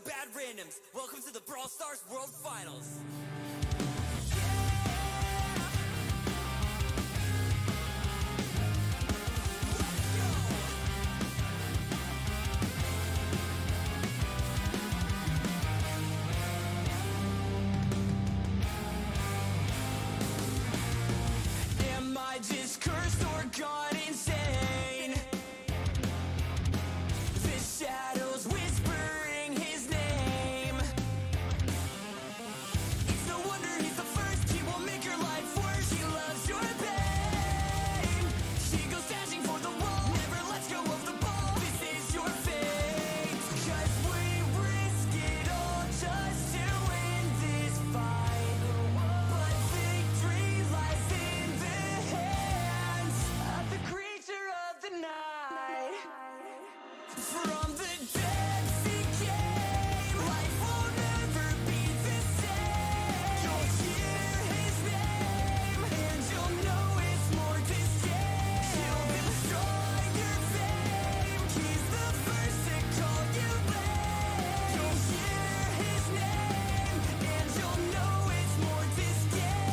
bad randoms. Welcome to the Brawl Stars World Finals. Am I just cursed or gone insane? The shadows whispering his name. It's no wonder he's the first. He will make your life worse. He loves your pain. She goes dashing for the wall, never lets go of the ball. This is your fate. 'Cause we risk it all just to win this fight. But victory lies in the hands of the creature of the night. From the depths he came, life will never be the same. You'll hear his name, and you'll know it's more distinct. He'll destroy your fame, he's the first to call you blame. You'll hear his name, and you'll know it's more distinct.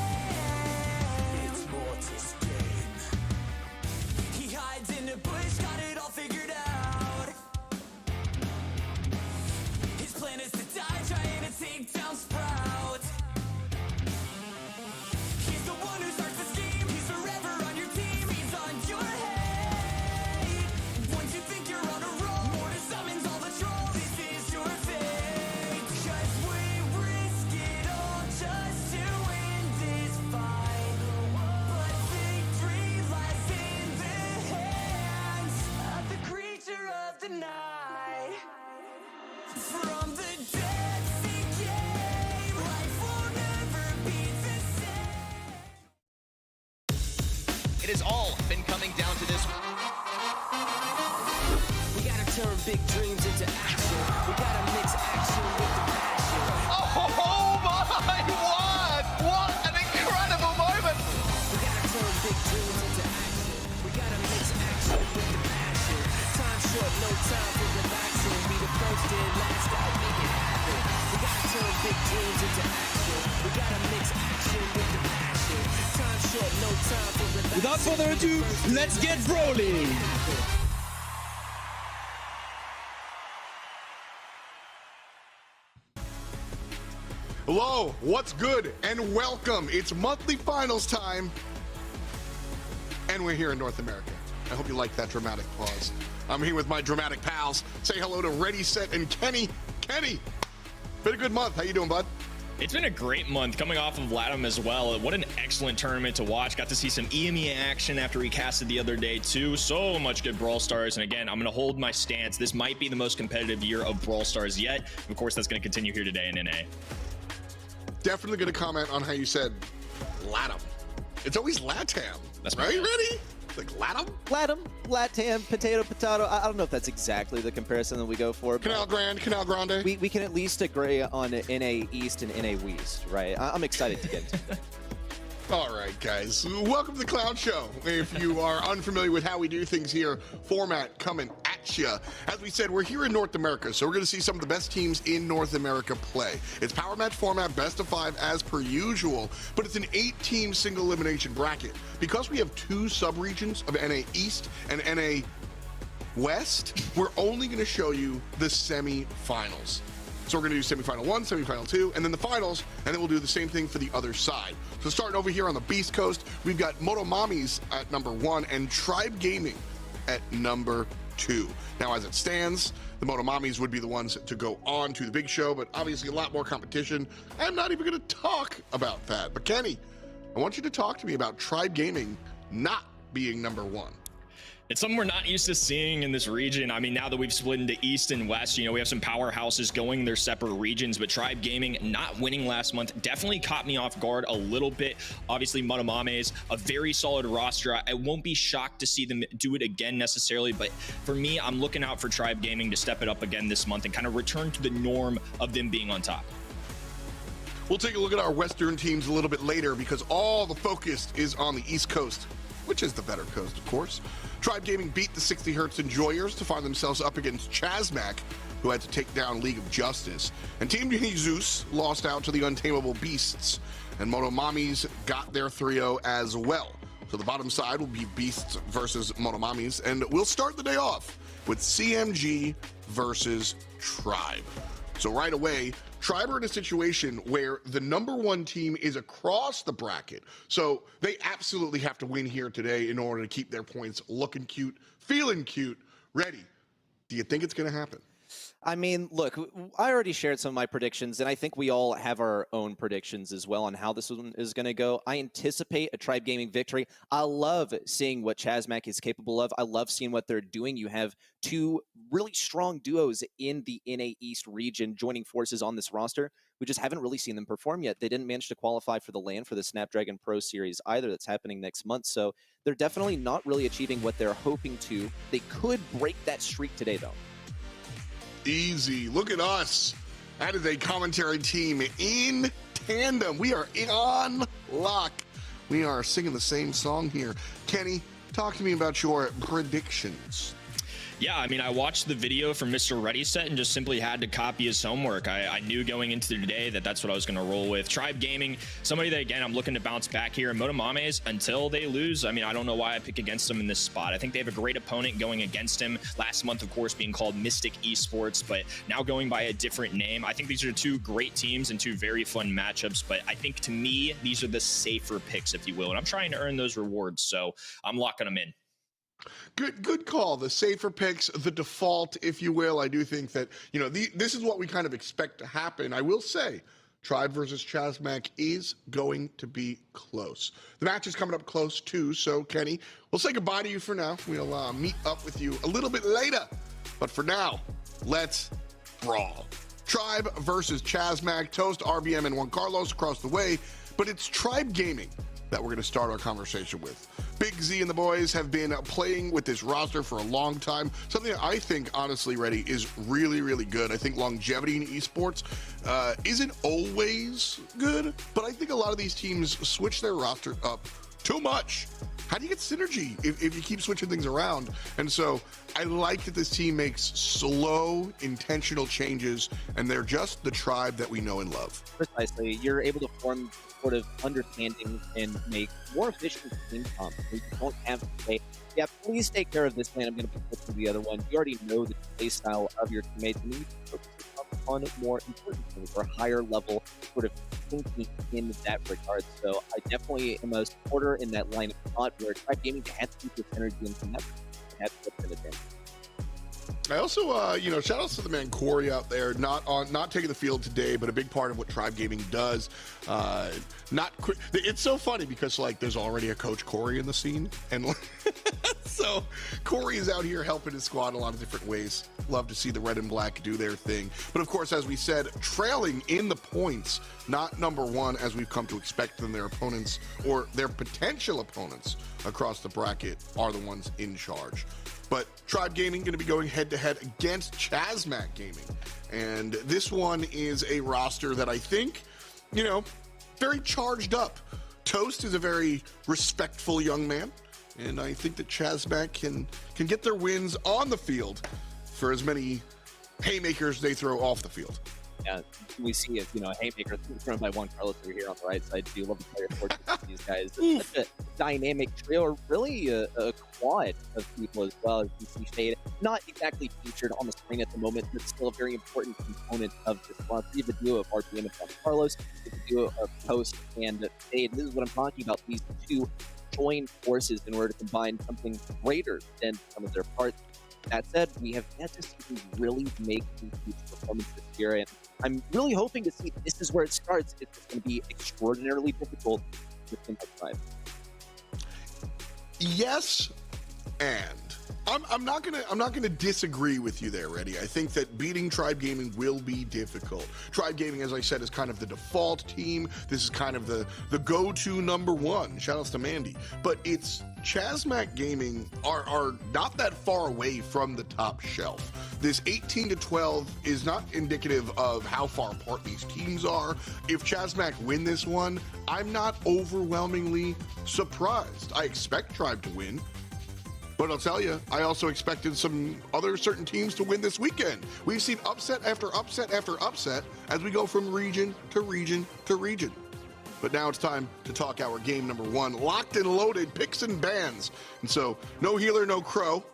It's more distinct. He hides in the bush, got it all figured out. His plan is to die, trying to take down Sprout. He's the one who starts the scheme. He's forever on your team. He's on your head. Once you think you're on a roll, Mortis summons all the trolls. This is your fate. 'Cause we risk it all just to win this fight. But victory lies in the hands of the creature of the night. From the depths he came, life will never be the same. It has all been coming down to this. We gotta turn big dreams into action. We gotta mix action with the passion. Oh my, what an incredible moment. We gotta turn big dreams into action. We gotta mix action with the passion. Time short, no time for relaxing. Be the first in, last out, make it happen. We gotta turn big dreams into action. We gotta mix action with the passion. Time short, no time for relaxing. Without further ado, let's get brawling. Hello, what's good, and welcome. It's monthly finals time, and we're here in North America. I hope you like that dramatic pause. I'm here with my dramatic pals. Say hello to Ready, Set, and Kenny. Kenny, been a good month. How you doing, bud? It's been a great month coming off of LATAM as well. What an excellent tournament to watch. Got to see some EMEA action after we casted the other day too. So much good Brawl Stars. And again, I'm going to hold my stance. This might be the most competitive year of Brawl Stars yet. Of course, that's going to continue here today in NA. Definitely going to comment on how you said LATAM. It's always LATAM. That's right, right. Ready? Like LATAM? Latam, potato, I don't know if that's exactly the comparison that we go for. Canal Grande, Canal Grande. We can at least agree on NA East and NA West, right? I'm excited to get into that. All right, guys. Welcome to the Clown Show. If you are unfamiliar with how we do things here, format coming at you. As we said, we're here in North America, so we're going to see some of the best teams in North America play. It's power match format, best of 5 as per usual, but it's an 8-team single elimination bracket. Because we have 2 sub-regions of NA East and NA West, we're only going to show you the semi-finals. So we're going to do semifinal 1, semifinal 2, and then the finals, and then we'll do the same thing for the other side. So starting over here on the Beast Coast, we've got Motomamis at number 1 and Tribe Gaming at number 2. Now, as it stands, the Motomamis would be the ones to go on to the big show, but obviously a lot more competition. I'm not even going to talk about that. But Kenny, I want you to talk to me about Tribe Gaming not being number 1. It's something we're not used to seeing in this region. I mean, now that we've split into East and West, you know, we have some powerhouses going their separate regions, but Tribe Gaming not winning last month definitely caught me off guard a little bit. Obviously, Motomamis, a very solid roster. I won't be shocked to see them do it again necessarily, but for me, I'm looking out for Tribe Gaming to step it up again this month and kind of return to the norm of them being on top. We'll take a look at our Western teams a little bit later because all the focus is on the East Coast, which is the better coast, of course. Tribe Gaming beat the 60 Hertz Enjoyers to find themselves up against Chasmac who had to take down League of Justice. And Team Jesus lost out to the Untamable Beasts, and Motomamis got their 3-0 as well. So the bottom side will be Beasts versus Motomamis, and we'll start the day off with CMG versus Tribe. So right away, Tribe are in a situation where the #1 team is across the bracket. So they absolutely have to win here today in order to keep their points looking cute, feeling cute, ready. Do you think it's going to happen? I mean, look, I already shared some of my predictions, and I think we all have our own predictions as well on how this one is going to go. I anticipate a Tribe Gaming victory. I love seeing what Chasmac is capable of. I love seeing what they're doing. You have two really strong duos in the NA East region joining forces on this roster. We just haven't really seen them perform yet. They didn't manage to qualify for the LAN for the Snapdragon Pro Series either. That's happening next month. So they're definitely not really achieving what they're hoping to. They could break that streak today, though. Easy. Look at us. That is a commentary team in tandem. We are on lock. We are singing the same song here. Kenny, talk to me about your predictions. Yeah, I mean, I watched the video from Mr. Ready Set and just simply had to copy his homework. I knew going into the day that that's what I was going to roll with. Tribe Gaming, somebody that, again, I'm looking to bounce back here. And Motomamis, until they lose, I mean, I don't know why I pick against them in this spot. I think they have a great opponent going against him. Last month, of course, being called Mystic Esports, but now going by a different name. I think these are two great teams and two very fun matchups, but I think, to me, these are the safer picks, if you will. And I'm trying to earn those rewards, so I'm locking them in. Good call. The safer picks, the default, if you will. I do think that, you know, this is what we kind of expect to happen. I will say, Tribe versus Chasmac is going to be close. The match is coming up close, too. So, Kenny, we'll say goodbye to you for now. We'll meet up with you a little bit later. But for now, let's brawl. Tribe versus Chasmac. Toast, RBM, and Juan Carlos across the way. But it's Tribe Gaming that we're going to start our conversation with. Big Z and the boys have been playing with this roster for a long time. Something that I think, honestly, Reddy, is really, really good. I think longevity in esports isn't always good, but I think a lot of these teams switch their roster up too much. How do you get synergy if you keep switching things around? And so I like that this team makes slow, intentional changes, and they're just the Tribe that we know and love. Precisely. You're able to form sort of understanding and make more efficient team comp. You don't have to say, yeah, please take care of this lane. I'm going to be switching to the other one. You already know the play style of your teammates, and you focus on more important things or higher level sort of thinking in that regard. So I definitely am a supporter in that line of thought where Tribe Gaming has to keep this energy and have to put an advantage. I also, shout outs to the man Corey out there, not taking the field today, but a big part of what Tribe Gaming does. It's so funny because there's already a Coach Corey in the scene, and so Corey is out here helping his squad in a lot of different ways. Love to see the red and black do their thing, but of course, as we said, trailing in the points, not #1 as we've come to expect from their opponents or their potential opponents across the bracket are the ones in charge. But Tribe Gaming going to be going head-to-head against Chasmac Gaming. And this one is a roster that I think, very charged up. Toast is a very respectful young man. And I think that Chasmac can get their wins on the field for as many haymakers they throw off the field. Yeah, we see it, a haymaker thrown by Juan Carlos over here on the right side. Do love the player fortune of these guys. It's such a dynamic trio, or really a quad of people as well. As you see Shade, not exactly featured on the screen at the moment, but still a very important component of this roster. You have a duo of RPM and Juan Carlos, you have a duo of Toast and Shade. This is what I'm talking about. These two join forces in order to combine something greater than some of their parts. That said, we have yet to see them really make these huge performances this year, and I'm really hoping to see this is where it starts. It's going to be extraordinarily difficult with Team Tribe. Yes, and I'm not gonna disagree with you there, Reddy. I think that beating Tribe Gaming will be difficult. Tribe Gaming, as I said, is kind of the default team. This is kind of the go-to #1. Shout outs to Mandy. But it's Chasmac Gaming are not that far away from the top shelf. This 18-12 is not indicative of how far apart these teams are. If Chasmac win this one, I'm not overwhelmingly surprised. I expect Tribe to win. But I'll tell you, I also expected some other certain teams to win this weekend. We've seen upset after upset after upset as we go from region to region to region. But now it's time to talk our game number one, locked and loaded picks and bans. And so no healer, no crow,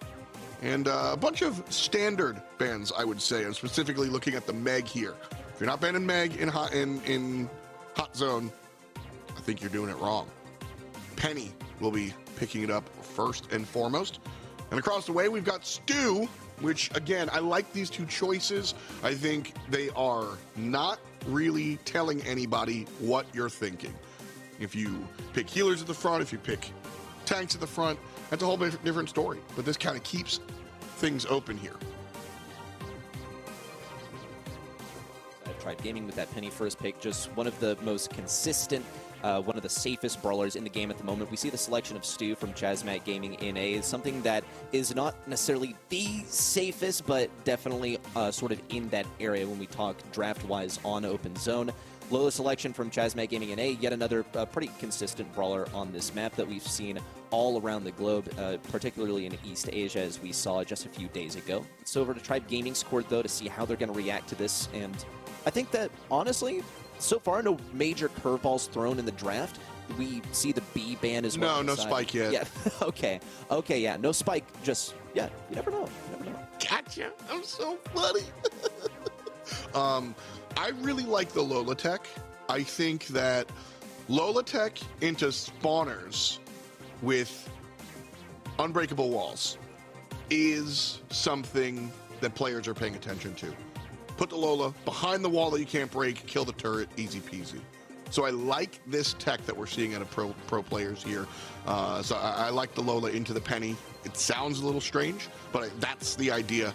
and a bunch of standard bans, I would say. I'm specifically looking at the Meg here. If you're not banning Meg in hot zone, I think you're doing it wrong. Penny will be picking it up first and foremost. And across the way, we've got Stu, which, again, I like these two choices. I think they are not really telling anybody what you're thinking. If you pick healers at the front, if you pick tanks at the front, that's a whole different story. But this kind of keeps things open here. I've tried gaming with that Penny first pick, just one of the most consistent, one of the safest brawlers in the game at the moment. We see the selection of Stu from Chasmac Gaming NA is something that is not necessarily the safest, but definitely sort of in that area when we talk draft-wise on open zone. Lola selection from Chasmac Gaming NA, yet another pretty consistent brawler on this map that we've seen all around the globe, particularly in East Asia, as we saw just a few days ago. It's over to Tribe Gaming's court, though, to see how they're going to react to this, and I think that, honestly, so far, no major curveballs thrown in the draft. We see the B ban as well. No spike yet. Yeah, okay, yeah, no spike, just, yeah, you never know, Gotcha, I'm so funny. I really like the Lola tech. I think that Lola tech into spawners with unbreakable walls is something that players are paying attention to. Put the Lola behind the wall that you can't break, kill the turret, easy peasy. So I like this tech that we're seeing out of pro players here. So I like the Lola into the Penny. It sounds a little strange, but that's the idea,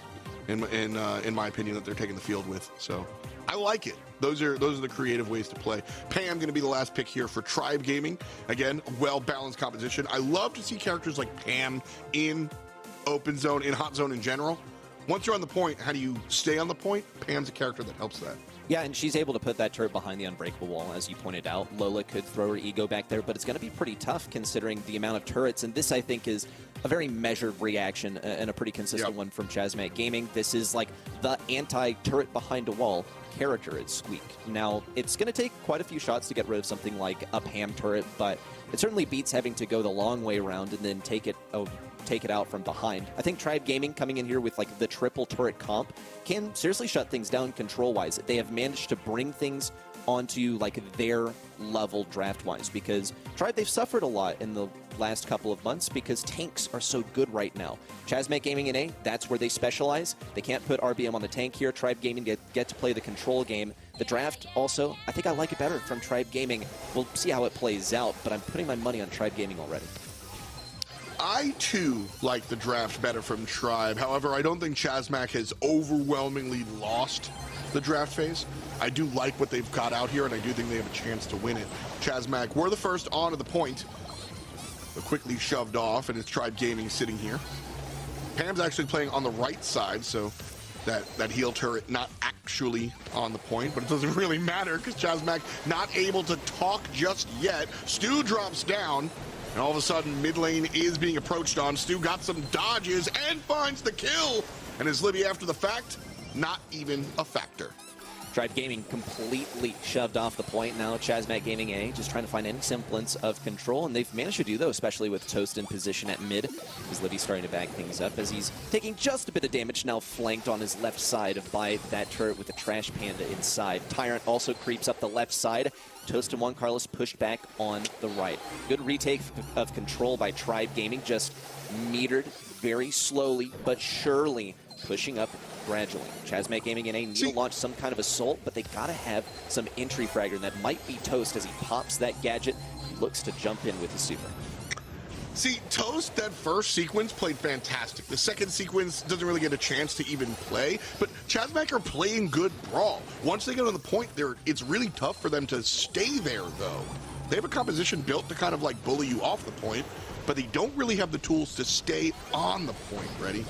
in my opinion, that they're taking the field with. So I like it. Those are the creative ways to play. Pam going to be the last pick here for Tribe Gaming. Again, well-balanced composition. I love to see characters like Pam in open zone, in hot zone in general. Once you're on the point, how do you stay on the point? Pam's a character that helps that. Yeah, and she's able to put that turret behind the unbreakable wall, as you pointed out. Lola could throw her ego back there, but it's going to be pretty tough considering the amount of turrets, and this, I think, is a very measured reaction and a pretty consistent one from Chasmac Gaming. This is like the anti-turret behind a wall character at Squeak. Now, it's going to take quite a few shots to get rid of something like a Pam turret, but it certainly beats having to go the long way around and then take it out from behind. I think Tribe Gaming coming in here with like the triple turret comp can seriously shut things down control-wise. They have managed to bring things onto like their level draft-wise, because Tribe, they've suffered a lot in the last couple of months because tanks are so good right now. Chasmac Gaming NA, that's where they specialize. They can't put RBM on the tank here. Tribe Gaming get to play the control game. The draft also, I think I like it better from Tribe Gaming. We'll see how it plays out, but I'm putting my money on Tribe Gaming already. I, too, like the draft better from Tribe. However, I don't think Chasmac has overwhelmingly lost the draft phase. I do like what they've got out here, and I do think they have a chance to win it. Chasmac were the first onto the point, but quickly shoved off, and it's Tribe Gaming sitting here. Pam's actually playing on the right side, so that heal turret not actually on the point, but it doesn't really matter because Chasmac not able to talk just yet. Stu drops down, and all of a sudden, mid lane is being approached on. Stu got some dodges and finds the kill. And is Libby after the fact? Not even a factor. Tribe Gaming completely shoved off the point. Now Chasmac Gaming A just trying to find any semblance of control, and they've managed to do, though, especially with Toast in position at mid, as Libby's starting to back things up, as he's taking just a bit of damage, now flanked on his left side by that turret with the Trash Panda inside. Tyrant also creeps up the left side. Toast and Juan Carlos pushed back on the right. Good retake of control by Tribe Gaming, just metered very slowly but surely, pushing up gradually. Chasmac Gaming NA need to launch some kind of assault, but they gotta have some entry fragger, and that might be Toast as he pops that gadget. He looks to jump in with the super. See, Toast, that first sequence played fantastic. The second sequence doesn't really get a chance to even play, but Chasmac are playing good Brawl. Once they get on the point, it's really tough for them to stay there, though. They have a composition built to kind of like bully you off the point, but they don't really have the tools to stay on the point, ready?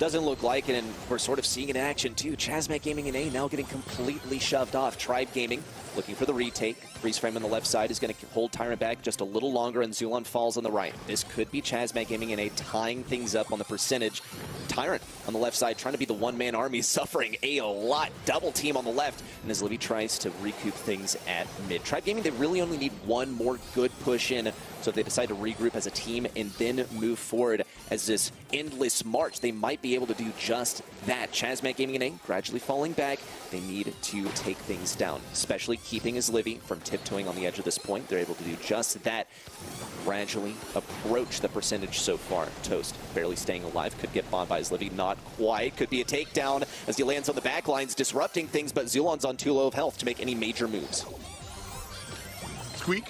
Doesn't look like it, and we're sort of seeing it in action too. Chasmac Gaming NA now getting completely shoved off. Tribe Gaming looking for the retake. Freeze frame on the left side is going to hold Tyrant back just a little longer, and Zulon falls on the right. This could be Chasmac Gaming in a tying things up on the percentage. Tyrant on the left side trying to be the one-man army, suffering a lot. Double team on the left, and as Livy tries to recoup things at mid. Tribe Gaming, they really only need one more good push in, so if they decide to regroup as a team and then move forward as this endless march, they might be able to do just that. Chasmac Gaming and A gradually falling back. They need to take things down, especially keeping his Livy from tiptoeing on the edge of this point. They're able to do just that. Gradually approach the percentage so far. Toast barely staying alive. Could get bombed by his Livy. Not quite. Could be a takedown as he lands on the back lines, disrupting things, but Zulon's on too low of health to make any major moves. Squeak.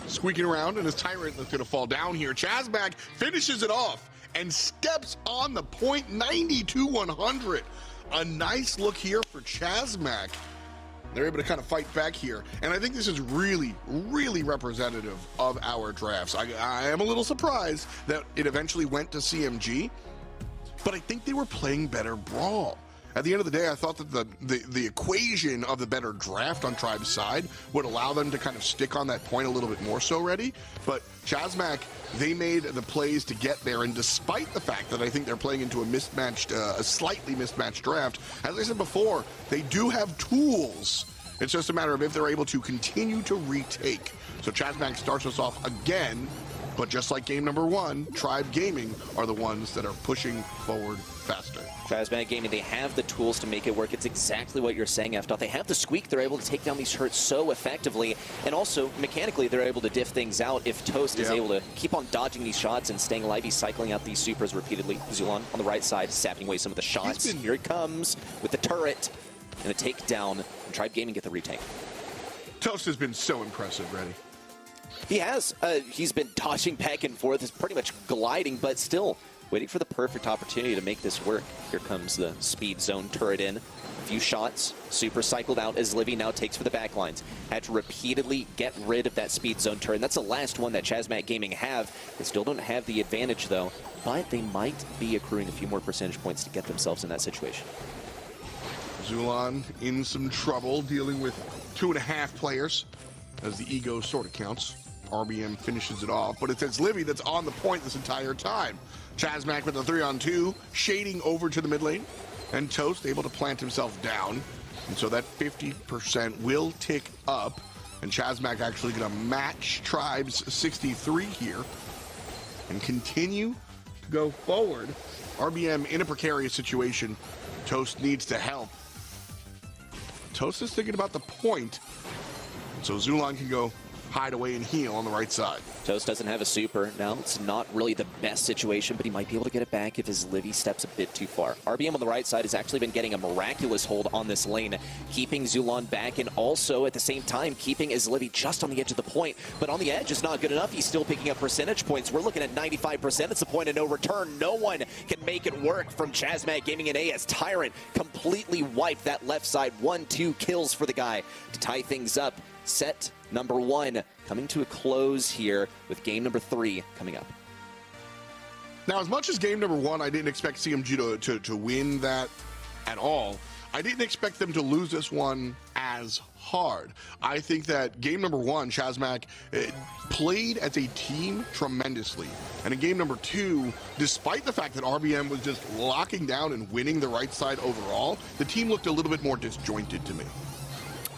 Squeaking around, and his Tyrant is going to fall down here. Chasmac finishes it off and steps on the point, 92-100. A nice look here for Chasmac. They're able to kind of fight back here. And I think this is really, really representative of our drafts. I am a little surprised that it eventually went to CMG, but I think they were playing better Brawl. At the end of the day, I thought that the equation of the better draft on Tribe's side would allow them to kind of stick on that point a little bit more so ready. But Chasmac, they made the plays to get there, and despite the fact that I think they're playing into a slightly mismatched draft, as I said before, they do have tools. It's just a matter of if they're able to continue to retake. So Chasmac starts us off again, but just like game number one, Tribe Gaming are the ones that are pushing forward faster. Chasmac Gaming, they have the tools to make it work. It's exactly what you're saying, F-Dot. They have the squeak. They're able to take down these hurts so effectively. And also, mechanically, they're able to diff things out if Toast is able to keep on dodging these shots and staying alive. He's cycling out these supers repeatedly. Zulon on the right side, sapping away some of the shots. Here it comes with the turret and a takedown. And Tribe Gaming get the retake. Toast has been so impressive, Reddy. He has. He's been dodging back and forth. He's pretty much gliding, but still waiting for the perfect opportunity to make this work. Here comes the speed zone turret in. A few shots, super cycled out as Livy now takes for the backlines. Had to repeatedly get rid of that speed zone turret. That's the last one that Chasmac Gaming have. They still don't have the advantage though, but they might be accruing a few more percentage points to get themselves in that situation. Zulon in some trouble dealing with 2.5 players as the ego sort of counts. RBM finishes it off, but it's Livy that's on the point this entire time. Chasmac with the 3-on-2, shading over to the mid lane, and Toast able to plant himself down. And so that 50% will tick up, and Chasmac actually going to match Tribe's 63 here and continue to go forward. RBM in a precarious situation. Toast needs to help. Toast is thinking about the point, so Zulon can go hide away and heal on the right side. Toast doesn't have a super. Now, it's not really the best situation, but he might be able to get it back if his Livy steps a bit too far. RBM on the right side has actually been getting a miraculous hold on this lane, keeping Zulon back and also at the same time keeping his Livy just on the edge of the point. But on the edge is not good enough. He's still picking up percentage points. We're looking at 95%. It's the point of no return. No one can make it work from Chasmac Gaming and A as Tyrant completely wiped that left side. 1-2 kills for the guy to tie things up. Set number one coming to a close here with game number 3 coming up. Now, as much as game number 1, I didn't expect CMG to win that at all. I didn't expect them to lose this one as hard. I think that game number 1, Chasmac played as a team tremendously. And in game number 2, despite the fact that RBM was just locking down and winning the right side overall, the team looked a little bit more disjointed to me.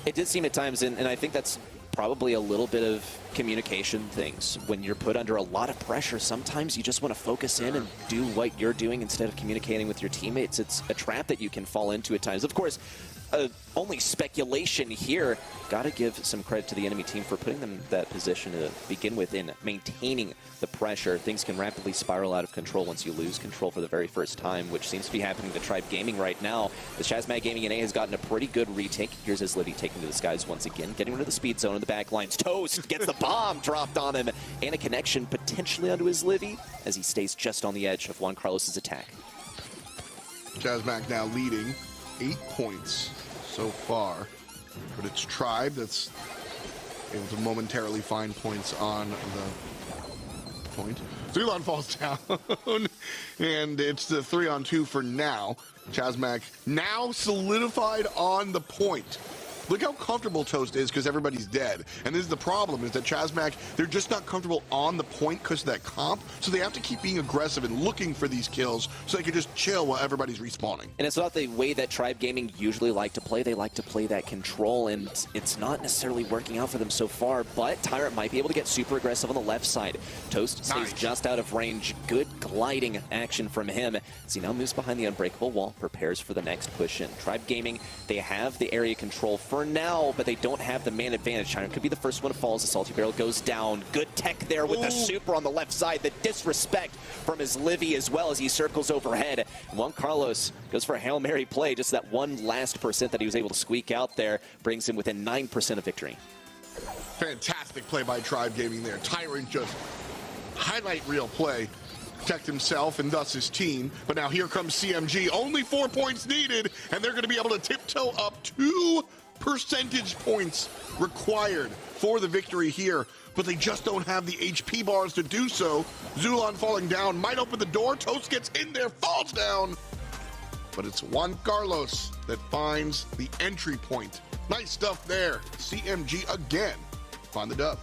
It did seem at times, and I think that's probably a little bit of communication things. When you're put under a lot of pressure, sometimes you just want to focus in and do what you're doing instead of communicating with your teammates. It's a trap that you can fall into at times. Of course, only speculation here. Got to give some credit to the enemy team for putting them in that position to begin with in maintaining the pressure. Things can rapidly spiral out of control once you lose control for the very first time, which seems to be happening to Tribe Gaming right now. The Chasmac Gaming and A has gotten a pretty good retake. Here's his Livy taking to the skies once again, getting rid of the speed zone in the back lines. Toast gets the bomb dropped on him, and a connection potentially onto his Livy as he stays just on the edge of Juan Carlos's attack. Chasmac now leading 8 points so far, but it's Tribe that's able to momentarily find points on the point. Zulon falls down, and it's the 3-on-2 for now. Chasmac now solidified on the point. Look how comfortable Toast is because everybody's dead. And this is the problem, is that Chasmac, they're just not comfortable on the point because of that comp, so they have to keep being aggressive and looking for these kills so they can just chill while everybody's respawning. And it's not the way that Tribe Gaming usually like to play. They like to play that control, and it's not necessarily working out for them so far, but Tyrant might be able to get super aggressive on the left side. Toast stays just out of range. Good gliding action from him as he now moves behind the unbreakable wall, prepares for the next push in. Tribe Gaming, they have the area control for now, but they don't have the man advantage. Tyrant could be the first one to fall as the Salty Barrel goes down. Good tech there with the super on the left side. The disrespect from his Livy as well as he circles overhead. Juan Carlos goes for a Hail Mary play. Just that one last percent that he was able to squeak out there brings him within 9% of victory. Fantastic play by Tribe Gaming there. Tyrant just highlight reel play. Protect himself and thus his team. But now here comes CMG. Only 4 points needed, and they're going to be able to tiptoe up 2 percentage points required for the victory here. But they just don't have the HP bars to do so. Zulon falling down might open the door. Toast gets in there, falls down. But it's Juan Carlos that finds the entry point. Nice stuff there. CMG again. Find the dub.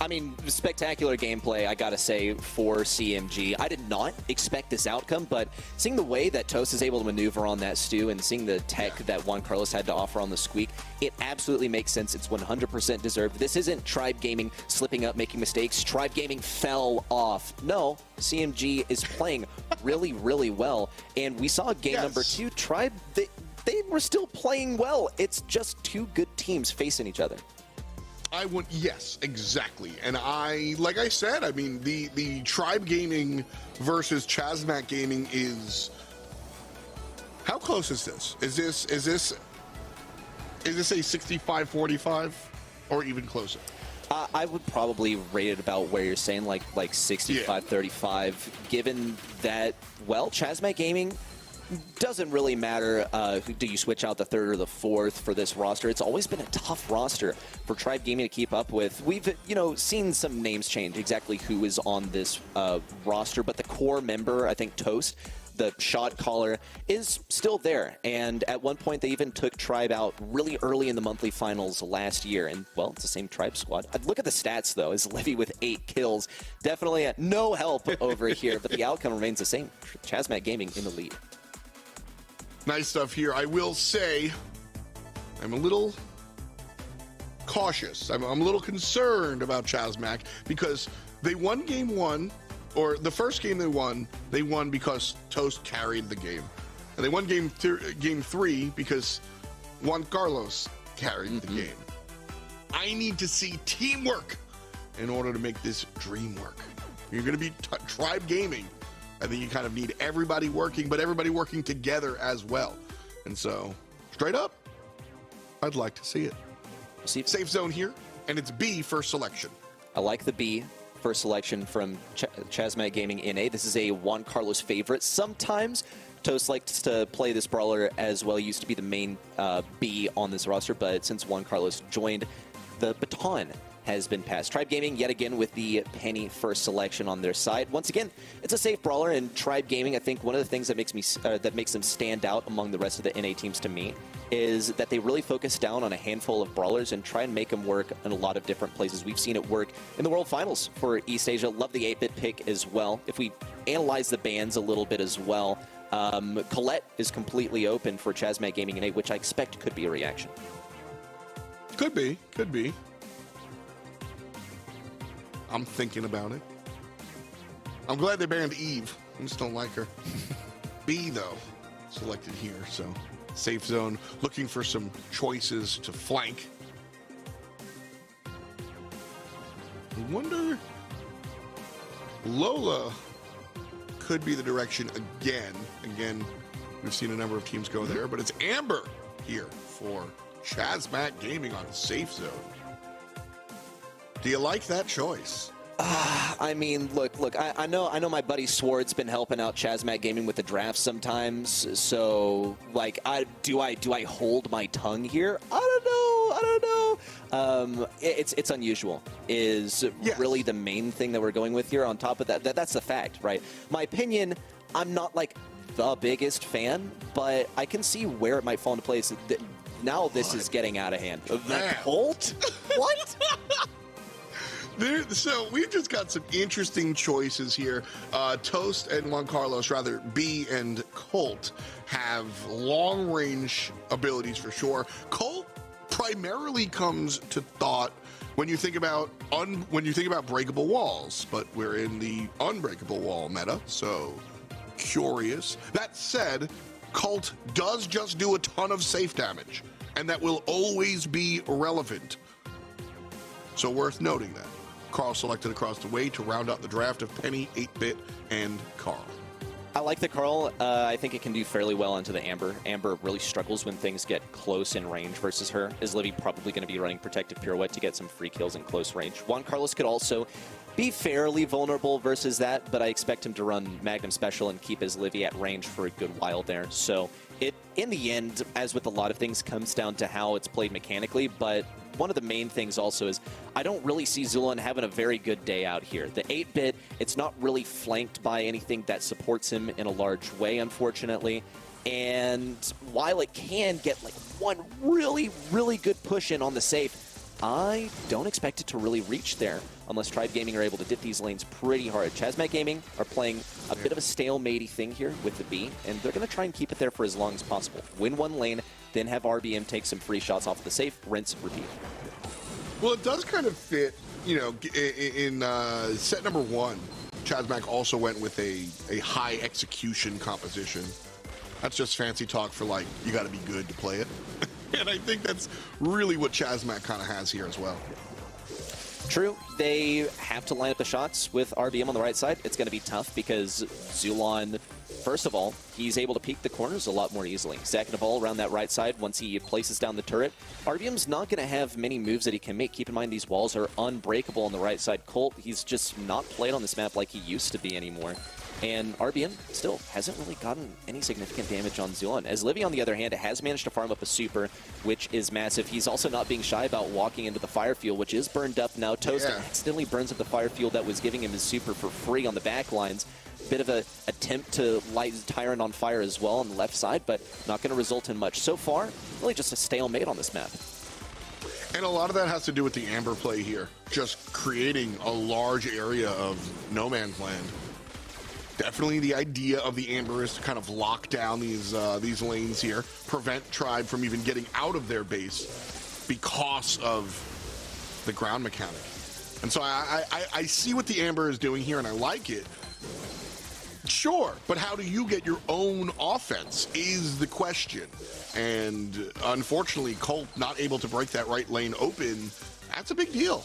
I mean, spectacular gameplay, I gotta say, for CMG. I did not expect this outcome, but seeing the way that Toast is able to maneuver on that stew and seeing the tech that Juan Carlos had to offer on the squeak, it absolutely makes sense. It's 100% deserved. This isn't Tribe Gaming slipping up, making mistakes. Tribe Gaming fell off. No, CMG is playing really, really well. And we saw game number 2. Tribe, they were still playing well. It's just 2 good teams facing each other. Yes, exactly. And like I said, I mean, the Tribe Gaming versus Chasmac Gaming is, how close is this? Is this a 65-45 or even closer? I would probably rate it about where you're saying, like 65-35, given that, well, Chasmac Gaming doesn't really matter do you switch out the 3rd or the 4th for this roster. It's always been a tough roster for Tribe Gaming to keep up with. We've, seen some names change, exactly who is on this roster, but the core member, I think Toast, the shot caller, is still there. And at one point, they even took Tribe out really early in the monthly finals last year. And, well, it's the same Tribe squad. Look at the stats, though, is Livy with 8 kills. Definitely no help over here, but the outcome remains the same. Chasmac Gaming in the lead. Nice stuff here. I will say I'm a little cautious. I'm a little concerned about Chasmac because they won game 1, or the first game they won because Toast carried the game. And they won game 3 because Juan Carlos carried the game. I need to see teamwork in order to make this dream work. You're going to be Tribe Gaming. I think you kind of need everybody working, but everybody working together as well. And so, straight up, I'd like to see it. Safe zone here, and it's B first selection. I like the B first selection from Chasmac Gaming NA. This is a Juan Carlos favorite. Sometimes Toast likes to play this brawler as well. He used to be the main B on this roster, but since Juan Carlos joined, the baton has been passed. Tribe Gaming, yet again, with the Penny first selection on their side. Once again, it's a safe brawler, and Tribe Gaming, I think one of the things that makes them stand out among the rest of the NA teams to me is that they really focus down on a handful of brawlers and try and make them work in a lot of different places. We've seen it work in the World Finals for East Asia. Love the 8-bit pick as well. If we analyze the bans a little bit as well, Colette is completely open for Chasmac Gaming NA, which I expect could be a reaction. Could be. I'm thinking about it. I'm glad they banned Eve. I just don't like her. B, though, selected here, so safe zone. Looking for some choices to flank. I wonder... Lola could be the direction again. Again, we've seen a number of teams go there, but it's Amber here for Chasmac Gaming on safe zone. Do you like that choice? I mean, look. I know my buddy Sward's been helping out Chasmac Gaming with the draft sometimes. So, like, do I hold my tongue here? I don't know. It's unusual. Is really the main thing that we're going with here. On top of that's the fact, right? My opinion. I'm not like the biggest fan, but I can see where it might fall into place. now this is getting out of hand. The Man. Colt? What? So we've just got some interesting choices here. Toast and Juan Carlos, rather, B and Colt have long-range abilities for sure. Colt primarily comes to thought when you think about breakable walls, but we're in the unbreakable wall meta, so curious. That said, Colt does just do a ton of safe damage, and that will always be relevant. So worth noting that. Carl selected across the way to round out the draft of Penny, 8-Bit, and Carl. I like the Carl. I think it can do fairly well into the Amber. Amber really struggles when things get close in range versus her. Is Livy probably going to be running Protective Pirouette to get some free kills in close range? Juan Carlos could also be fairly vulnerable versus that, but I expect him to run Magnum Special and keep his Livy at range for a good while there. So it, in the end, as with a lot of things, comes down to how it's played mechanically, but one of the main things also is I don't really see Zulon having a very good day out here. The 8-Bit, it's not really flanked by anything that supports him in a large way, unfortunately. And while it can get like one really, really good push in on the safe, I don't expect it to really reach there unless Tribe Gaming are able to dip these lanes pretty hard. Chasmac Gaming are playing a bit of a stalematey thing here with the B, and they're going to try and keep it there for as long as possible. Win one lane, then have RBM take some free shots off the safe, rinse, repeat. Well, it does kind of fit, you know, in set number 1, Chasmac also went with a high execution composition. That's just fancy talk for, like, you got to be good to play it. And I think that's really what Chasmac kind of has here as well. True, they have to line up the shots with RBM on the right side. It's going to be tough because Zulon, first of all, he's able to peek the corners a lot more easily. Second of all, around that right side, once he places down the turret, RBM's not going to have many moves that he can make. Keep in mind, these walls are unbreakable on the right side. Colt, he's just not played on this map like he used to be anymore. And RBM still hasn't really gotten any significant damage on Zulon. As Livy, on the other hand, has managed to farm up a super, which is massive. He's also not being shy about walking into the fire field, which is burned up now. Toast accidentally burns up the fire field that was giving him his super for free on the back lines. Bit of an attempt to light Tyrant on fire as well on the left side, but not going to result in much. So far, really just a stalemate on this map. And a lot of that has to do with the Amber play here. Just creating a large area of no man's land. Definitely the idea of the Amber is to kind of lock down these lanes here, prevent Tribe from even getting out of their base because of the ground mechanic. And so I see what the Amber is doing here, and I like it. Sure, but how do you get your own offense is the question. And unfortunately, Colt not able to break that right lane open, that's a big deal.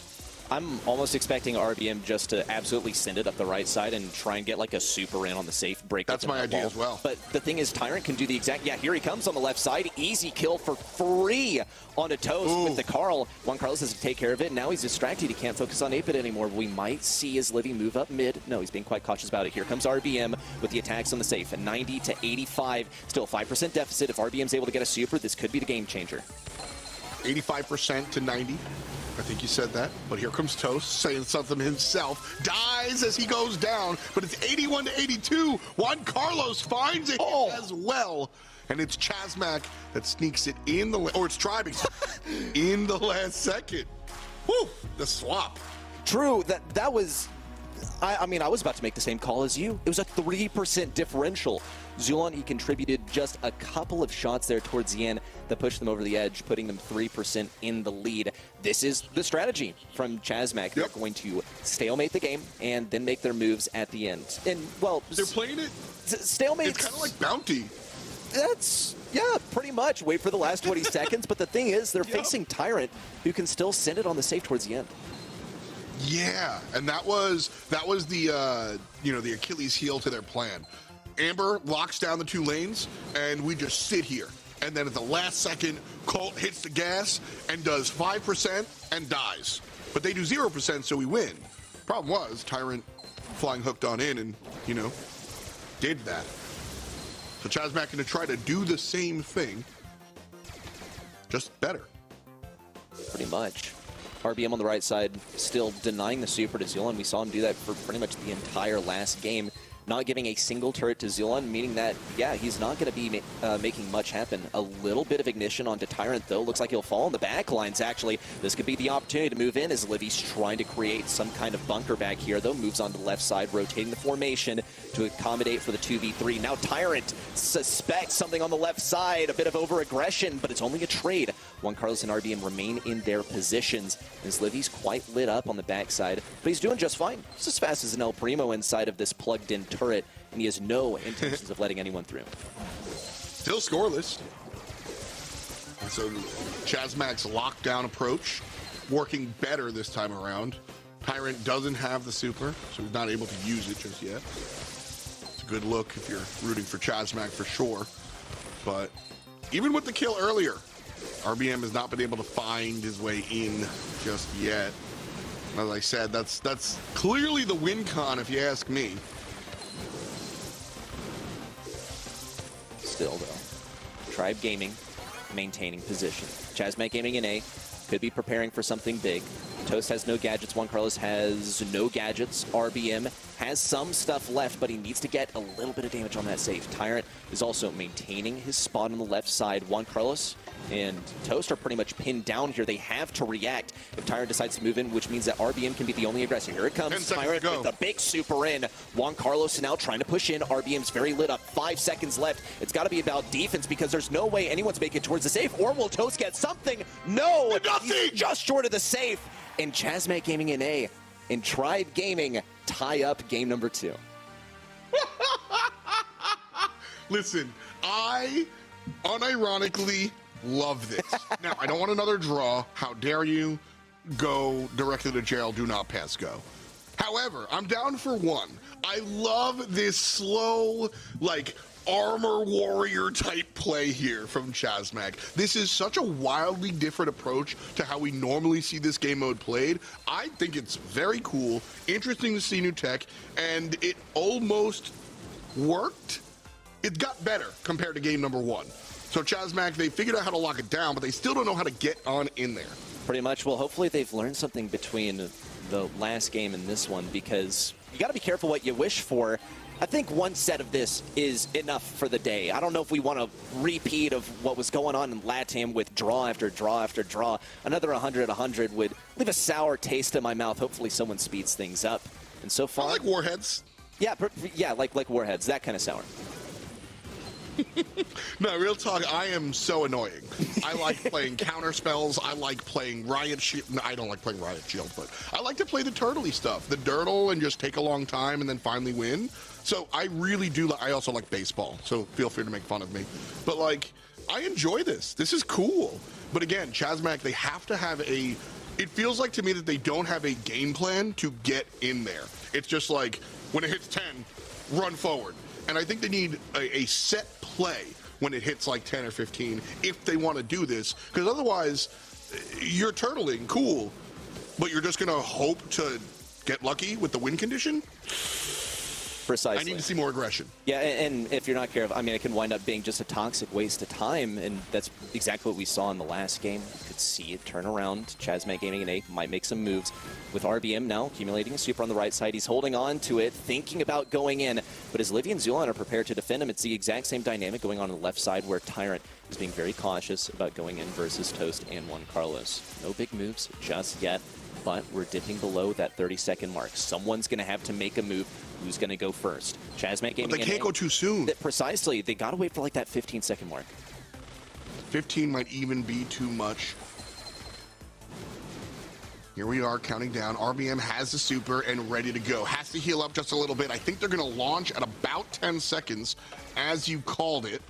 I'm almost expecting RBM just to absolutely send it up the right side and try and get like a super in on the safe break. That's my idea as well. But the thing is, Tyrant can do the exact, here he comes on the left side. Easy kill for free on a Toast with the Carl. Juan Carlos has to take care of it. Now he's distracted. He can't focus on 8-Bit anymore. We might see his Livy move up mid. No, he's being quite cautious about it. Here comes RBM with the attacks on the safe. 90 to 85. Still 5% deficit. If RBM's able to get a super, this could be the game changer. 85% to 90. I think you said that, but here comes Toast saying something himself. Dies as he goes down, but it's 81 to 82. Juan Carlos finds it as well. And it's Chasmac that sneaks it in the, or it's Tribe in the last second. Whew, the swap. True, that was, I mean, I was about to make the same call as you. It was a 3% differential. Zulon, he contributed just a couple of shots there towards the end that pushed them over the edge, putting them 3% in the lead. This is the strategy from Chasmac. They're going to stalemate the game and then make their moves at the end. And, well, they're playing it. Stalemate. It's kind of like Bounty. That's, yeah, pretty much. Wait for the last 20 seconds. But the thing is, they're facing Tyrant, who can still send it on the safe towards the end. Yeah, and that was the you know, the Achilles heel to their plan. Amber locks down the two lanes, and we just sit here. And then at the last second, Colt hits the gas and does 5% and dies. But they do 0%, so we win. Problem was, Tyrant flying hooked on in and, you know, did that. So Chasmac going to try to do the same thing, just better. Pretty much. RBM on the right side still denying the super to Zulon. We saw him do that for pretty much the entire last game. not giving a single turret to Zulon, meaning that, yeah, he's not going to be making much happen. A little bit of ignition onto Tyrant, though. Looks like he'll fall in the back lines, actually. This could be the opportunity to move in as Livy's trying to create some kind of bunker back here, though. Moves on to the left side, rotating the formation to accommodate for the 2v3. Now Tyrant suspects something on the left side, a bit of over-aggression, but it's only a trade. Juan Carlos and RBM remain in their positions as Livy's quite lit up on the backside, but he's doing just fine. He's as fast as an El Primo inside of this plugged-in turret, and he has no intentions of letting anyone through. Still scoreless. So Chasmac's lockdown approach working better this time around. Tyrant doesn't have the super, so he's not able to use it just yet. It's a good look if you're rooting for Chasmac for sure. But even with the kill earlier, RBM has not been able to find his way in just yet. As I said, that's clearly the win con if you ask me. Still, though, Tribe Gaming maintaining position. Chasmac Gaming in A could be preparing for something big. Toast has no gadgets. Juan Carlos has no gadgets. RBM has some stuff left, but he needs to get a little bit of damage on that safe. Tyrant is also maintaining his spot on the left side. Juan Carlos and Toast are pretty much pinned down here. They have to react if Tyrant decides to move in, which means that RBM can be the only aggressor. Here it comes. Tyrant with the big super in. Juan Carlos now trying to push in. RBM's very lit up. 5 seconds left. It's got to be about defense because there's no way anyone's making it towards the safe. Or will Toast get something? No! Nothing! He's just short of the safe. And Chasmac Gaming in A and Tribe Gaming tie up game number 2. Listen, I unironically love this. Now, I don't want another draw. How dare you go directly to jail, do not pass go. However, I'm down for one. I love this slow, like, armor warrior type play here from Chasmac. This is such a wildly different approach to how we normally see this game mode played. I think it's very cool, interesting to see new tech, and it almost worked. It got better compared to game number 1. So Chasmac, they figured out how to lock it down, but they still don't know how to get on in there. Pretty much. Well, hopefully they've learned something between the last game and this one, because you got to be careful what you wish for. I think one set of this is enough for the day. I don't know if we want a repeat of what was going on in LATAM with draw after draw after draw. Another 100-100 would leave a sour taste in my mouth. Hopefully someone speeds things up. And so far... I like Warheads. Yeah, like Warheads. That kind of sour. No, real talk, I am so annoying. I like playing counter spells. I like playing Riot Shield. No, I don't like playing Riot Shield, but I like to play the turtley stuff. The dirtle and just take a long time and then finally win. So I really do. I also like baseball, so feel free to make fun of me. But, like, I enjoy this. This is cool. But again, Chasmac, they have to have a... It feels like to me that they don't have a game plan to get in there. It's just like, when it hits 10, run forward. And I think they need a set play when it hits like 10 or 15 if they want to do this. Because otherwise, you're turtling, cool, but you're just going to hope to get lucky with the win condition? Precisely. I need to see more aggression. Yeah, and if you're not careful, I mean, it can wind up being just a toxic waste of time, and that's exactly what we saw in the last game. You could see it turn around. Chasmac Gaming and A might make some moves. With RBM now accumulating a super on the right side, he's holding on to it, thinking about going in, but as Livy and Zulon are prepared to defend him, it's the exact same dynamic going on the left side where Tyrant is being very cautious about going in versus Toast and Juan Carlos. No big moves just yet, but we're dipping below that 30-second mark. Someone's going to have to make a move. Who's going to go first? Chasmac Gaming. But they can't go too soon. Precisely. They got to wait for like that 15-second mark. 15 might even be too much. Here we are counting down. RBM has the super and ready to go. Has to heal up just a little bit. I think they're going to launch at about 10 seconds, as you called it.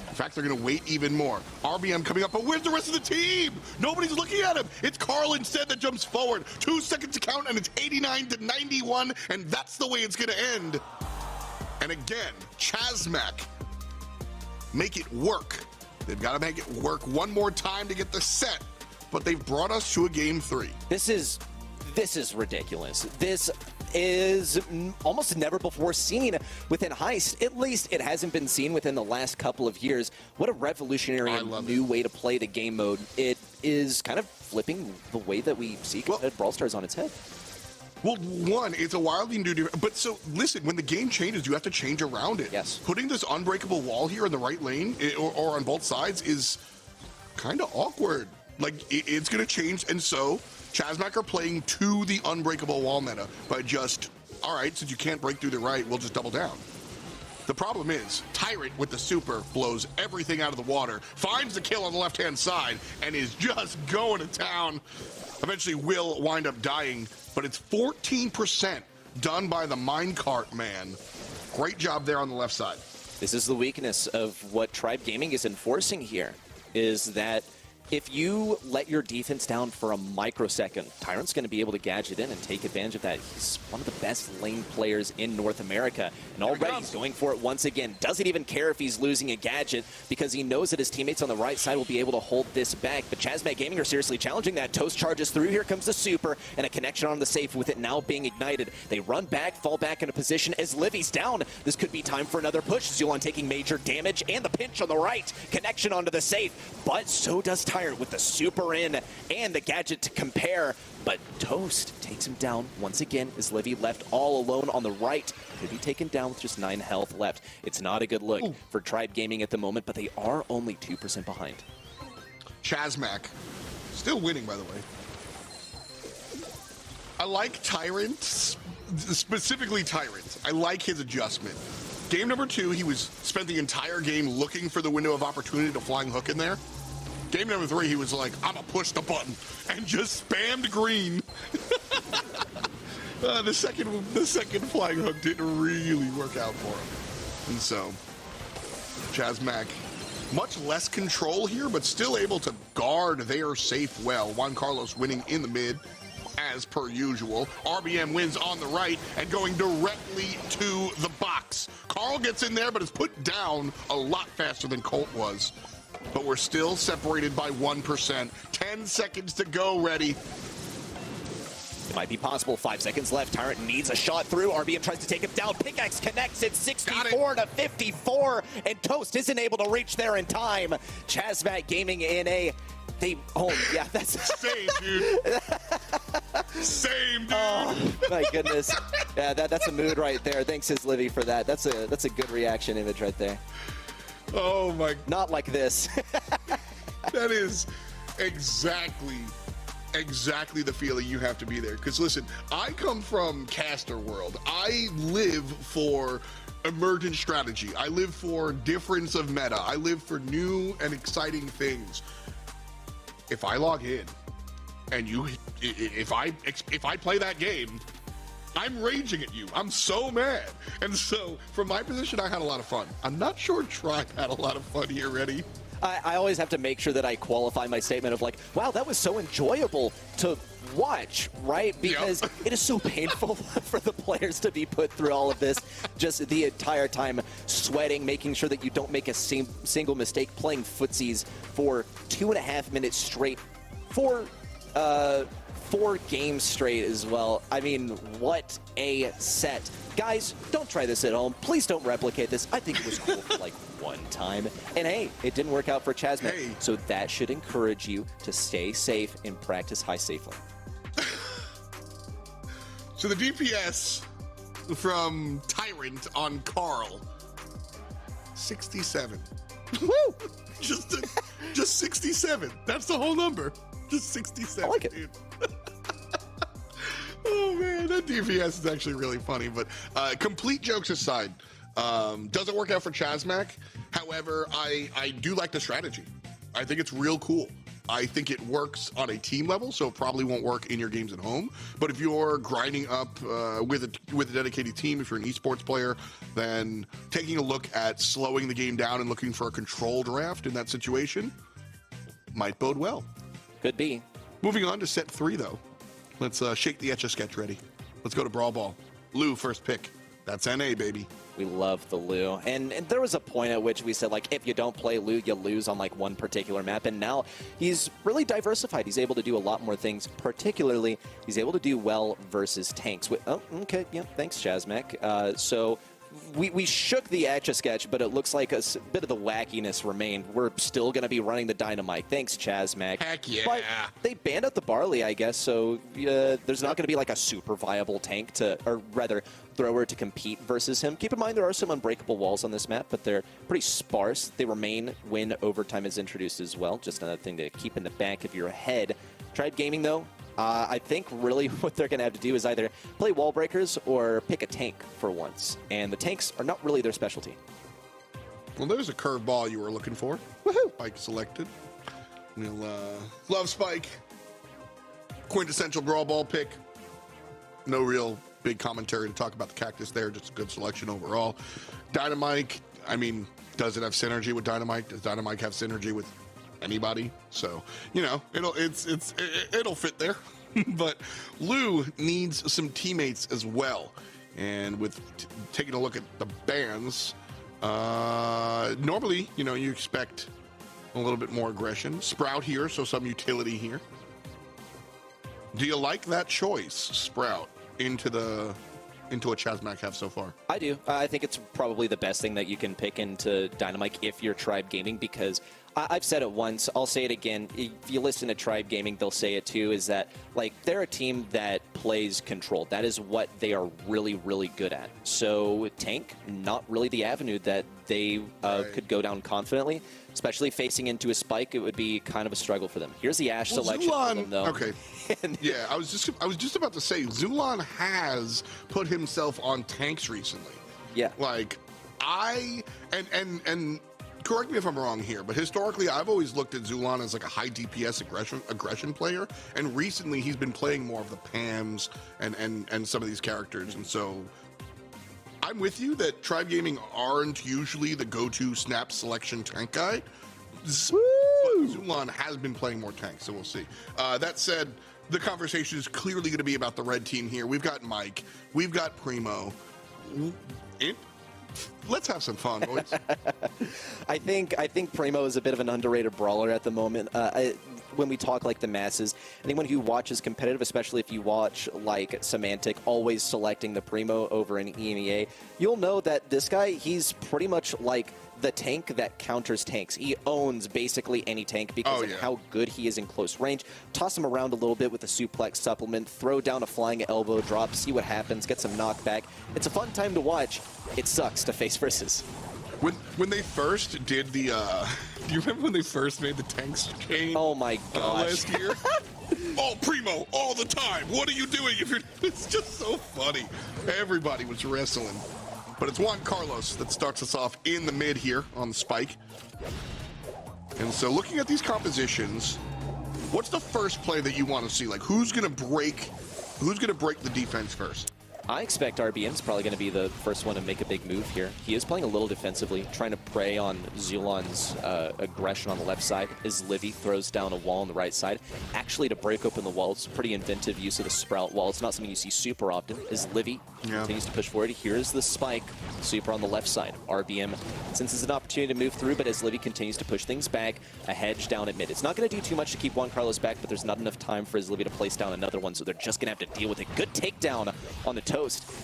In fact, they're going to wait even more. RBM coming up, but where's the rest of the team? Nobody's looking at him. It's Carl instead that jumps forward. 2 seconds to count, and it's 89-91, and that's the way it's going to end. And again, Chasmac, make it work. They've got to make it work one more time to get the set, but they've brought us to a game 3. This is ridiculous. This is almost never before seen within Heist. At least it hasn't been seen within the last couple of years. What a revolutionary and new way to play the game mode. It is kind of flipping the way that we see Brawl Stars on its head. Well, one, it's a wild thing to do, but so listen, when the game changes, you have to change around it. Yes. Putting this unbreakable wall here in the right lane or on both sides is kind of awkward. Like, it's going to change, and so Chasmac are playing to the unbreakable wall meta by just, all right, since you can't break through the right, we'll just double down. The problem is, Tyrant with the super blows everything out of the water, finds the kill on the left-hand side, and is just going to town. Eventually will wind up dying, but it's 14% done by the minecart man. Great job there on the left side. This is the weakness of what Tribe Gaming is enforcing here, is that if you let your defense down for a microsecond, Tyrant's going to be able to gadget in and take advantage of that. He's one of the best lane players in North America, and already he's going for it once again. Doesn't even care if he's losing a gadget because he knows that his teammates on the right side will be able to hold this back. But Chasmac Gaming are seriously challenging that. Toast charges through. Here comes the super, and a connection on the safe with it now being ignited. They run back, fall back into position as Livy's down. This could be time for another push. Zulon taking major damage, and the pinch on the right. Connection onto the safe, but so does Tyrant with the super in and the gadget to compare. But Toast takes him down once again as Livy left all alone on the right. Could be taken down with just 9 health left. It's not a good look for Tribe Gaming at the moment, but they are only 2% behind. Chasmac, still winning, by the way. I like Tyrant, specifically Tyrant. I like his adjustment. Game number 2, he spent the entire game looking for the window of opportunity to flying hook in there. Game number 3, he was like, I'm gonna push the button, and just spammed green. The second flying hook didn't really work out for him. And so, Chasmac, much less control here, but still able to guard their safe well. Juan Carlos winning in the mid, as per usual. RBM wins on the right and going directly to the box. Carl gets in there, but is put down a lot faster than Colt was. But we're still separated by 1%. 10 seconds to go, ready. It might be possible. 5 seconds left. Tyrant needs a shot through. RBM tries to take him down. Pickaxe connects. It's 64 to 54, and Toast isn't able to reach there in time. Chasmac Gaming in a... yeah, that's... Same, dude. Same, dude. Oh, my goodness. Yeah, that's a mood right there. Thanks, His Livy, for that. That's a good reaction image right there. Oh my! Not like this. That is exactly the feeling you have to be there. Because listen, I come from caster world. I live for emergent strategy. I live for difference of meta. I live for new and exciting things. If I log in and if I play that game, I'm raging at you. I'm so mad. And so, from my position, I had a lot of fun. I'm not sure Tribe had a lot of fun here, ready? I always have to make sure that I qualify my statement of like, wow, that was so enjoyable to watch, right? Because it is so painful for the players to be put through all of this, just the entire time sweating, making sure that you don't make a single mistake, playing footsies for 2.5 minutes straight, for 4 games straight as well. I mean, what a set. Guys, don't try this at home. Please don't replicate this. I think it was cool for like one time. And hey, it didn't work out for Chasmac. Hey. So that should encourage you to stay safe and practice high safely. So the DPS from Tyrant on Carl, 67. Woo! just 67. That's the whole number. Just 67. I like it. Dude. Oh man, that DPS is actually really funny. But complete jokes aside, doesn't work out for Chasmac. However, I do like the strategy. I think it's real cool. I think it works on a team level, so it probably won't work in your games at home. But if you're grinding up with a dedicated team, if you're an esports player, then taking a look at slowing the game down and looking for a control draft in that situation might bode well. Could be. Moving on to set 3, though. Let's shake the Etch-a-Sketch ready. Let's go to Brawl Ball. Lou, first pick. That's NA, baby. We love the Lou. And there was a point at which we said, like, if you don't play Lou, you lose on, like, one particular map. And now he's really diversified. He's able to do a lot more things. Particularly, he's able to do well versus tanks. Oh, okay. Yeah, thanks, Chasmac. So we shook the Etch-a-Sketch, but it looks like a bit of the wackiness remained. We're still going to be running the Dynamite. Thanks, Chasmac. Heck yeah. But they banned out the Barley, I guess, so there's not going to be like a super viable tank to, or rather, thrower to compete versus him. Keep in mind there are some unbreakable walls on this map, but they're pretty sparse. They remain when overtime is introduced as well. Just another thing to keep in the back of your head. Tribe Gaming, though, I think really what they're going to have to do is either play wall breakers or pick a tank for once. And the tanks are not really their specialty. Well, there's a curveball you were looking for. Woohoo! Spike selected. We'll love Spike. Quintessential Brawl ball pick. No real big commentary to talk about the cactus there. Just a good selection overall. Dynamite, I mean, does it have synergy with Dynamite? Does Dynamite have synergy with anybody? So, you know, it'll fit there. But Lou needs some teammates as well. And with taking a look at the bans, normally, you know, you expect a little bit more aggression. Sprout here, so some utility here. Do you like that choice, Sprout, into a Chasmac have so far? I do. I think it's probably the best thing that you can pick into Dynamite if you're Tribe Gaming, because I've said it once, I'll say it again. If you listen to Tribe Gaming, they'll say it too, is that, like, they're a team that plays controlled. That is what they are really, really good at. So tank, not really the avenue that they could go down confidently, especially facing into a Spike. It would be kind of a struggle for them. Here's the Ashe selection for them, though. Okay. Yeah, I was just about to say, Zulon has put himself on tanks recently. Yeah. Like, and correct me if I'm wrong here, but historically I've always looked at Zulon as like a high DPS aggression player, and recently he's been playing more of the Pams and some of these characters, and so I'm with you that Tribe Gaming aren't usually the go-to snap selection tank guy. But Zulon has been playing more tanks, so we'll see. That said, the conversation is clearly going to be about the red team here. We've got Mike, we've got Primo. Let's have some fun, boys. I think Primo is a bit of an underrated brawler at the moment. When we talk like the masses, anyone who watches competitive, especially if you watch like Semantic, always selecting the Primo over an EMEA, you'll know that this guy, he's pretty much like the tank that counters tanks. He owns basically any tank because of how good he is in close range. Toss him around a little bit with a suplex supplement, throw down a flying elbow drop, see what happens, get some knockback. It's a fun time to watch. It sucks to face versus. When they first did the, do you remember when they first made the tanks chain? Oh my gosh. Last year? Oh, Primo, all the time. What are you doing? It's just so funny. Everybody was wrestling. But it's Juan Carlos that starts us off in the mid here on the Spike. And so looking at these compositions, what's the first play that you want to see? Like, who's gonna break the defense first? I expect RBM's probably going to be the first one to make a big move here. He is playing a little defensively, trying to prey on Zulon's aggression on the left side as Livy throws down a wall on the right side. Actually, to break open the wall, it's pretty inventive use of the Sprout wall. It's not something you see super often as Livy continues to push forward. Here's the Spike, super on the left side. RBM, since it's an opportunity to move through, but as Livy continues to push things back, a hedge down at mid. It's not going to do too much to keep Juan Carlos back, but there's not enough time for his Livy to place down another one, so they're just going to have to deal with a good takedown on the toast.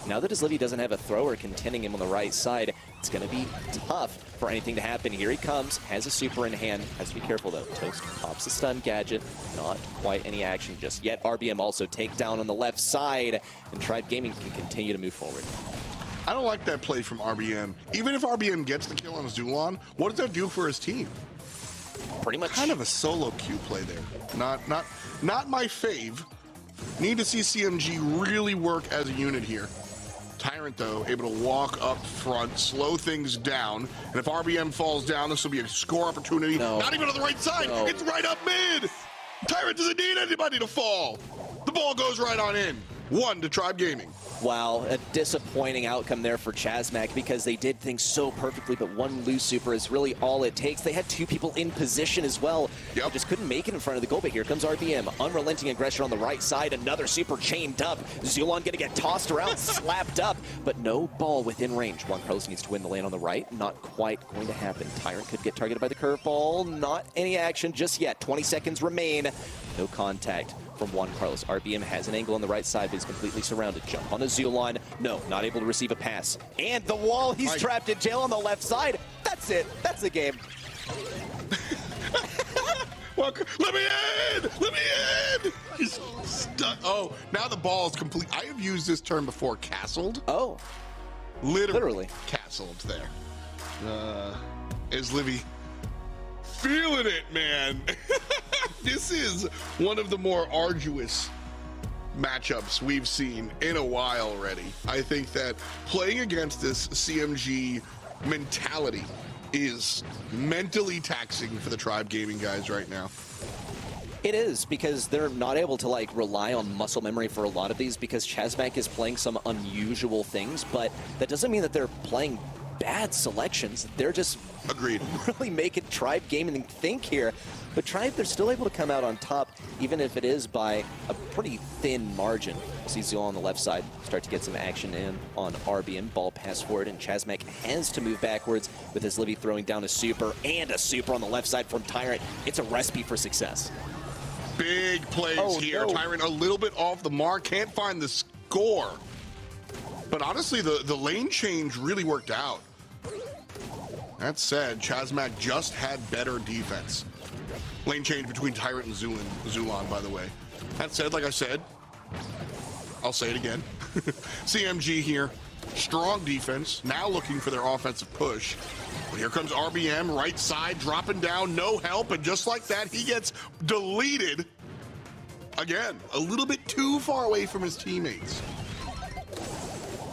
Now that his Livy doesn't have a thrower contending him on the right side, it's going to be tough for anything to happen. Here he comes, has a super in hand, has to be careful though. Toast pops the stun gadget, not quite any action just yet. RBM also takedown on the left side, and Tribe Gaming can continue to move forward. I don't like that play from RBM. Even if RBM gets the kill on Zulon, what does that do for his team? Pretty much kind of a solo queue play there. Not my fave. Need to see CMG really work as a unit here. Tyrant, though, able to walk up front, slow things down, and if RBM falls down, this will be a score opportunity. Not even on the right side, it's right up mid! Tyrant doesn't need anybody to fall! The ball goes right on in. 1 to Tribe Gaming. Wow, a disappointing outcome there for Chasmac because they did things so perfectly, but one loose super is really all it takes. They had 2 people in position as well. They just couldn't make it in front of the goal, but here comes RBM. Unrelenting aggression on the right side, another super chained up. Zulon gonna get tossed around, slapped up, but no ball within range. Juan Carlos needs to win the lane on the right. Not quite going to happen. Tyrant could get targeted by the curveball. Not any action just yet. 20 seconds remain. No contact from Juan Carlos. RBM has an angle on the right side, but he's completely surrounded. Jump on a Zulon. No, not able to receive a pass. And the wall, he's trapped in jail on the left side. That's it. That's the game. Let me in! Let me in! He's stuck. Oh, now the ball is complete. I have used this term before, castled. Oh. Literally castled there. Is Livy feeling it, man? This is one of the more arduous matchups we've seen in a while already. I think that playing against this CMG mentality is mentally taxing for the Tribe Gaming guys right now. It is, because they're not able to like rely on muscle memory for a lot of these, because Chasmac is playing some unusual things, but that doesn't mean that they're playing bad selections. They're just agreed really making Tribe Gaming think here. But Tribe, they're still able to come out on top, even if it is by a pretty thin margin. See Zul on the left side start to get some action in on RBM. Ball pass forward, and Chasmac has to move backwards with his Livy throwing down a super, and a super on the left side from Tyrant. It's a recipe for success. Big plays here. No. Tyrant a little bit off the mark, can't find the score. But honestly, the lane change really worked out. That said, Chasmac just had better defense. Lane change between Tyrant and Zulon, by the way. That said, like I said, I'll say it again. CMG here, strong defense, now looking for their offensive push. But here comes RBM, right side, dropping down, no help, and just like that, he gets deleted. Again, a little bit too far away from his teammates.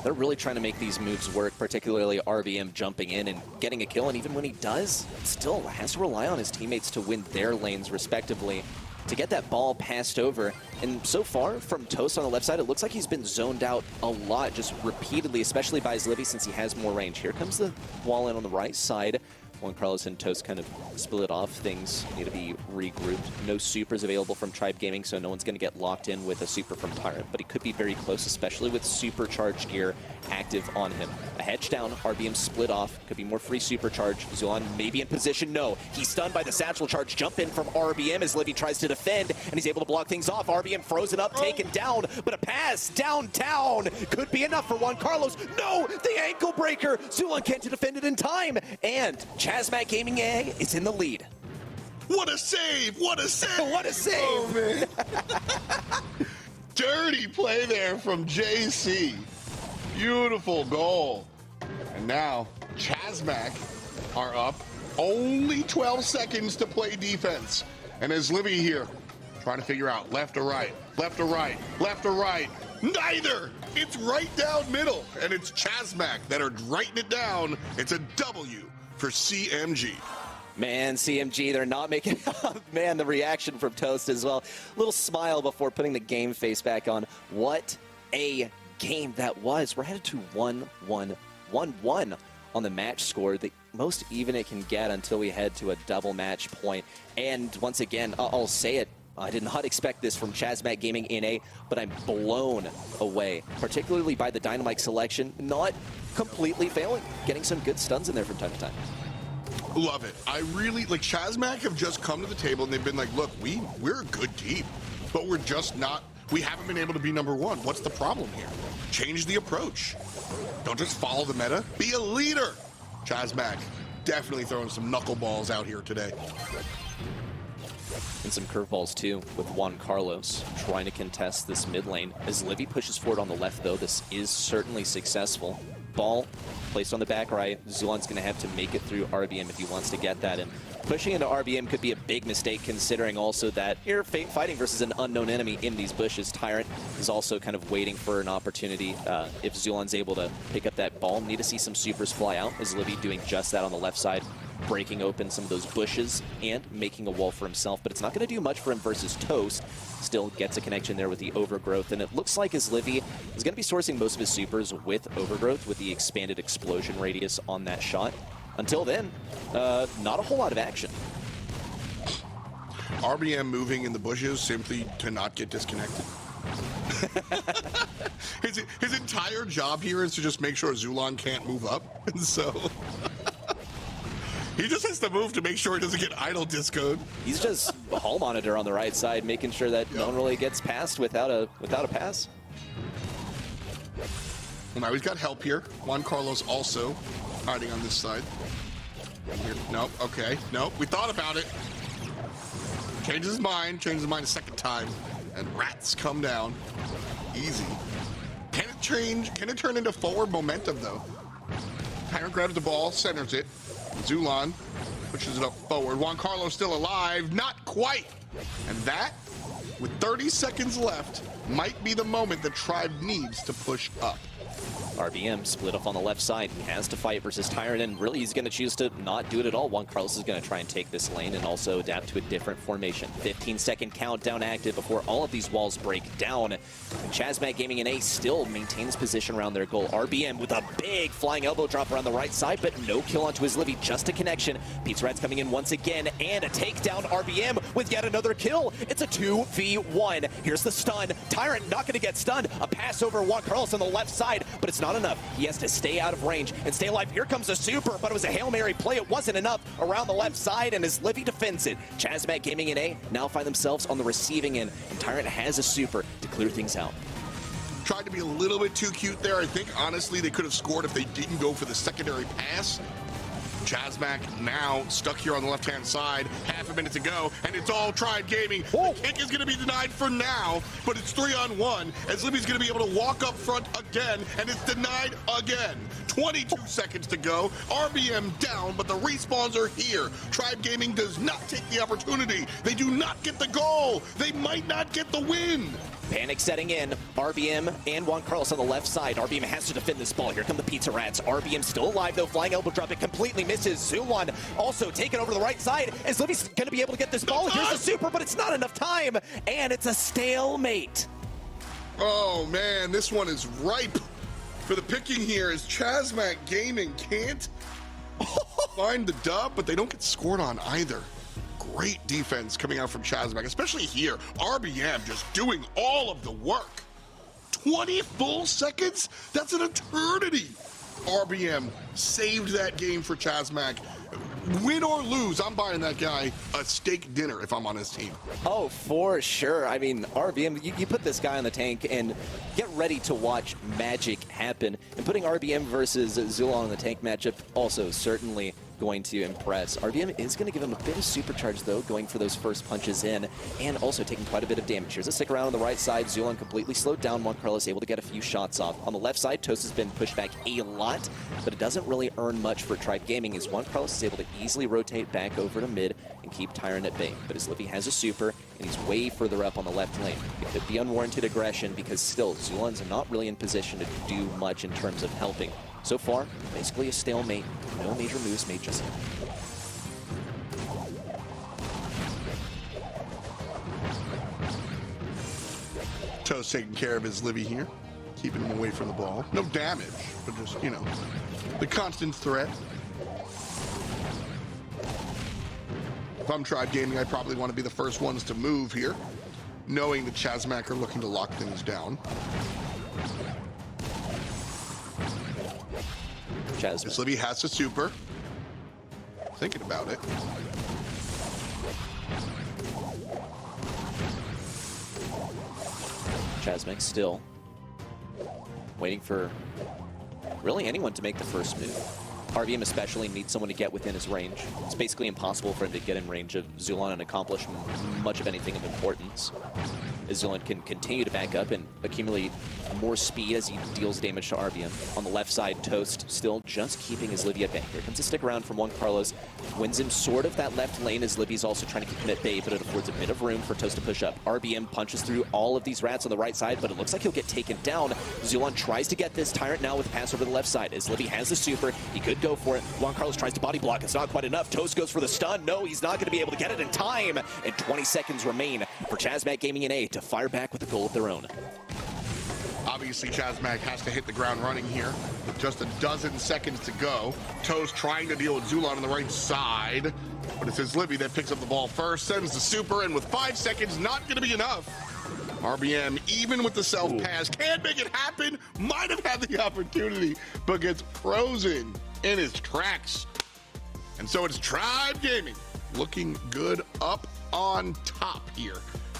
They're really trying to make these moves work, particularly RBM jumping in and getting a kill, and even when he does, still has to rely on his teammates to win their lanes respectively to get that ball passed over. And so far, from Toast on the left side, it looks like he's been zoned out a lot, just repeatedly, especially by his Livy since he has more range. Here comes the wall in on the right side. Juan Carlos and Toast kind of split off. Things need to be regrouped. No supers available from Tribe Gaming, so no one's going to get locked in with a super from Tyrant, but he could be very close, especially with supercharged gear active on him. A hedge down, RBM split off. Could be more free supercharge. Zulon maybe in position. No, he's stunned by the satchel charge. Jump in from RBM as Livy tries to defend, and he's able to block things off. RBM frozen up, taken down, but a pass downtown could be enough for Juan Carlos. No, the ankle breaker. Zulon can't defend it in time, and Chasmac Gaming A is in the lead. What a save! What a save! What a save! Oh, man. Dirty play there from JC. Beautiful goal. And now Chasmac are up. Only 12 seconds to play defense. And as Livy here, trying to figure out left or right, left or right, left or right. Neither! It's right down middle. And it's Chasmac that are writing it down. It's a W for CMG. Man, CMG, they're not making man, the reaction from Toast as well. Little smile before putting the game face back on. What a game that was. We're headed to 1-1-1-1 on the match score, the most even it can get until we head to a double match point. And once again, I'll say it, I did not expect this from Chasmac Gaming in A, but I'm blown away, particularly by the Dynamite selection, not completely failing, getting some good stuns in there from time to time. Love it. I really, like, Chasmac have just come to the table and they've been like, look, we're a good team, but we're just not, we haven't been able to be number one. What's the problem here? Change the approach. Don't just follow the meta, be a leader. Chasmac definitely throwing some knuckleballs out here today. And some curveballs too with Juan Carlos trying to contest this mid lane. As Livy pushes forward on the left though, this is certainly successful. Ball placed on the back right. Zulon's going to have to make it through RBM if he wants to get that. And pushing into RBM could be a big mistake considering also that you're fighting versus an unknown enemy in these bushes. Tyrant is also kind of waiting for an opportunity. If Zulon's able to pick up that ball, need to see some supers fly out. As Livy doing just that on the left side, breaking open some of those bushes and making a wall for himself. But it's not going to do much for him versus Toast. Still gets a connection there with the Overgrowth, and it looks like as Livy is going to be sourcing most of his supers with Overgrowth with the expanded explosion radius on that shot. Until then, not a whole lot of action. RBM moving in the bushes simply to not get disconnected. his entire job here is to just make sure Zulon can't move up, and so He just has to move to make sure he doesn't get idle discoed. He's just a hall monitor on the right side, making sure that no one really gets past without a pass. Well, now he's got help here. Juan Carlos also hiding on this side. Here. Nope, okay, nope, we thought about it. Changes his mind a second time, and rats come down. Easy. Can it change? Can it turn into forward momentum, though? Tyrant grabs the ball, centers it. Zulon pushes it up forward. Juan Carlos still alive, not quite. And that, with 30 seconds left, might be the moment that Tribe needs to push up. RBM split off on the left side. He has to fight versus Tyrant, and really he's going to choose to not do it at all. Juan Carlos is going to try and take this lane and also adapt to a different formation. 15-second countdown active before all of these walls break down. And Chasmac Gaming and Ace still maintains position around their goal. RBM with a big flying elbow drop around the right side, but no kill onto his Livy, just a connection. Pizza Rat's coming in once again, and a takedown. RBM with yet another kill. It's a 2v1. Here's the stun. Tyrant not going to get stunned. A pass over Juan Carlos on the left side, but it's not enough. He has to stay out of range and stay alive. Here comes a super, but it was a Hail Mary play. It wasn't enough around the left side, and his Livy defends it. Chasmac Gaming and A now find themselves on the receiving end, and Tyrant has a super to clear things out. Tried to be a little bit too cute there. I think, honestly, they could have scored if they didn't go for the secondary pass. Chasmac now stuck here on the left-hand side. Half a minute to go, and it's all Tribe Gaming. The kick is going to be denied for now, but it's 3-on-1, as Libby's going to be able to walk up front again, and it's denied again. 22 seconds to go. RBM down, but the respawns are here. Tribe Gaming does not take the opportunity. They do not get the goal. They might not get the win. Panic setting in. RBM and Juan Carlos on the left side. RBM has to defend this ball. Here come the Pizza Rats. RBM still alive, though. Flying elbow drop. It completely misses. Zulon also taken over to the right side. As Libby's going to be able to get this ball. Here's the super, but it's not enough time. And it's a stalemate. Oh, man, this one is ripe for the picking here, as Chasmac Gaming can't find the dub, but they don't get scored on either. Great defense coming out from Chasmac, especially here. RBM just doing all of the work. 20 full seconds? That's an eternity. RBM saved that game for Chasmac. Win or lose, I'm buying that guy a steak dinner if I'm on his team. Oh, for sure. I mean, RBM, you put this guy on the tank and get ready to watch magic happen. And putting RBM versus Zulon in the tank matchup also certainly going to impress. RBM is going to give him a bit of supercharge, though, going for those first punches in, and also taking quite a bit of damage. Here's a stick around on the right side. Zulon completely slowed down. Juan Carlos able to get a few shots off. On the left side, Toast has been pushed back a lot, but it doesn't really earn much for Tribe Gaming, as Juan Carlos is able to easily rotate back over to mid and keep Tyrant at bay. But his Livy has a super, and he's way further up on the left lane. It could be unwarranted aggression, because still, Zulon's not really in position to do much in terms of helping. So far, basically a stalemate. No major moves made just yet. Toast taking care of his Livy here, keeping him away from the ball. No damage, but just, you know, the constant threat. If I'm Tribe Gaming, I probably want to be the first ones to move here, knowing that Chasmac are looking to lock things down. This Livy has a super. Thinking about it. Chasmac still waiting for really anyone to make the first move. RBM especially needs someone to get within his range. It's basically impossible for him to get in range of Zulon and accomplish much of anything of importance, as Zulon can continue to back up and accumulate more speed as he deals damage to RBM. On the left side, Toast still just keeping his Livy at bay. Here comes a stick around from Juan Carlos. Wins him sort of that left lane, as Livy's also trying to keep him at bay, but it affords a bit of room for Toast to push up. RBM punches through all of these rats on the right side, but it looks like he'll get taken down. Zulon tries to get this Tyrant now with a pass over the left side, as Livy has the super. He could go for it. Juan Carlos tries to body block. It's not quite enough. Toast goes for the stun. No, he's not going to be able to get it in time. And 20 seconds remain for Chasmac Gaming and A to fire back with a goal of their own. Obviously, Chasmac has to hit the ground running here with just a dozen seconds to go. Toast trying to deal with Zulon on the right side, but it's his Livy that picks up the ball first, sends the super, and with 5 seconds, not going to be enough. RBM, even with the self-pass, can't make it happen. Might have had the opportunity, but gets frozen in his tracks. And so it's Tribe Gaming looking good up on top here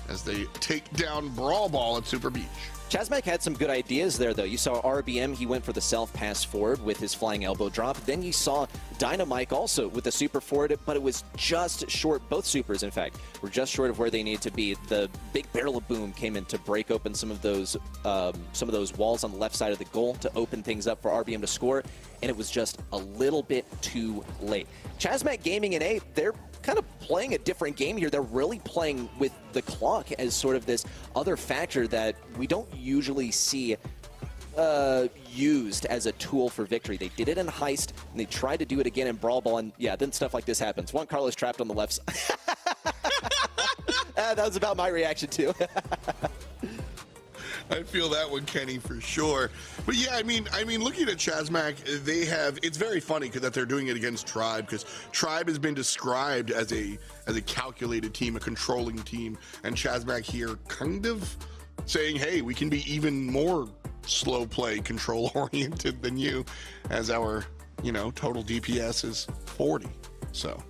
as they take down Brawl Ball at Super Beach. Chasmac had some good ideas there, though. You saw RBM, he went for the self-pass forward with his flying elbow drop. Then you saw Dynamite also with the super forward, but it was just short. Both supers, in fact, were just short of where they needed to be. The big barrel of boom came in to break open some of those walls on the left side of the goal to open things up for RBM to score, and it was just a little bit too late. Chasmac Gaming and A, they're kind of playing a different game here. They're really playing with the clock as sort of this other factor that we don't usually see used as a tool for victory. They did it in Heist, and they tried to do it again in Brawl Ball, and yeah, then stuff like this happens. Juan Carlos trapped on the left side. That was about my reaction, too. I feel that one, Kenny, for sure. But yeah, I mean, looking at Chasmac, they have. It's very funny that they're doing it against Tribe, because Tribe has been described as a calculated team, a controlling team, and Chasmac here kind of saying, "Hey, we can be even more slow play, control oriented than you," as our total DPS is 40. So.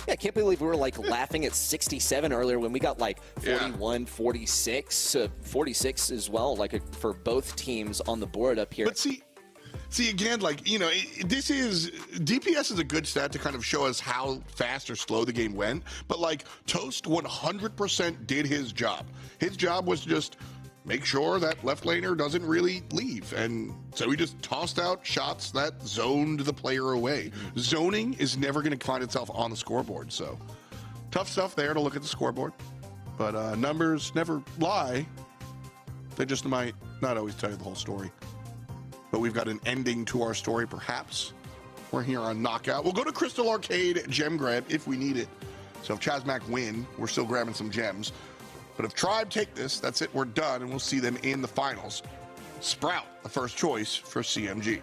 Yeah, I can't believe we were like laughing at 67 earlier when we got like 41, 46, 46 as well, like for both teams on the board up here. But see again, like, this is DPS is a good stat to kind of show us how fast or slow the game went. But like Toast 100% did his job. His job was just make sure that left laner doesn't really leave. And so he just tossed out shots that zoned the player away. Zoning is never going to find itself on the scoreboard. So tough stuff there to look at the scoreboard. But numbers never lie. They just might not always tell you the whole story. But we've got an ending to our story, perhaps. We're here on Knockout. We'll go to Crystal Arcade gem grab if we need it. So if Chasmac win, we're still grabbing some gems. But if Tribe take this, that's it, we're done, and we'll see them in the finals. Sprout, the first choice for CMG.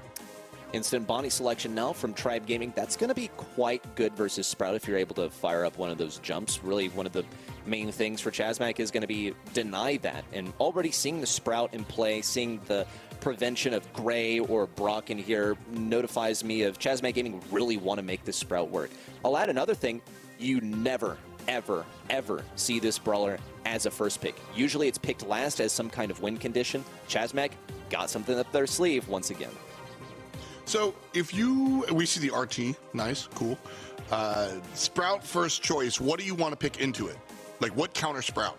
Instant Bonnie selection now from Tribe Gaming. That's going to be quite good versus Sprout if you're able to fire up one of those jumps. Really, one of the main things for Chasmac is going to be deny that. And already seeing the Sprout in play, seeing the prevention of Gray or Brock in here notifies me of Chasmac Gaming really want to make this Sprout work. I'll add another thing. You never, ever, ever see this brawler as a first pick. Usually it's picked last as some kind of win condition. Chasmac got something up their sleeve once again. So we see the RT, nice, cool. Sprout first choice, what do you want to pick into it? Like what counter Sprout?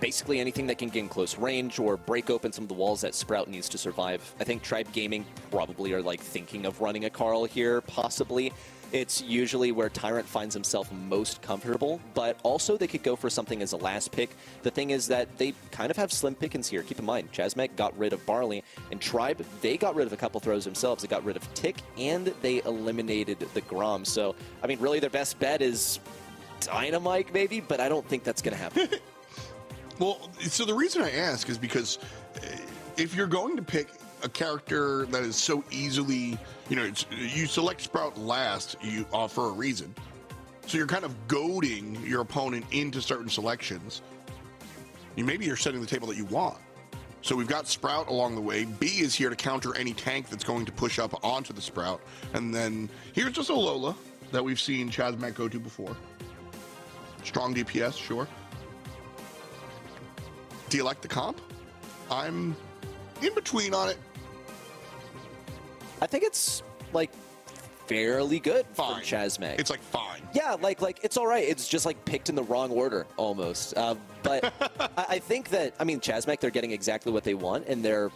Basically anything that can get in close range or break open some of the walls that Sprout needs to survive. I think Tribe Gaming probably are like thinking of running a Carl here, possibly. It's usually where Tyrant finds himself most comfortable, but also they could go for something as a last pick. The thing is that they kind of have slim pickings here. Keep in mind, Chasmac got rid of Barley, and Tribe, they got rid of a couple throws themselves. They got rid of Tick, and they eliminated the Grom. So, I mean, really their best bet is Dynamite, maybe, but I don't think that's going to happen. Well, so the reason I ask is because if you're going to pick a character that is so easily, you select Sprout last for a reason. So you're kind of goading your opponent into certain selections. Maybe you're setting the table that you want. So we've got Sprout along the way. B is here to counter any tank that's going to push up onto the Sprout. And then here's just a Lola that we've seen Chasmac go to before. Strong DPS, sure. Do you like the comp? I'm in between on it. I think it's like fairly good Fine. for Chasmac. It's like fine. Yeah, like it's all right. It's just like picked in the wrong order almost. But I think that, I mean, Chasmac, they're getting exactly what they want, and they're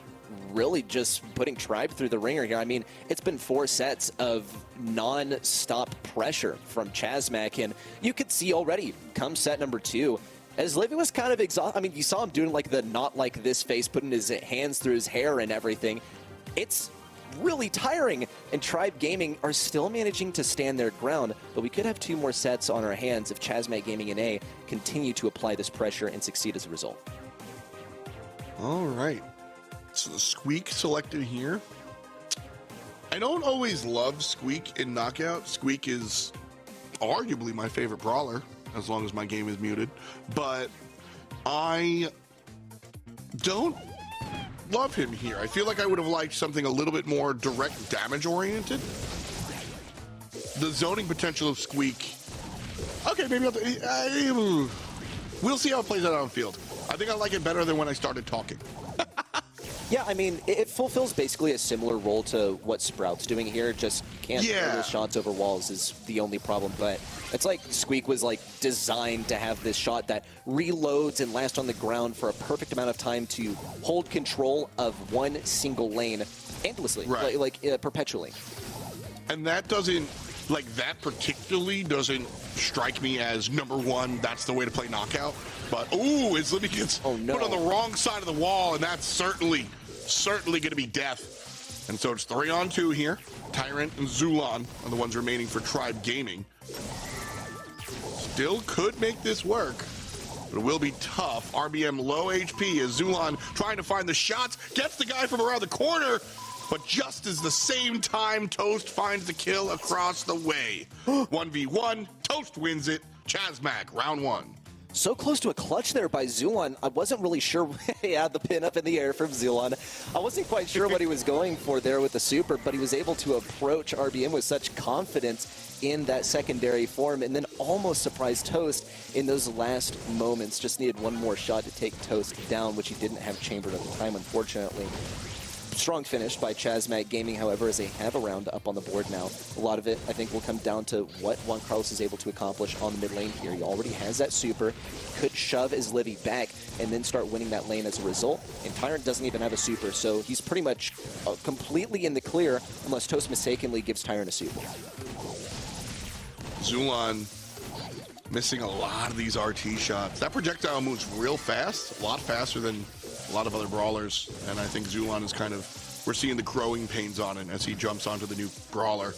really just putting Tribe through the ringer here. I mean, it's been 4 sets of non-stop pressure from Chasmac, and you could see already come set number 2, as Livy was kind of exhausted. I mean, you saw him doing like the not like this face, putting his hands through his hair and everything. It's really tiring, and Tribe Gaming are still managing to stand their ground, but we could have 2 more sets on our hands if Chasmac Gaming and A continue to apply this pressure and succeed as a result. All right. So the Squeak selected here. I don't always love Squeak in Knockout. Squeak is arguably my favorite brawler, as long as my game is muted. But I don't love him here. I feel like I would have liked something a little bit more direct damage oriented. the zoning potential of Squeak. Okay, maybe we'll see how it plays out on field. I think I like it better than when I started talking. Yeah, I mean, it fulfills basically a similar role to what Sprout's doing here. Just can't throw those shots over walls is the only problem. But it's like Squeak was like designed to have this shot that reloads and lasts on the ground for a perfect amount of time to hold control of one single lane endlessly, like perpetually. And that doesn't, like that particularly doesn't strike me as number one, that's the way to play knockout. But, ooh, as Libby gets put on the wrong side of the wall, and that's certainly going to be death. And so it's 3-on-2 here. Tyrant and Zulon are the ones remaining for Tribe Gaming. Still could make this work, but it will be tough. RBM low HP as Zulon trying to find the shots, gets the guy from around the corner, but just as the same time, Toast finds the kill across the way. 1v1, Toast wins it. Chasmac, round 1. So close to a clutch there by Zulon. I wasn't really sure. He had the pin up in the air from Zulon. I wasn't quite sure what he was going for there with the super, but he was able to approach RBM with such confidence in that secondary form and then almost surprised Toast in those last moments. Just needed one more shot to take Toast down, which he didn't have chambered at the time, unfortunately. Strong finish by Chasmac Gaming, however, as they have a round up on the board now. A lot of it, I think, will come down to what Juan Carlos is able to accomplish on the mid lane here. He already has that super, could shove his Livy back and then start winning that lane as a result. And Tyrant doesn't even have a super, so he's pretty much completely in the clear unless Toast mistakenly gives Tyrant a super. Zulon missing a lot of these RT shots. That projectile moves real fast, a lot faster than a lot of other brawlers, and I think Zulon is kind of, we're seeing the growing pains on it as he jumps onto the new brawler.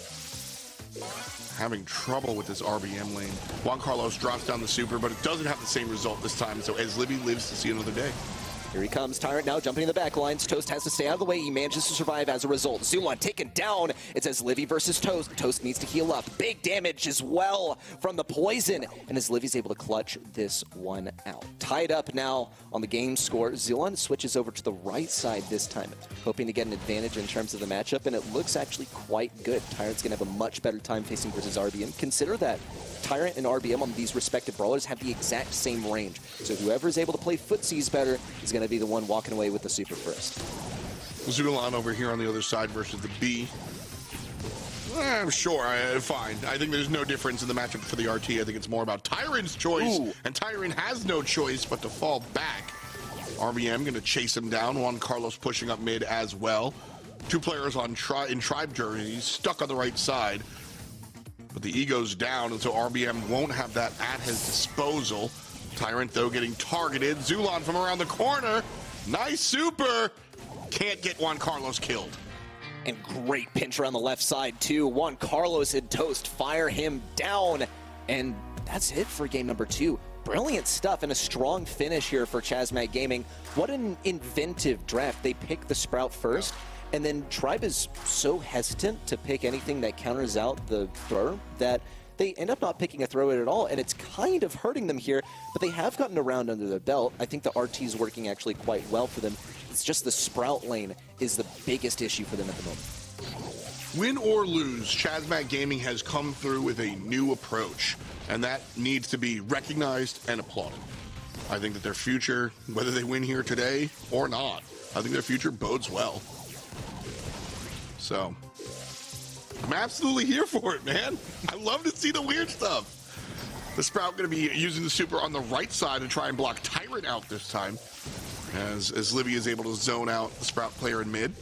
Having trouble with this RBM lane. Juan Carlos drops down the super, but it doesn't have the same result this time, so as Libby lives to see another day. Here he comes, Tyrant now jumping in the back lines. Toast has to stay out of the way. He manages to survive as a result. Zulon taken down. It says Livy versus Toast. Toast needs to heal up. Big damage as well from the poison. And as Livy's able to clutch this one out. Tied up now on the game score. Zulon switches over to the right side this time, hoping to get an advantage in terms of the matchup. And it looks actually quite good. Tyrant's going to have a much better time facing versus RBM. Consider that Tyrant and RBM on these respective brawlers have the exact same range. So whoever is able to play footsies better is going to be the one walking away with the super first. Zulon over here on the other side versus the B. I'm sure, fine. I think there's no difference in the matchup for the RT. I think it's more about Tyrant's choice, and Tyrant has no choice but to fall back. RBM going to chase him down. Juan Carlos pushing up mid as well. Two players on in Tribe jerseys stuck on the right side. But the ego's down, and so RBM won't have that at his disposal. Tyrant, though, getting targeted. Zulon from around the corner. Nice super. Can't get Juan Carlos killed. And great pinch around the left side, too. Juan Carlos and Toast fire him down. And that's it for game number 2. Brilliant stuff and a strong finish here for Chasmac Gaming. What an inventive draft. They pick the Sprout first. And then Tribe is so hesitant to pick anything that counters out the thrower that they end up not picking a thrower at all, and it's kind of hurting them here, but they have gotten a round under their belt. I think the RT is working actually quite well for them. It's just the Sprout lane is the biggest issue for them at the moment. Win or lose, Chasmac Gaming has come through with a new approach, and that needs to be recognized and applauded. I think that their future, whether they win here today or not, I think their future bodes well. So, I'm absolutely here for it, man. I love to see the weird stuff. The Sprout going to be using the super on the right side to try and block Tyrant out this time, as Livy is able to zone out the Sprout player in mid.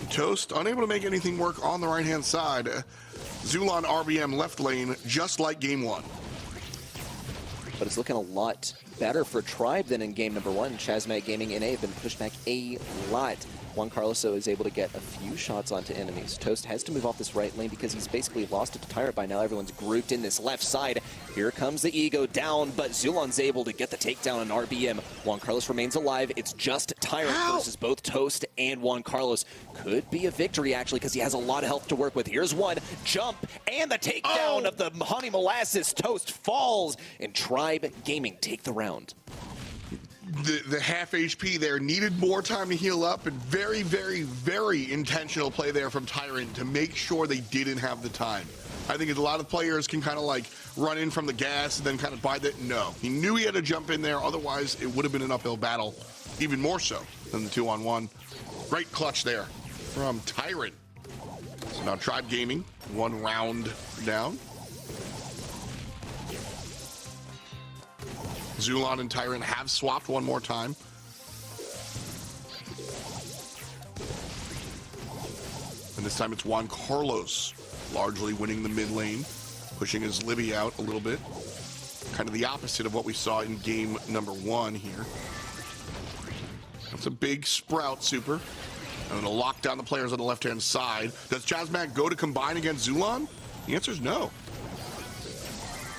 Toast unable to make anything work on the right-hand side. Zulon RBM left lane, just like game 1. But it's looking a lot better for Tribe than in game number 1. Chasmac Gaming NA have been pushed back a lot. Juan Carlos is able to get a few shots onto enemies. Toast has to move off this right lane because he's basically lost it to Tyrant by now. Everyone's grouped in this left side. Here comes the ego down, but Zulon's able to get the takedown on RBM. Juan Carlos remains alive. It's just Tyrant versus both Toast and Juan Carlos. Could be a victory, actually, because he has a lot of health to work with. Here's one. Jump, and the takedown of the Honey Molasses. Toast falls, and Tribe Gaming take the round. The half HP there needed more time to heal up, and very, very, very intentional play there from Tyrant to make sure they didn't have the time. I think a lot of players can kind of like run in from the gas and then kind of buy that. No, he knew he had to jump in there. Otherwise, it would have been an uphill battle, even more so than the 2-on-1. Great clutch there from Tyrant. So now Tribe Gaming, 1 round down. Zulon and Tyrant have swapped one more time. And this time it's Juan Carlos largely winning the mid lane, pushing his Libby out a little bit. Kind of the opposite of what we saw in game number 1 here. That's a big Sprout super. And it'll lock down the players on the left-hand side. Does Chasmac go to combine against Zulon? The answer is no.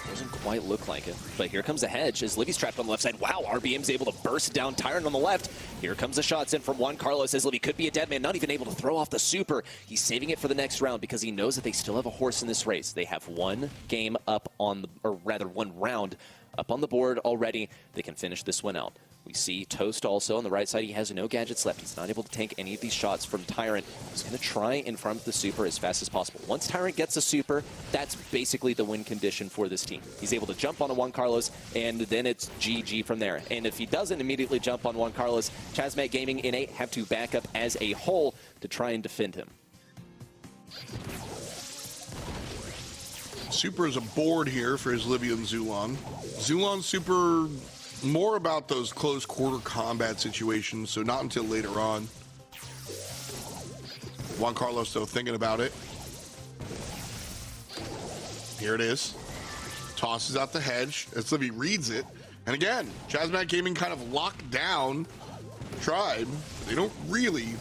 Doesn't quite look like it, but here comes a hedge as Libby's trapped on the left side. Wow, RBM's able to burst down Tyrant on the left. Here comes the shots in from Juan Carlos as Libby could be a dead man, not even able to throw off the super. He's saving it for the next round because he knows that they still have a horse in this race. They have one game up on the, or rather 1 round up on the board already. They can finish this one out. We see Toast also on the right side. He has no gadgets left. He's not able to tank any of these shots from Tyrant. He's going to try and farm the super as fast as possible. Once Tyrant gets a super, that's basically the win condition for this team. He's able to jump on a Juan Carlos, and then it's GG from there. And if he doesn't immediately jump on Juan Carlos, Chasmac Gaming in 8 have to back up as a whole to try and defend him. Super is a board here for his Libby and Zulon. Zulon super more about those close quarter combat situations, so not until later on. Juan Carlos, though, thinking about it. Here it is. Tosses out the hedge as Libby reads it. And again, Chasmac Gaming kind of locked down Tribe. They don't really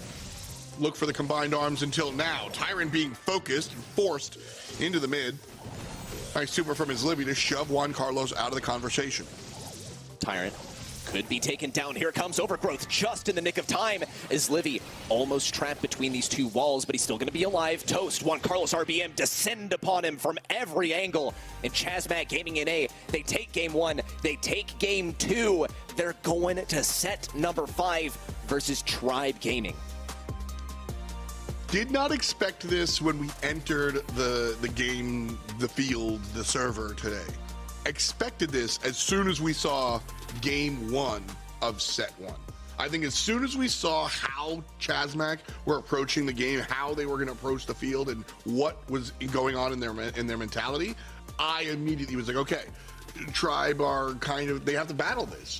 look for the combined arms until now. Tyrant being focused and forced into the mid. Nice super from his Libby to shove Juan Carlos out of the conversation. Tyrant could be taken down. Here comes Overgrowth just in the nick of time as Livy almost trapped between these 2 walls, but he's still going to be alive. Toast, Juan Carlos RBM descend upon him from every angle. And Chasmac Gaming in A, they take game 1, they take game 2. They're going to set number 5 versus Tribe Gaming. Did not expect this when we entered the game, the field, the server today. Expected this as soon as we saw game 1 of set 1. I think as soon as we saw how Chasmac were approaching the game, how they were going to approach the field, and what was going on in their mentality, I immediately was like, okay, Tribe are kind of, they have to battle this.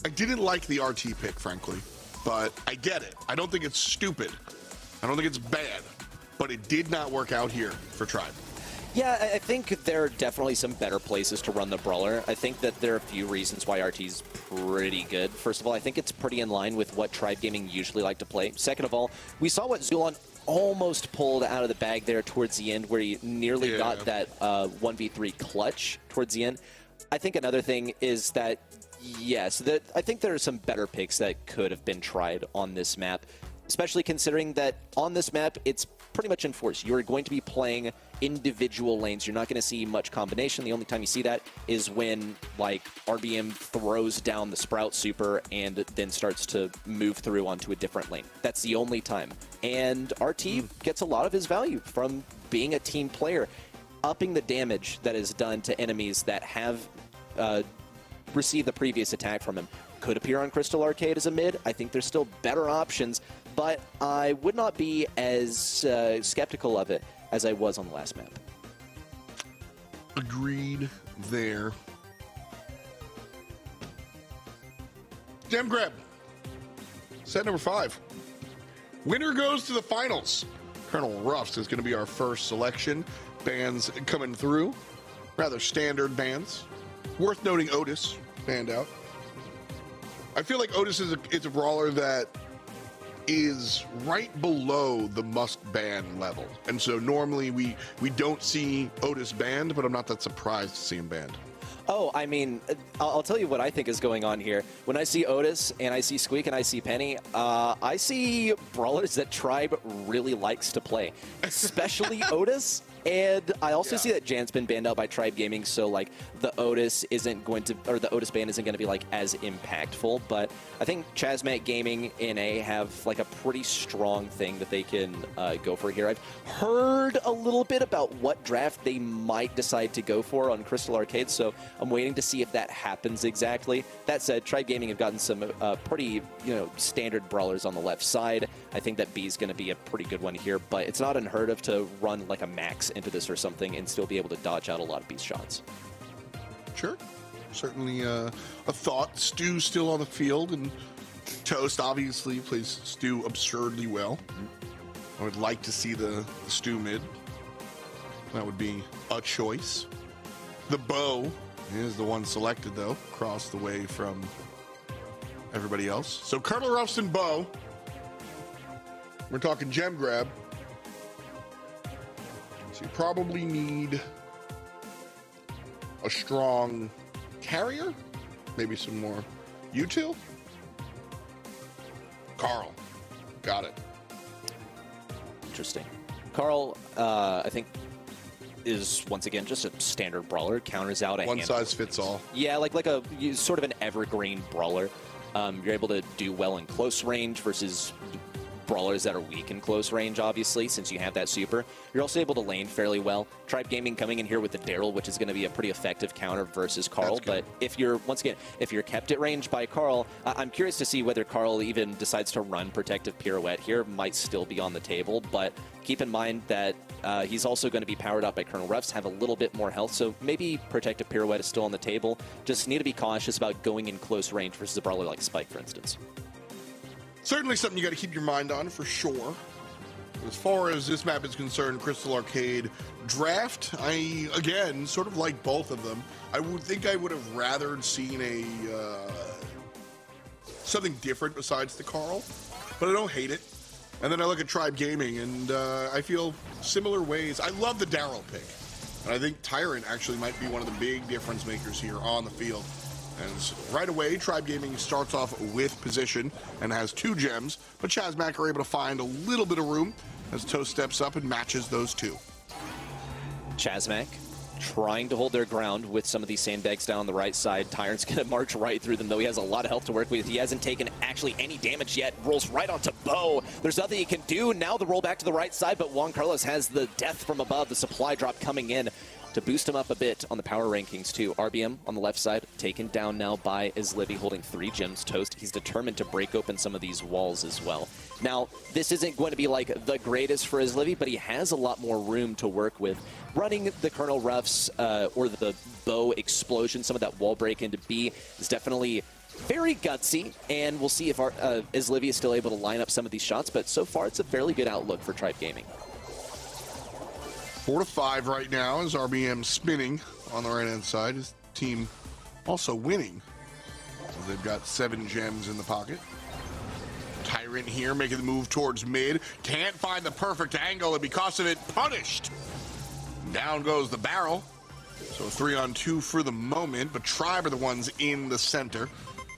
I didn't like the RT pick, frankly, but I get it. I don't think it's stupid. I don't think it's bad, but it did not work out here for Tribe. Yeah, I think there are definitely some better places to run the Brawler. I think that there are a few reasons why RT's pretty good. First of all, I think it's pretty in line with what Tribe Gaming usually like to play. Second of all, we saw what Zulon almost pulled out of the bag there towards the end, where he nearly got that 1v3 clutch towards the end. I think another thing is that, yes, I think there are some better picks that could have been tried on this map, especially considering that on this map, it's pretty much enforced. You're going to be playing individual lanes. You're not going to see much combination. The only time you see that is when, like, RBM throws down the Sprout super and then starts to move through onto a different lane. That's the only time. And RT gets a lot of his value from being a team player, upping the damage that is done to enemies that have received the previous attack from him. Could appear on Crystal Arcade as a mid. I think there's still better options, but I would not be as skeptical of it as I was on the last map. Agreed there. Gem grab. Set number 5. Winner goes to the finals. Colonel Ruffs is going to be our first selection. Bans coming through. Rather standard bans. Worth noting Otis banned out. I feel like Otis is a brawler that is right below the must-ban level. And so normally we don't see Otis banned, but I'm not that surprised to see him banned. Oh, I mean, I'll tell you what I think is going on here. When I see Otis and I see Squeak and I see Penny, I see brawlers that Tribe really likes to play. Especially Otis. And I also see that Jan's been banned out by Tribe Gaming, so like the Otis isn't going to, or the Otis ban isn't going to be like as impactful. But I think Chasmac Gaming NA have like a pretty strong thing that they can go for here. I've heard a little bit about what draft they might decide to go for on Crystal Arcade, so I'm waiting to see if that happens exactly. That said, Tribe Gaming have gotten some pretty standard brawlers on the left side. I think that B is going to be a pretty good one here, but it's not unheard of to run like a max into this or something and still be able to dodge out a lot of B's shots. Sure. Certainly a thought. Stu's still on the field, and Toast obviously plays Stu absurdly well. I would like to see the Stu mid. That would be a choice. The Bow is the one selected, though, across the way from everybody else. So Colonel Ruffs and Bow. We're talking gem grab. So you probably need a strong carrier, maybe some more util. Carl, got it. Interesting. Carl, I think, is once again just a standard brawler. Counters out a One handful. size fits all. Yeah, like sort of an evergreen brawler. You're able to do well in close range versus brawlers that are weak in close range, obviously, since you have that super. You're also able to lane fairly well. Tribe Gaming coming in here with the Daryl, which is going to be a pretty effective counter versus Carl. But if you're, once again, if you're kept at range by Carl, I'm curious to see whether Carl even decides to run Protective Pirouette here. Might still be on the table, but keep in mind that he's also going to be powered up by Colonel Ruffs, have a little bit more health, so maybe Protective Pirouette is still on the table. Just need to be cautious about going in close range versus a brawler like Spike, for instance. Certainly something you got to keep your mind on for sure. As far as this map is concerned, Crystal Arcade draft, I, again, sort of like both of them. I would think I would have rather seen a something different besides the Carl, but I don't hate it. And then I look at Tribe Gaming, and I feel similar ways. I love the Daryl pick, and I think Tyrant actually might be one of the big difference makers here on the field. And right away, Tribe Gaming starts off with position and has 2 gems, but Chasmac are able to find a little bit of room as Toast steps up and matches those 2. Chasmac trying to hold their ground with some of these sandbags down the right side. Tyrant's going to march right through them, though he has a lot of health to work with. He hasn't taken actually any damage yet. Rolls right onto Bo. There's nothing he can do. Now the roll back to the right side, but Juan Carlos has the death from above, the supply drop coming in to boost him up a bit on the power rankings too. RBM on the left side, taken down now by Izlivy, holding 3 gems. Toast, he's determined to break open some of these walls as well. Now, this isn't going to be like the greatest for Izlivy, but he has a lot more room to work with. Running the Colonel Ruffs or the Bow explosion, some of that wall break into B is definitely very gutsy, and we'll see if Izlivy is still able to line up some of these shots, but so far it's a fairly good outlook for Tribe Gaming. 4-5 right now as RBM spinning on the right-hand side. His team also winning. They've got 7 gems in the pocket. Tyrant here making the move towards mid. Can't find the perfect angle, and because of it, punished. Down goes the barrel. So 3-on-2 for the moment, but Tribe are the ones in the center.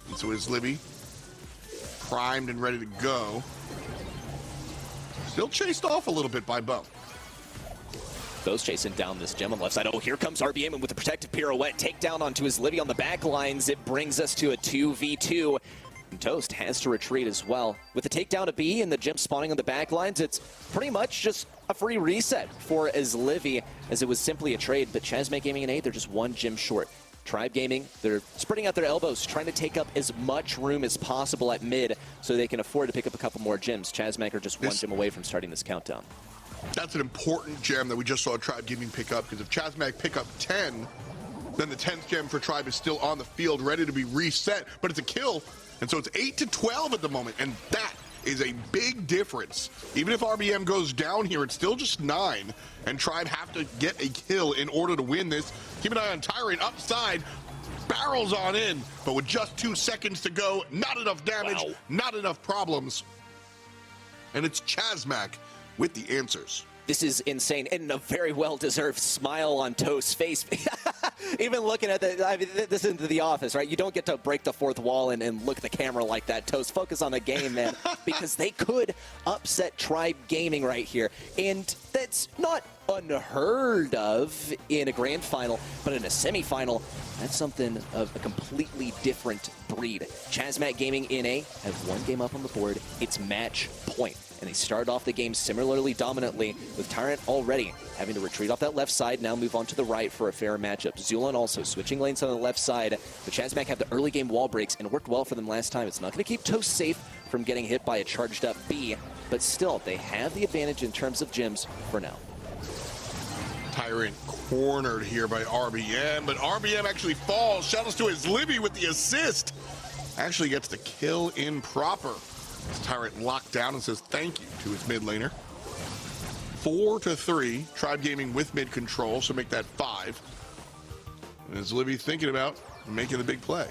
And so is Libby primed and ready to go. Still chased off a little bit by Bo. Bow's chasing down this gem on the left side. Oh, here comes RBM, and with the Protective Pirouette, takedown onto his Livy on the back lines. It brings us to a 2v2. And Toast has to retreat as well. With the takedown of B and the gem spawning on the back lines, it's pretty much just a free reset for Izlivy, as it was simply a trade. But Chasmac Gaming and 8, they're just 1 gem short. Tribe Gaming, they're spreading out their elbows, trying to take up as much room as possible at mid so they can afford to pick up a couple more gems. Chasmac are just 1 gem away from starting this countdown. That's an important gem that we just saw Tribe Gaming pick up, because if Chasmac pick up 10, then the 10th gem for Tribe is still on the field, ready to be reset, but it's a kill, and so it's 8-12 at the moment, and that is a big difference. Even if RBM goes down here, it's still just 9, and Tribe have to get a kill in order to win this. Keep an eye on Tyrant upside, barrels on in, but with just 2 seconds to go, not enough damage, not enough problems, and it's Chasmac with the answers. This is insane, and a very well-deserved smile on Toast's face. Even looking at I mean, this is The Office, right? You don't get to break the 4th wall and look at the camera like that. Toast, focus on the game, man, because they could upset Tribe Gaming right here. And That's not unheard of in a grand final, but in a semifinal, that's something of a completely different breed. Chasmac Gaming NA have one game up on the board. It's match point. And they start off the game similarly dominantly, with Tyrant already having to retreat off that left side, now move on to the right for a fair matchup. Zulon also switching lanes on the left side, but Chasmac have the early game wall breaks, and it worked well for them last time. It's not going to keep Toast safe from getting hit by a charged up B, but still, they have the advantage in terms of gems for now. Tyrant cornered here by RBM, but RBM actually falls. Shoutouts to his Libby with the assist. Actually gets the kill in proper. Tyrant locked down and says thank you to his mid laner. 4-3, Tribe Gaming with mid control, so make that 5. And is Libby thinking about making the big play?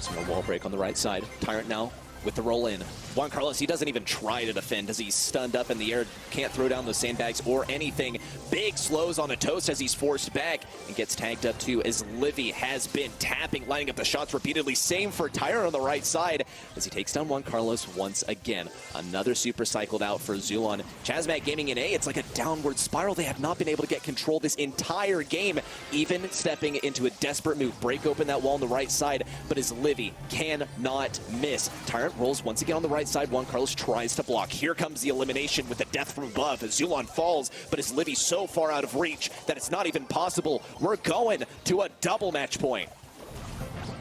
Small wall break on the right side. Tyrant now with the roll in. Juan Carlos, he doesn't even try to defend as he's stunned up in the air, can't throw down those sandbags or anything. Big slows on a Toast as he's forced back and gets tagged up too, as Livy has been tapping, lining up the shots repeatedly. Same for Tyrant on the right side as he takes down Juan Carlos once again. Another super cycled out for Zulon. Chasmac Gaming in A, it's like a downward spiral. They have not been able to get control this entire game, even stepping into a desperate move, break open that wall on the right side, but as Livy cannot miss. Tyrant rolls once again on the right side. Juan Carlos tries to block. Here comes the elimination with the death from above as Zulon falls, but is Livy so far out of reach that it's not even possible. We're going to a double match point.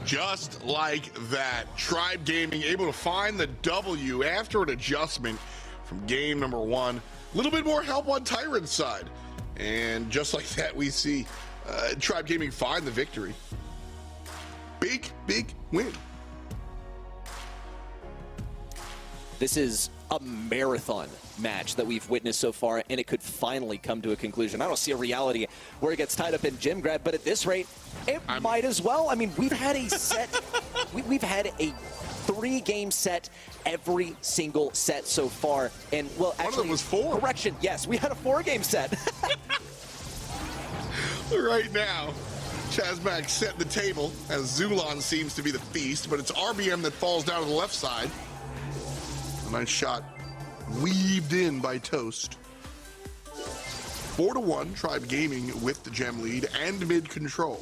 Just like that, Tribe Gaming able to find the W after an adjustment from game number 1. A little bit more help on Tyrant's side. And just like that, we see Tribe Gaming find the victory. Big, big win. This is a marathon match that we've witnessed so far, and it could finally come to a conclusion. I don't see a reality where it gets tied up in gem grab, but at this rate, it might as well. I mean, we've had a set, we've had a 3-game set every single set so far, and well, actually, one of them was 4. Correction, yes, we had a 4-game set. Right now, Chasmac set the table as Zulon seems to be the feast, but it's RBM that falls down to the left side. A nice shot weaved in by Toast. 4-1, Tribe Gaming with the gem lead and mid control.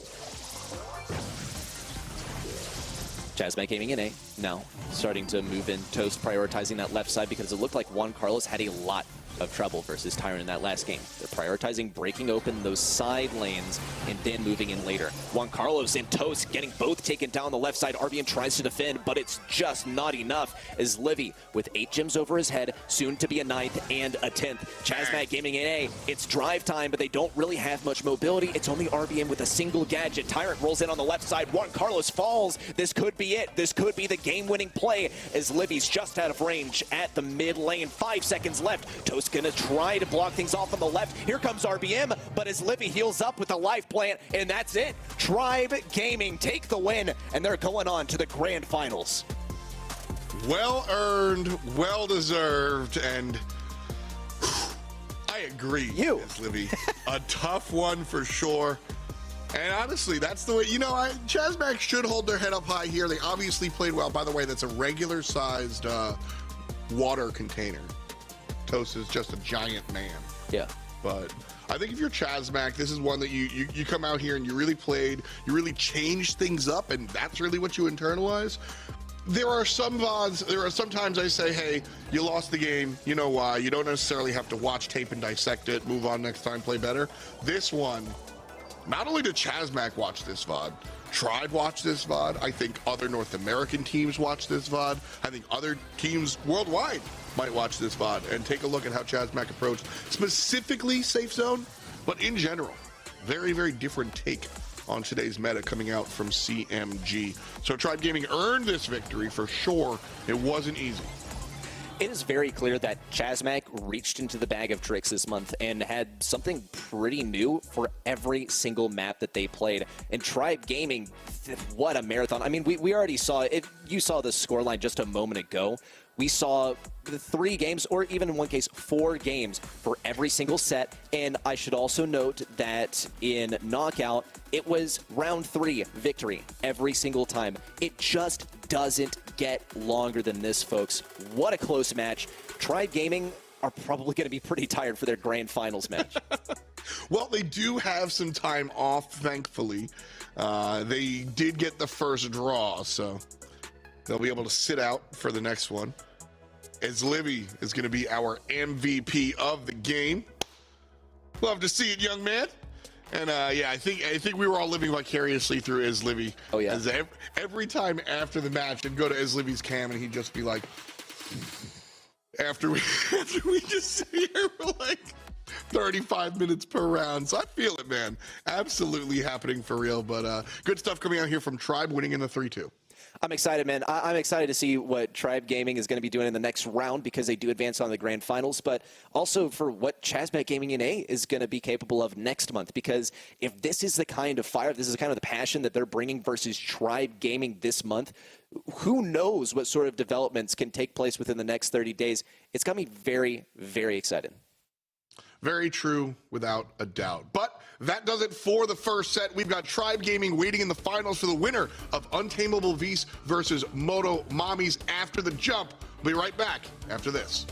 Chasmac Gaming in A now starting to move in. Toast prioritizing that left side because it looked like Juan Carlos had a lot of trouble versus Tyrant in that last game. They're prioritizing breaking open those side lanes and then moving in later. Juan Carlos and Toast getting both taken down the left side. RBM tries to defend, but it's just not enough as Livy with 8 gems over his head, soon to be a 9th and a 10th. Chasmac Gaming in A, it's drive time, but they don't really have much mobility. It's only RBM with a single gadget. Tyrant rolls in on the left side. Juan Carlos falls. This could be it. This could be the game-winning play as Livy's just out of range at the mid lane. 5 seconds left. Toast gonna try to block things off on the left. Here comes RBM, but as Livy heals up with a life plant, and that's it. Tribe Gaming take the win, and they're going on to the grand finals. Well earned, well deserved, and I agree. Yes, Livy. A tough one for sure. And honestly, that's the way, you know, Chasmac should hold their head up high here. They obviously played well. By the way, that's a regular-sized water container. Toast is just a giant man. Yeah. But I think if you're Chasmac, this is one that you come out here and you really played, you really changed things up, and that's really what you internalize. There are some VODs, there are sometimes I say, hey, you lost the game, you know why. You don't necessarily have to watch tape and dissect it, move on next time, play better. This one, not only did Chasmac watch this VOD, Tribe watch this VOD, I think other North American teams watch this VOD, I think other teams worldwide might watch this VOD and take a look at how Chasmac approached specifically Safe Zone, but in general, very, very different take on today's meta coming out from CMG. So Tribe Gaming earned this victory for sure. It wasn't easy. It is very clear that Chasmac reached into the bag of tricks this month and had something pretty new for every single map that they played. And Tribe Gaming, what a marathon. I mean, we already saw it. You saw the scoreline just a moment ago. We saw the 3 games, or even in one case, 4 games for every single set. And I should also note that in Knockout, it was round 3 victory every single time. It just doesn't get longer than this, folks. What a close match. Tribe Gaming, are probably going to be pretty tired for their grand finals match. Well, they do have some time off, thankfully. They did get the first draw, so they'll be able to sit out for the next one. As Livy is going to be our MVP of the game. Love to see it, young man. And yeah, I think we were all living vicariously through Ez Livy. Oh yeah. As every time after the match, I'd go to Ez Livy's cam and he'd just be like, after we just sit here for like 35 minutes per round. So I feel it, man. Absolutely happening for real. But good stuff coming out here from Tribe winning in the 3-2. I'm excited, man. I'm excited to see what Tribe Gaming is going to be doing in the next round because they do advance on the grand finals, but also for what Chasmac Gaming NA is going to be capable of next month. Because if this is the kind of fire, if this is kind of the passion that they're bringing versus Tribe Gaming this month, who knows what sort of developments can take place within the next 30 days. It's got me very, very excited. Very true, without a doubt. But that does it for the first set. We've got Tribe Gaming waiting in the finals for the winner of Untamable Beast versus Motomamis after the jump. We'll be right back after this.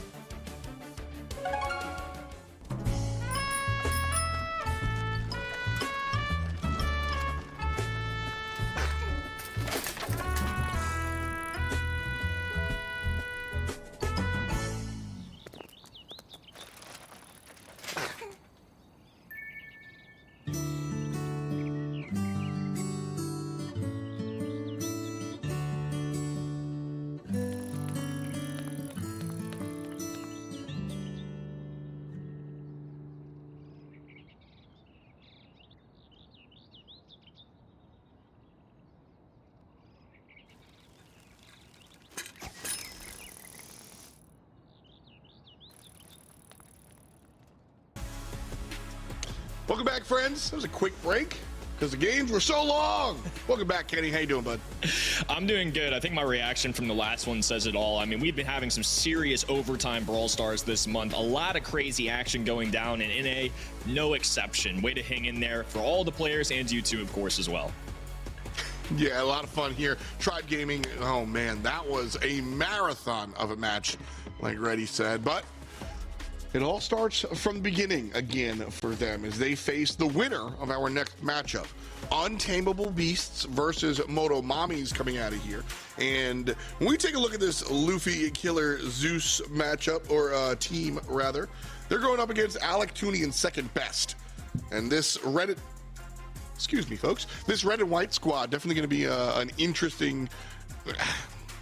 Welcome back, friends. That was a quick break because the games were so long. Welcome back, Kenny. How you doing, bud? I'm doing good. I think my reaction from the last one says it all. I mean, we've been having some serious overtime Brawl Stars this month. A lot of crazy action going down, and NA, no exception. Way to hang in there for all the players and you two, of course, as well. Yeah, a lot of fun here. Tribe Gaming, oh man, that was a marathon of a match, like Reddy said. But it all starts from the beginning again for them as they face the winner of our next matchup. Untamable Beasts versus Motomamis coming out of here. And when we take a look at this Luffy Killer Zeus matchup, or team rather, they're going up against Alec Tooney in second best. And this Reddit, excuse me folks, this red and white squad definitely going to be an interesting,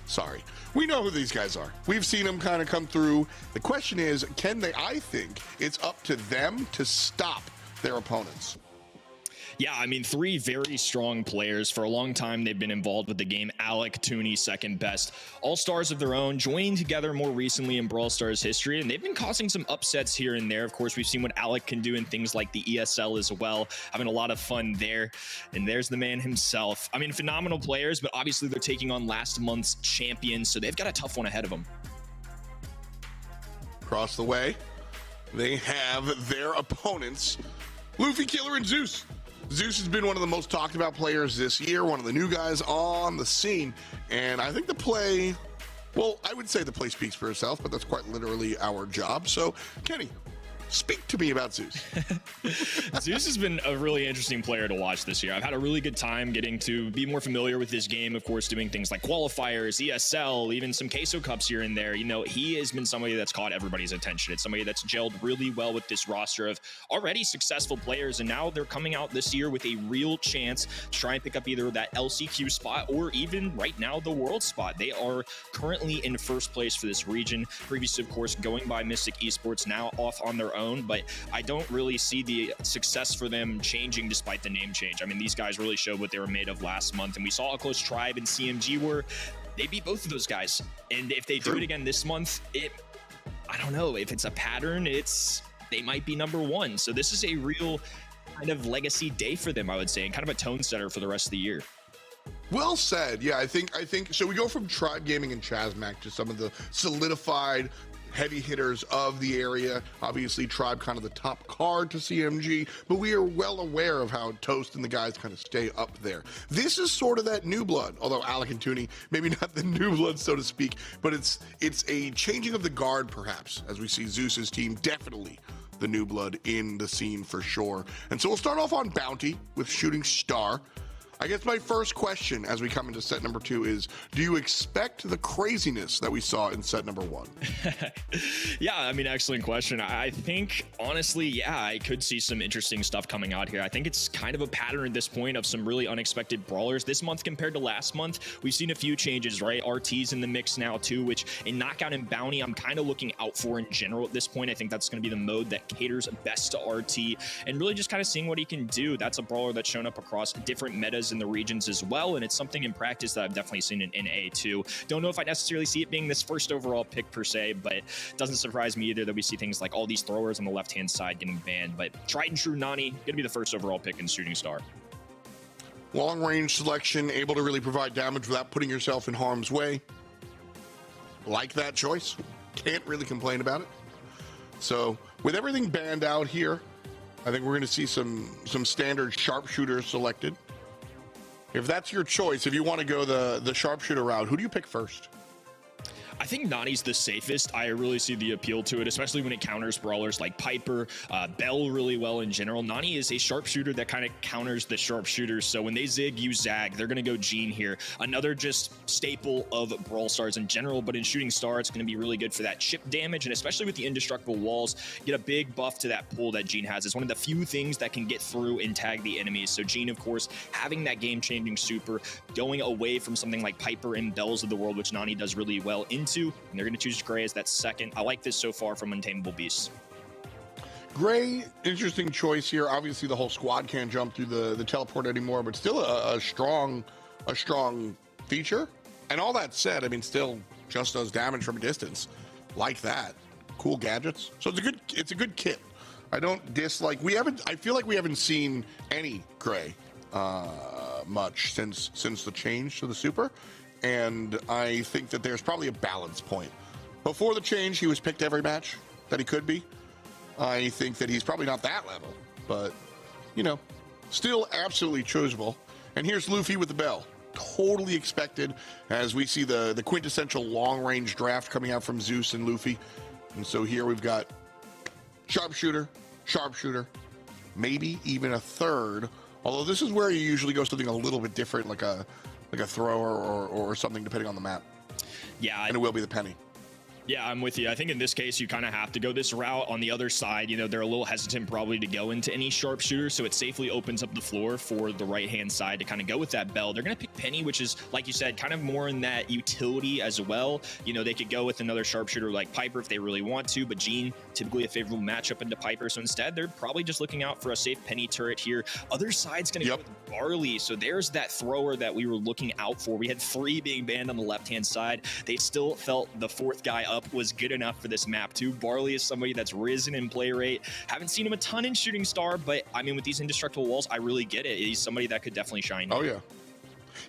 sorry. We know who these guys are. We've seen them kind of come through. The question is, can they? I think it's up to them to stop their opponents. Yeah, I mean, three very strong players. For a long time, they've been involved with the game. Alec, Tooney, second best. All stars of their own, joined together more recently in Brawl Stars history, and they've been causing some upsets here and there. Of course, we've seen what Alec can do in things like the ESL as well, having a lot of fun there. And there's the man himself. I mean, phenomenal players, but obviously they're taking on last month's champions, so they've got a tough one ahead of them. Across the way, they have their opponents, Luffy Killer and Zeus. Zeus has been one of the most talked about players this year, one of the new guys on the scene, and I think the play, well, I would say the play speaks for itself, but that's quite literally our job. So, Kenny, speak to me about Zeus. Zeus has been a really interesting player to watch this year. I've had a really good time getting to be more familiar with this game, of course, doing things like qualifiers, ESL, even some queso cups here and there. You know, he has been somebody that's caught everybody's attention. It's somebody that's gelled really well with this roster of already successful players, and now they're coming out this year with a real chance to try and pick up either that LCQ spot or even right now the world spot. They are currently in first place for this region. Previously, of course, going by Mystic Esports, now off on their own, but I don't really see the success for them changing despite the name change. I mean, these guys really showed what they were made of last month, and we saw how close Tribe and CMG were. They beat both of those guys, and if they do it again this month, I don't know if it's a pattern. They might be number one. So this is a real kind of legacy day for them, I would say, and kind of a tone setter for the rest of the year. Well said. Yeah, I think so. We go from Tribe Gaming and Chasmac to some of the solidified heavy hitters of the area. Obviously, Tribe kind of the top card to CMG, but we are well aware of how Toast and the guys kind of stay up there. This is sort of that new blood, although Alec and Tooney, maybe not the new blood, so to speak, but it's a changing of the guard, perhaps, as we see Zeus's team definitely the new blood in the scene for sure. And so we'll start off on Bounty with Shooting Star. I guess my first question as we come into set number 2 is, do you expect the craziness that we saw in set number 1? Yeah, I mean, excellent question. I think, honestly, yeah, I could see some interesting stuff coming out here. I think it's kind of a pattern at this point of some really unexpected brawlers. This month compared to last month, we've seen a few changes, right? RT's in the mix now too, which in Knockout and Bounty, I'm kind of looking out for in general at this point. I think that's going to be the mode that caters best to RT and really just kind of seeing what he can do. That's a brawler that's shown up across different metas in the regions as well, and it's something in practice that I've definitely seen in A too. Don't know if I necessarily see it being this first overall pick per se, but it doesn't surprise me either that we see things like all these throwers on the left-hand side getting banned. But tried and true Nani gonna be the first overall pick in Shooting Star. Long range selection, able to really provide damage without putting yourself in harm's way. Like that choice. Can't really complain about it. So with everything banned out here, I think we're going to see some standard sharpshooters selected. If that's your choice, if you want to go the sharpshooter route, who do you pick first? I think Nani's the safest. I really see the appeal to it, especially when it counters brawlers like Piper, Bell really well in general. Nani is a sharpshooter that kind of counters the sharpshooters. So when they zig, you zag. They're going to go Gene here. Another just staple of Brawl Stars in general, but in Shooting Star, it's going to be really good for that chip damage, and especially with the indestructible walls, get a big buff to that pull that Gene has. It's one of the few things that can get through and tag the enemies. So Gene, of course, having that game-changing super, going away from something like Piper and Bells of the world, which Nani does really well into, and they're going to choose Gray as that second. I like this so far from Untamable Beasts. Gray, interesting choice here. Obviously, the whole squad can't jump through the teleport anymore, but still a strong feature. And all that said, I mean, still just does damage from a distance, like that. Cool gadgets. So it's a good kit. I don't dislike. I feel like we haven't seen any Gray much since the change to the super. And I think that there's probably a balance point. Before the change, he was picked every match that he could be. I think that he's probably not that level, but, you know, still absolutely choosable. And here's Luffy with the bell. Totally expected as we see the quintessential long-range draft coming out from Zeus and Luffy. And so here we've got sharpshooter, maybe even a third. Although this is where you usually go something a little bit different, like a thrower or something, depending on the map. Yeah, and it will be the penny. Yeah, I'm with you. I think in this case, you kind of have to go this route. On the other side, you know, they're a little hesitant probably to go into any sharpshooter, so it safely opens up the floor for the right-hand side to kind of go with that Bell. They're going to pick Penny, which is, like you said, kind of more in that utility as well. You know, they could go with another sharpshooter like Piper if they really want to, but Gene, typically a favorable matchup into Piper, so instead, they're probably just looking out for a safe Penny turret here. Other side's going to go with Barley, so there's that thrower that we were looking out for. We had 3 being banned on the left-hand side. They still felt the 4th guy up was good enough for this map too. Barley is somebody that's risen in play rate. Haven't seen him a ton in Shooting Star, but I mean, with these indestructible walls, I really get it. He's somebody that could definitely shine. Oh yeah.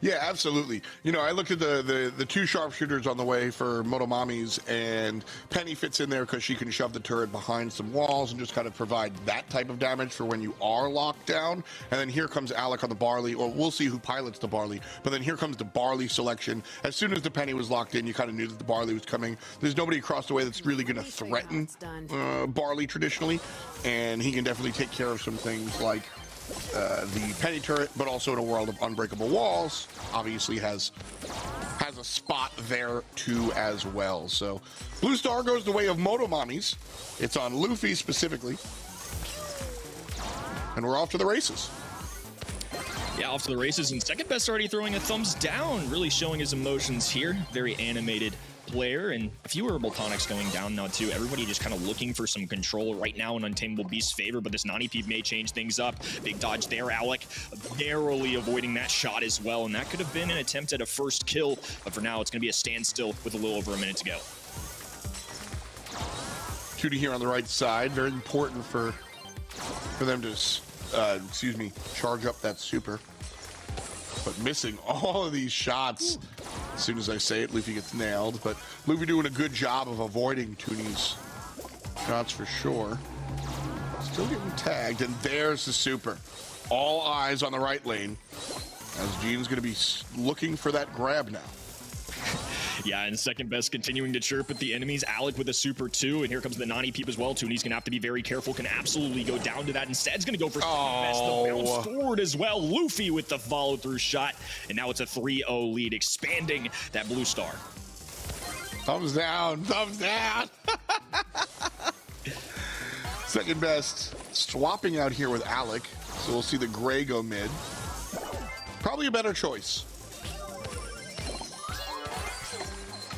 Yeah, absolutely. You know, I looked at the 2 sharpshooters on the way for Motomamis, and Penny fits in there because she can shove the turret behind some walls and just kind of provide that type of damage for when you are locked down. And then here comes Alec on the Barley, or we'll see who pilots the Barley, but then here comes the Barley selection. As soon as the Penny was locked in, you kind of knew that the Barley was coming. There's nobody across the way that's really going to threaten Barley traditionally, and he can definitely take care of some things like the Penny turret, but also in a world of unbreakable walls, obviously has a spot there too as well. So Blue Star goes the way of Motomamis. It's on Luffy specifically, and we're off to the races. Yeah, off to the races, and second best already throwing a thumbs down, really showing his emotions here. Very animated player, and a few herbal tonics going down now too. Everybody just kind of looking for some control right now in Untamable Beast's favor, but this Nani peep may change things up. Big dodge there, Alec narrowly avoiding that shot as well, and that could have been an attempt at a first kill, but for now it's going to be a standstill with a little over a minute to go. Shooting here on the right side, very important for them to charge up that super, but missing all of these shots. As soon as I say it, Luffy gets nailed, but Luffy doing a good job of avoiding Tooney's shots for sure. Still getting tagged, and there's the super. All eyes on the right lane, as Gene's gonna be looking for that grab now. Yeah, and second best continuing to chirp at the enemies. Alec with a super 2, and here comes the Nani peep as well. Tooney's gonna have to be very careful, can absolutely go down to that. Instead's gonna go for second best, the bounce forward as well. Luffy with the follow-through shot, and now it's a 3-0 lead, expanding that blue star. Thumbs down, thumbs down. Second best swapping out here with Alec, so we'll see the gray go mid. Probably a better choice.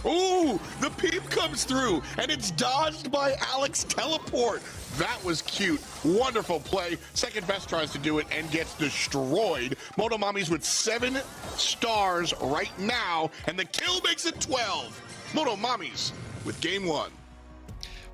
Ooh, the peep comes through, and it's dodged by Alec's teleport. That was cute. Wonderful play. Second best tries to do it and gets destroyed. Motomamis with 7 stars right now, and the kill makes it 12. Motomamis with game 1.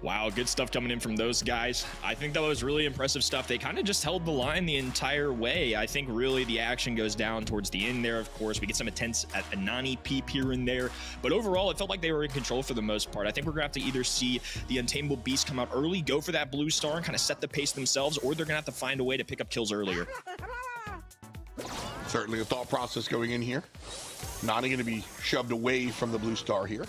Wow, good stuff coming in from those guys. I think that was really impressive stuff. They kind of just held the line the entire way. I think really the action goes down towards the end there, of course. We get some attempts at a Nani peep here and there. But overall, it felt like they were in control for the most part. I think we're going to have to either see the Untamable Beast come out early, go for that blue star, and kind of set the pace themselves, or they're going to have to find a way to pick up kills earlier. Certainly a thought process going in here. Nani going to be shoved away from the blue star here.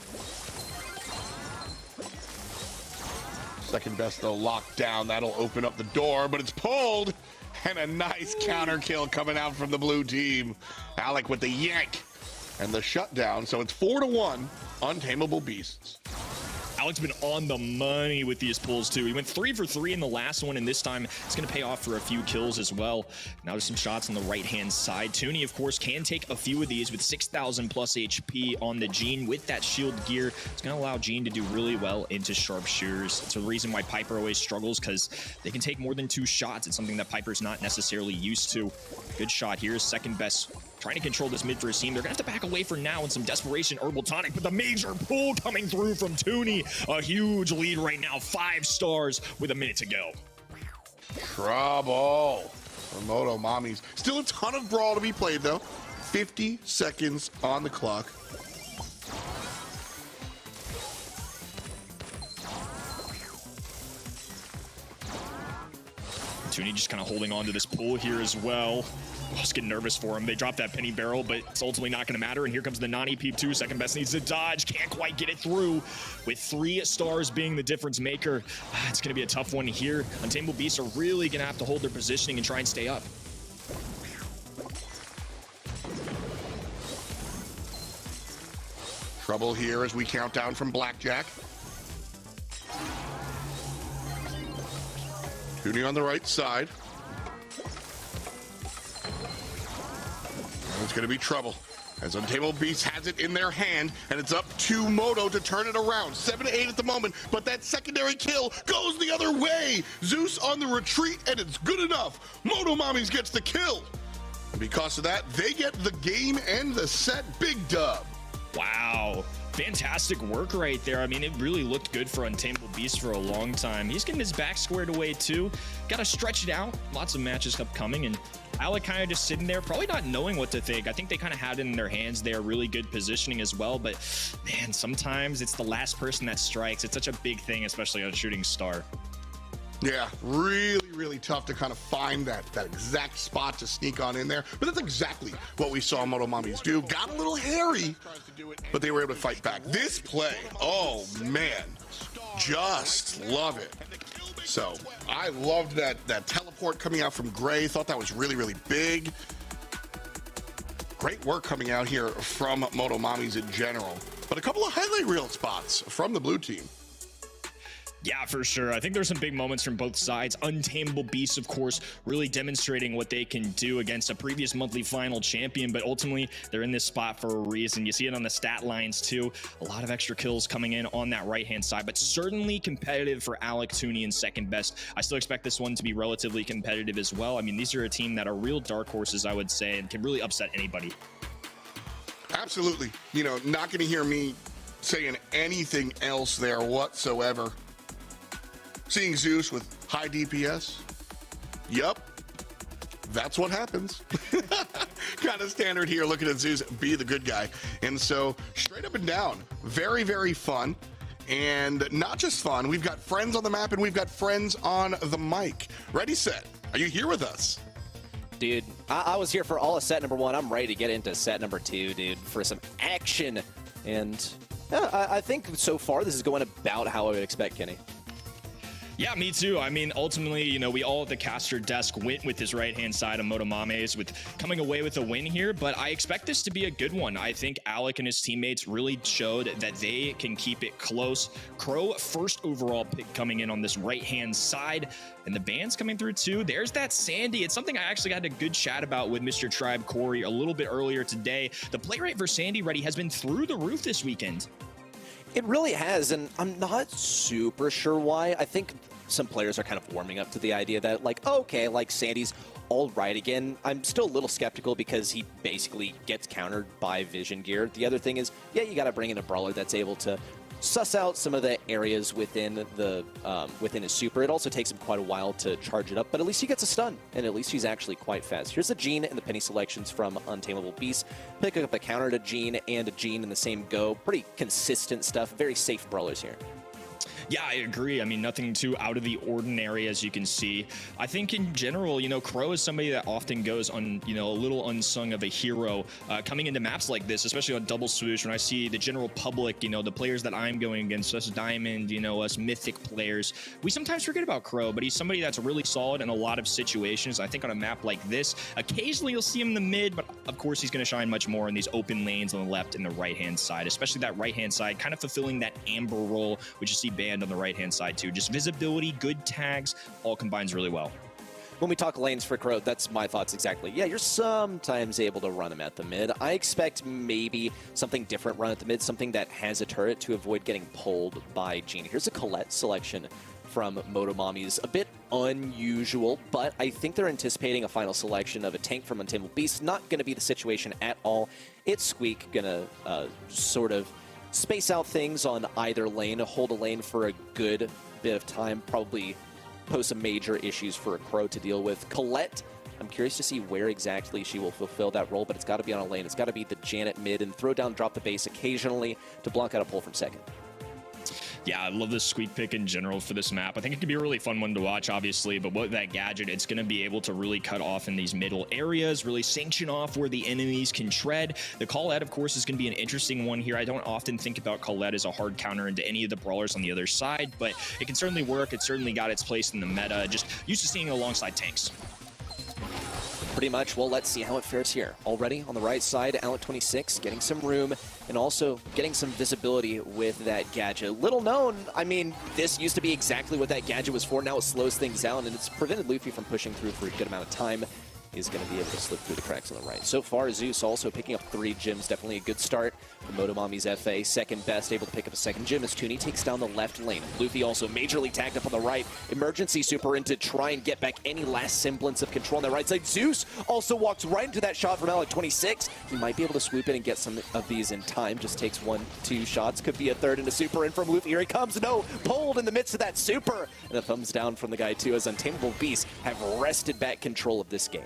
Second best though locked down. That'll open up the door, but it's pulled. And a nice counter kill coming out from the blue team. Alec with the yank and the shutdown. So it's 4-1 Untamable Beasts. Alec's been on the money with these pulls too. He went 3 for 3 in the last one, and this time it's going to pay off for a few kills as well. Now there's some shots on the right-hand side. Tooney, of course, can take a few of these with 6,000 plus HP on the Gene. With that shield gear, it's going to allow Gene to do really well into sharpshooters. It's a reason why Piper always struggles, because they can take more than 2 shots. It's something that Piper's not necessarily used to. Good shot here. Second best, trying to control this mid for his team. They're going to have to back away for now in some desperation. Herbal Tonic, but the major pull coming through from Tooney. A huge lead right now, 5 stars with a minute to go. Trouble for Motomamis. Still a ton of Brawl to be played though. 50 seconds on the clock. Tooney just kind of holding on to this pull here as well. I was getting nervous for him. They dropped that penny barrel, but it's ultimately not going to matter. And here comes the Nani peep too. Second best needs to dodge. Can't quite get it through. With 3 stars being the difference maker, it's going to be a tough one here. Untamable Beasts are really going to have to hold their positioning and try and stay up. Trouble here as we count down from Blackjack. Tooney on the right side. It's going to be trouble as Untamable Beast has it in their hand, and it's up to Moto to turn it around. 7-8 at the moment, but that secondary kill goes the other way. Zeus on the retreat, and it's good enough. Motomamis gets the kill. And because of that, they get the game and the set. Big dub. Wow. Fantastic work right there. I mean, it really looked good for Untamable Beast for a long time. He's getting his back squared away too. Got to stretch it out. Lots of matches upcoming, and Alec kind of just sitting there, probably not knowing what to think. I think they kind of had it in their hands there. Really good positioning as well, but man, sometimes it's the last person that strikes. It's such a big thing, especially on a shooting star. Yeah, really tough to kind of find that exact spot to sneak on in there. But that's exactly what we saw Motomamis do. Got a little hairy, but they were able to fight back. This play, oh man, just love it. So I loved that teleport coming out from Gray. Thought that was really big. Great work coming out here from Motomamis in general. But a couple of highlight reel spots from the blue team. Yeah, for sure. I think there's some big moments from both sides. Untamable Beasts, of course, really demonstrating what they can do against a previous monthly final champion, but ultimately they're in this spot for a reason. You see it on the stat lines too. A lot of extra kills coming in on that right-hand side, but certainly competitive for Alec, Tooney, and second best. I still expect this one to be relatively competitive as well. I mean, these are a team that are real dark horses, I would say, and can really upset anybody. Absolutely. You know, not going to hear me saying anything else there whatsoever. Seeing Zeus with high DPS, yep, that's what happens. kind of standard here, looking at Zeus be the good guy. And so straight up and down, very, very fun. And not just fun, we've got friends on the map and we've got friends on the mic. Ready, set, are you here with us? Dude, I was here for all of set number 1. I'm ready to get into set number 2, dude, for some action. And yeah, I think so far this is going about how I would expect, Kenny. Yeah, me too. I mean, ultimately, you know, we all at the caster desk went with his right-hand side of Motomamis with coming away with a win here, but I expect this to be a good one. I think Alec and his teammates really showed that they can keep it close. Crow, first overall pick coming in on this right-hand side, and the ban's coming through too. There's that Sandy. It's something I actually had a good chat about with Mr. Tribe Corey a little bit earlier today. The play rate for Sandy Ready has been through the roof this weekend. It really has, and I'm not super sure why. I think some players are kind of warming up to the idea that, like, okay, like, Sandy's all right again. I'm still a little skeptical because he basically gets countered by vision gear. The other thing is, yeah, you got to bring in a brawler that's able to suss out some of the areas within the within his super. It also takes him quite a while to charge it up, but at least he gets a stun, and at least he's actually quite fast. Here's a Jean and the penny selections from Untamable Beast. Picking up a counter to Jean and a Jean in the same go. Pretty consistent stuff. Very safe brawlers here. Yeah, I agree. I mean, nothing too out of the ordinary, as you can see. I think in general, you know, Crow is somebody that often goes on, you know, a little unsung of a hero coming into maps like this, especially on double swoosh. When I see the general public, you know, the players that I'm going against, us Diamond, you know, us Mythic players, we sometimes forget about Crow, but he's somebody that's really solid in a lot of situations. I think on a map like this, occasionally you'll see him in the mid, but of course he's going to shine much more in these open lanes on the left and the right-hand side, especially that right-hand side, kind of fulfilling that Amber role, which you see banned on the right-hand side too. Just visibility, good tags, all combines really well. When we talk lanes for Crow, that's my thoughts exactly. Yeah, you're sometimes able to run him at the mid. I expect maybe something different run at the mid, something that has a turret to avoid getting pulled by Jean. Here's a Colette selection from Motomamis. A bit unusual, but I think they're anticipating a final selection of a tank from Untamable Beast. Not going to be the situation at all. It's Squeak going to sort of space out things on either lane, hold a lane for a good bit of time, probably pose some major issues for a Crow to deal with. Colette, I'm curious to see where exactly she will fulfill that role, but it's got to be on a lane. It's got to be the Janet mid and throw down, drop the base occasionally to block out a pull from second. Yeah, I love this Squeak pick in general for this map. I think it could be a really fun one to watch, obviously, but with that gadget, it's going to be able to really cut off in these middle areas, really sanction off where the enemies can tread. The Colette, of course, is going to be an interesting one here. I don't often think about Colette as a hard counter into any of the brawlers on the other side, but it can certainly work. It certainly got its place in the meta. Just used to seeing it alongside tanks. Pretty much. Well, let's see how it fares here. Already on the right side, Alec 26 getting some room and also getting some visibility with that gadget. Little known, I mean, this used to be exactly what that gadget was for. Now it slows things down, and it's prevented Luffy from pushing through for a good amount of time. Is going to be able to slip through the cracks on the right. So far, Zeus also picking up 3 gems. Definitely a good start for Motomamis FA. Second best, able to pick up a second gem as Tooney takes down the left lane. Luffy also majorly tagged up on the right. Emergency super in to try and get back any last semblance of control on the right side. Zeus also walks right into that shot from Alec 26. He might be able to swoop in and get some of these in time. Just takes 1-2 shots. Could be a third into super in from Luffy. Here he comes. No, pulled in the midst of that super. And a thumbs down from the guy too, as Untamable Beasts have wrested back control of this game.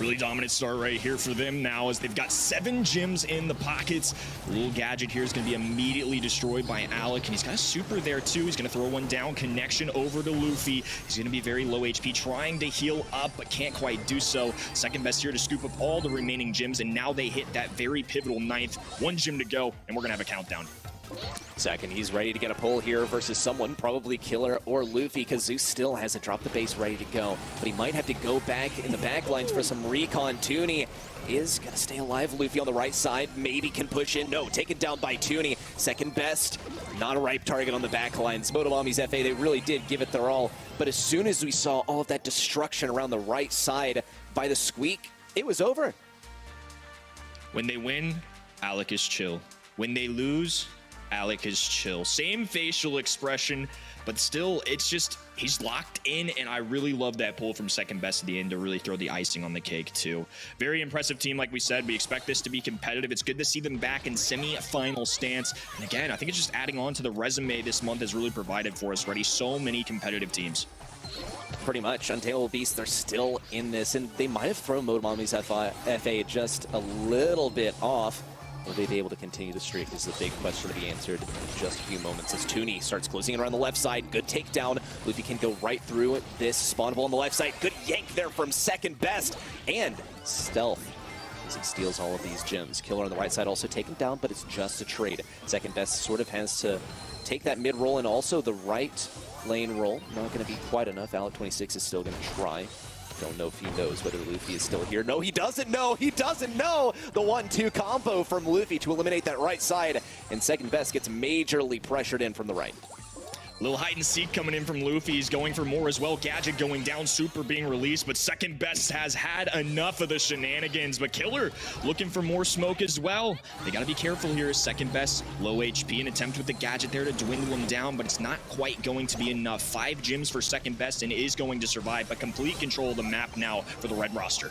Really dominant start right here for them now as they've got 7 gems in the pockets. The little gadget here is going to be immediately destroyed by Alec, and he's got a super there too. He's going to throw one down, connection over to Luffy. He's going to be very low HP, trying to heal up, but can't quite do so. Second best here to scoop up all the remaining gems, and now they hit that very pivotal 9th. 1 gem to go, and we're going to have a countdown. Second, he's ready to get a pull here versus someone, probably Killer or Luffy, because Zeus still has a drop the base ready to go. But he might have to go back in the back lines for some recon. Tooney is going to stay alive. Luffy on the right side, maybe can push in. No, taken down by Tooney. Second best, not a ripe target on the back lines. Motomamis FA, they really did give it their all. But as soon as we saw all of that destruction around the right side by the Squeak, it was over. When they win, Alec is chill. When they lose, Alec is chill. Same facial expression, but still, it's just, he's locked in, and I really love that pull from second best at the end to really throw the icing on the cake, too. Very impressive team, like we said. We expect this to be competitive. It's good to see them back in semi-final stance. And again, I think it's just adding on to the resume this month has really provided for us already. So many competitive teams. Pretty much. Untamable Beast, they're still in this, and they might have thrown Motomamis FA just a little bit off. Will they be able to continue the streak is the big question to be answered in just a few moments as Toonie starts closing in around the left side. Good takedown. Luffy can go right through this spawnable on the left side. Good yank there from second best. And stealth as he steals all of these gems. Killer on the right side also taken down, but it's just a trade. Second best sort of has to take that mid roll and also the right lane roll. Not going to be quite enough. Alec26 is still going to try. Don't know if he knows whether Luffy is still here. No, he doesn't know. He doesn't know. The 1-2 combo from Luffy to eliminate that right side. And second best gets majorly pressured in from the right. Little hide and seek coming in from Luffy. He's going for more as well. Gadget going down, super being released, but second best has had enough of the shenanigans. But Killer looking for more smoke as well. They got to be careful here. Second best, low HP, an attempt with the Gadget there to dwindle him down, but it's not quite going to be enough. 5 gems for second best and is going to survive, but complete control of the map now for the red roster.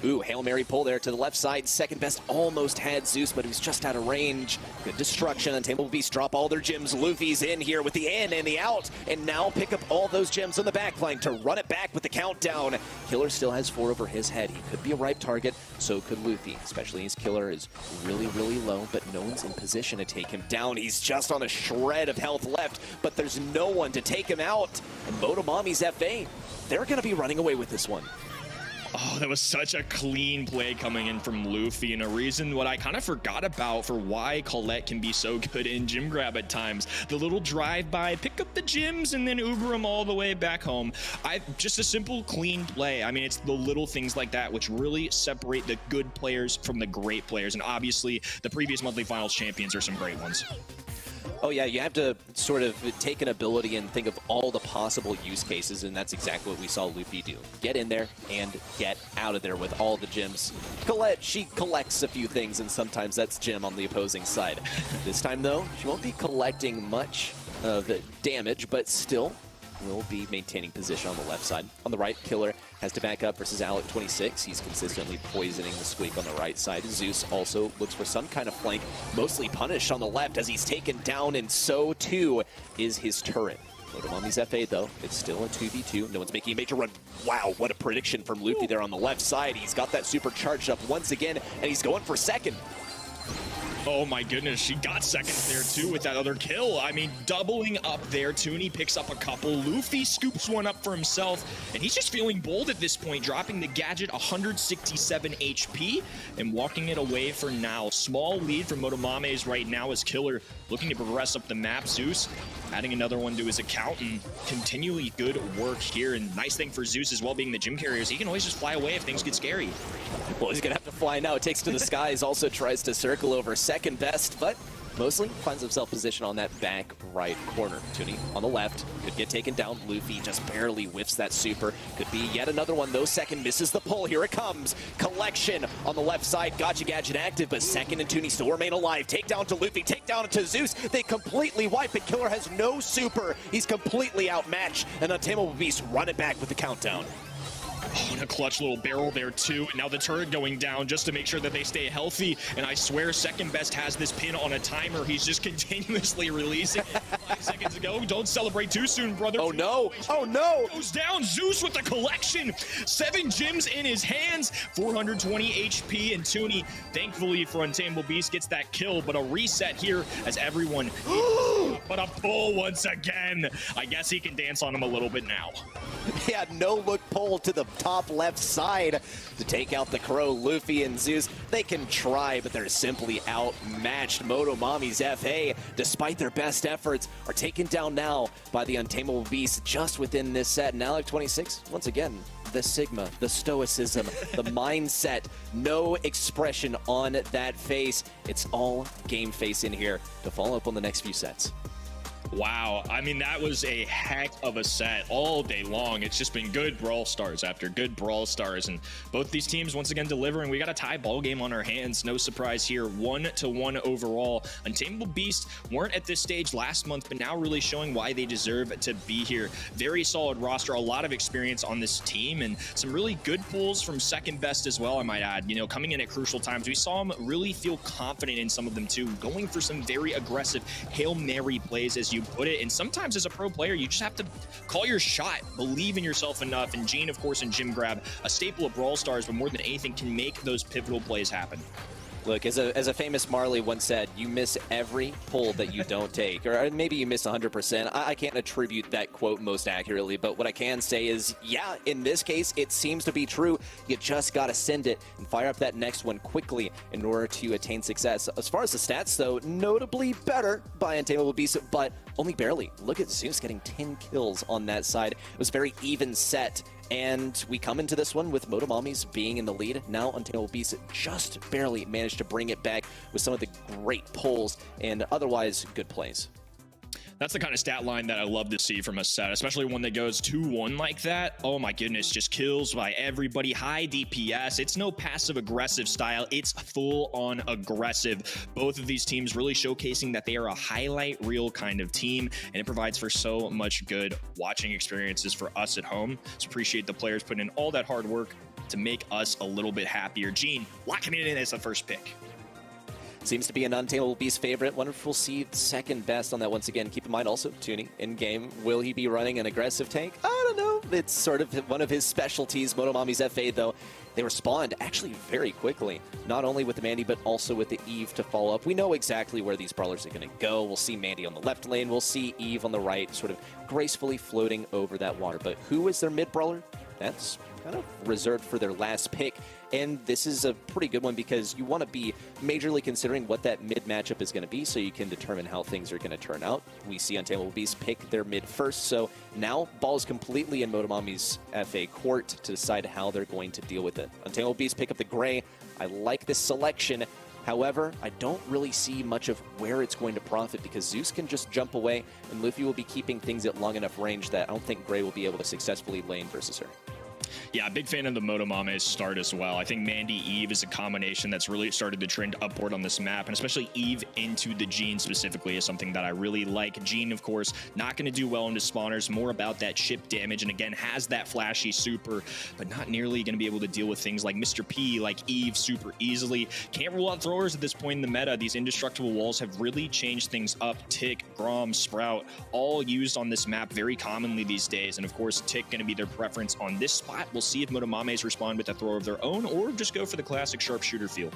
Ooh, Hail Mary pull there to the left side. Second best almost had Zeus, but he was just out of range. Good destruction. Untamable Beast drop all their gems. Luffy's in here with the in and the out, and now pick up all those gems on the backline to run it back with the countdown. Killer still has 4 over his head. He could be a ripe target, so could Luffy, especially as Killer is really, really low, but no one's in position to take him down. He's just on a shred of health left, but there's no one to take him out. And Motomamis FA, they're going to be running away with this one. Oh, that was such a clean play coming in from Luffy, and a reason what I kind of forgot about for why Colette can be so good in gym grab at times. The little drive-by, pick up the gyms, and then Uber them all the way back home. Just a simple, clean play. I mean, it's the little things like that which really separate the good players from the great players, and obviously the previous monthly finals champions are some great ones. Oh yeah, you have to sort of take an ability and think of all the possible use cases, and that's exactly what we saw Luffy do. Get in there and get out of there with all the gems. Colette, she collects a few things, and sometimes that's gem on the opposing side. This time though, she won't be collecting much of the damage, but still will be maintaining position on the left side. On the right, Killer has to back up versus Alec26. He's consistently poisoning the Squeak on the right side. Zeus also looks for some kind of flank, mostly punished on the left as he's taken down, and so too is his turret. Motomamis FA though, it's still a 2v2. No one's making a major run. Wow, what a prediction from Luffy there on the left side. He's got that super charged up once again, and he's going for second. Oh my goodness, she got second there too with that other kill. I mean, doubling up there. Toonie picks up a couple. Luffy scoops one up for himself, and he's just feeling bold at this point, dropping the Gadget 167 HP and walking it away for now. Small lead for Motomamis right now as Killer looking to progress up the map. Zeus adding another one to his account, and continually good work here. And nice thing for Zeus as well, being the gym carrier, is he can always just fly away if things get scary. Well, he's gonna have to fly now. It takes to the skies, also tries to circle over second best, but mostly finds himself positioned on that back right corner. Toonie on the left, could get taken down. Luffy just barely whiffs that super. Could be yet another one though. Second misses the pull. Here it comes. Collection on the left side. Gotcha Gadget active, but second and Toonie still remain alive. Takedown to Luffy, takedown to Zeus. They completely wipe it. Killer has no super. He's completely outmatched, and Untamable Beast run it back with the countdown. Oh, and a clutch little barrel there too. Now the turret going down just to make sure that they stay healthy. And I swear second best has this pin on a timer. He's just continuously releasing it. 5 seconds ago. Don't celebrate too soon, brother. Oh no! Oh no! Goes down. Zeus with the collection. 7 gems in his hands. 420 HP, and Toonie, thankfully for Untamable Beast, gets that kill. But a reset here as everyone. But a pull once again. I guess he can dance on him a little bit now. Yeah, no look pull to the top left side to take out the Crow. Luffy and Zeus, they can try, but they're simply outmatched. Motomamis FA, despite their best efforts, are taken down now by the Untamable Beast just within this set. And Alec26, once again, the Sigma, the stoicism, the mindset, no expression on that face. It's all game face in here to follow up on the next few sets. Wow, I mean, that was a heck of a set all day long. It's just been good Brawl Stars after good Brawl Stars, and both these teams once again delivering. We got a tie ball game on our hands, no surprise here, 1-1 overall. Untamable Beast weren't at this stage last month, but now really showing why they deserve to be here. Very solid roster, a lot of experience on this team, and some really good pulls from second best as well, I might add. You know, coming in at crucial times, we saw them really feel confident in some of them too, going for some very aggressive Hail Mary plays, as you you put it. And sometimes as a pro player, you just have to call your shot, believe in yourself enough. And Gene, of course, and Jim Grab, a staple of Brawl Stars, but more than anything, can make those pivotal plays happen. Look, as a famous Marley once said, you miss every pull that you don't take, or maybe you miss 100%. I can't attribute that quote most accurately, but what I can say is, yeah, in this case, it seems to be true. You just got to send it and fire up that next one quickly in order to attain success. As far as the stats, though, notably better by Untamable Beast, but only barely. Look at Zeus getting 10 kills on that side. It was a very even set. And we come into this one with Motomamis being in the lead. Now Untamable Beast just barely managed to bring it back with some of the great pulls and otherwise good plays. That's the kind of stat line that I love to see from a set, especially one that goes 2-1 like that. Oh my goodness, just kills by everybody, high DPS. It's no passive aggressive style, it's full on aggressive. Both of these teams really showcasing that they are a highlight reel kind of team, and it provides for so much good watching experiences for us at home. So appreciate the players putting in all that hard work to make us a little bit happier. Gene, locking it in as the first pick. Seems to be an Untamable Beast favorite. Wonder if we'll see second best on that once again. Keep in mind also, Toonie, in-game, will he be running an aggressive tank? I don't know. It's sort of one of his specialties. Motomamis FA, though, they respond actually very quickly, not only with the Mandy, but also with the Eve to follow up. We know exactly where these brawlers are going to go. We'll see Mandy on the left lane. We'll see Eve on the right, sort of gracefully floating over that water. But who is their mid-brawler? That's kind of reserved for their last pick. And this is a pretty good one because you want to be majorly considering what that mid matchup is going to be so you can determine how things are going to turn out. We see Untamable Beast pick their mid first, so now ball is completely in Motomami's FA court to decide how they're going to deal with it. Untamable Beast pick up the gray. I like this selection. However, I don't really see much of where it's going to profit because Zeus can just jump away and Luffy will be keeping things at long enough range that I don't think Gray will be able to successfully lane versus her. Yeah, big fan of the Motomamis start as well. I think Mandy Eve is a combination that's really started to trend upward on this map, and especially Eve into the Gene specifically is something that I really like. Gene, of course, not going to do well into spawners, more about that chip damage, and again, has that flashy super, but not nearly going to be able to deal with things like Mr. P, like Eve super easily. Can't rule out throwers at this point in the meta. These indestructible walls have really changed things up. Tick, Grom, Sprout, all used on this map very commonly these days, and of course, Tick going to be their preference on this spot. We'll see if Motomamis respond with a throw of their own or just go for the classic sharpshooter feel.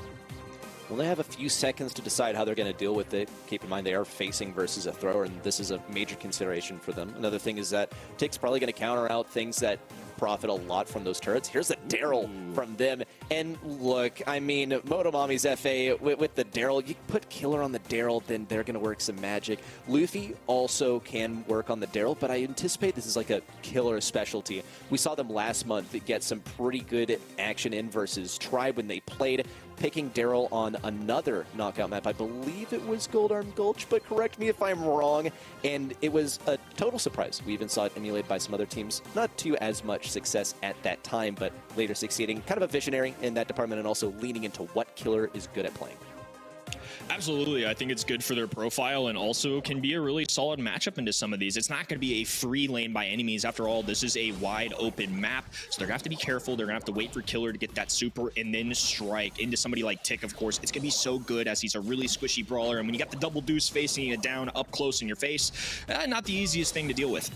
Well, they have a few seconds to decide how they're going to deal with it. Keep in mind they are facing versus a thrower, and this is a major consideration for them. Another thing is that Tick's probably going to counter out things that profit a lot from those turrets. Here's a Daryl from them. And look, I mean, Motomami's FA with the Daryl, you put Killer on the Daryl, then they're going to work some magic. Luffy also can work on the Daryl, but I anticipate this is like a Killer specialty. We saw them last month get some pretty good action in versus Tribe when they played, picking Daryl on another knockout map. I believe it was Goldarm Gulch, but correct me if I'm wrong. And it was a total surprise. We even saw it emulated by some other teams. Not to as much success at that time, but later succeeding. Kind of a visionary in that department and also leaning into what Killer is good at playing. Absolutely. I think it's good for their profile and also can be a really solid matchup into some of these. It's not going to be a free lane by any means. After all, this is a wide open map, so they're going to have to be careful. They're going to have to wait for Killer to get that super and then strike into somebody like Tick, of course. It's going to be so good as he's a really squishy brawler, and when you got the double deuce facing it down up close in your face, not the easiest thing to deal with.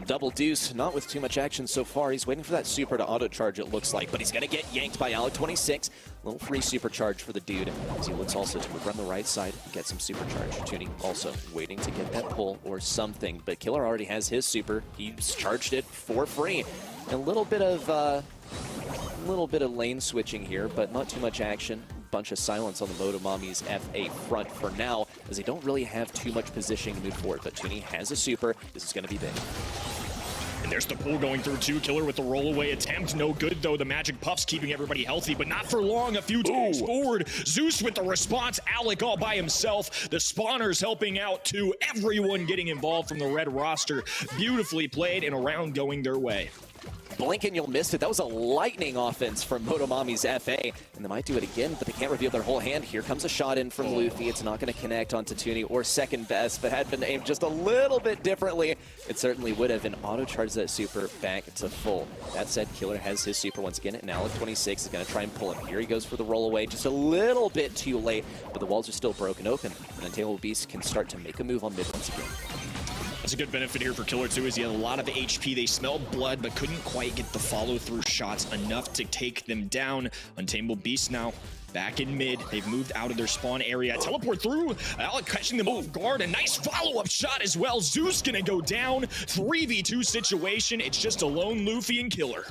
Double deuce, not with too much action so far. He's waiting for that super to auto-charge, it looks like, but he's going to get yanked by Alec 26. Little free supercharge for the dude as he looks also to run the right side and get some supercharge. Tuning also waiting to get that pull or something, but Killer already has his super. He's charged it for free. A little bit of lane switching here, but not too much action. Bunch of silence on the Motomami's FA front for now, as they don't really have too much positioning to move forward, but Toonie has a super. This is going to be big. And there's the pull going through too. Killer with the rollaway attempt. No good though. The magic puffs keeping everybody healthy, but not for long. A few takes forward. Zeus with the response. Alec all by himself. The spawners helping out too. Everyone getting involved from the red roster. Beautifully played and a round going their way. blink and you'll miss it. That was a lightning offense from Motomamis FA, and they might do it again, but they can't reveal their whole hand. Here comes a shot in from Luffy. It's not going to connect onto Toonie or second best, but had been aimed just a little bit differently, it certainly would have, and auto-charge that super back to full. That said, Killer has his super once again, and Alec 26 is going to try and pull him. Here he goes for the roll away, just a little bit too late, but the walls are still broken open, and Untamable Beast can start to make a move on mid once again. That's a good benefit here for Killer too, is he had a lot of HP. They smelled blood, but couldn't quite get the follow-through shots enough to take them down. Untamable Beast now back in mid. They've moved out of their spawn area. Teleport through. Alec catching them off guard. A nice follow-up shot as well. Zeus gonna go down. 3v2 situation. It's just alone Luffy and Killer.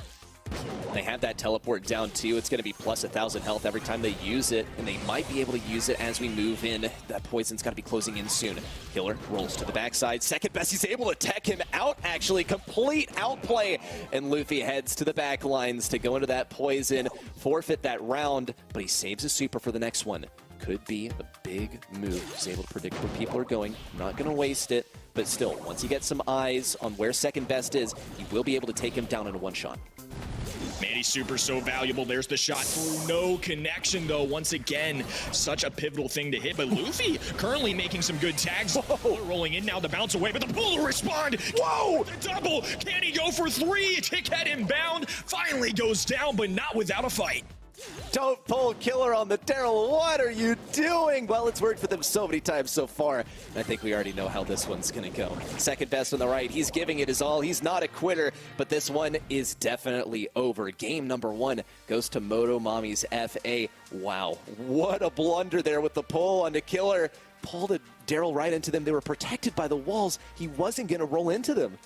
They have that teleport down too. It's going to be plus 1,000 health every time they use it, and they might be able to use it as we move in. That poison's got to be closing in soon. Killer rolls to the backside. Second best, he's able to tech him out, actually. Complete outplay. And Luffy heads to the back lines to go into that poison, forfeit that round, but he saves his super for the next one. Could be a big move. He's able to predict where people are going. Not going to waste it, but still, once he gets some eyes on where second best is, he will be able to take him down in a one-shot. Manny's super so valuable. There's the shot through. No connection, though. Once again, such a pivotal thing to hit. But Luffy currently making some good tags. Whoa. Rolling in now, the bounce away, but the pull will respond. Whoa! The double. Can he go for three? Ticket inbound. Finally goes down, but not without a fight. Don't pull Killer on the Daryl. What are you doing? Well, it's worked for them so many times so far. I think we already know how this one's going to go. Second best on the right. He's giving it his all. He's not a quitter, but this one is definitely over. Game number one goes to Motomamis FA. Wow, what a blunder there with the pull onto Killer. Pulled Daryl right into them. They were protected by the walls. He wasn't going to roll into them.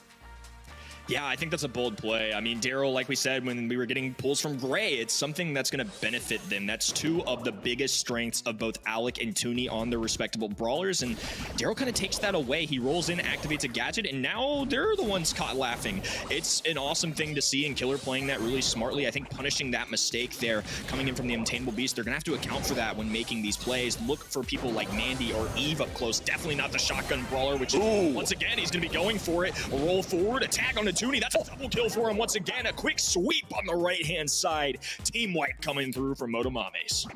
Yeah, I think that's a bold play. I mean, Daryl, like we said, when we were getting pulls from Gray, it's something that's going to benefit them. That's two of the biggest strengths of both Alec and Toonie on their respectable brawlers, and Daryl kind of takes that away. He rolls in, activates a gadget, and now they're the ones caught laughing. It's an awesome thing to see, and Killer playing that really smartly. I think punishing that mistake there, coming in from the Untamable Beast, they're going to have to account for that when making these plays. Look for people like Mandy or Eve up close. Definitely not the shotgun brawler, which is, once again, he's going to be going for it. A roll forward, attack on the Toonie. That's a double kill for him once again. A quick sweep on the right-hand side. Team wipe coming through from Motomamis.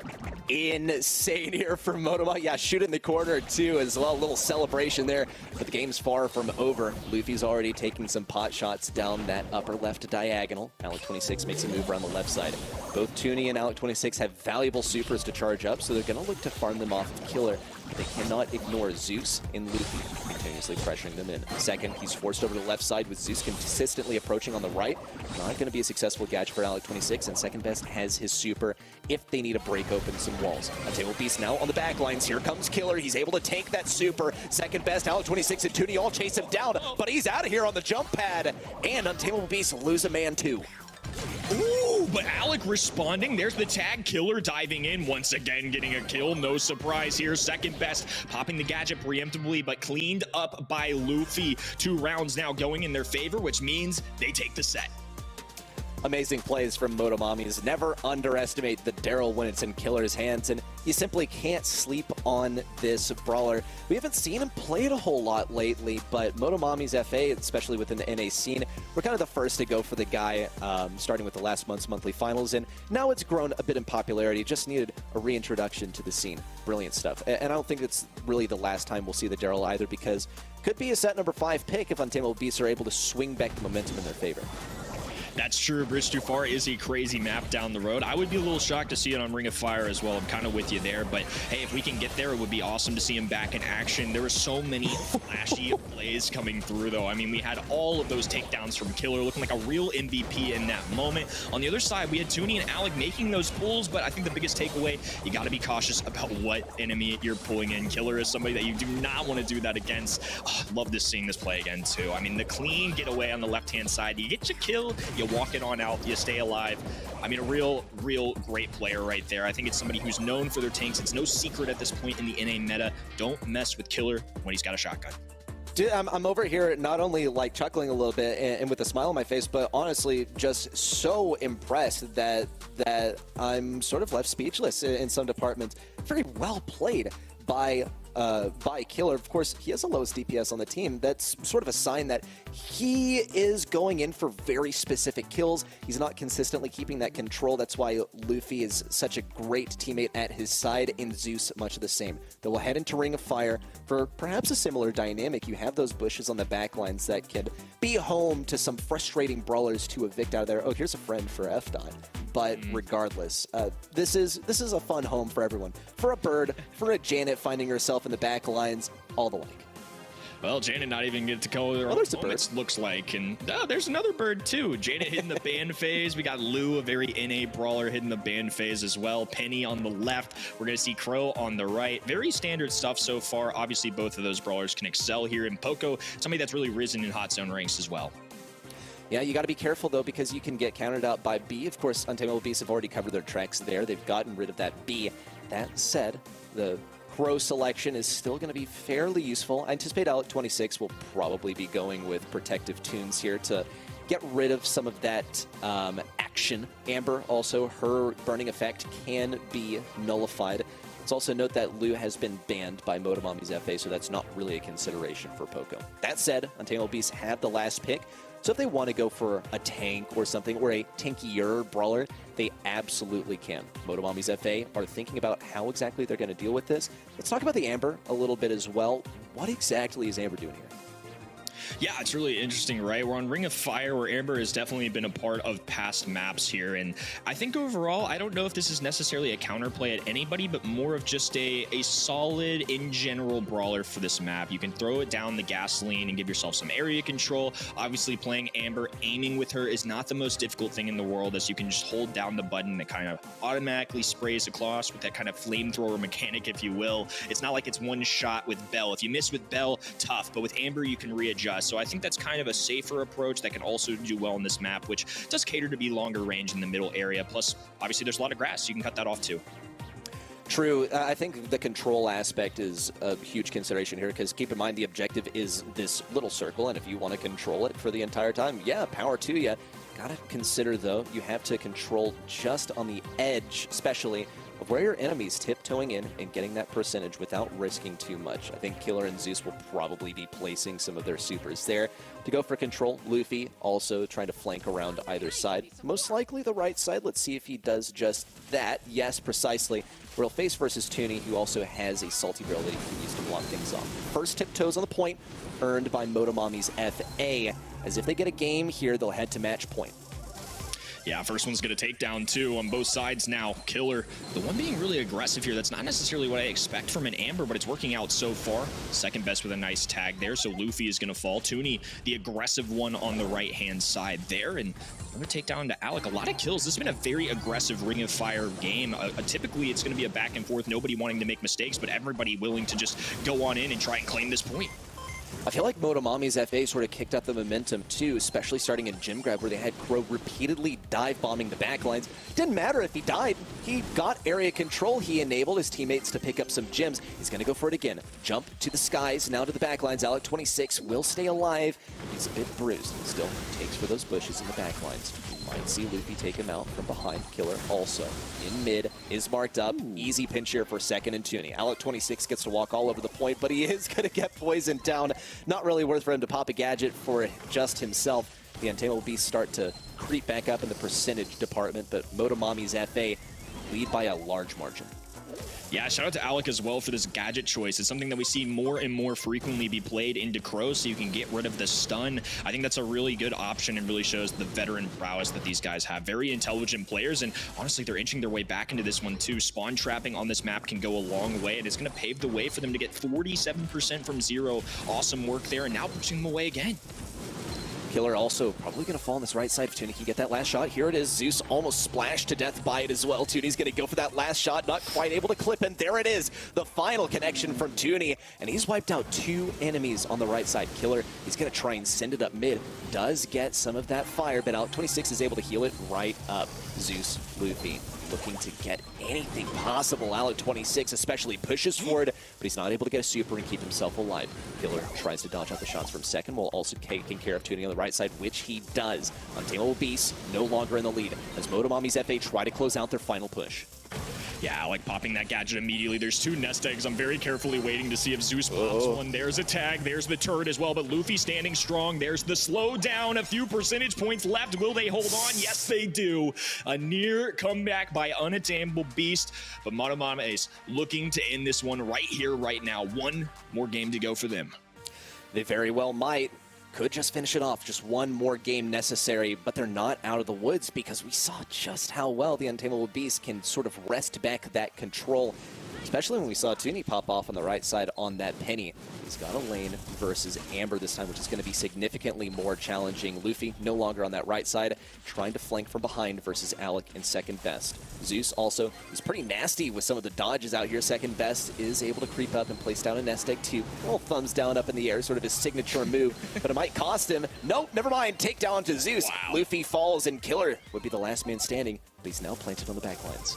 Insane here from Motomamis. Yeah, shoot in the corner too as well. A little celebration there, but the game's far from over. Luffy's already taking some pot shots down that upper left diagonal. Alec 26 makes a move around the left side. Both Toonie and Alec 26 have valuable supers to charge up, so they're going to look to farm them off of Killer. They cannot ignore Zeus and Luffy, continuously pressuring them in. Second, he's forced over to the left side with Zeus consistently approaching on the right. Not going to be a successful gadget for Alec 26, and second best has his super if they need to break open some walls. Untamable Beast now on the back lines. Here comes Killer. He's able to tank that super. Second best, Alec 26 and Toonie all chase him down, but he's out of here on the jump pad, and Untamable Beast lose a man too. Ooh, but Alec responding. There's the tag. Killer diving in once again, getting a kill. No surprise here. Second best, popping the gadget preemptively, but cleaned up by Luffy. 2 rounds now going in their favor, which means they take the set. Amazing plays from Motomamis. Never underestimate the Daryl when it's in Killer's hands, and you simply can't sleep on this brawler. We haven't seen him play it a whole lot lately, but Motomamis FA, especially within the NA scene, we're kind of the first to go for the guy, starting with the last month's monthly finals, and now it's grown a bit in popularity. Just needed a reintroduction to the scene. Brilliant stuff. And I don't think it's really the last time we'll see the Daryl either, because could be a set number 5 pick if Untamable Beasts are able to swing back the momentum in their favor. That's true. Bridge Too Far is a crazy map down the road. I would be a little shocked to see it on Ring of Fire as well. I'm kind of with you there, but hey, if we can get there, it would be awesome to see him back in action. There were so many flashy plays coming through, though. I mean, we had all of those takedowns from Killer, looking like a real MVP in that moment. On the other side, we had Toonie and Alec making those pulls, but I think the biggest takeaway, you got to be cautious about what enemy you're pulling in. Killer is somebody that you do not want to do that against. Oh, love this seeing this play again, too. I mean, the clean getaway on the left-hand side. You get your kill, you walk it on out, you stay alive. I mean, a real great player right there. I think it's somebody who's known for their tanks. It's no secret at this point in the NA meta. Don't mess with Killer when he's got a shotgun. Dude, I'm over here not only like chuckling a little bit and with a smile on my face, but honestly just so impressed that I'm sort of left speechless in some departments. Very well played by by Killer. Of course, he has the lowest DPS on the team. That's sort of a sign that he is going in for very specific kills. He's not consistently keeping that control. That's why Luffy is such a great teammate at his side, and Zeus much of the same. They will head into Ring of Fire for perhaps a similar dynamic. You have those bushes on the backlines that can be home to some frustrating brawlers to evict out of there. Oh, here's a friend for FDOT. But regardless, this is a fun home for everyone. For a Bird, for a Janet finding herself in the back lines, all the like. Well, Janet not even get to call her there's a moments, looks like. And there's another bird, too. Janet hitting the ban phase. We got Lou, a very NA brawler, hitting the ban phase as well. Penny on the left. We're going to see Crow on the right. Very standard stuff so far. Obviously, both of those brawlers can excel here. And Poco, somebody that's really risen in hot zone ranks as well. Yeah, you got to be careful, though, because you can get countered out by B. Of course, Untamable Beasts have already covered their tracks there. They've gotten rid of that B. That said, the Crow selection is still going to be fairly useful. I anticipate Alec 26 will probably be going with protective tunes here to get rid of some of that action. Amber, also, her burning effect can be nullified. Let's also note that Lou has been banned by Motomamis FA, so that's not really a consideration for Poco. That said, Untamable Beasts have the last pick, so if they want to go for a tank or something, or a tankier brawler, they absolutely can. Motomamis FA are thinking about how exactly they're going to deal with this. Let's talk about the Amber a little bit as well. What exactly is Amber doing here? Yeah, it's really interesting, right? We're on Ring of Fire, where Amber has definitely been a part of past maps here. And I think overall, I don't know if this is necessarily a counterplay at anybody, but more of just a solid, in general, brawler for this map. You can throw it down the gasoline and give yourself some area control. Obviously, playing Amber, aiming with her is not the most difficult thing in the world, as you can just hold down the button that kind of automatically sprays across with that kind of flamethrower mechanic, if you will. It's not like it's one shot with Bell. If you miss with Bell, tough. But with Amber, you can readjust. So I think that's kind of a safer approach that can also do well in this map, which does cater to be longer range in the middle area. Plus, obviously, there's a lot of grass, so you can cut that off too. True. I think the control aspect is a huge consideration here, because keep in mind the objective is this little circle, and if you want to control it for the entire time, yeah, power to you. Gotta consider, though, you have to control just on the edge, especially of where your enemy's tiptoeing in and getting that percentage without risking too much. I think Killer and Zeus will probably be placing some of their supers there to go for control. Luffy also trying to flank around either side. Most likely the right side. Let's see if he does just that. Yes, precisely. Real Face versus Toonie, who also has a salty barrel that he can use to block things off. First tiptoes on the point, earned by Motomamis FA. As if they get a game here, they'll head to match point. Yeah, first one's going to take down two on both sides now. Killer, the one being really aggressive here. That's not necessarily what I expect from an Amber, but it's working out so far. Second best with a nice tag there, so Luffy is going to fall. Toonie, the aggressive one on the right-hand side there, and another takedown to Alec. A lot of kills. This has been a very aggressive Ring of Fire game. Typically, it's going to be a back and forth, nobody wanting to make mistakes, but everybody willing to just go on in and try and claim this point. I feel like Motomamis FA sort of kicked up the momentum too, especially starting in Gym Grab, where they had Crow repeatedly dive bombing the backlines. Didn't matter if he died. He got area control. He enabled his teammates to pick up some gems. He's going to go for it again. Jump to the skies, now to the backlines. Alec 26 will stay alive. He's a bit bruised. Still takes for those bushes in the backlines. Might see Luffy take him out from behind. Killer also in mid is marked up. Easy pinch here for second and Toonie. Alec 26 gets to walk all over the point, but he is going to get poisoned down. Not really worth for him to pop a gadget for just himself. The Untamable Beasts start to creep back up in the percentage department, but Motomamis FA lead by a large margin. Yeah, shout out to Alec as well for this gadget choice. It's something that we see more and more frequently be played into Crow, so you can get rid of the stun. I think that's a really good option and really shows the veteran prowess that these guys have. Very intelligent players, and honestly, they're inching their way back into this one too. Spawn trapping on this map can go a long way, and it's going to pave the way for them to get 47% from zero. Awesome work there, and now pushing them away again. Killer also probably going to fall on this right side if Toonie can get that last shot. Here it is. Zeus almost splashed to death by it as well. Toonie's going to go for that last shot. Not quite able to clip, and there it is. The final connection from Toonie, and he's wiped out two enemies on the right side. Killer, he's going to try and send it up mid. Does get some of that fire, but Alec 26 is able to heal it right up. Zeus, Luffy, looking to get anything possible. Alec 26 especially pushes forward, but he's not able to get a super and keep himself alive. Killer tries to dodge out the shots from second, while also taking care of Toonie on the right side, which he does. Untamable Beasts no longer in the lead, as Motomamis FA try to close out their final push. Yeah, Alec popping that gadget immediately. There's 2 nest eggs. I'm very carefully waiting to see if Zeus pops one. There's a tag. There's the turret as well, but Luffy standing strong. There's the slowdown. A few percentage points left. Will they hold on? Yes, they do. A near comeback by Untamable Beast, but Motomamis looking to end this one right here, right now. One more game to go for them. They very well might. Could just finish it off. Just one more game necessary, but they're not out of the woods because we saw just how well the Untamable Beast can sort of wrest back that control, especially when we saw Toonie pop off on the right side on that penny. He's got a lane versus Amber this time, which is going to be significantly more challenging. Luffy no longer on that right side, trying to flank from behind versus Alec in second best. Zeus also is pretty nasty with some of the dodges out here. Second best is able to creep up and place down a nest egg too. Little thumbs down up in the air, sort of his signature move, but it might cost him. Nope, never mind. Takedown to Zeus. Wow. Luffy falls and Killer would be the last man standing, but he's now planted on the backlines.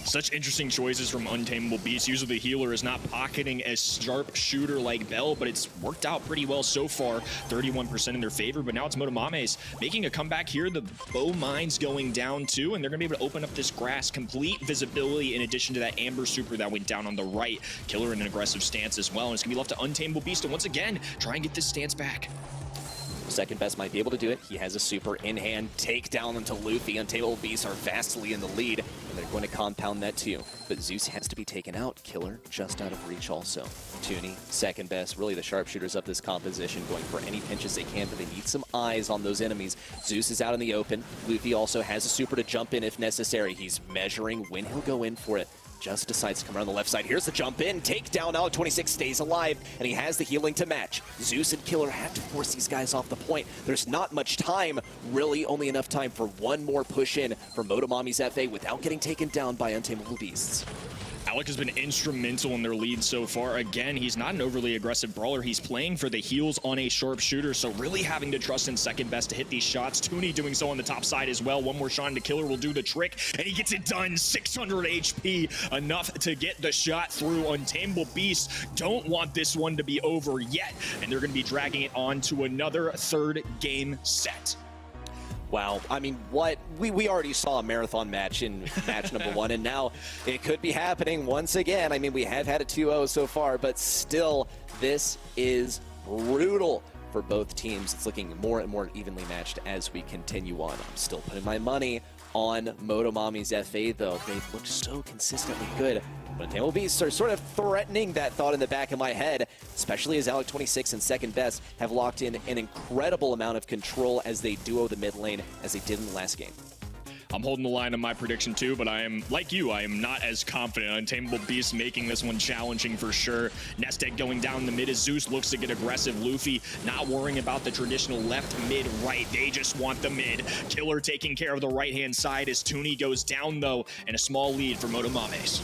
Such interesting choices from Untamable Beast. Usually the healer is not pocketing a sharp shooter like Bell, but it's worked out pretty well so far. 31% in their favor, but now it's Motomamis making a comeback here. The bow mine's going down too, and they're going to be able to open up this grass. Complete visibility in addition to that Amber super that went down on the right. Killer in an aggressive stance as well, and it's going to be left to Untamable Beast to once again try and get this stance back. Second best might be able to do it. He has a super in hand. Take down into Luffy. Untamable Beasts are vastly in the lead, and they're going to compound that too. But Zeus has to be taken out. Killer just out of reach also. Toonie, second best. Really the sharpshooters of this composition, going for any pinches they can, but they need some eyes on those enemies. Zeus is out in the open. Luffy also has a super to jump in if necessary. He's measuring when he'll go in for it. Just decides to come around the left side. Here's the jump in. Takedown. Alec 26 stays alive, and he has the healing to match. Zeus and Killer have to force these guys off the point. There's not much time. Really only enough time for one more push in for Motomami's FA without getting taken down by Untamable Beasts. Alec has been instrumental in their lead so far. Again, he's not an overly aggressive brawler. He's playing for the heals on a sharpshooter, so really having to trust in second best to hit these shots. Toonie doing so on the top side as well. One more shot into Killer will do the trick, and he gets it done. 600 HP, enough to get the shot through. Untamable Beasts don't want this one to be over yet, and they're going to be dragging it on to another third game set. Wow, I mean, what? We already saw a marathon match in match number 1, and now it could be happening once again. I mean, we have had a 2-0 so far, but still, this is brutal for both teams. It's looking more and more evenly matched as we continue on. I'm still putting my money on Motomami's FA, though. They've looked so consistently good. But Untamable Beasts are sort of threatening that thought in the back of my head, especially as Alec 26 and second best have locked in an incredible amount of control as they duo the mid lane as they did in the last game. I'm holding the line on my prediction too, but I am, like you, I am not as confident. Untamable Beast making this one challenging for sure. Nest egg going down the mid as Zeus looks to get aggressive. Luffy not worrying about the traditional left, mid, right. They just want the mid. Killer taking care of the right-hand side as Toonie goes down though, and a small lead for Motomamis.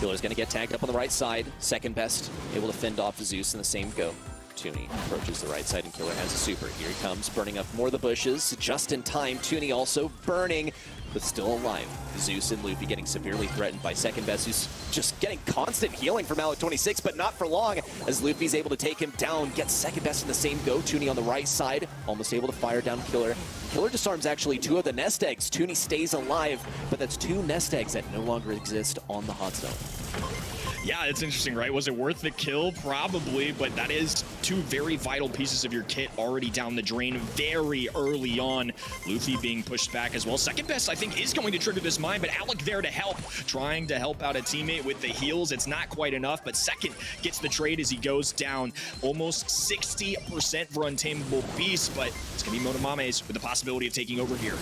Killer's going to get tagged up on the right side. Second best able to fend off Zeus in the same go. Toonie approaches the right side, and Killer has a super. Here he comes, burning up more of the bushes. Just in time, Toonie also burning, but still alive. Zeus and Luffy getting severely threatened by second best, who's just getting constant healing from Alec 26, but not for long, as Luffy's able to take him down, gets second best in the same go. Toonie on the right side, almost able to fire down Killer. Killer disarms actually 2 of the nest eggs. Toonie stays alive, but that's 2 nest eggs that no longer exist on the hot zone. Yeah, it's interesting, right? Was it worth the kill? Probably, but that is 2 very vital pieces of your kit already down the drain very early on. Luffy being pushed back as well. Second best, I think, is going to trigger this mine, but Alec there to help, trying to help out a teammate with the heals. It's not quite enough, but second gets the trade as he goes down. Almost 60% for Untamable Beast, but it's going to be Motomamis with the possibility of taking over here.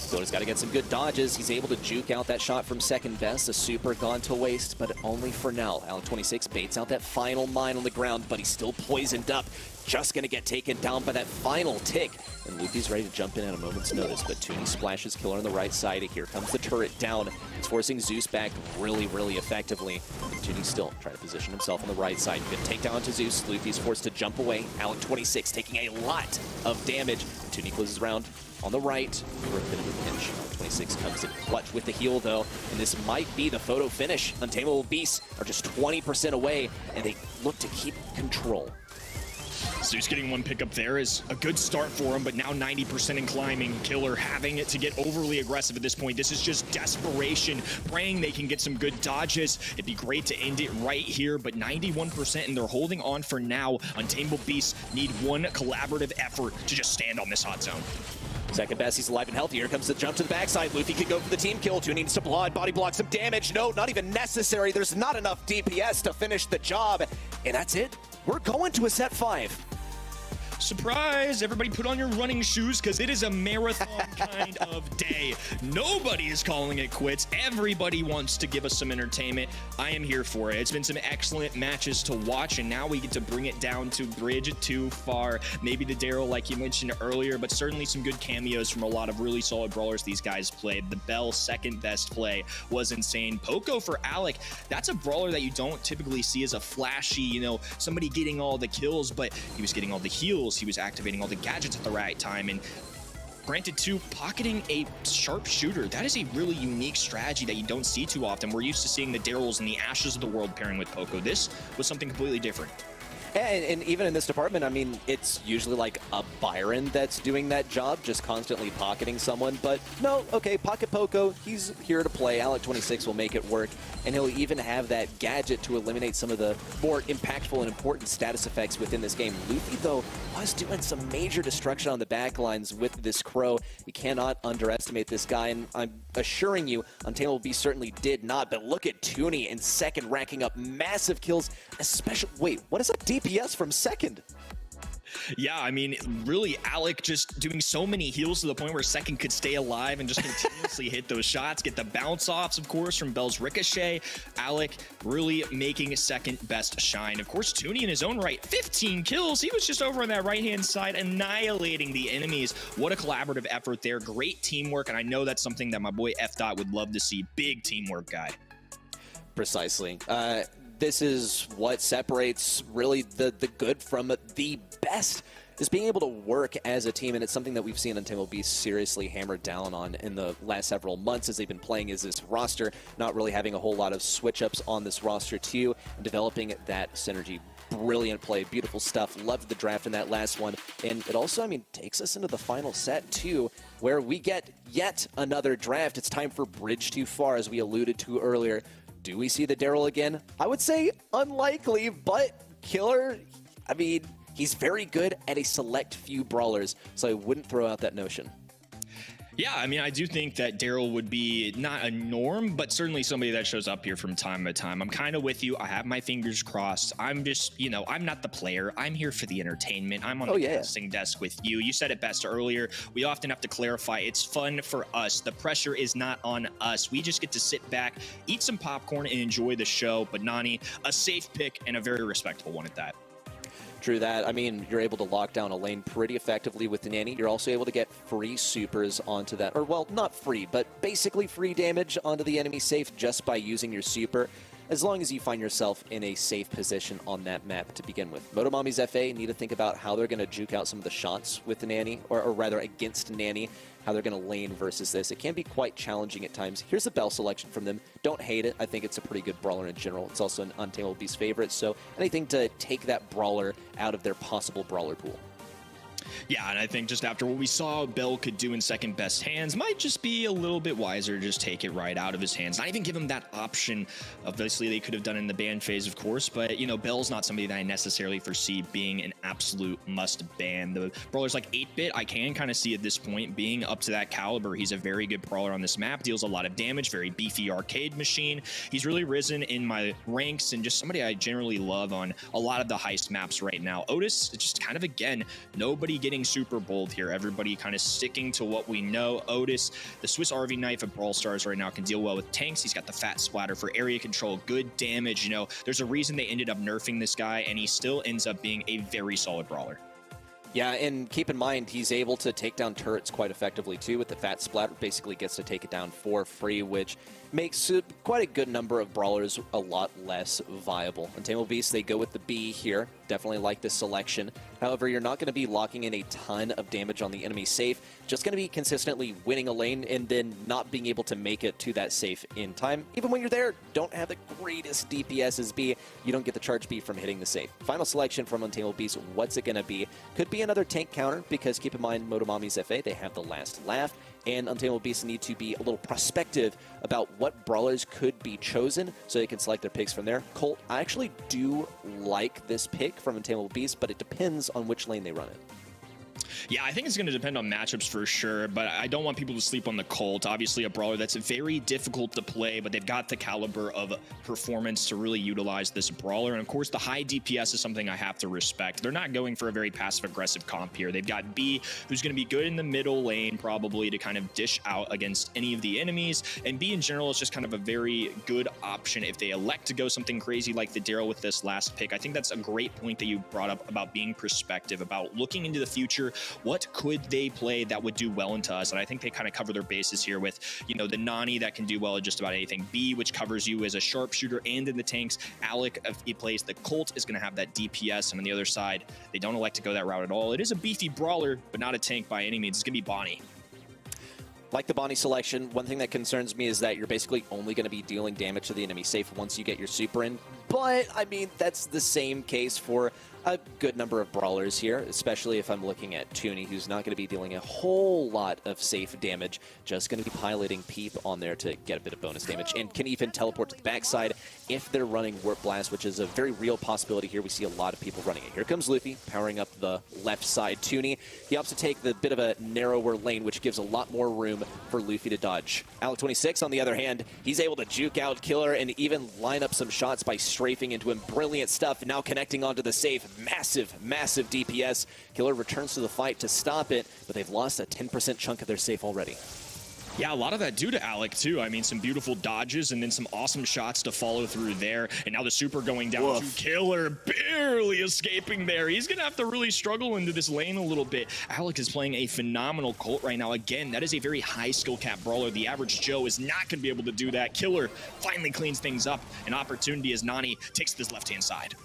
Killer's got to get some good dodges. He's able to juke out that shot from second best. A super gone to waste, but only for now. Alec 26 baits out that final mine on the ground, but he's still poisoned up. Just going to get taken down by that final tick. And Luffy's ready to jump in at a moment's notice, but Toonie splashes Killer on the right side. Here comes the turret down. It's forcing Zeus back really, really effectively. Toonie still trying to position himself on the right side. Good takedown to Zeus. Luffy's forced to jump away. Alec 26 taking a lot of damage. Toonie closes around on the right for a bit of a pinch. 26 comes in clutch with the heal though, and this might be the photo finish. Untamable Beasts are just 20% away, and they look to keep control. Zeus getting one pickup there is a good start for him, but now 90% in climbing. Killer having it to get overly aggressive at this point. This is just desperation, praying they can get some good dodges. It'd be great to end it right here, but 91%, and they're holding on for now. Untamable Beasts need one collaborative effort to just stand on this hot zone. Second best, he's alive and healthy. Here comes the jump to the backside. Luffy could go for the team kill. Two needs to blood, body block some damage. No, not even necessary. There's not enough DPS to finish the job. And that's it. We're going to a set 5. Surprise! Everybody put on your running shoes because it is a marathon kind of day. Nobody is calling it quits. Everybody wants to give us some entertainment. I am here for it. It's been some excellent matches to watch, and now we get to bring it down to bridge too far. Maybe the Daryl, like you mentioned earlier, but certainly some good cameos from a lot of really solid brawlers these guys played. The Bell second best play was insane. Poco for Alec, that's a brawler that you don't typically see as a flashy, somebody getting all the kills, but he was getting all the heals. He was activating all the gadgets at the right time, and granted too, pocketing a sharpshooter, that is a really unique strategy that you don't see too often. We're used to seeing the Daryls and the Ashes of the world pairing with Poco. This was something completely different. And even in this department, I mean, it's usually like a Byron that's doing that job, just constantly pocketing someone. But no, okay, Pocket Poco, he's here to play. Alec 26 will make it work, and he'll even have that gadget to eliminate some of the more impactful and important status effects within this game. Luffy, though, was doing some major destruction on the backlines with this Crow. You cannot underestimate this guy, and I'm assuring you, Untamable Beast certainly did not. But look at Toonie in second, racking up massive kills, especially... Wait, what is a DPS from second? Yeah, I mean, really, Alec just doing so many heals to the point where second could stay alive and just continuously hit those shots, get the bounce offs, of course, from Bell's ricochet. Alec really making second best shine. Of course, Toonie in his own right, 15 kills. He was just over on that right-hand side, annihilating the enemies. What a collaborative effort there. Great teamwork, and I know that's something that my boy F. Dot would love to see. Big teamwork guy. Precisely. This is what separates really the good from the best, is being able to work as a team, and it's something that we've seen Untamable be seriously hammered down on in the last several months as they've been playing as this roster, not really having a whole lot of switch-ups on this roster too, and developing that synergy. Brilliant play, beautiful stuff. Loved the draft in that last one, and it also, I mean, takes us into the final set too, where we get yet another draft. It's time for Bridge Too Far, as we alluded to earlier. Do we see the Daryl again? I would say unlikely, but Killer, I mean, he's very good at a select few brawlers, so I wouldn't throw out that notion. Yeah, I mean, I do think that Daryl would be not a norm, but certainly somebody that shows up here from time to time. I'm kind of with you. I have my fingers crossed. I'm just, I'm not the player. I'm here for the entertainment. I'm on the casting desk with you. You said it best earlier. We often have to clarify it's fun for us. The pressure is not on us. We just get to sit back, eat some popcorn, and enjoy the show. But Nani, a safe pick and a very respectable one at that. True that. I mean, you're able to lock down a lane pretty effectively with the Nanny. You're also able to get free supers onto that, or well, not free, but basically free damage onto the enemy safe just by using your super, as long as you find yourself in a safe position on that map to begin with. Motomamis FA need to think about how they're going to juke out some of the shots with the Nanny, or rather against Nanny, how they're going to lane versus this. It can be quite challenging at times. Here's a Bell selection from them. Don't hate it. I think it's a pretty good brawler in general. It's also an Untamable Beast favorite, so anything to take that brawler out of their possible brawler pool. Yeah, and I think just after what we saw Bell could do in second best hands, might just be a little bit wiser to just take it right out of his hands. Not even give him that option. Obviously, they could have done in the ban phase, of course, but, Bell's not somebody that I necessarily foresee being an absolute must ban. The brawlers like 8-Bit, I can kind of see at this point being up to that caliber. He's a very good brawler on this map, deals a lot of damage, very beefy arcade machine. He's really risen in my ranks and just somebody I generally love on a lot of the heist maps right now. Otis, just kind of, again, nobody getting super bold here. Everybody kind of sticking to what we know. Otis, the Swiss RV knife of Brawl Stars right now, can deal well with tanks. He's got the fat splatter for area control, good damage. There's a reason they ended up nerfing this guy, and he still ends up being a very solid brawler. Yeah, and keep in mind, he's able to take down turrets quite effectively, too, with the fat splatter. Basically gets to take it down for free, which makes quite a good number of brawlers a lot less viable. Untamable Beast, they go with the B here. definitely like this selection. However, you're not going to be locking in a ton of damage on the enemy safe. Just going to be consistently winning a lane and then not being able to make it to that safe in time. Even when you're there, don't have the greatest DPS as B. You don't get the charge B from hitting the safe. Final selection from Untamable Beast, what's it going to be? Could be another tank counter, because keep in mind, Motomamis FA, they have the last laugh, and Untamable Beasts need to be a little prospective about what brawlers could be chosen so they can select their picks from there. Colt, I actually do like this pick from Untamable Beasts, but it depends on which lane they run it. Yeah, I think it's going to depend on matchups for sure, but I don't want people to sleep on the Colt. Obviously, a brawler that's very difficult to play, but they've got the caliber of performance to really utilize this brawler. And of course, the high DPS is something I have to respect. They're not going for a very passive-aggressive comp here. They've got B, who's going to be good in the middle lane, probably, to kind of dish out against any of the enemies. And B, in general, is just kind of a very good option if they elect to go something crazy like the Daryl with this last pick. I think that's a great point that you brought up about being perspective, about looking into the future. What could they play that would do well into us? And I think they kind of cover their bases here with, you know, the Nani that can do well at just about anything. B, which covers you as a sharpshooter and in the tanks. Alec, if he plays the Colt, is going to have that DPS. And on the other side, they don't elect to go that route at all. It is a beefy brawler, but not a tank by any means. It's going to be Bonnie. Like the Bonnie selection, one thing that concerns me is that you're basically only going to be dealing damage to the enemy safe once you get your super in. But, I mean, that's the same case for a good number of brawlers here, especially if I'm looking at Toonie, who's not going to be dealing a whole lot of safe damage, just going to be piloting Peep on there to get a bit of bonus damage, and can even teleport to the backside if they're running Warp Blast, which is a very real possibility here. We see a lot of people running it. Here comes Luffy, powering up the left side Toonie. He opts to take the bit of a narrower lane, which gives a lot more room for Luffy to dodge. Alec 26, on the other hand, he's able to juke out Killer and even line up some shots by strafing into him. Brilliant stuff, now connecting onto the safe. Massive, massive DPS. Killer returns to the fight to stop it, but they've lost a 10% chunk of their safe already. Yeah, a lot of that due to Alec, too. I mean, some beautiful dodges and then some awesome shots to follow through there. And now the super going down to Killer, barely escaping there. He's going to have to really struggle into this lane a little bit. Alec is playing a phenomenal Colt right now. Again, that is a very high skill cap brawler. The average Joe is not going to be able to do that. Killer finally cleans things up. An opportunity as Nani takes this left-hand side.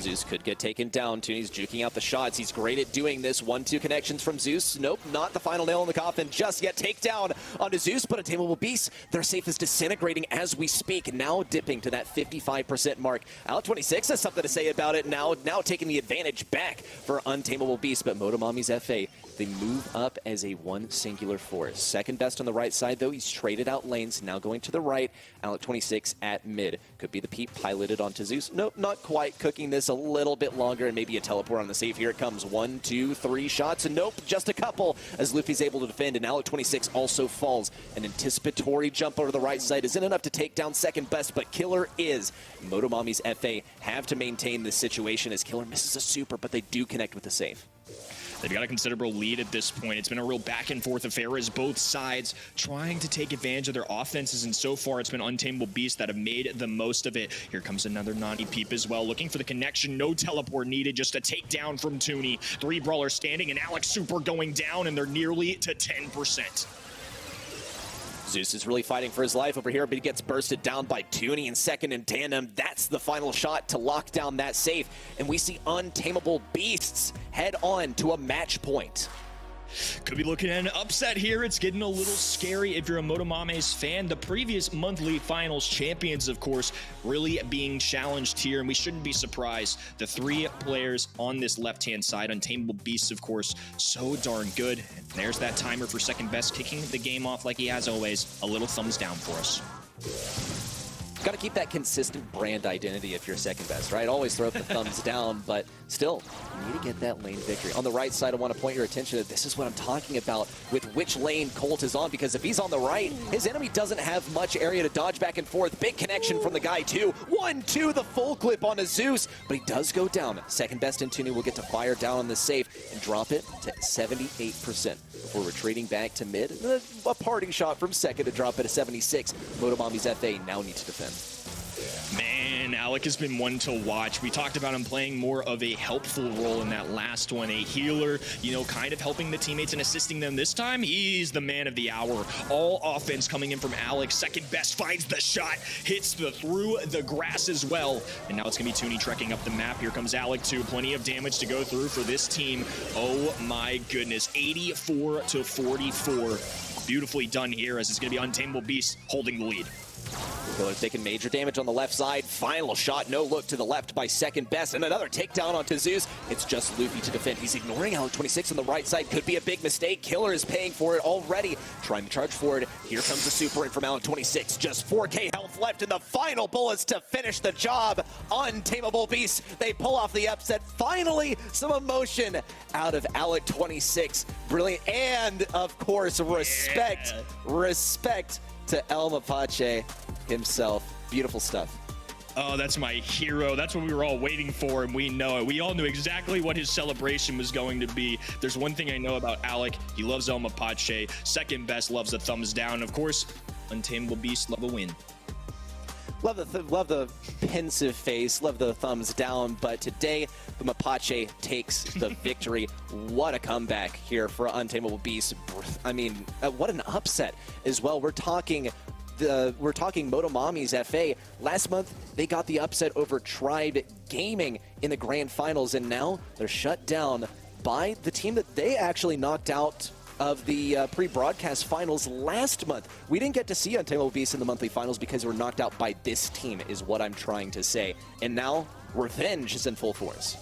Zeus could get taken down. Tooney's juking out the shots. He's great at doing this. 1-2 connections from Zeus. Nope, not the final nail in the coffin just yet. Takedown onto Zeus, but Untamable Beast, their safe is disintegrating as we speak. Now dipping to that 55% mark. Alec 26 has something to say about it now taking the advantage back for Untamable Beast, but Motomamis FA, they move up as a one singular force. Second best on the right side, though. He's traded out lanes, now going to the right. Alec 26 at mid. Could be the Peep piloted onto Zeus. Nope, not quite. Cooking this a little bit longer, and maybe a teleport on the safe. Here it comes. 1, 2, 3 shots, and nope, just a couple as Luffy's able to defend, and Alec 26 also falls. An anticipatory jump over the right side isn't enough to take down second best, but Killer is. Motomamis FA have to maintain this situation as Killer misses a super, but they do connect with the safe. They've got a considerable lead at this point. It's been a real back-and-forth affair as both sides trying to take advantage of their offenses, and so far it's been Untamable Beasts that have made the most of it. Here comes another Nani Peep as well, looking for the connection. No teleport needed, just a takedown from Toonie. 3 brawlers standing, and Alex super going down, and they're nearly to 10%. Zeus is really fighting for his life over here, but he gets bursted down by Toonie in second in tandem. That's the final shot to lock down that safe, and we see Untamable Beasts head on to a match point. Could be looking at an upset here. It's getting a little scary if you're a Motomamis fan. The previous monthly finals champions, of course, really being challenged here, and we shouldn't be surprised. The 3 players on this left-hand side, Untamable Beasts, of course, so darn good. And there's that timer for second best, kicking the game off like he has always. A little thumbs down for us. Got to keep that consistent brand identity if you're second best, right? Always throw up the thumbs down, but still, you need to get that lane victory. On the right side, I want to point your attention to this is what I'm talking about with which lane Colt is on, because if he's on the right, his enemy doesn't have much area to dodge back and forth. Big connection from the guy, too. 1-2, the full clip on a Zeus, but he does go down. Second best in Toonie will get to fire down on the safe and drop it to 78%. Before retreating back to mid, a parting shot from second to drop it to 76. Motomamis FA now need to defend. Man, Alec has been one to watch. We talked about him playing more of a helpful role in that last one, a healer, you know, kind of helping the teammates and assisting them. This time, he's the man of the hour. All offense coming in from Alec. Second best finds the shot, hits through the grass as well. And now it's going to be Tooney trekking up the map. Here comes Alec too. Plenty of damage to go through for this team. Oh my goodness, 84 to 44. Beautifully done here as it's going to be Untamable Beast holding the lead. Killer's taking major damage on the left side. Final shot, no look to the left by second best, and another takedown onto Zeus. It's just Luffy to defend. He's ignoring Alec 26 on the right side. Could be a big mistake. Killer is paying for it already. Trying to charge forward. Here comes the super in from Alec 26. Just 4k health left in the final bullets to finish the job. Untamable Beast. They pull off the upset. Finally, some emotion out of Alec 26. Brilliant. And, of course, respect. Yeah. Respect to El Mapache himself. Beautiful stuff. Oh, that's my hero. That's what we were all waiting for, and we know it. We all knew exactly what his celebration was going to be. There's one thing I know about Alec. He loves El Mapache. Second best loves the thumbs down. Of course, Untamable Beast love a win. Love the pensive face, love the thumbs down, but today the Mapache takes the victory. What a comeback here for Untamable Beast. I mean, what an upset as well. We're talking Motomamis FA. Last month, they got the upset over Tribe Gaming in the grand finals, and now they're shut down by the team that they actually knocked out of the pre-broadcast finals last month. We didn't get to see Untamable Beast in the monthly finals because they were knocked out by this team, is what I'm trying to say. And now, revenge is in full force.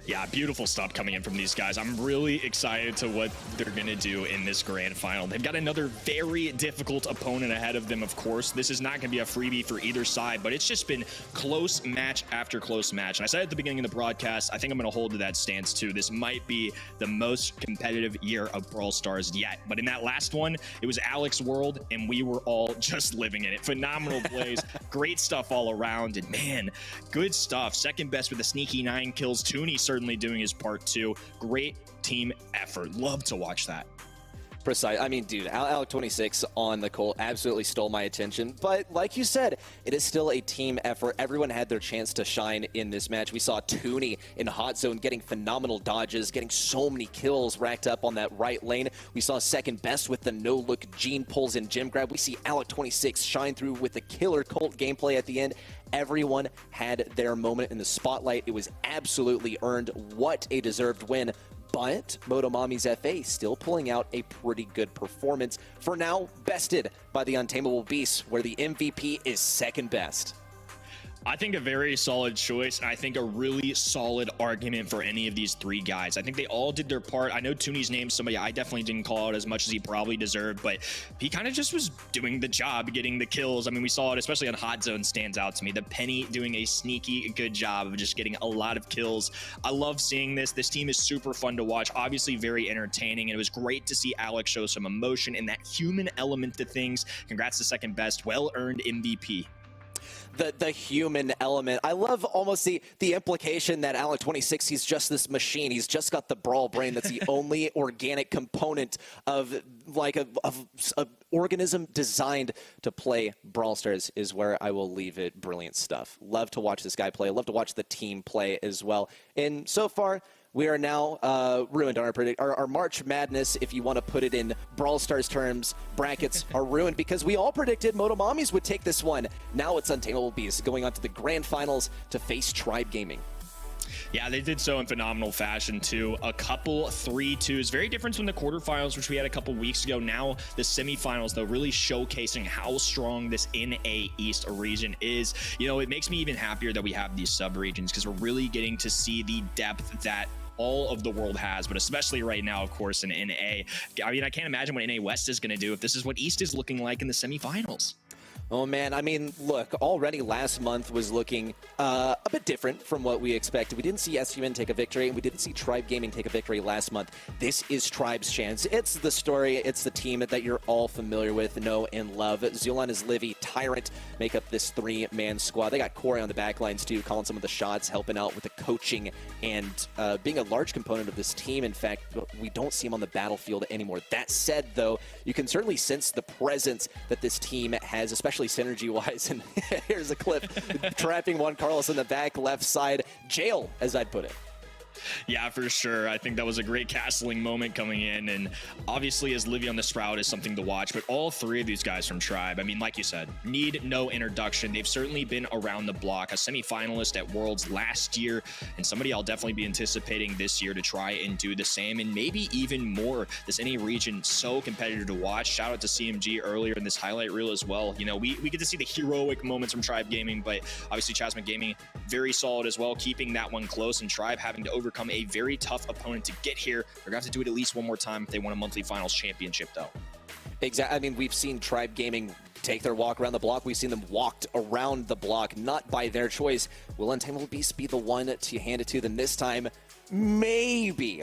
Yeah, beautiful stuff coming in from these guys. I'm really excited to what they're going to do in this grand final. They've got another very difficult opponent ahead of them, of course. This is not going to be a freebie for either side, but it's just been close match after close match. And I said at the beginning of the broadcast, I think I'm going to hold to that stance too. This might be the most competitive year of Brawl Stars yet. But in that last one, it was Alec's world, and we were all just living in it. Phenomenal plays, great stuff all around, and man, good stuff. Second best with a sneaky 9 kills. Tooney certainly doing his part too. Great team effort. Love to watch that. Precise. I mean, dude, Alec 26 on the Colt absolutely stole my attention. But like you said, it is still a team effort. Everyone had their chance to shine in this match. We saw Tooney in hot zone getting phenomenal dodges, getting so many kills racked up on that right lane. We saw second best with the no-look gene pulls and gem grab. We see Alec 26 shine through with the killer Colt gameplay at the end. Everyone had their moment in the spotlight. It was absolutely earned. What a deserved win. But Motomamis FA still pulling out a pretty good performance. For now, bested by the Untamable Beast, where the MVP is second best. I think a very solid choice. I think a really solid argument for any of these three guys. I think they all did their part. I know Tooney's named somebody I definitely didn't call out as much as he probably deserved, but he kind of just was doing the job, getting the kills. I mean, we saw it, especially on Hot Zone, stands out to me. The Penny doing a sneaky good job of just getting a lot of kills. I love seeing this. This team is super fun to watch, obviously very entertaining, and it was great to see Alex show some emotion and that human element to things. Congrats to second best. Well-earned MVP. The human element. I love almost the implication that Alec 26, he's just this machine. He's just got the Brawl brain. That's the only organic component of like a organism designed to play Brawl Stars, is where I will leave it. Brilliant stuff. Love to watch this guy play. Love to watch the team play as well. And so far, we are now ruined on our March Madness, if you want to put it in Brawl Stars terms. Brackets are ruined because we all predicted Motomamis would take this one. Now it's Untamable Beast going on to the grand finals to face Tribe Gaming. Yeah, they did so in phenomenal fashion too. A couple 3-2s, very different from the quarterfinals, which we had a couple weeks ago. Now the semifinals, though, really showcasing how strong this NA East region is. You know, it makes me even happier that we have these sub-regions, because we're really getting to see the depth that all of the world has, but especially right now, of course, in NA. I mean, I can't imagine what NA West is going to do if this is what East is looking like in the semifinals. Oh, man. I mean, look, already last month was looking a bit different from what we expected. We didn't see STMN take a victory, and we didn't see Tribe Gaming take a victory last month. This is Tribe's chance. It's the story. It's the team that you're all familiar with, know, and love. Zulon is Livy, Tyrant make up this three-man squad. They got Corey on the back lines, too, calling some of the shots, helping out with the coaching, and being a large component of this team. In fact, we don't see him on the battlefield anymore. That said, though, you can certainly sense the presence that this team has, especially especially synergy-wise. And here's a clip, trapping Juan Carlos in the back left side. Jail, as I'd put it. Yeah, for sure. I think that was a great castling moment coming in, and obviously as Livy on the Sprout is something to watch, but all three of these guys from Tribe, I mean, like you said, need no introduction. They've certainly been around the block, a semi-finalist at Worlds last year, and somebody I'll definitely be anticipating this year to try and do the same, and maybe even more. This NA region, so competitive to watch. Shout out to CMG earlier in this highlight reel as well. You know, we get to see the heroic moments from Tribe Gaming, but obviously Chasmac Gaming, very solid as well, keeping that one close, and Tribe having to overcome a very tough opponent to get here. They're going to have to do it at least one more time if they want a monthly finals championship, though. Exactly. I mean, we've seen Tribe Gaming take their walk around the block. We've seen them walked around the block, not by their choice. Will Untamable Beast be the one to hand it to them this time? Maybe.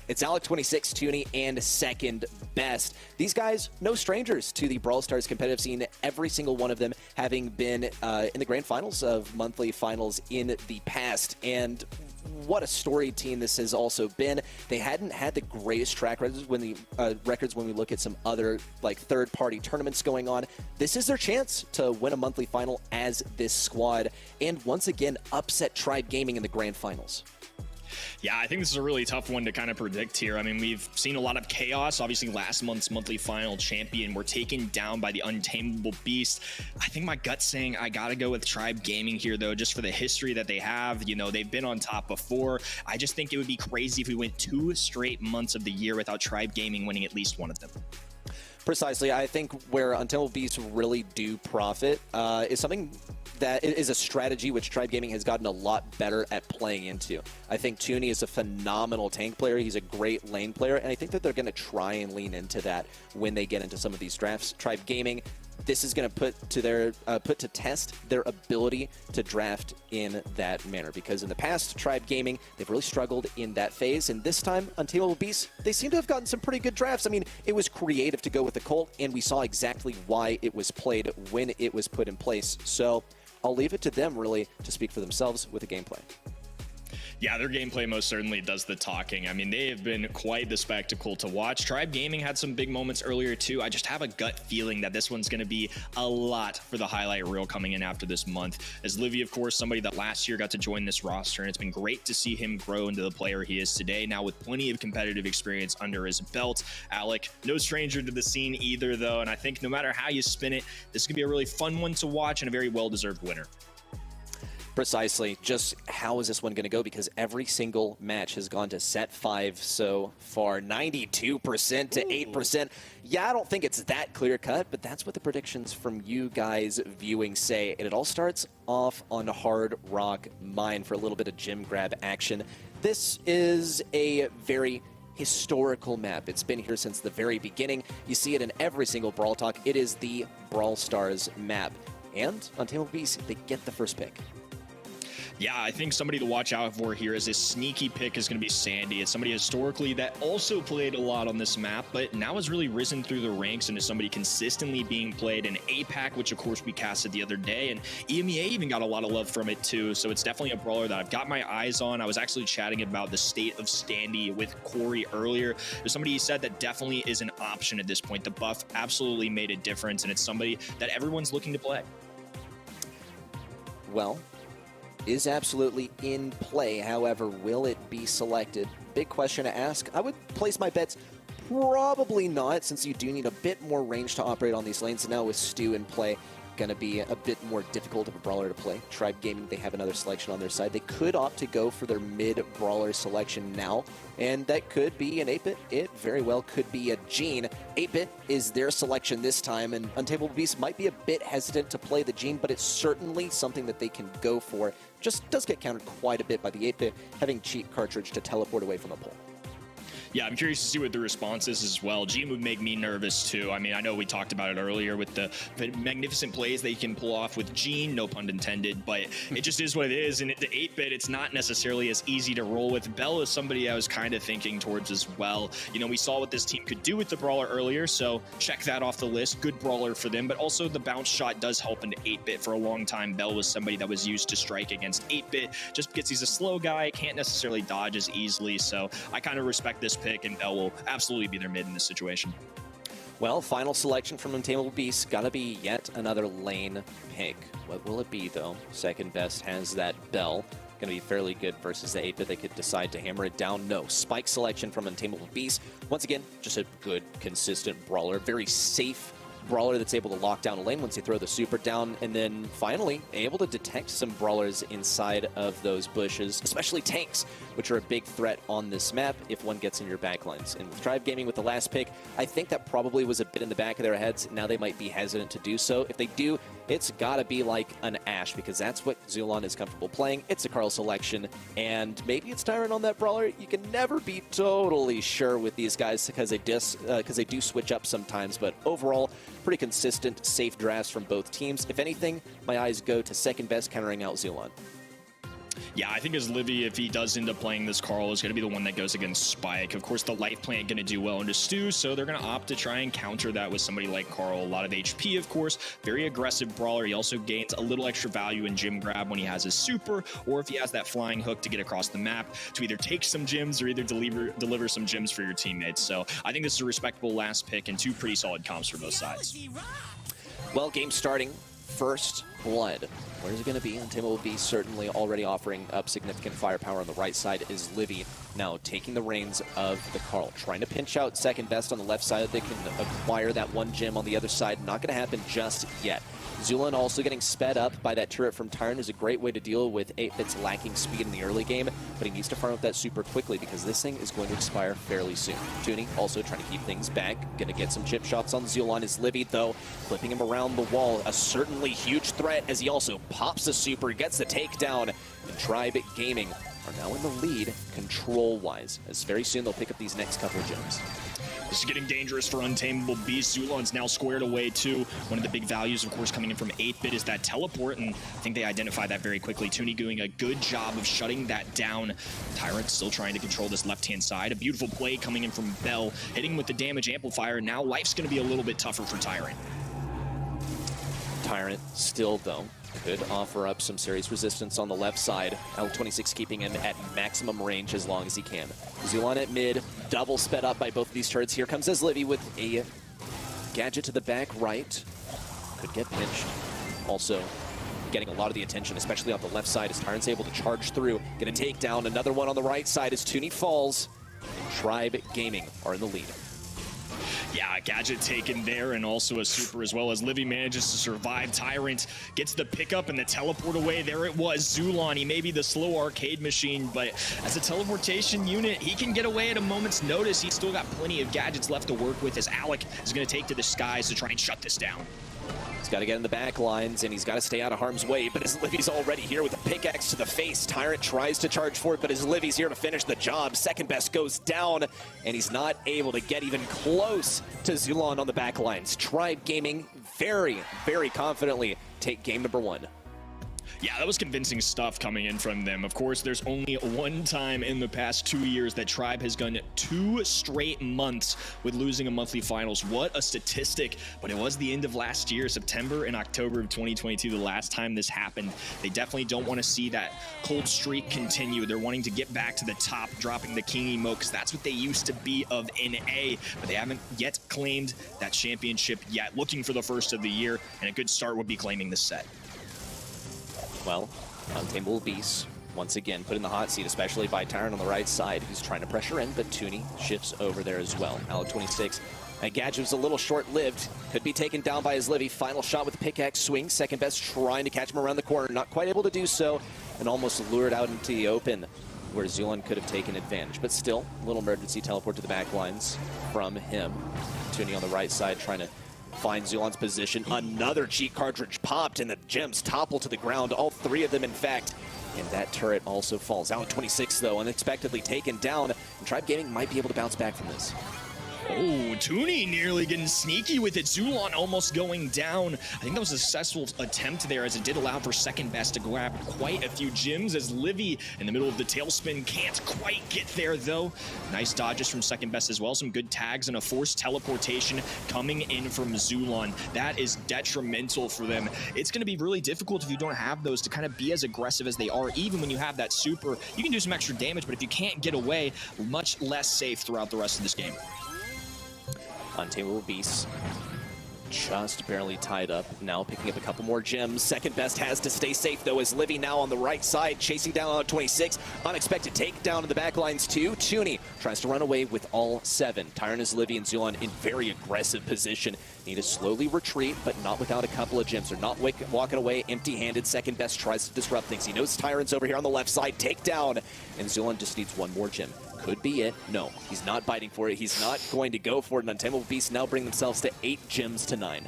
It's Alec 26, Toonie, and second best. These guys, no strangers to the Brawl Stars competitive scene, every single one of them having been in the grand finals of monthly finals in the past. And what a storied team this has also been. They hadn't had the greatest track records when we look at some other like third-party tournaments going on. This is their chance to win a monthly final as this squad, and once again upset Tribe Gaming in the grand finals. Yeah, I think this is a really tough one to kind of predict here. I mean, we've seen a lot of chaos. Obviously, last month's monthly final champion were taken down by the Untamable Beast. I think my gut's saying I got to go with Tribe Gaming here, though, just for the history that they have. You know, they've been on top before. I just think it would be crazy if we went 2 straight months of the year without Tribe Gaming winning at least one of them. Precisely. I think where Untamable Beasts really do profit is something that is a strategy which Tribe Gaming has gotten a lot better at playing into. I think Toonie is a phenomenal tank player. He's a great lane player, and I think that they're going to try and lean into that when they get into some of these drafts. Tribe Gaming, this is going to put to test their ability to draft in that manner, because in the past, Tribe Gaming, they've really struggled in that phase, and this time, Untamable Beasts, they seem to have gotten some pretty good drafts. I mean, it was creative to go with the Colt, and we saw exactly why it was played when it was put in place. So I'll leave it to them, really, to speak for themselves with the gameplay. Yeah, their gameplay most certainly does the talking. I mean, they have been quite the spectacle to watch. Tribe Gaming had some big moments earlier, too. I just have a gut feeling that this one's going to be a lot for the highlight reel coming in after this month. As Livy, of course, somebody that last year got to join this roster, and it's been great to see him grow into the player he is today, now with plenty of competitive experience under his belt. Alec, no stranger to the scene either, though, and I think no matter how you spin it, this could be a really fun one to watch and a very well-deserved winner. Precisely. Just how is this one going to go? Because every single match has gone to set 5 so far. 92% to 8%. Yeah, I don't think it's that clear cut, but that's what the predictions from you guys viewing say. And it all starts off on Hard Rock Mine for a little bit of gym grab action. This is a very historical map. It's been here since the very beginning. You see it in every single Brawl Talk. It is the Brawl Stars map. And Untamable Beast, they get the first pick. Yeah, I think somebody to watch out for here is this sneaky pick is going to be Sandy. It's somebody historically that also played a lot on this map, but now has really risen through the ranks and is somebody consistently being played in APAC, which of course we casted the other day, and EMEA even got a lot of love from it too. So it's definitely a brawler that I've got my eyes on. I was actually chatting about the state of Sandy with Corey earlier. There's somebody he said that definitely is an option at this point. The buff absolutely made a difference, and it's somebody that everyone's looking to play. Well, is absolutely in play. However, will it be selected? Big question to ask. I would place my bets probably not, since you do need a bit more range to operate on these lanes. Now with Stu in play, going to be a bit more difficult of a brawler to play. Tribe Gaming, they have another selection on their side. They could opt to go for their mid-brawler selection now, and that could be an 8-bit. It very well could be a Gene. 8-bit is their selection this time, and Untamable Beast might be a bit hesitant to play the Gene, but it's certainly something that they can go for. Just does get countered quite a bit by the 8-bit, having cheap cartridge to teleport away from a pole. Yeah, I'm curious to see what the response is as well. Gene would make me nervous too. I mean, I know we talked about it earlier with the magnificent plays that you can pull off with Gene, no pun intended, but it just is what it is. And the 8-bit, it's not necessarily as easy to roll with. Bell is somebody I was kind of thinking towards as well. You know, we saw what this team could do with the brawler earlier, so check that off the list. Good brawler for them, but also the bounce shot does help into 8-bit. For a long time, Bell was somebody that was used to strike against 8-bit, just because he's a slow guy, can't necessarily dodge as easily. So I kind of respect this pick, and Bell will absolutely be their mid in this situation. Well, final selection from Untamable Beast. Gotta be yet another lane pick. What will it be, though? Second best has that Bell. Gonna be fairly good versus the 8-bit. They could decide to hammer it down. No. Spike selection from Untamable Beast. Once again, just a good, consistent brawler. Very safe brawler that's able to lock down a lane once they throw the super down, and then finally able to detect some brawlers inside of those bushes, especially tanks, which are a big threat on this map if one gets in your backlines. And with Tribe Gaming with the last pick, I think that probably was a bit in the back of their heads. Now they might be hesitant to do so. If they do, it's gotta be like an Ashe, because that's what Zulon is comfortable playing. It's a Carl selection, and maybe it's Tyrant on that brawler. You can never be totally sure with these guys because they do switch up sometimes, but overall, pretty consistent, safe drafts from both teams. If anything, my eyes go to second best countering out Zulon. Yeah, I think as Livy, if he does end up playing this Carl, is going to be the one that goes against Spike. Of course, the life plant going to do well into Stu, so they're going to opt to try and counter that with somebody like Carl. A lot of HP, of course. Very aggressive brawler. He also gains a little extra value in gym grab when he has his super, or if he has that flying hook to get across the map to either take some gems or either deliver some gems for your teammates. So I think this is a respectable last pick and two pretty solid comps for both sides. Well, game starting. First blood. Where's it going to be? Untamable Beast certainly already offering up significant firepower on the right side is Livy now taking the reins of the Carl. Trying to pinch out second best on the left side. They can acquire that one gem on the other side. Not going to happen just yet. Zulon also getting sped up by that turret from Tyrant is a great way to deal with 8-bit's lacking speed in the early game, but he needs to farm up that super quickly because this thing is going to expire fairly soon. Toonie also trying to keep things back. Gonna get some chip shots on Zulon is Livy, though, flipping him around the wall. A certainly huge threat as he also pops a super, gets the takedown, and Tribe Gaming are now in the lead control-wise, as very soon they'll pick up these next couple of gems. This is getting dangerous for Untamable Beast. Zulon's now squared away too. One of the big values, of course, coming in from 8-bit is that teleport, and I think they identify that very quickly. Toonie doing a good job of shutting that down. Tyrant still trying to control this left-hand side. A beautiful play coming in from Bell, hitting with the damage amplifier. Now life's going to be a little bit tougher for Tyrant. Tyrant still, though, could offer up some serious resistance on the left side. L26 keeping him at maximum range as long as he can. Zulon at mid, double sped up by both of these turrets. Here comes Livy with a gadget to the back right. Could get pinched. Also getting a lot of the attention, especially on the left side, as Tyrant's able to charge through. Gonna take down another one on the right side as Toonie falls. And Tribe Gaming are in the lead. Yeah, a gadget taken there and also a super as well as Livy manages to survive. Tyrant gets the pickup and the teleport away. There it was, Zulon. He may be the slow arcade machine, but as a teleportation unit, he can get away at a moment's notice. He's still got plenty of gadgets left to work with as Alec is going to take to the skies to try and shut this down. He's got to get in the back lines, and he's got to stay out of harm's way, but as Livy's already here with a pickaxe to the face, Tyrant tries to charge for it, but as Livy's here to finish the job, second best goes down, and he's not able to get even close to Zulon on the back lines. Tribe Gaming very, very confidently take game number one. Yeah, that was convincing stuff coming in from them. Of course, there's only one time in the past 2 years that Tribe has gone 2 straight months with losing a monthly finals. What a statistic, but it was the end of last year, September and October of 2022, the last time this happened. They definitely don't want to see that cold streak continue. They're wanting to get back to the top, dropping the king emote, because that's what they used to be of NA, but they haven't yet claimed that championship yet. Looking for the first of the year, and a good start would be claiming this set. Well, Untamable Beast once again put in the hot seat, especially by Tyrant on the right side, who's trying to pressure in, but Toonie shifts over there as well. L26, that gadget was a little short-lived. Could be taken down by his Livy. Final shot with pickaxe swing. Second best trying to catch him around the corner. Not quite able to do so, and almost lured out into the open, where Zulon could have taken advantage. But still, a little emergency teleport to the back lines from him. Toonie on the right side trying to find Zulon's position. Another cheat cartridge popped, and the gems topple to the ground. All three of them, in fact. And that turret also falls. Out 26, though, unexpectedly taken down. And Tribe Gaming might be able to bounce back from this. Oh, Toonie nearly getting sneaky with it. Zulon almost going down. I think that was a successful attempt there, as it did allow for second best to grab quite a few gems, as Livy in the middle of the tailspin can't quite get there, though. Nice dodges from second best as well. Some good tags and a forced teleportation coming in from Zulon. That is detrimental for them. It's going to be really difficult if you don't have those to kind of be as aggressive as they are. Even when you have that super, you can do some extra damage, but if you can't get away, much less safe throughout the rest of this game. Untamable Beast just barely tied up. Now picking up a couple more gems. Second best has to stay safe though, as Livy now on the right side, chasing down on 26. Unexpected takedown in the back lines too. Tuni tries to run away with all 7. Tyrant is Livy and Zulon in very aggressive position. Need to slowly retreat, but not without a couple of gems. They're not walking away empty-handed. Second best tries to disrupt things. He knows Tyrant's over here on the left side. Takedown, and Zulon just needs one more gem. Could be it. No, he's not biting for it. He's not going to go for it. And Untamable Beasts now bring themselves to 8 gems to 9.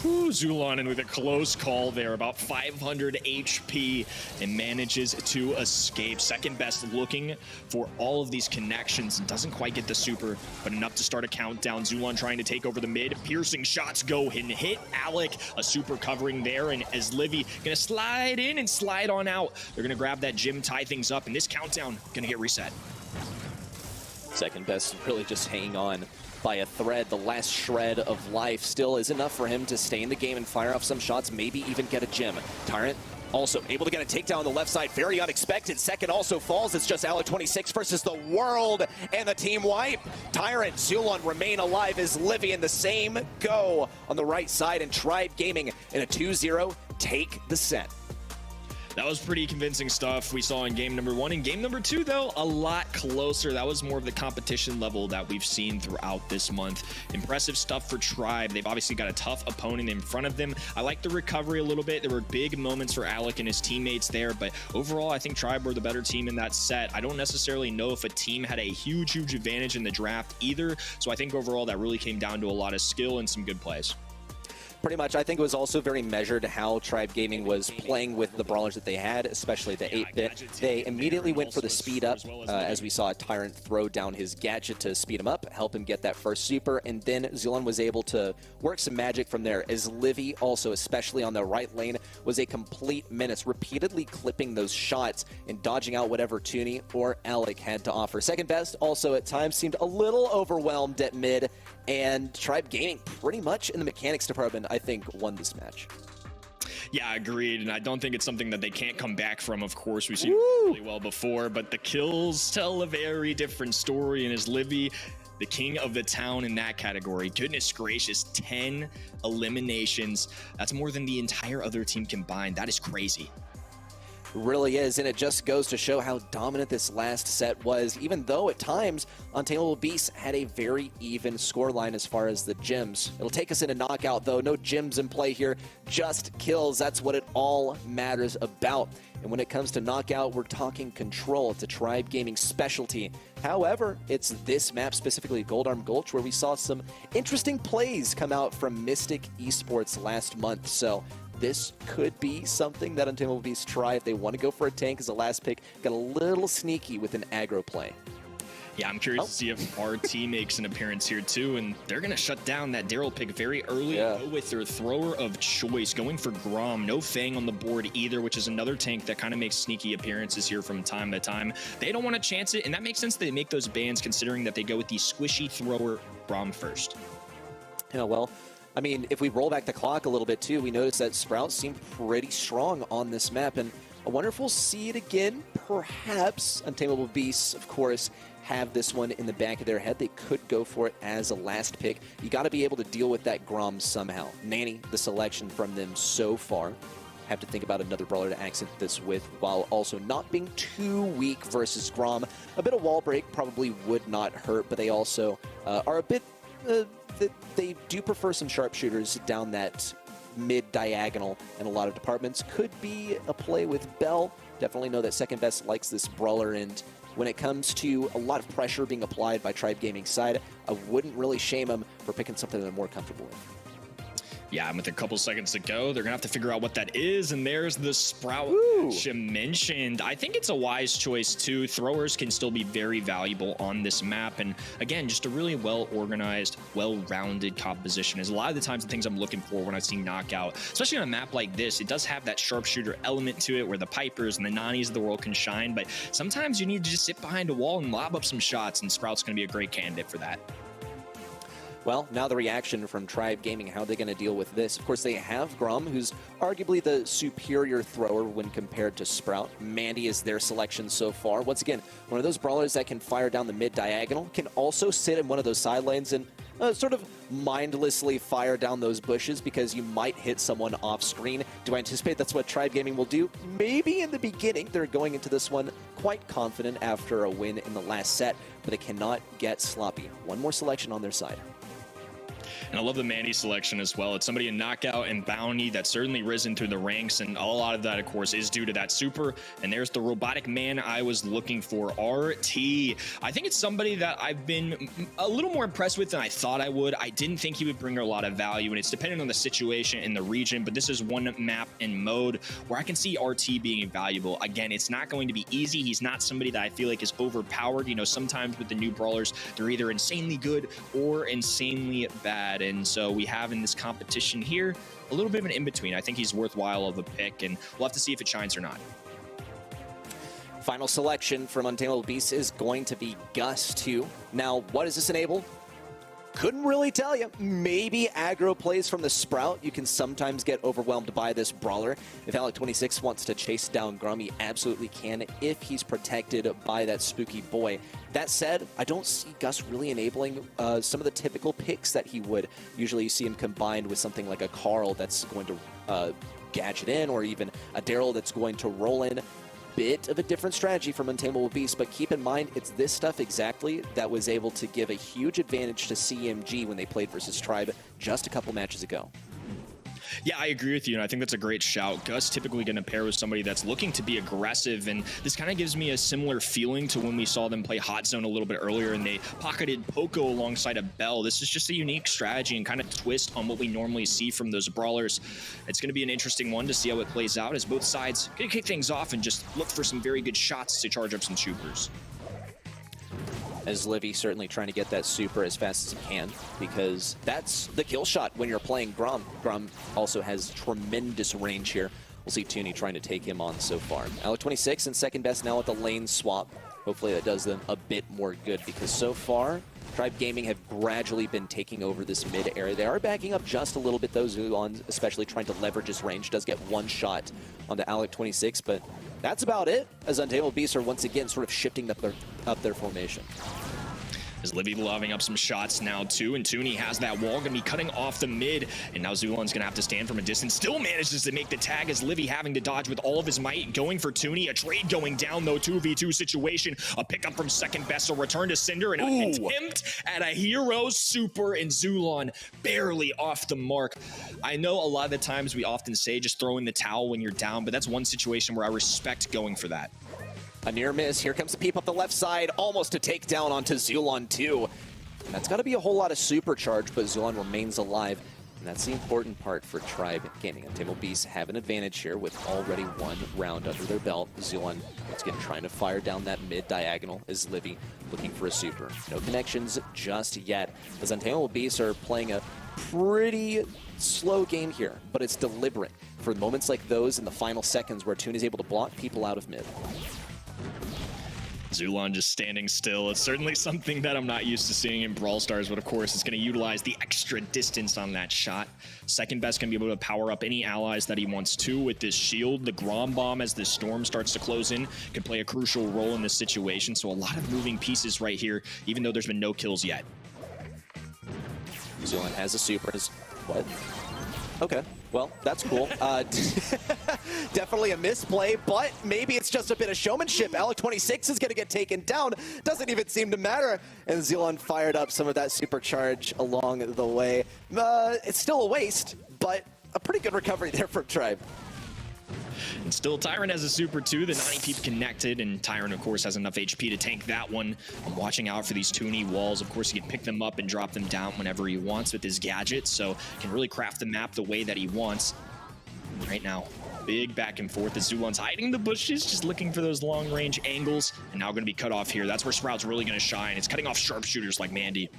Whew, Zulon in with a close call there, about 500 HP, and manages to escape. Second best looking for all of these connections and doesn't quite get the super, but enough to start a countdown. Zulon trying to take over the mid. Piercing shots go and hit Alec. A super covering there, and as Livy gonna slide in and slide on out, they're gonna grab that gym, tie things up, and this countdown gonna get reset. Second best really just hanging on by a thread. The last shred of life still is enough for him to stay in the game and fire off some shots, maybe even get a gem. Tyrant also able to get a takedown on the left side. Very unexpected. Second also falls. It's just Alec 26 versus the world and the team wipe. Tyrant, Zulon remain alive as Livy in the same go on the right side, and Tribe Gaming in a 2-0 take the set. That was pretty convincing stuff we saw in game number 1. In game number 2, though, a lot closer. That was more of the competition level that we've seen throughout this month. Impressive stuff for Tribe. They've obviously got a tough opponent in front of them. I like the recovery a little bit. There were big moments for Alec and his teammates there, but overall, I think Tribe were the better team in that set. I don't necessarily know if a team had a huge advantage in the draft either, so I think overall that really came down to a lot of skill and some good plays. Pretty much. I think it was also very measured how Tribe Gaming was playing with the brawlers that they had, especially the 8-bit. They immediately went for the speed up, as we saw Tyrant throw down his gadget to speed him up, help him get that first super, and then Zulon was able to work some magic from there, as Livy also, especially on the right lane, was a complete menace, repeatedly clipping those shots and dodging out whatever Tuni or Alec had to offer. Second best also at times seemed a little overwhelmed at mid, and Tribe Gaming pretty much in the mechanics department, I think, won this match. Yeah, agreed. And I don't think it's something that they can't come back from. Of course, we've seen it really well before, but the kills tell a very different story. And as Livy, the king of the town in that category, goodness gracious, 10 eliminations. That's more than the entire other team combined. That is crazy. Really is, and it just goes to show how dominant this last set was, even though at times Untamable Beasts had a very even scoreline as far as the gems. It'll take us into knockout though. No gems in play here, just kills. That's what it all matters about. And when it comes to knockout, we're talking control. It's a Tribe Gaming specialty. However, it's this map, specifically Gold Arm Gulch, where we saw some interesting plays come out from Mystic Esports last month. So this could be something that Untamable Beasts try if they want to go for a tank as a last pick. Got a little sneaky with an aggro play. Yeah, I'm curious to see if RT makes an appearance here too, and they're going to shut down that Daryl pick very early. Go with their thrower of choice, going for Grom. No Fang on the board either, which is another tank that kind of makes sneaky appearances here from time to time. They don't want to chance it, and that makes sense they make those bans considering that they go with the squishy thrower Grom first. Yeah, well, I mean, if we roll back the clock a little bit too, we noticed that Sprout seemed pretty strong on this map, and I wonder if we'll see it again. Perhaps Untamable Beasts, of course, have this one in the back of their head. They could go for it as a last pick. You got to be able to deal with that Grom somehow. Nanny, the selection from them so far. Have to think about another brawler to accent this with, while also not being too weak versus Grom. A bit of wall break probably would not hurt, but they also are a bit... they do prefer some sharpshooters down that mid-diagonal in a lot of departments. Could be a play with Bell. Definitely know that Second Best likes this brawler, and when it comes to a lot of pressure being applied by Tribe Gaming's side, I wouldn't really shame them for picking something they're more comfortable with. Yeah, and with a couple seconds to go, they're going to have to figure out what that is, and there's the Sprout you mentioned. I think it's a wise choice, too. Throwers can still be very valuable on this map, and again, just a really well-organized, well-rounded composition is a lot of the times the things I'm looking for when I see Knockout, especially on a map like this. It does have that sharpshooter element to it where the Pipers and the Nanis of the world can shine, but sometimes you need to just sit behind a wall and lob up some shots, and Sprout's going to be a great candidate for that. Well, now the reaction from Tribe Gaming, how are they going to deal with this? Of course, they have Grom, who's arguably the superior thrower when compared to Sprout. Mandy is their selection so far. Once again, one of those brawlers that can fire down the mid-diagonal, can also sit in one of those side lanes, and sort of mindlessly fire down those bushes because you might hit someone off screen. Do I anticipate that's what Tribe Gaming will do? Maybe in the beginning. They're going into this one quite confident after a win in the last set, but they cannot get sloppy. One more selection on their side. And I love the Mandy selection as well. It's somebody in Knockout and Bounty that's certainly risen through the ranks, and a lot of that, of course, is due to that super. And there's the robotic man I was looking for, RT. I think it's somebody that I've been a little more impressed with than I thought I would. I didn't think he would bring a lot of value, and it's dependent on the situation in the region, but this is one map and mode where I can see RT being valuable. Again, it's not going to be easy. He's not somebody that I feel like is overpowered. You know, sometimes with the new brawlers, they're either insanely good or insanely bad. And so we have in this competition here a little bit of an in-between. I think he's worthwhile of a pick, and we'll have to see if it shines or not. Final selection from Untamable Beast is going to be Gus 2. Now, what does this enable? Couldn't really tell you. Maybe aggro plays from the Sprout. You can sometimes get overwhelmed by this brawler. If Alec26 wants to chase down Grum, he absolutely can if he's protected by that spooky boy. That said, I don't see Gus really enabling some of the typical picks that he would. Usually you see him combined with something like a Carl that's going to gadget in, or even a Daryl that's going to roll in. Bit of a different strategy from Untamable Beast, but keep in mind it's this stuff exactly that was able to give a huge advantage to CMG when they played versus Tribe just a couple matches ago. Yeah, I agree with you, and I think that's a great shout. Gus typically going to pair with somebody that's looking to be aggressive, and this kind of gives me a similar feeling to when we saw them play Hot Zone a little bit earlier, and they pocketed Poco alongside a Bell. This is just a unique strategy and kind of twist on what we normally see from those brawlers. It's going to be an interesting one to see how it plays out, as both sides going to kick things off and just look for some very good shots to charge up some supers. As Livy certainly trying to get that super as fast as he can, because that's the kill shot when you're playing Grum. Grum also has tremendous range here. We'll see Tooney trying to take him on so far. Alec26 in second best now with the lane swap. Hopefully that does them a bit more good, because so far, Tribe Gaming have gradually been taking over this mid area. They are backing up just a little bit, though. Zulon especially trying to leverage his range. Does get one shot onto Alec26, but that's about it, as Untamable Beasts are once again sort of shifting up their formation. As Livy loving up some shots now too, and Tooney has that wall, gonna be cutting off the mid, and now Zulon's gonna have to stand from a distance. Still manages to make the tag, as Livy having to dodge with all of his might, going for Tooney. A trade going down though, 2v2 situation. A pickup from second best, a return to Cinder, and an attempt at a hero super, and Zulon barely off the mark. I know a lot of the times we often say just throw in the towel when you're down, but that's one situation where I respect going for that. A near miss. Here comes the peep up the left side, almost a takedown onto Zulon too. And that's got to be a whole lot of supercharge, but Zulon remains alive. And that's the important part for Tribe Gaming. Untamable Beasts have an advantage here with already one round under their belt. Zulon, once again, trying to fire down that mid-diagonal is Livy looking for a super. No connections just yet, as Untamable Beasts are playing a pretty slow game here, but it's deliberate for moments like those in the final seconds where Toon is able to block people out of mid. Zulon just standing still. It's certainly something that I'm not used to seeing in Brawl Stars, but of course it's going to utilize the extra distance on that shot. Second best going to be able to power up any allies that he wants to with this shield. The Grom Bomb, as the storm starts to close in, can play a crucial role in this situation. So a lot of moving pieces right here, even though there's been no kills yet. Zulon has a super. What? Okay, well, that's cool. Definitely a misplay, but maybe it's just a bit of showmanship. Alec26 is going to get taken down. Doesn't even seem to matter. And Zulon fired up some of that supercharge along the way. It's still a waste, but a pretty good recovery there from Tribe. And still, Tyrant has a super too. The 90 peep connected, and Tyrant, of course, has enough HP to tank that one. I'm watching out for these Tooney walls. Of course, he can pick them up and drop them down whenever he wants with his gadget, so can really craft the map the way that he wants. Right now, big back and forth as Zulon's hiding the bushes, just looking for those long-range angles, and now going to be cut off here. That's where Sprout's really going to shine. It's cutting off sharpshooters like Mandy.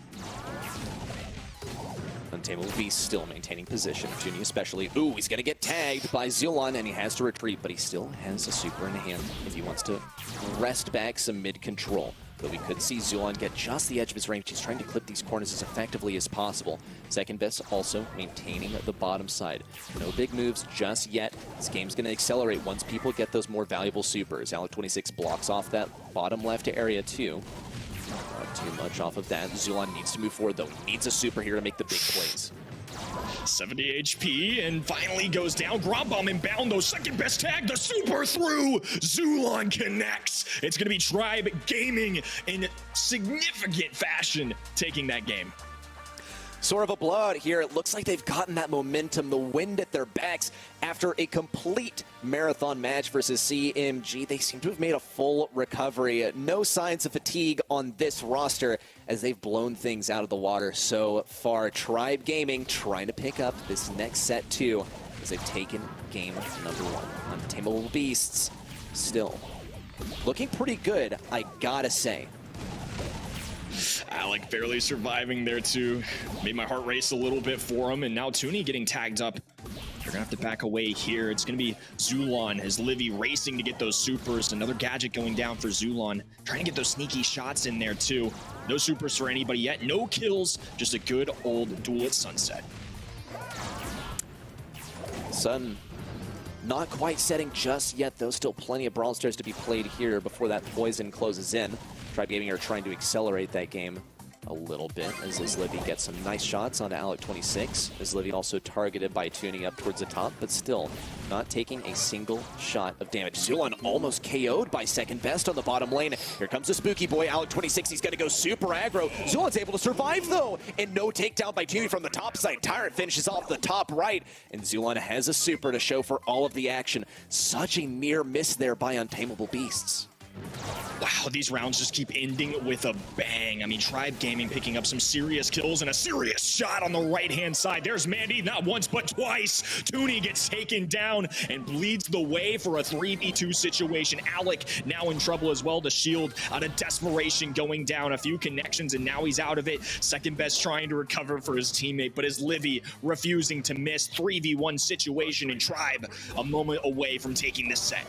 Untamable Beast still maintaining position. Tooney especially. Ooh, he's going to get tagged by Zulon, and he has to retreat, but he still has a super in hand if he wants to wrest back some mid-control. But we could see Zulon get just the edge of his range. He's trying to clip these corners as effectively as possible. Second best also maintaining the bottom side. No big moves just yet. This game's going to accelerate once people get those more valuable supers. Alec26 blocks off that bottom left area too. too much off of that. Zulon needs to move forward, though. Needs a super here to make the big plays. 70 HP and finally goes down. Ground bomb inbound though. Second best tag. The super through. Zulon connects. It's going to be Tribe Gaming in significant fashion taking that game. Sort of a blowout here. It looks like they've gotten that momentum, the wind at their backs after a complete marathon match versus CMG. They seem to have made a full recovery. No signs of fatigue on this roster as they've blown things out of the water so far. Tribe Gaming trying to pick up this next set too as they've taken game number 1. Untamable Beasts still looking pretty good, I gotta say. Alec barely surviving there too. Made my heart race a little bit for him, and now Toonie getting tagged up. They're gonna have to back away here. It's gonna be Zulon as Livy racing to get those supers. Another gadget going down for Zulon. Trying to get those sneaky shots in there too. No supers for anybody yet. No kills. Just a good old duel at Sunset. Sun not quite setting just yet, though. Still plenty of Brawl Stars to be played here before that poison closes in. Tribe Gaming are trying to accelerate that game a little bit as Livy gets some nice shots onto Alec 26. As Livy also targeted by tuning up towards the top, but still not taking a single shot of damage. Zulon almost KO'd by second best on the bottom lane. Here comes the spooky boy, Alec 26. He's going to go super aggro. Zulon's able to survive though, and no takedown by Tuning from the top side. Tyrant finishes off the top right, and Zulon has a super to show for all of the action. Such a near miss there by Untamable Beasts. Wow, these rounds just keep ending with a bang. I mean, Tribe Gaming picking up some serious kills and a serious shot on the right-hand side. There's Mandy, not once, but twice. Toonie gets taken down and bleeds the way for a 3v2 situation. Alec now in trouble as well. The shield out of desperation going down. A few connections, and now he's out of it. Second best trying to recover for his teammate, but as Livy refusing to miss. 3v1 situation, and Tribe a moment away from taking this set.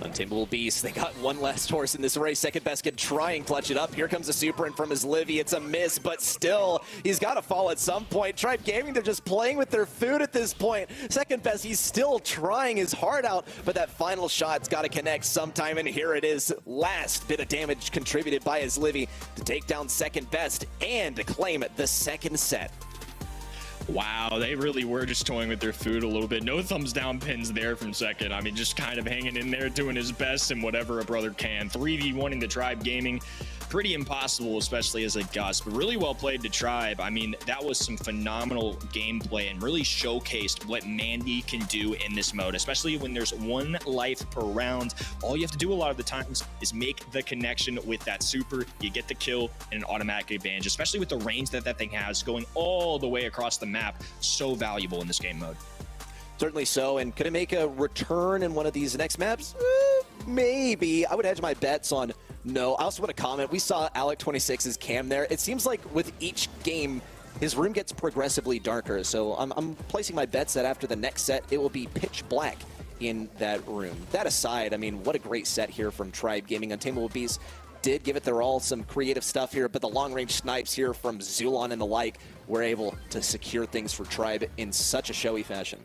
Untamable Beast, they got one last horse in this race. Second best can try and clutch it up. Here comes a super in from his Livy. It's a miss, but still, he's got to fall at some point. Tribe Gaming, they're just playing with their food at this point. Second best, he's still trying his heart out, but that final shot's got to connect sometime, and here it is. Last bit of damage contributed by his Livy to take down second best and to claim the second set. Wow, they really were just toying with their food a little bit. No thumbs down pins there from second. I mean, just kind of hanging in there, doing his best and whatever a brother can. 3v1 in the Tribe Gaming. Pretty impossible, especially as a Gus, but really well played to Tribe. I mean, that was some phenomenal gameplay and really showcased what Mandy can do in this mode, especially when there's one life per round. All you have to do a lot of the times is make the connection with that super. You get the kill and an automatic advantage, especially with the range that that thing has going all the way across the map. So valuable in this game mode. Certainly so, and could it make a return in one of these next maps? Maybe. I would hedge my bets on no. I also want to comment, we saw Alec 26's cam there. It seems like with each game, his room gets progressively darker, so I'm placing my bets that after the next set, it will be pitch black in that room. That aside, I mean, what a great set here from Tribe Gaming. Untamable Beasts did give it their all, some creative stuff here, but the long-range snipes here from Zulon and the like were able to secure things for Tribe in such a showy fashion.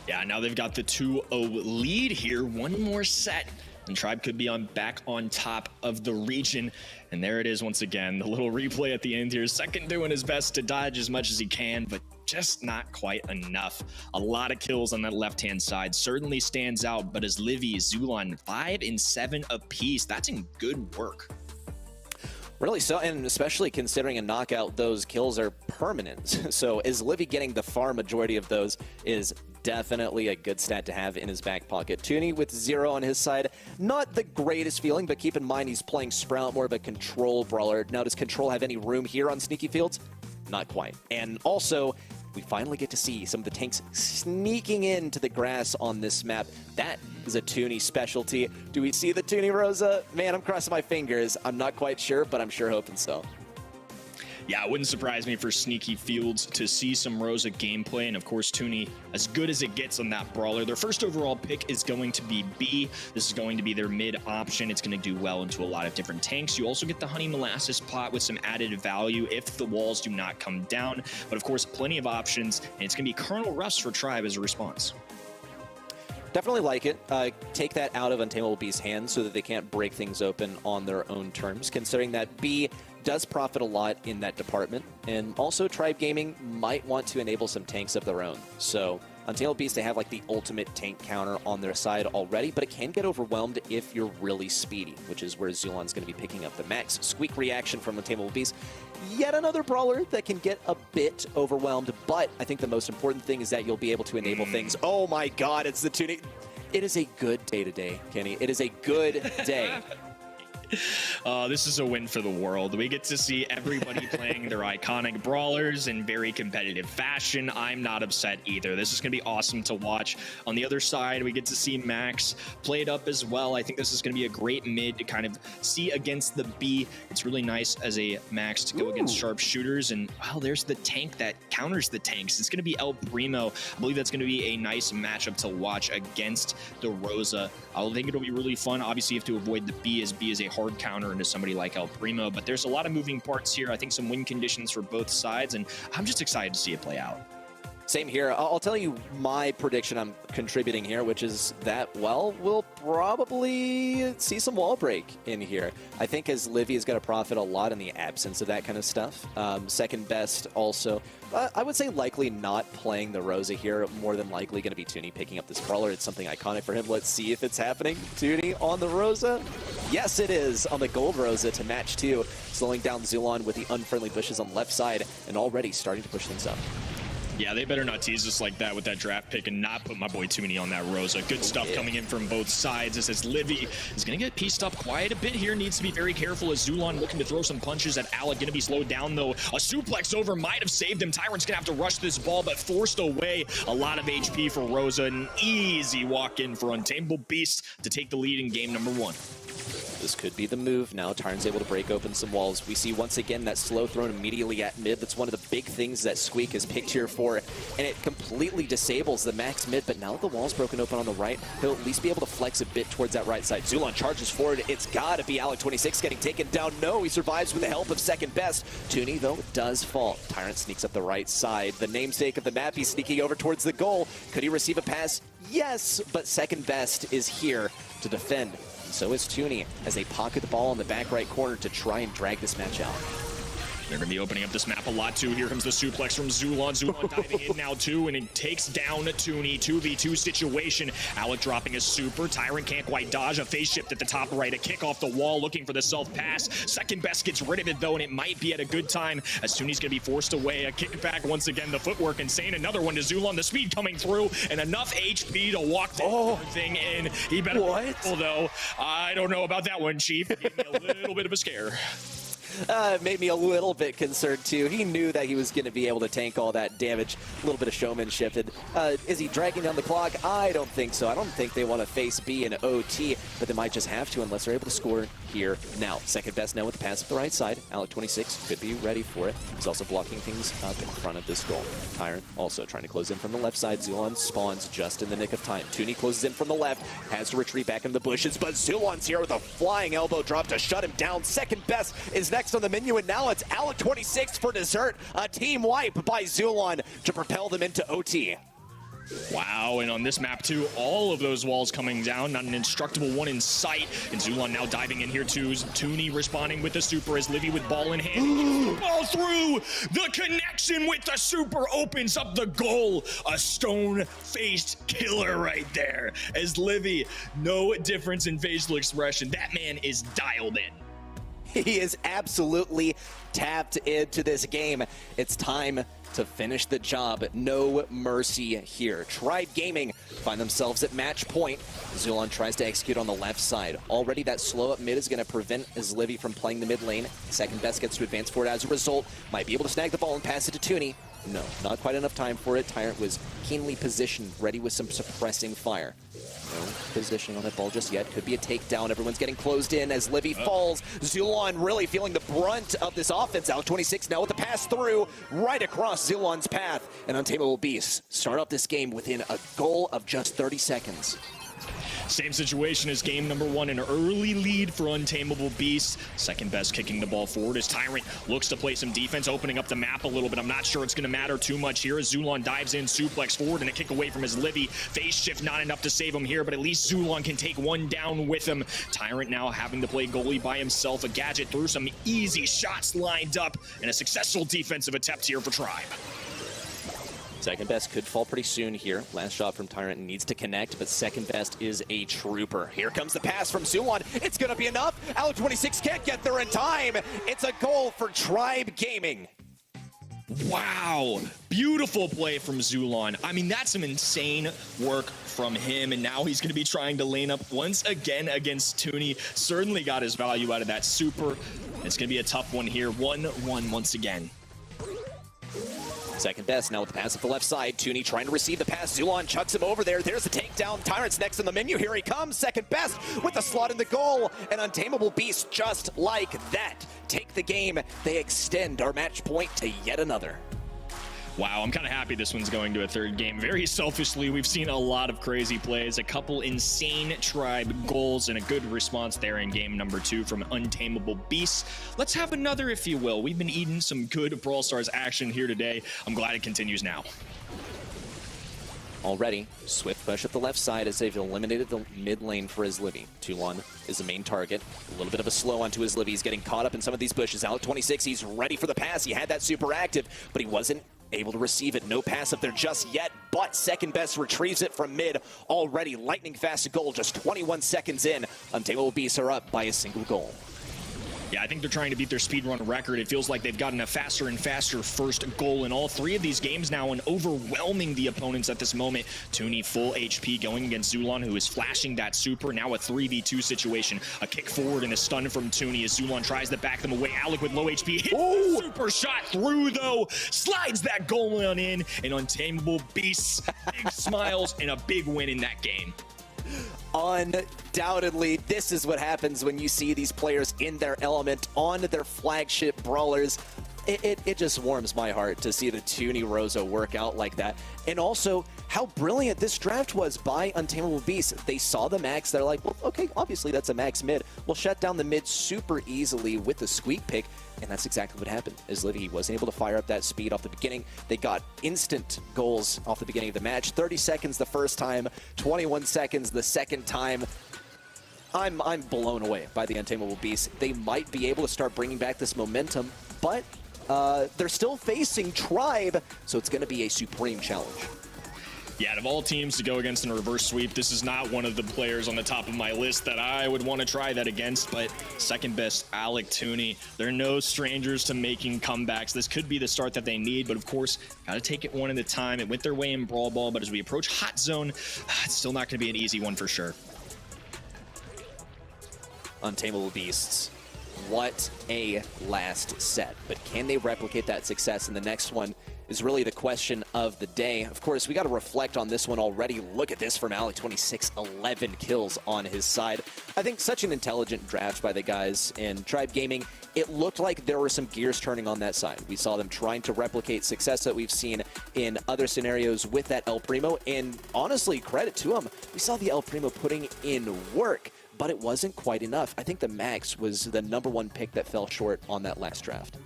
Yeah, now they've got the 2-0 lead here. One more set, and Tribe could be back on top of the region. And there it is once again, the little replay at the end here. Second doing his best to dodge as much as he can, but just not quite enough. A lot of kills on that left-hand side certainly stands out, but as Livy, Zulon, 5 and 7 apiece, that's in good work. Really so, and especially considering a knockout, those kills are permanent. So is Livy getting the far majority of those is definitely a good stat to have in his back pocket. Toonie with 0 on his side, not the greatest feeling, but keep in mind he's playing Sprout, more of a control brawler. Now, does control have any room here on Sneaky Fields? Not quite. And also, we finally get to see some of the tanks sneaking into the grass on this map. That is a Toonie specialty. Do we see the Toonie Rosa? Man, I'm crossing my fingers. I'm not quite sure, but I'm sure hoping so. Yeah, it wouldn't surprise me for Sneaky Fields to see some Rosa gameplay, and of course Toonie as good as it gets on that brawler. Their first overall pick is going to be B. This is going to be their mid option. It's going to do well into a lot of different tanks. You also get the Honey Molasses pot with some added value if the walls do not come down, but of course plenty of options, and it's going to be Colonel Russ for Tribe as a response. Definitely like it. Take that out of Untamable B's hands so that they can't break things open on their own terms, considering that B does profit a lot in that department. And also, Tribe Gaming might want to enable some tanks of their own. So Untamable Beast, they have like the ultimate tank counter on their side already, but it can get overwhelmed if you're really speedy, which is where Zulon's going to be picking up the max. Squeak reaction from Untamable Beast. Yet another brawler that can get a bit overwhelmed, but I think the most important thing is that you'll be able to enable things. Oh my god, it's the tuning. It is a good day today, Kenny. It is a good day. This is a win for the world. We get to see everybody playing their iconic brawlers in very competitive fashion. I'm not upset either. This is going to be awesome to watch. On the other side, we get to see Max play it up as well. I think this is going to be a great mid to kind of see against the B. It's really nice as a Max to go against sharpshooters. And, well, there's the tank that counters the tanks. It's going to be El Primo. I believe that's going to be a nice matchup to watch against the Rosa. I think it'll be really fun. Obviously, you have to avoid the B, as B is a hard counter into somebody like El Primo, but there's a lot of moving parts here. I think some win conditions for both sides, and I'm just excited to see it play out. Same here. I'll tell you my prediction I'm contributing here, which is that, well, we'll probably see some wall break in here. I think as Livy is going to profit a lot in the absence of that kind of stuff. Second best also. I would say likely not playing the Rosa here. More than likely going to be Toonie picking up this brawler. It's something iconic for him. Let's see if it's happening. Toonie on the Rosa. Yes, it is on the gold Rosa to match 2. Slowing down Zulon with the unfriendly bushes on the left side and already starting to push things up. Yeah, they better not tease us like that with that draft pick and not put my boy Toonie on that Rosa. Good stuff coming in from both sides. This is Livy is going to get pieced up quite a bit here. Needs to be very careful as Zulon looking to throw some punches at Alec. Going to be slowed down, though. A suplex over might have saved him. Tyrant's going to have to rush this ball, but forced away. A lot of HP for Rosa. An easy walk-in for Untamable Beast to take the lead in game number 1. This could be the move. Now Tarn's able to break open some walls. We see once again that slow thrown immediately at mid. That's one of the big things that Squeak is picked here for, and it completely disables the max mid, but now that the wall's broken open on the right, he'll at least be able to flex a bit towards that right side. Zulon charges forward. It's got to be Alec 26 getting taken down. No, he survives with the help of second best. Toonie, though, does fall. Tyrant sneaks up the right side. The namesake of the map, he's sneaking over towards the goal. Could he receive a pass? Yes, but second best is here to defend. And so is Toonie as they pocket the ball in the back right corner to try and drag this match out. They're going to be opening up this map a lot, too. Here comes the suplex from Zulon. Zulon diving in now, too, and it takes down Toonie. 2v2 situation. Alec dropping a super. Tyrant can't quite dodge. A face shift at the top right. A kick off the wall looking for the self-pass. Second best gets rid of it, though, and it might be at a good time as Toonie's going to be forced away. A kickback once again. The footwork insane. Another one to Zulon. The speed coming through, and enough HP to walk the thing in. He better be careful, though. I don't know about that one, Chief. It gave me a little bit of a scare. It made me a little bit concerned, too. He knew that he was going to be able to tank all that damage. A little bit of showmanship. And, is he dragging down the clock? I don't think so. I don't think they want to face B and OT, but they might just have to unless they're able to score here now. Second best now with the pass up the right side. Alec 26 could be ready for it. He's also blocking things up in front of this goal. Tyrant also trying to close in from the left side. Zulon spawns just in the nick of time. Toonie closes in from the left. Has to retreat back in the bushes, but Zulon's here with a flying elbow drop to shut him down. Second best is next on the menu, and now it's Alec 26 for dessert. A team wipe by Zulon to propel them into OT. Wow, and on this map too, all of those walls coming down, not an indestructible one in sight. And Zulon now diving in here too. Toonie responding with the super as Livy with ball in hand. Ball through! The connection with the super opens up the goal. A stone-faced killer right there. As Livy, no difference in facial expression. That man is dialed in. He is absolutely tapped into this game. It's time to finish the job. No mercy here. Tribe Gaming find themselves at match point. Zulon tries to execute on the left side. Already that slow up mid is going to prevent Livy from playing the mid lane. Second best gets to advance forward as a result. Might be able to snag the ball and pass it to Toonie. No, not quite enough time for it. Tyrant was keenly positioned, ready with some suppressing fire. No positioning on that ball just yet. Could be a takedown. Everyone's getting closed in as Livy falls. Zulon really feeling the brunt of this offense. Alec 26 now with the pass through right across Zulon's path. And Untamable Beast start up this game within a goal of just 30 seconds. Same situation as game number 1, an early lead for Untamable Beast. Second best kicking the ball forward as Tyrant looks to play some defense, opening up the map a little bit. I'm not sure it's going to matter too much here as Zulon dives in, suplex forward, and a kick away from his Livy. Phase shift not enough to save him here, but at least Zulon can take one down with him. Tyrant now having to play goalie by himself. A Gadget threw some easy shots lined up, and a successful defensive attempt here for Tribe. Second best could fall pretty soon here. Last shot from Tyrant needs to connect, but second best is a trooper. Here comes the pass from Zulon. It's going to be enough. Alec26 can't get there in time. It's a goal for Tribe Gaming. Wow, beautiful play from Zulon. I mean, that's some insane work from him, and now he's going to be trying to lane up once again against Toonie. Certainly got his value out of that super. It's going to be a tough one here. 1-1 once again. Second best now with the pass at the left side. Toonie trying to receive the pass. Zulon chucks him over there. There's the takedown. Tyrant's next on the menu. Here he comes. Second best with the slot in the goal. An Untamable Beast just like that. Take the game. They extend our match point to yet another. Wow, I'm kind of happy this one's going to a third game. Very selfishly, we've seen a lot of crazy plays, a couple insane Tribe goals, and a good response there in game number 2 from Untamable Beasts. Let's have another, if you will. We've been eating some good Brawl Stars action here today. I'm glad it continues now. Already, swift push at the left side as they've eliminated the mid lane for his Livy. Toulon is the main target. A little bit of a slow onto his Livy. He's getting caught up in some of these bushes. Alec26, he's ready for the pass. He had that super active, but he wasn't able to receive it. No pass up there just yet, but second best retrieves it from mid. Already lightning fast goal just 21 seconds in. Untamable Beasts are up by a single goal. Yeah, I think they're trying to beat their speedrun record. It feels like they've gotten a faster and faster first goal in all 3 of these games now and overwhelming the opponents at this moment. Toonie full HP going against Zulon, who is flashing that super. Now a 3v2 situation. A kick forward and a stun from Toonie as Zulon tries to back them away. Alec with low HP. Hits the super shot through, though. Slides that goal on in. And Untamable Beasts. Big smiles and a big win in that game. Undoubtedly, this is what happens when you see these players in their element on their flagship brawlers. It just warms my heart to see the Toonie Rosa work out like that. And also, how brilliant this draft was by Untamable Beasts. They saw the max, they're like, well, okay, obviously that's a max mid. We'll shut down the mid super easily with the squeak pick. And that's exactly what happened, as Livy wasn't able to fire up that speed off the beginning. They got instant goals off the beginning of the match. 30 seconds the first time, 21 seconds the second time. I'm blown away by the Untamable Beasts. They might be able to start bringing back this momentum, but they're still facing Tribe, so it's going to be a supreme challenge. Yeah, out of all teams to go against in a reverse sweep, this is not one of the players on the top of my list that I would want to try that against, but second best, Alec Toonie. They're no strangers to making comebacks. This could be the start that they need, but of course, got to take it one at a time. It went their way in Brawl Ball, but as we approach Hot Zone, it's still not going to be an easy one for sure. Untamable Beasts. What a last set, but can they replicate that success in the next one is really the question of the day. Of course, we got to reflect on this one already. Look at this from Alec26, 11 kills on his side. I think such an intelligent draft by the guys in Tribe Gaming. It looked like there were some gears turning on that side. We saw them trying to replicate success that we've seen in other scenarios with that El Primo, and honestly, credit to them. We saw the El Primo putting in work, but it wasn't quite enough. I think the Max was the #1 pick that fell short on that last draft.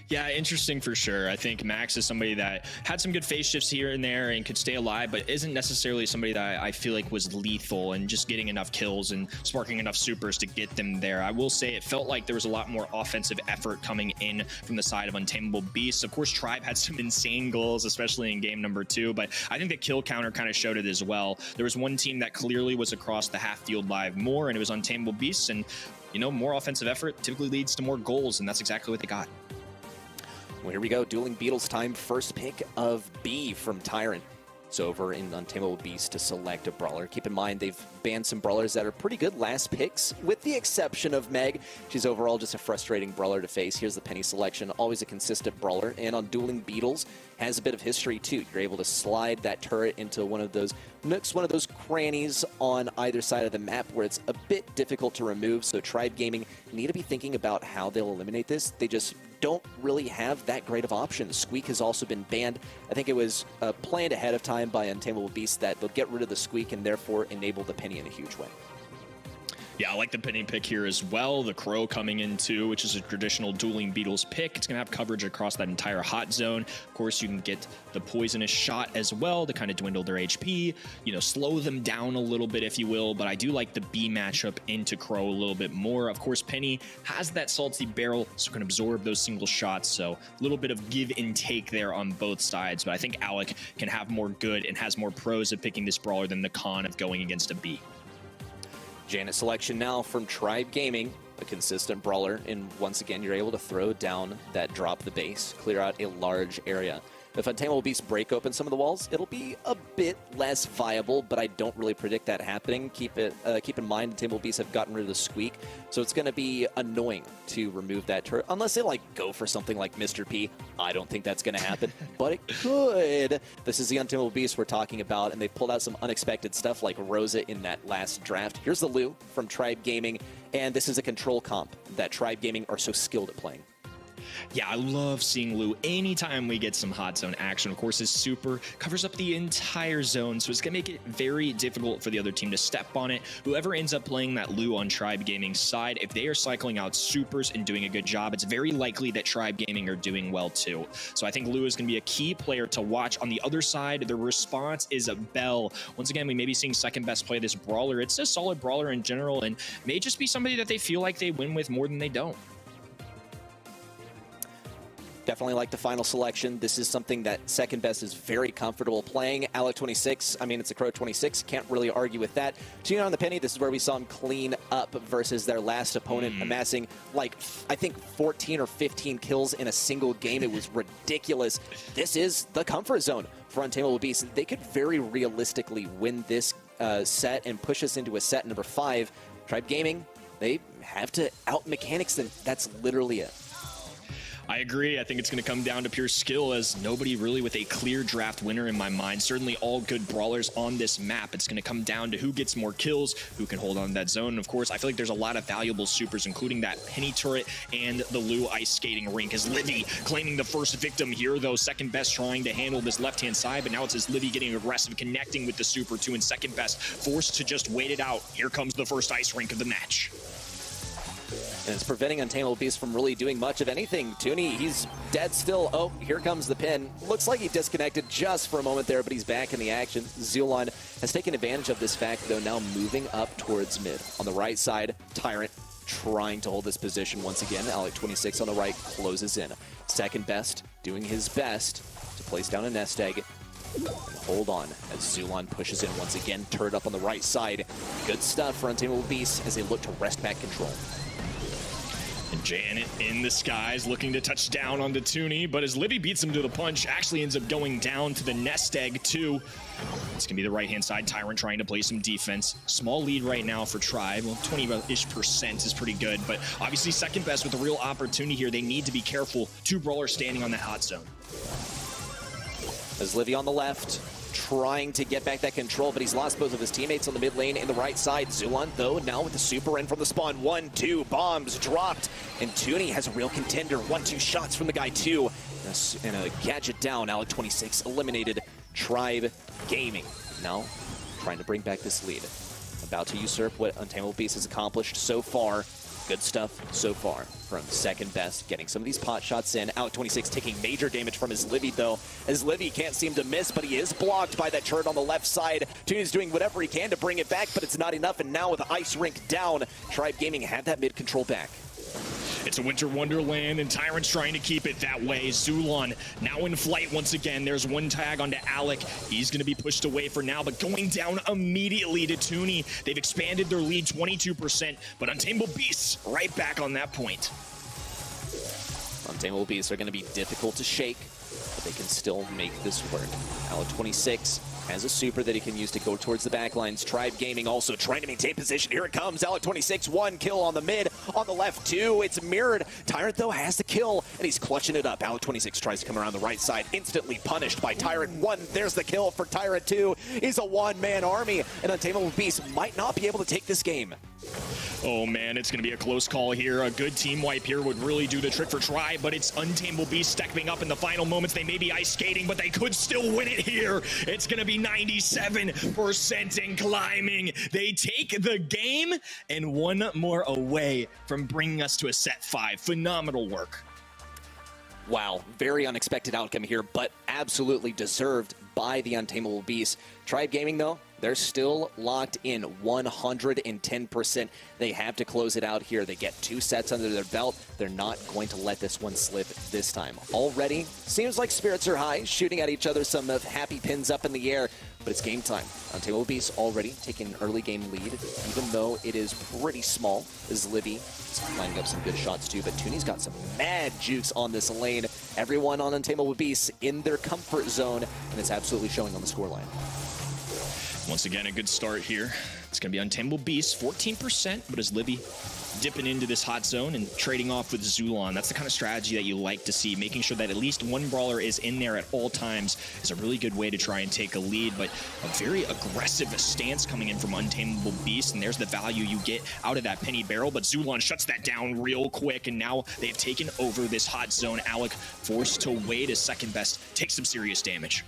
Yeah, interesting for sure. I think Max is somebody that had some good phase shifts here and there and could stay alive, but isn't necessarily somebody that I feel like was lethal and just getting enough kills and sparking enough supers to get them there. I will say it felt like there was a lot more offensive effort coming in from the side of Untamable Beasts. Of course, Tribe had some insane goals, especially in game number 2, but I think the kill counter kind of showed it as well. There was one team that clearly was across the half field live more, and it was Untamable Beasts, and you know, more offensive effort typically leads to more goals, and that's exactly what they got. Well, here we go. Dueling Beetles time. First pick of B from Tyrant. It's over in Untamable Beast to select a brawler. Keep in mind, they've banned some brawlers that are pretty good last picks, with the exception of Meg. She's overall just a frustrating brawler to face. Here's the Penny selection. Always a consistent brawler. And on Dueling Beetles, has a bit of history, too. You're able to slide that turret into one of those nooks, one of those crannies on either side of the map where it's a bit difficult to remove. So Tribe Gaming need to be thinking about how they'll eliminate this. They just don't really have that great of options. Squeak has also been banned. I think it was planned ahead of time by Untamable Beast that they'll get rid of the Squeak and therefore enable the Penny in a huge way. Yeah, I like the Penny pick here as well. The Crow coming in too, which is a traditional dueling Beetles pick. It's going to have coverage across that entire hot zone. Of course, you can get the poisonous shot as well to kind of dwindle their HP, you know, slow them down a little bit, if you will. But I do like the B matchup into Crow a little bit more. Of course, Penny has that salty barrel, so can absorb those single shots. So a little bit of give and take there on both sides. But I think Alec can have more good and has more pros of picking this brawler than the con of going against a B. Janet selection now from Tribe Gaming, a consistent brawler, and once again you're able to throw down that drop the base, clear out a large area. If Untamable Beasts break open some of the walls, it'll be a bit less viable, but I don't really predict that happening. Keep in mind, Untamable Beasts have gotten rid of the Squeak, so it's going to be annoying to remove that turret, unless they like go for something like Mr. P. I don't think that's going to happen, but it could. This is the Untamable Beasts we're talking about, and they pulled out some unexpected stuff like Rosa in that last draft. Here's the Lu from Tribe Gaming, and this is a control comp that Tribe Gaming are so skilled at playing. Yeah, I love seeing Lu anytime we get some hot zone action. Of course, his super covers up the entire zone, so it's going to make it very difficult for the other team to step on it. Whoever ends up playing that Lu on Tribe Gaming's side, if they are cycling out supers and doing a good job, it's very likely that Tribe Gaming are doing well too. So I think Lu is going to be a key player to watch. On the other side, the response is a Bell. Once again, we may be seeing second best play this brawler. It's a solid brawler in general and may just be somebody that they feel like they win with more than they don't. Definitely like the final selection. This is something that second best is very comfortable playing. Alec 26, I mean, it's a Crow 26. Can't really argue with that. Tuning on the Penny, this is where we saw him clean up versus their last opponent, amassing like, I think 14 or 15 kills in a single game. It was ridiculous. This is the comfort zone for Untamable Beasts. They could very realistically win this set and push us into a set number 5. Tribe Gaming, they have to out-mechanics them. That's literally it. I agree. I think it's going to come down to pure skill, as nobody really with a clear draft winner in my mind. Certainly all good brawlers on this map. It's going to come down to who gets more kills, who can hold on to that zone. And of course, I feel like there's a lot of valuable supers, including that Penny turret and the Lu ice skating rink. As Livy claiming the first victim here, though. Second best trying to handle this left-hand side, but now it's as Livy getting aggressive, connecting with the super too, and second best forced to just wait it out. Here comes the first ice rink of the match. And it's preventing Untamable Beast from really doing much of anything. Tooney, he's dead still. Oh, here comes the pin. Looks like he disconnected just for a moment there, but he's back in the action. Zulon has taken advantage of this fact, though, now moving up towards mid. On the right side, Tyrant trying to hold this position once again. Alec 26 on the right closes in. Second best doing his best to place down a nest egg. And hold on as Zulon pushes in once again. Turret up on the right side. Good stuff for Untamable Beast as they look to wrest back control. And Janet in the skies looking to touch down onto Tooney, but as Livy beats him to the punch, actually ends up going down to the nest egg too. It's going to be the right-hand side. Tyrant trying to play some defense. Small lead right now for Tribe. Well, 20-ish% is pretty good, but obviously second best with a real opportunity here. They need to be careful. Two brawlers standing on that hot zone. As Livy on the left, trying to get back that control, but he's lost both of his teammates on the mid lane in the right side. Zulon, though, now with the super in from the spawn. 1, 2, bombs dropped. And Tooney has a real contender. 1-2 shots from the guy, too. And a gadget down. Alec 26 eliminated Tribe Gaming. Now, trying to bring back this lead. About to usurp what Untamable Beast has accomplished so far. Good stuff so far from second best, getting some of these pot shots in. Alec 26 taking major damage from his Livy, though, as Livy can't seem to miss, but he is blocked by that turret on the left side. Tooney's doing whatever he can to bring it back, but it's not enough, and now with the ice rink down, Tribe Gaming had that mid control back. It's a winter wonderland, and Tyrant's trying to keep it that way. Zulon now in flight once again. There's one tag onto Alec. He's going to be pushed away for now, but going down immediately to Tooney. They've expanded their lead 22%, but Untamable Beasts right back on that point. Untamable Beasts are going to be difficult to shake, but they can still make this work. Alec 26 has a super that he can use to go towards the backlines. Tribe Gaming also trying to maintain position. Here it comes. Alec 26, 1 kill on the mid. On the left, 2. It's mirrored. Tyrant, though, has the kill, and he's clutching it up. Alec 26 tries to come around the right side. Instantly punished by Tyrant. 1. There's the kill for Tyrant, 2. He's a one-man army, and Untamable Beast might not be able to take this game. Oh man, it's going to be a close call here. A good team wipe here would really do the trick for Tribe, but it's Untamable Beast stepping up in the final moments. They may be ice skating, but they could still win it here. It's going to be 97% and climbing. They take the game and one more away from bringing us to a set 5. Phenomenal work. Wow, very unexpected outcome here, but absolutely deserved by the Untamable Beast. Tribe Gaming, though, they're still locked in 110%. They have to close it out here. They get 2 sets under their belt. They're not going to let this one slip this time. Already, seems like spirits are high, shooting at each other, some of happy pins up in the air, but it's game time. Untamable Beast already taking an early game lead, even though it is pretty small, as Libby is lining up some good shots too, but Tooney's got some mad jukes on this lane. Everyone on Untamable Beast in their comfort zone, and it's absolutely showing on the scoreline. Once again, a good start here. It's going to be Untamable Beast, 14%, but as Libby dipping into this hot zone and trading off with Zulon, that's the kind of strategy that you like to see. Making sure that at least one brawler is in there at all times is a really good way to try and take a lead, but a very aggressive stance coming in from Untamable Beast, and there's the value you get out of that penny barrel, but Zulon shuts that down real quick, and now they've taken over this hot zone. Alec forced to wait as second best, takes some serious damage.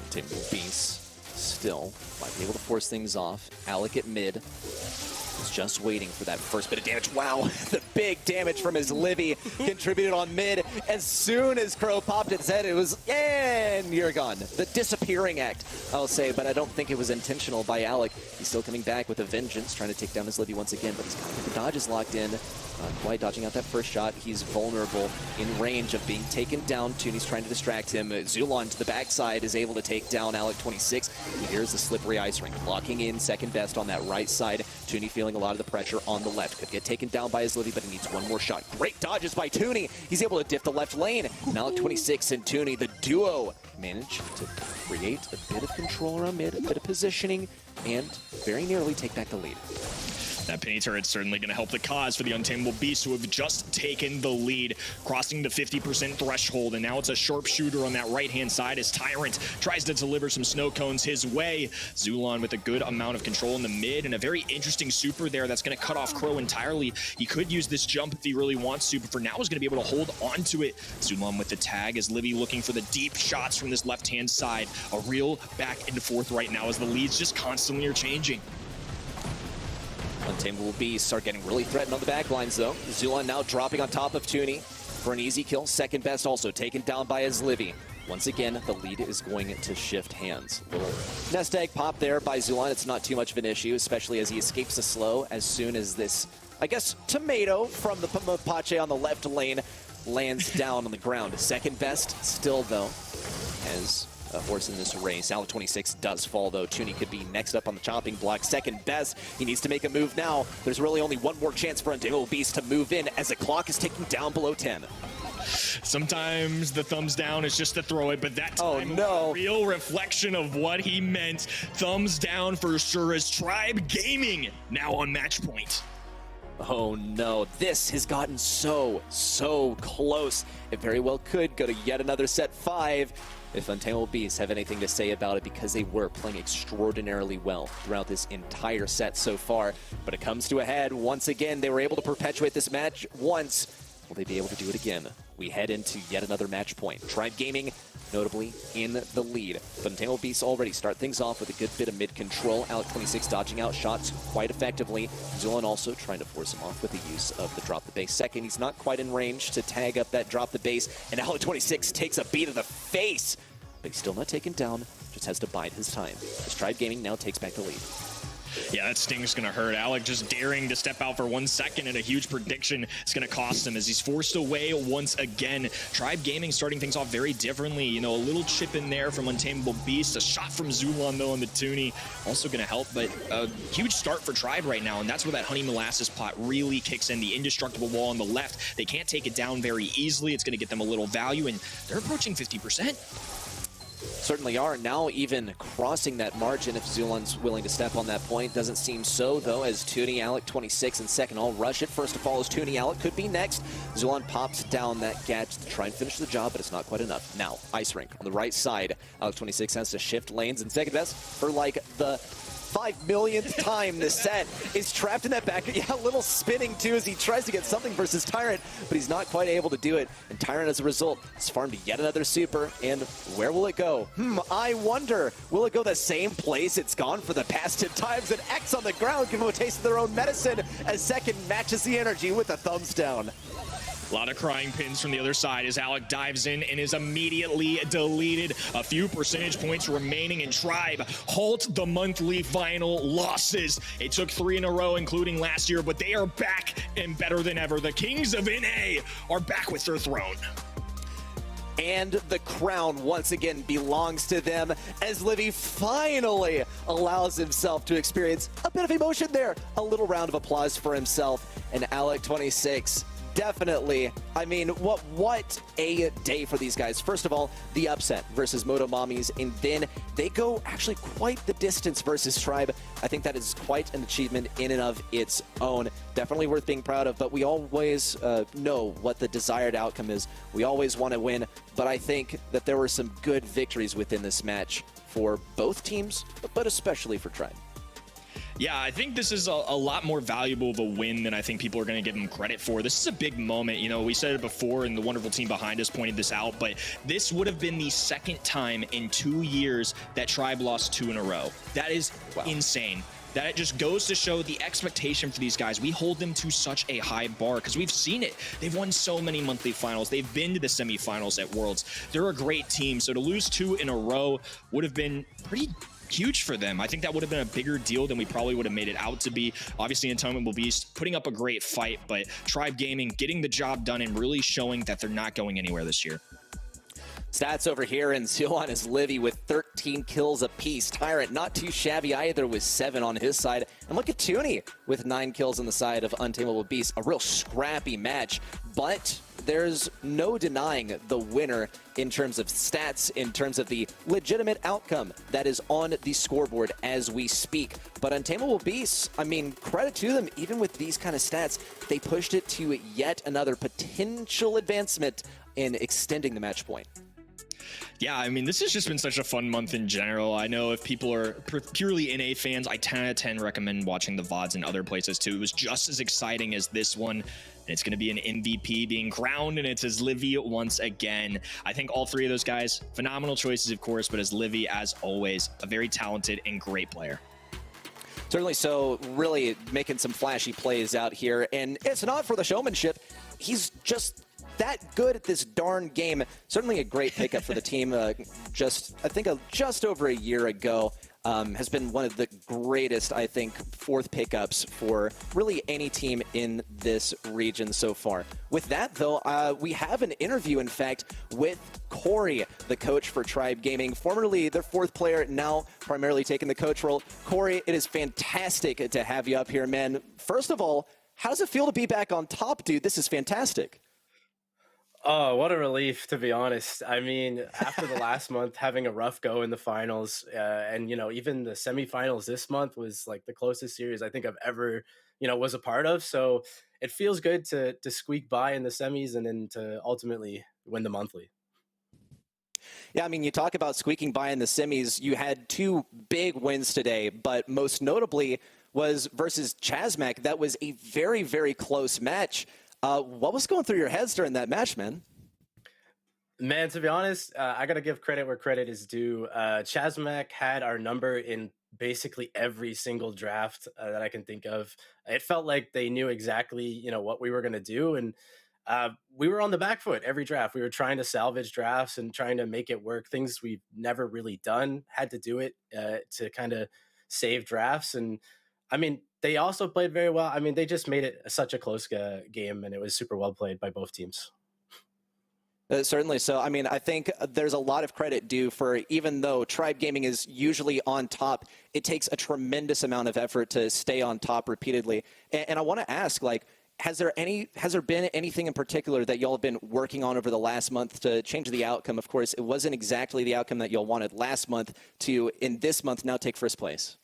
Untamable Beast still might be able to force things off. Alec at mid is just waiting for that first bit of damage. Wow, the big damage from his Libby contributed on mid. As soon as Crow popped its head, it was, and you're gone. The disappearing act, I'll say, but I don't think it was intentional by Alec. He's still coming back with a vengeance, trying to take down his Libby once again, but he's got the dodges locked in. Not quite dodging out that first shot. He's vulnerable in range of being taken down. Tooney's trying to distract him. Zulon to the backside is able to take down Alec 26. He hears the slippery ice ring. Locking in second best on that right side. Tooney feeling a lot of the pressure on the left. Could get taken down by his Libby, but he needs one more shot. Great dodges by Tooney. He's able to dip the left lane. And Alec 26 and Tooney, the duo, manage to create a bit of control around mid, a bit of positioning, and very nearly take back the lead. That penny turret's certainly going to help the cause for the Untamable Beasts, who have just taken the lead, crossing the 50% threshold, and now it's a sharpshooter on that right-hand side as Tyrant tries to deliver some snow cones his way. Zulon with a good amount of control in the mid, and a very interesting super there that's going to cut off Crow entirely. He could use this jump if he really wants to, but for now is going to be able to hold onto it. Zulon with the tag as Libby looking for the deep shots from this left-hand side. A real back and forth right now as the leads just constantly are changing. Untamable Beasts are getting really threatened on the backlines, though. Zulon now dropping on top of Tooney for an easy kill. Second best also taken down by his Livy. Once again, the lead is going to shift hands. Little nest egg pop there by Zulon. It's not too much of an issue, especially as he escapes the slow as soon as this, I guess, tomato from the Mapache on the left lane lands down on the ground. Second best still, though, as a horse in this race. Alec 26 does fall, though. Tooney could be next up on the chopping block. Second best. He needs to make a move now. There's really only one more chance for Untamable Beast to move in as the clock is ticking down below 10. Sometimes the thumbs down is just to throw it, but that time, oh no, a real reflection of what he meant. Thumbs down for sure as Tribe Gaming now on match point. Oh no, this has gotten so close. It very well could go to yet another set 5 if Untamable Beasts have anything to say about it, because they were playing extraordinarily well throughout this entire set so far. But it comes to a head once again. They were able to perpetuate this match once. Will they be able to do it again? We head into yet another match point. Tribe Gaming notably in the lead. But Untamable Beasts already start things off with a good bit of mid-control. Alec 26 dodging out shots quite effectively. Zulon also trying to force him off with the use of the drop the base. Second, he's not quite in range to tag up that drop the base. And Alec 26 takes a beat to the face. But he's still not taken down, just has to bide his time. As Tribe Gaming now takes back the lead. Yeah, that sting's going to hurt. Alec just daring to step out for 1 second, and a huge prediction is going to cost him as he's forced away once again. Tribe Gaming starting things off very differently. You know, a little chip in there from Untamable Beast. A shot from Zulon, though, on the Tooney. Also going to help, but a huge start for Tribe right now, and that's where that Honey Molasses pot really kicks in. The indestructible wall on the left. They can't take it down very easily. It's going to get them a little value, and they're approaching 50%. Certainly are. Now even crossing that margin if Zulon's willing to step on that point. Doesn't seem so, though, as Tooney, Alec 26 and second all rush it. First of all is Tooney. Alec could be next. Zulon pops down that gadget to try and finish the job, but it's not quite enough. Now, Ice Rink on the right side. Alec 26 has to shift lanes, and second best for like the 5 millionth time this set is trapped in that back. Yeah, a little spinning too as he tries to get something versus Tyrant, but he's not quite able to do it. And Tyrant, as a result, has farmed yet another super. And where will it go? I wonder. Will it go the same place it's gone for the past 10 times? And X on the ground give him a taste of their own medicine as Second matches the energy with a thumbs down. A lot of crying pins from the other side as Alec dives in and is immediately deleted. A few percentage points remaining, and Tribe halt the monthly final losses. It took 3 in a row, including last year, but they are back and better than ever. The Kings of NA are back with their throne. And the crown once again belongs to them as Livy finally allows himself to experience a bit of emotion there. A little round of applause for himself and Alec 26. Definitely. I mean, what a day for these guys. First of all, the upset versus Motomamis, and then they go actually quite the distance versus Tribe. I think that is quite an achievement in and of its own. Definitely worth being proud of, but we always know what the desired outcome is. We always want to win, but I think that there were some good victories within this match for both teams, but especially for Tribe. Yeah, I think this is a lot more valuable of a win than I think people are going to give them credit for. This is a big moment. You know, we said it before, and the wonderful team behind us pointed this out, but this would have been the second time in 2 years that Tribe lost 2 in a row. That is insane. That it just goes to show the expectation for these guys. We hold them to such a high bar because we've seen it. They've won so many monthly finals. They've been to the semifinals at Worlds. They're a great team. So to lose 2 in a row would have been pretty huge for them. I think that would have been a bigger deal than we probably would have made it out to be. Obviously, Untamable Beast putting up a great fight, but Tribe Gaming getting the job done and really showing that they're not going anywhere this year. Stats over here, and Zilon is Livy with 13 kills apiece. Tyrant not too shabby either with 7 on his side. And look at Tooney with 9 kills on the side of Untamable Beast. A real scrappy match, but there's no denying the winner in terms of stats, in terms of the legitimate outcome that is on the scoreboard as we speak. But Untamable Beasts, I mean, credit to them, even with these kind of stats, they pushed it to yet another potential advancement in extending the match point. Yeah, I mean, this has just been such a fun month in general. I know if people are purely NA fans, I 10 out of 10 recommend watching the VODs in other places too. It was just as exciting as this one. And it's going to be an MVP being crowned, and it's as Livy once again. I think all 3 of those guys, phenomenal choices, of course, but as Livy, as always, a very talented and great player. Certainly so, really making some flashy plays out here. And it's not for the showmanship. He's just that good at this darn game. Certainly a great pickup for the team. I think just over a year ago. Has been one of the greatest, I think, 4th pickups for really any team in this region so far. With that, though, we have an interview, in fact, with Corey, the coach for Tribe Gaming, formerly their 4th player, now primarily taking the coach role. Corey, it is fantastic to have you up here, man. First of all, how does it feel to be back on top, dude? This is fantastic. Oh, what a relief, to be honest. I mean, after the last month, having a rough go in the finals, and, you know, even the semifinals this month was like the closest series I think I've ever, you know, was a part of. So it feels good to squeak by in the semis and then to ultimately win the monthly. Yeah, I mean, you talk about squeaking by in the semis. You had 2 big wins today, but most notably was versus Chasmac. That was a very, very close match. What was going through your heads during that match, man? Man, to be honest, I got to give credit where credit is due. Chasmac had our number in basically every single draft that I can think of. It felt like they knew exactly, you know, what we were going to do. And we were on the back foot every draft. We were trying to salvage drafts and trying to make it work. Things we've never really done, had to do it to kind of save drafts. And I mean, they also played very well. I mean, they just made it such a close game, and it was super well played by both teams. Certainly so. I mean, I think there's a lot of credit due for, even though Tribe Gaming is usually on top, it takes a tremendous amount of effort to stay on top repeatedly. And I want to ask, like, has there been anything in particular that y'all have been working on over the last month to change the outcome? Of course, it wasn't exactly the outcome that y'all wanted last month to, in this month, now take first place.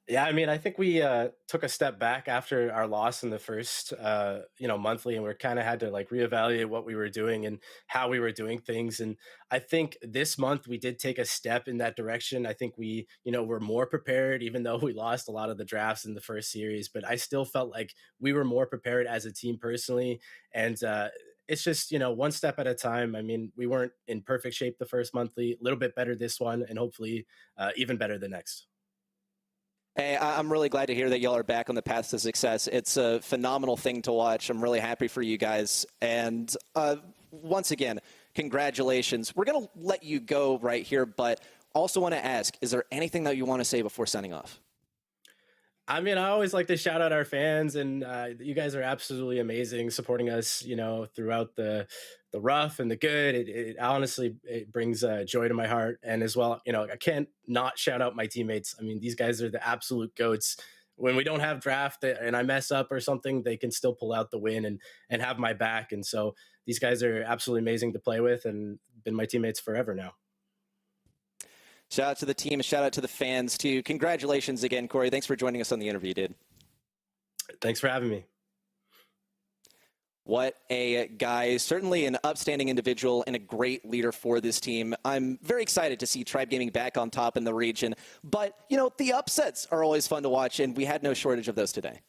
Yeah, I mean, I think we took a step back after our loss in the first, monthly, and we kind of had to like reevaluate what we were doing and how we were doing things. And I think this month we did take a step in that direction. I think we, were more prepared, even though we lost a lot of the drafts in the first series. But I still felt like we were more prepared as a team personally, and it's just one step at a time. I mean, we weren't in perfect shape the first monthly, a little bit better this one, and hopefully even better the next. Hey, I'm really glad to hear that y'all are back on the path to success. It's a phenomenal thing to watch. I'm really happy for you guys. And once again, congratulations. We're going to let you go right here, but also want to ask, is there anything that you want to say before signing off? I mean, I always like to shout out our fans, and you guys are absolutely amazing, supporting us, throughout the rough and the good. It honestly, it brings joy to my heart, and as well, I can't not shout out my teammates. I mean, these guys are the absolute goats. When we don't have draft and I mess up or something, they can still pull out the win and have my back. And so these guys are absolutely amazing to play with, and been my teammates forever now. Shout out to the team. Shout out to the fans, too. Congratulations again, Corey. Thanks for joining us on the interview, dude. Thanks for having me. What a guy. Certainly an upstanding individual and a great leader for this team. I'm very excited to see Tribe Gaming back on top in the region. But, the upsets are always fun to watch, and we had no shortage of those today.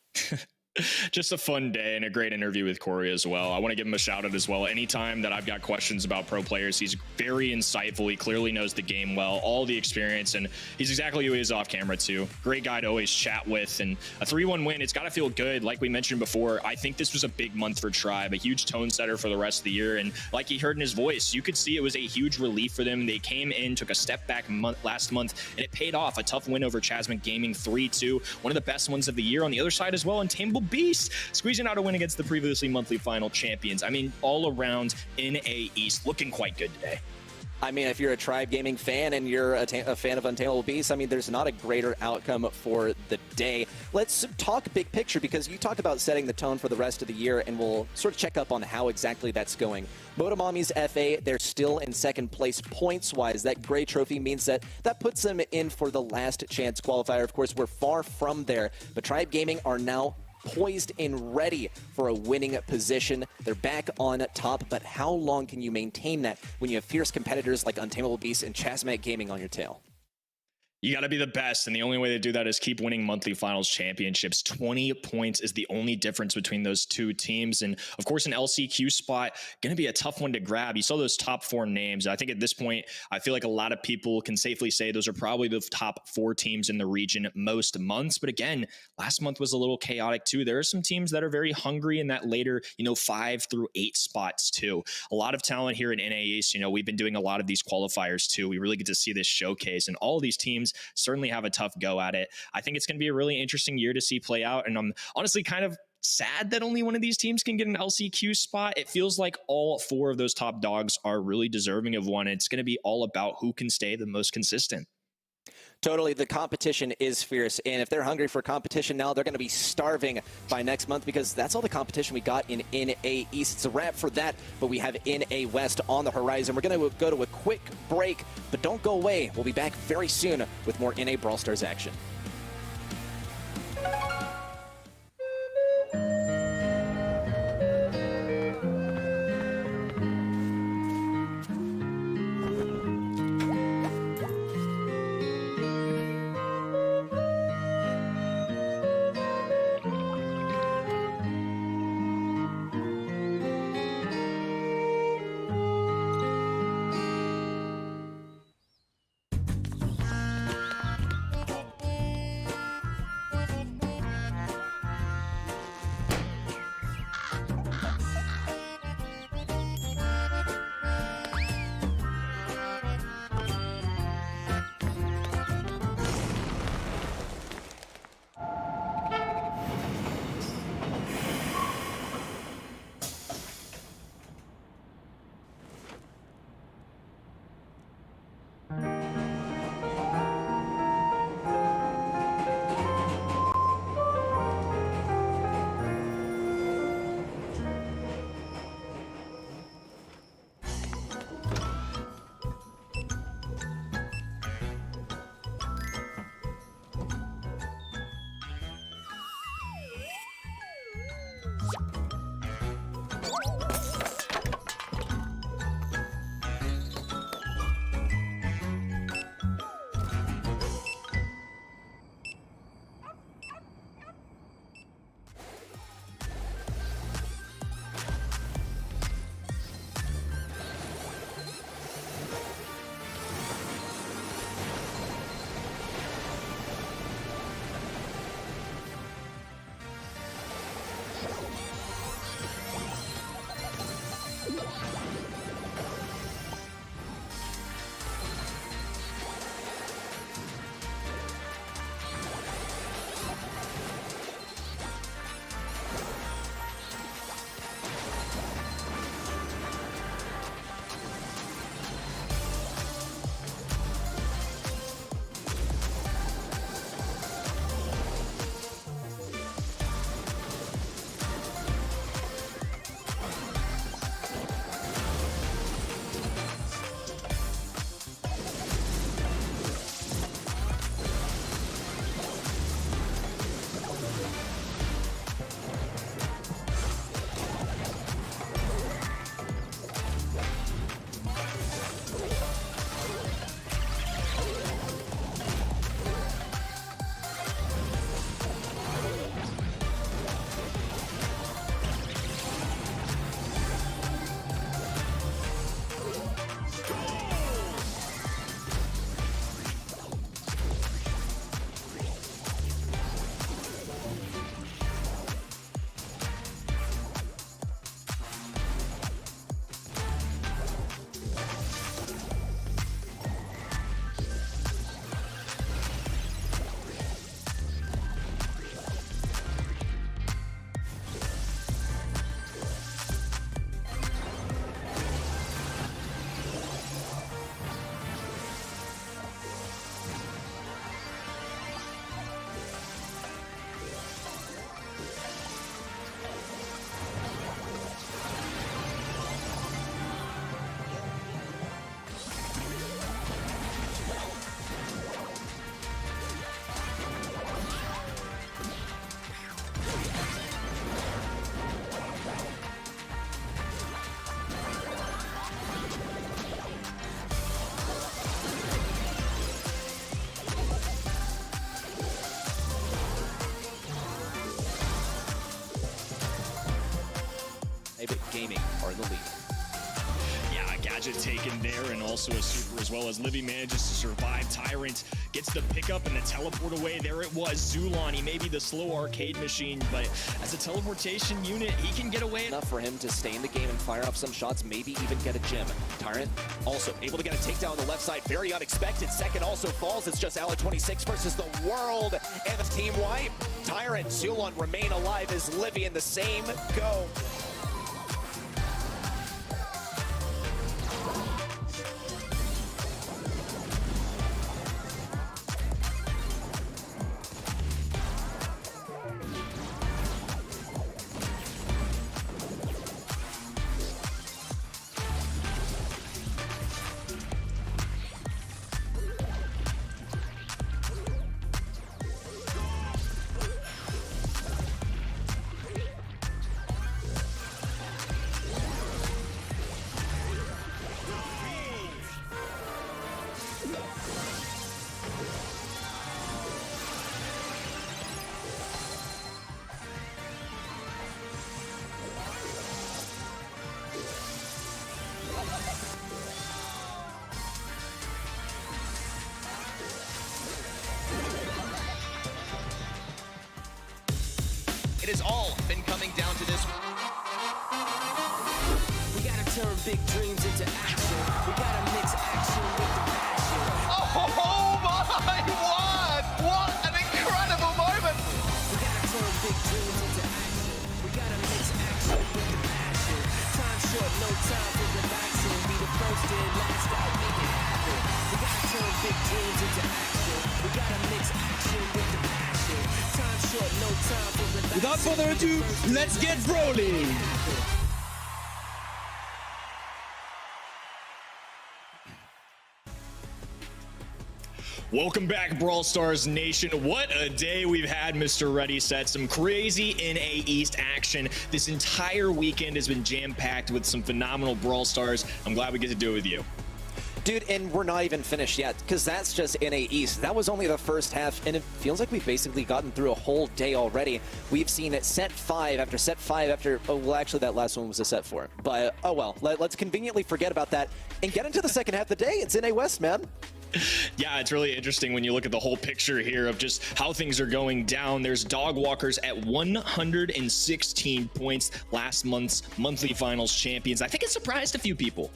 Just a fun day and a great interview with Corey as well. I want to give him a shout out as well. Anytime that I've got questions about pro players, he's very insightful. He clearly knows the game well, all the experience, and he's exactly who he is off camera too. Great guy to always chat with, and a 3-1 win, it's got to feel good. Like we mentioned before, I think this was a big month for Tribe, a huge tone setter for the rest of the year. And like he heard in his voice, you could see it was a huge relief for them. They came in, took a step back last month, and it paid off. A tough win over Chasmac Gaming 3-2, one of the best ones of the year. On the other side as well, Untamable Beast squeezing out a win against the previously monthly final champions. I mean, all around NA East looking quite good today. I mean, if you're a Tribe Gaming fan and you're a fan of Untamable Beast, I mean, there's not a greater outcome for the day. Let's talk big picture, because you talked about setting the tone for the rest of the year, and we'll sort of check up on how exactly that's going. Motomamis FA, they're still in second place points-wise. That gray trophy means that puts them in for the last chance qualifier. Of course, we're far from there, but Tribe Gaming are now poised and ready for a winning position. They're back on top, but how long can you maintain that when you have fierce competitors like Untamable Beast and Chasmac Gaming on your tail? You got to be the best, and the only way to do that is keep winning monthly finals championships. 20 points is the only difference between those two teams, and of course an LCQ spot going to be a tough one to grab. You saw those top 4 names. I think at this point, I feel like a lot of people can safely say those are probably the top 4 teams in the region most months. But again, last month was a little chaotic too. There are some teams that are very hungry in that later 5 through 8 spots too. A lot of talent here in NA East. We've been doing a lot of these qualifiers too. We really get to see this showcase, and all of these teams certainly have a tough go at it. I think it's going to be a really interesting year to see play out, and I'm honestly kind of sad that only one of these teams can get an LCQ spot. It feels like all 4 of those top dogs are really deserving of one. It's going to be all about who can stay the most consistent. Totally. The competition is fierce, and if they're hungry for competition now, they're going to be starving by next month, because that's all the competition we got in NA East. It's a wrap for that, but we have NA West on the horizon. We're going to go to a quick break, but don't go away. We'll be back very soon with more NA Brawl Stars action. are in the lead. Yeah, a gadget taken there and also a super as well as Livy manages to survive. Tyrant gets the pickup and the teleport away. There it was. Zulon, he may be the slow arcade machine, but as a teleportation unit, he can get away. Enough for him to stay in the game and fire off some shots, maybe even get a gem. Tyrant also able to get a takedown on the left side. Very unexpected. Second also falls. It's just Ala26 versus the world and the team wipe. Tyrant, Zulon remain alive as Livy in the same go. It has all been coming down to this. We gotta turn big dreams into action. We gotta mix action with the passion. Oh my, what an incredible moment. We gotta turn big dreams into action. We gotta mix action with the passion. Time short, no time for relaxing. Be the first and last out, make it happen. We gotta turn big dreams into action. We gotta mix action with the passion. Time short, no time for relaxing. Without further ado, let's get brawling! Welcome back, Brawl Stars Nation. What a day we've had, Mr. Ready Set. Some crazy NA East action. This entire weekend has been jam-packed with some phenomenal Brawl Stars. I'm glad we get to do it with you. Dude, and we're not even finished yet, because that's just NA East. That was only the first half, and it feels like we've basically gotten through a whole day already. We've seen set 5 after set 5 after, oh, well, actually, that last one was a set 4. But, oh well, let's conveniently forget about that and get into the second half of the day. It's NA West, man. Yeah, it's really interesting when you look at the whole picture here of just how things are going down. There's Dog Walkers at 116 points, last month's monthly finals champions. I think it surprised a few people.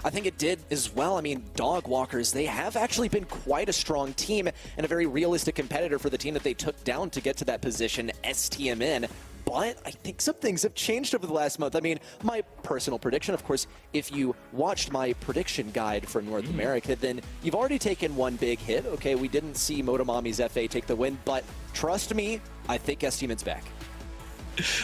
I think it did as well. I mean, Dog Walkers, they have actually been quite a strong team and a very realistic competitor for the team that they took down to get to that position, STMN. But I think some things have changed over the last month. I mean, my personal prediction, of course, if you watched my prediction guide for North America, then you've already taken one big hit. Okay, we didn't see Motomamis FA take the win, but trust me, I think STMN's back.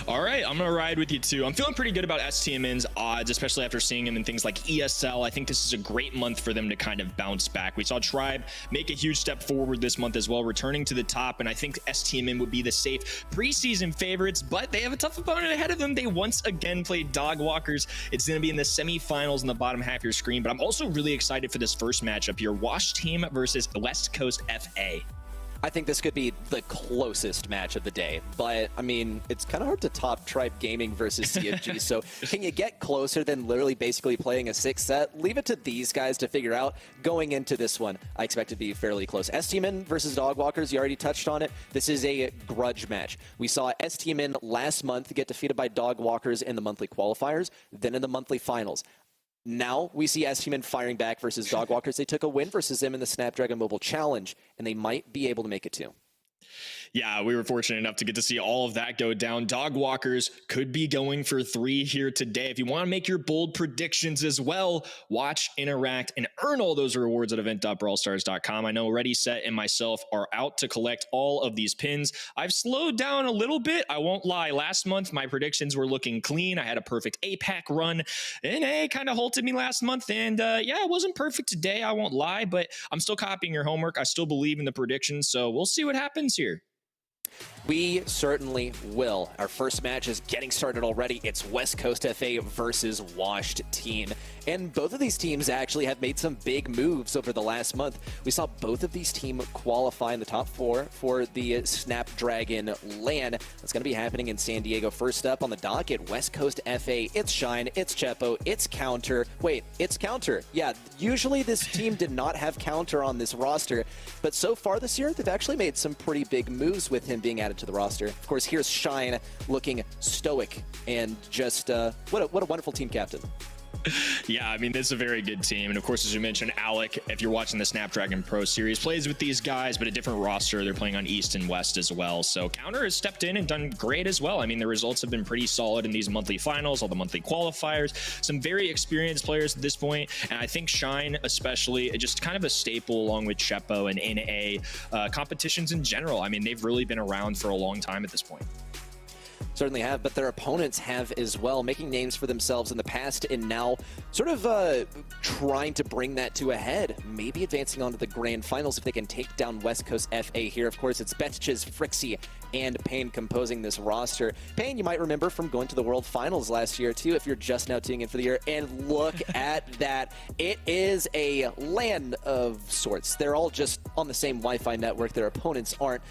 All right, I'm going to ride with you too. I'm feeling pretty good about STMN's odds, especially after seeing him in things like ESL. I think this is a great month for them to kind of bounce back. We saw Tribe make a huge step forward this month as well, returning to the top, and I think STMN would be the safe preseason favorites, but they have a tough opponent ahead of them. They once again played Dog Walkers. It's going to be in the semifinals in the bottom half of your screen, but I'm also really excited for this first matchup here. Wash Team versus West Coast FA. I think this could be the closest match of the day, but I mean, it's kind of hard to top Tribe Gaming versus CFG. So can you get closer than literally basically playing a 6 set? Leave it to these guys to figure out. Going into this one, I expect it to be fairly close. STMN versus Dog Walkers, you already touched on it. This is a grudge match. We saw STMN last month get defeated by Dog Walkers in the monthly qualifiers, then in the monthly finals. Now we see STMN firing back versus Dog Walkers. They took a win versus them in the Snapdragon Mobile Challenge, and they might be able to make it too. Yeah, we were fortunate enough to get to see all of that go down. Dog Walkers could be going for 3 here today. If you want to make your bold predictions as well, watch, interact, and earn all those rewards at event.brawlstars.com. I know Ready, Set, and myself are out to collect all of these pins. I've slowed down a little bit. I won't lie. Last month, my predictions were looking clean. I had a perfect APAC run. NA kind of halted me last month, and yeah, it wasn't perfect today. I won't lie, but I'm still copying your homework. I still believe in the predictions, so we'll see what happens here. We certainly will. Our first match is getting started already. It's West Coast FA versus Washed Team. And both of these teams actually have made some big moves over the last month. We saw both of these teams qualify in the top 4 for the Snapdragon LAN. That's going to be happening in San Diego. First up on the docket, West Coast FA. It's Shine, it's Chepo, it's Counter. Wait, it's Counter. Yeah, usually this team did not have Counter on this roster, but so far this year, they've actually made some pretty big moves with him being added to the roster. Of course, here's Shine looking stoic and just what a wonderful team captain. Yeah, I mean, this is a very good team. And of course, as you mentioned, Alec, if you're watching the Snapdragon Pro Series, plays with these guys, but a different roster. They're playing on East and West as well. So Counter has stepped in and done great as well. I mean, the results have been pretty solid in these monthly finals, all the monthly qualifiers, some very experienced players at this point. And I think Shine, especially, just kind of a staple along with Chepo and NA competitions in general. I mean, they've really been around for a long time at this point. Certainly have, but their opponents have as well, making names for themselves in the past and now sort of trying to bring that to a head, maybe advancing on to the grand finals if they can take down West Coast FA here. Of course, it's Betches, Frixie, and Payne composing this roster. Payne, you might remember from going to the World Finals last year, too, if you're just now tuning in for the year. And look at that. It is a LAN of sorts. They're all just on the same Wi-Fi network. Their opponents aren't.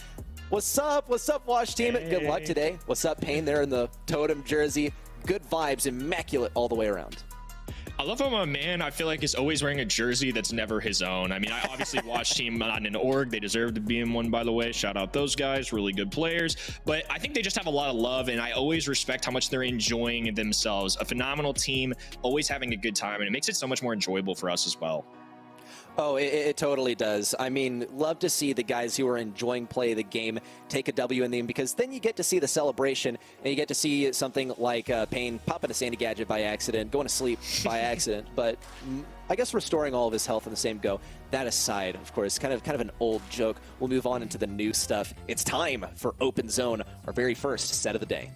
What's up? What's up, Wash Team? Hey. Good luck today. What's up, Payne, there in the Totem jersey? Good vibes, immaculate all the way around. I love how my man, I feel like, is always wearing a jersey that's never his own. I mean, I obviously watch Team not in an org. They deserve to be in one, by the way. Shout out those guys, really good players. But I think they just have a lot of love, and I always respect how much they're enjoying themselves. A phenomenal team, always having a good time, and it makes it so much more enjoyable for us as well. Oh, it totally does. I mean, love to see the guys who are enjoying play of the game take a W in them, because then you get to see the celebration and you get to see something like Payne popping a Sandy Gadget by accident, going to sleep by accident, but I guess restoring all of his health in the same go. That aside, of course, kind of an old joke. We'll move on into the new stuff. It's time for Open Zone, our very first set of the day.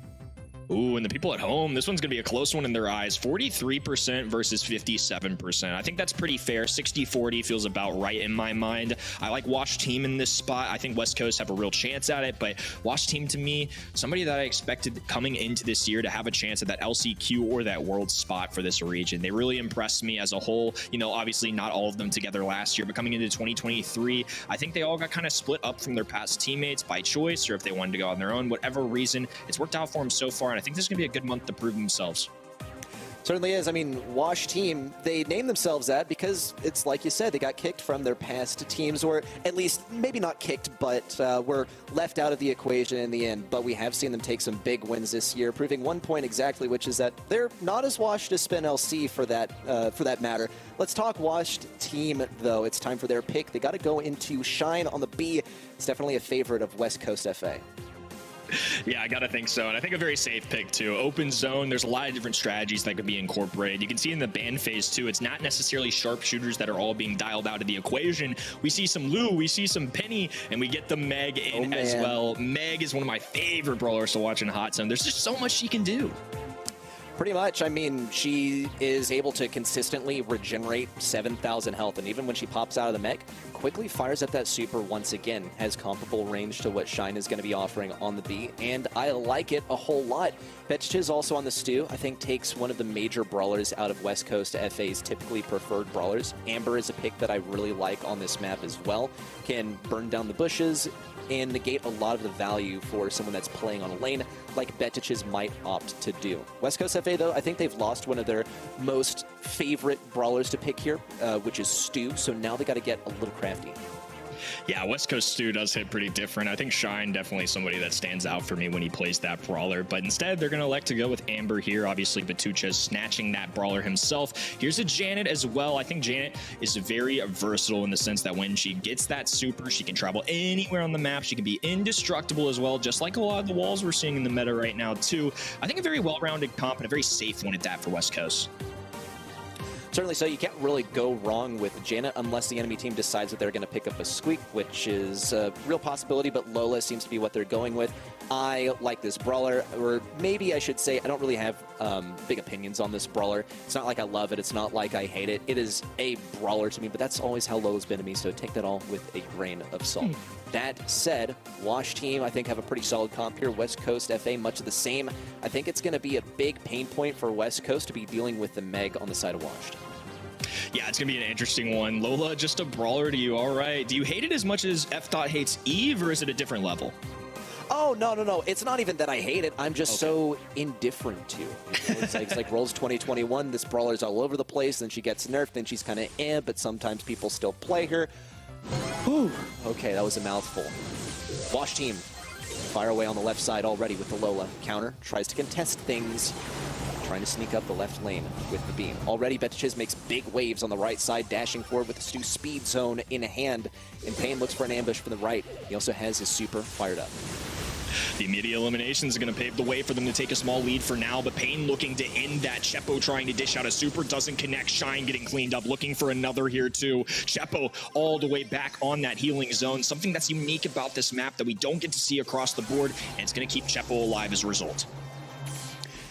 Ooh, and the people at home, this one's going to be a close one in their eyes. 43% versus 57%. I think that's pretty fair. 60-40 feels about right in my mind. I like Wash Team in this spot. I think West Coast have a real chance at it, but Wash Team, to me, somebody that I expected coming into this year to have a chance at that LCQ or that world spot for this region. They really impressed me as a whole. You know, obviously not all of them together last year, but coming into 2023, I think they all got kind of split up from their past teammates by choice, or if they wanted to go on their own, whatever reason. It's worked out for them so far. I think this is going to be a good month to prove themselves. Certainly is. I mean, Wash Team, they named themselves that because it's like you said, they got kicked from their past teams, or at least maybe not kicked, but were left out of the equation in the end. But we have seen them take some big wins this year, proving one point exactly, which is that they're not as washed as Spin LC for that matter. Let's talk Washed Team, though. It's time for their pick. They got to go into Shine on the B. It's definitely a favorite of West Coast FA. Yeah, I gotta think so, and I think a very safe pick too. Open zone, there's a lot of different strategies that could be incorporated. You can see in the ban phase too, it's not necessarily sharpshooters that are all being dialed out of the equation. We see some Lou, we see some Penny, and we get the Meg in as well. Meg is one of my favorite brawlers to watch in Hot Zone. There's just so much she can do. Pretty much. I mean, she is able to consistently regenerate 7,000 health, and even when she pops out of the mech, quickly fires at that super once again. Has comparable range to what Shine is going to be offering on the B, and I like it a whole lot. Betchiz also on the stew, I think takes one of the major brawlers out of West Coast FA's typically preferred brawlers. Amber is a pick that I really like on this map as well. Can burn down the bushes and negate a lot of the value for someone that's playing on a lane, like Betchiz might opt to do. West Coast FA, though, I think they've lost one of their most favorite brawlers to pick here, which is Stu, so now they got to get a little crafty. Yeah, West Coast Stu does hit pretty different. I think Shine definitely somebody that stands out for me when he plays that brawler, but instead they're going to elect to go with Amber here. Obviously, Batucha snatching that brawler himself. Here's a Janet as well. I think Janet is very versatile in the sense that when she gets that super, she can travel anywhere on the map. She can be indestructible as well, just like a lot of the walls we're seeing in the meta right now too. I think a very well-rounded comp and a very safe one at that for West Coast. Certainly so. You can't really go wrong with Janet unless the enemy team decides that they're going to pick up a Squeak, which is a real possibility, but Lola seems to be what they're going with. I like this brawler, or maybe I should say I don't really have big opinions on this brawler. It's not like I love it. It's not like I hate it. It is a brawler to me, but that's always how Lola's been to me, so take that all with a grain of salt. That said, Wash team, I think, have a pretty solid comp here. West Coast FA, much of the same. I think it's going to be a big pain point for West Coast to be dealing with the Meg on the side of Washed. Yeah, it's going to be an interesting one. Lola, just a brawler to you. All right. Do you hate it as much as F. hates Eve, or is it a different level? Oh, no. It's not even that I hate it. I'm just so indifferent to it. You know, it's like Rolls 2021. This brawler's all over the place, then she gets nerfed, then she's kind of but sometimes people still play her. Whew. Okay, that was a mouthful. Wash team, fire away on the left side already with the Lola. Counter, tries to contest things. Trying to sneak up the left lane with the beam. Already, Betchiz makes big waves on the right side, dashing forward with the Stu speed zone in hand. And Payne looks for an ambush from the right. He also has his super fired up. The immediate elimination is going to pave the way for them to take a small lead for now, but Payne looking to end that. Chepo trying to dish out a super, doesn't connect. Shine getting cleaned up, looking for another here too. Chepo all the way back on that healing zone. Something that's unique about this map that we don't get to see across the board, and it's going to keep Chepo alive as a result.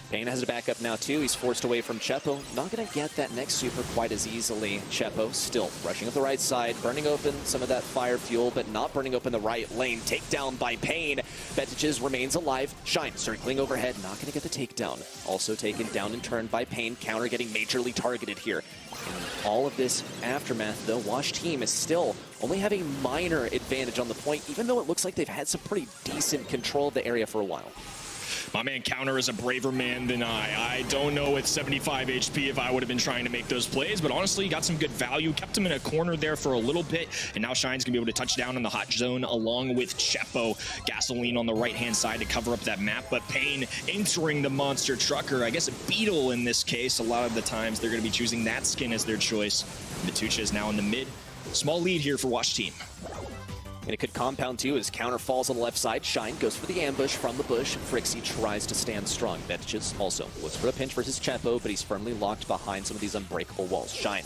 Payne has to back up now, too. He's forced away from Chepo. Not going to get that next super quite as easily. Chepo still rushing up the right side, burning open some of that fire fuel, but not burning open the right lane. Takedown by Payne. Betchiz remains alive. Shine circling overhead, not going to get the takedown. Also taken down in turn by Payne. Counter getting majorly targeted here. In all of this aftermath, though, Wash team is still only having minor advantage on the point, even though it looks like they've had some pretty decent control of the area for a while. My man Counter is a braver man than I don't know at 75 HP if I would have been trying to make those plays, but honestly, he got some good value, kept him in a corner there for a little bit, and now Shine's going to be able to touch down in the hot zone along with Chepo. Gasoline on the right-hand side to cover up that map, but Payne entering the monster trucker. I guess a beetle in this case. A lot of the times they're going to be choosing that skin as their choice. Matucha is now in the mid. Small lead here for Wash team. And it could compound too as Counter falls on the left side. Shine goes for the ambush from the bush. Frixie tries to stand strong. Betchiz also looks for a pinch versus Chepo, but he's firmly locked behind some of these unbreakable walls. Shine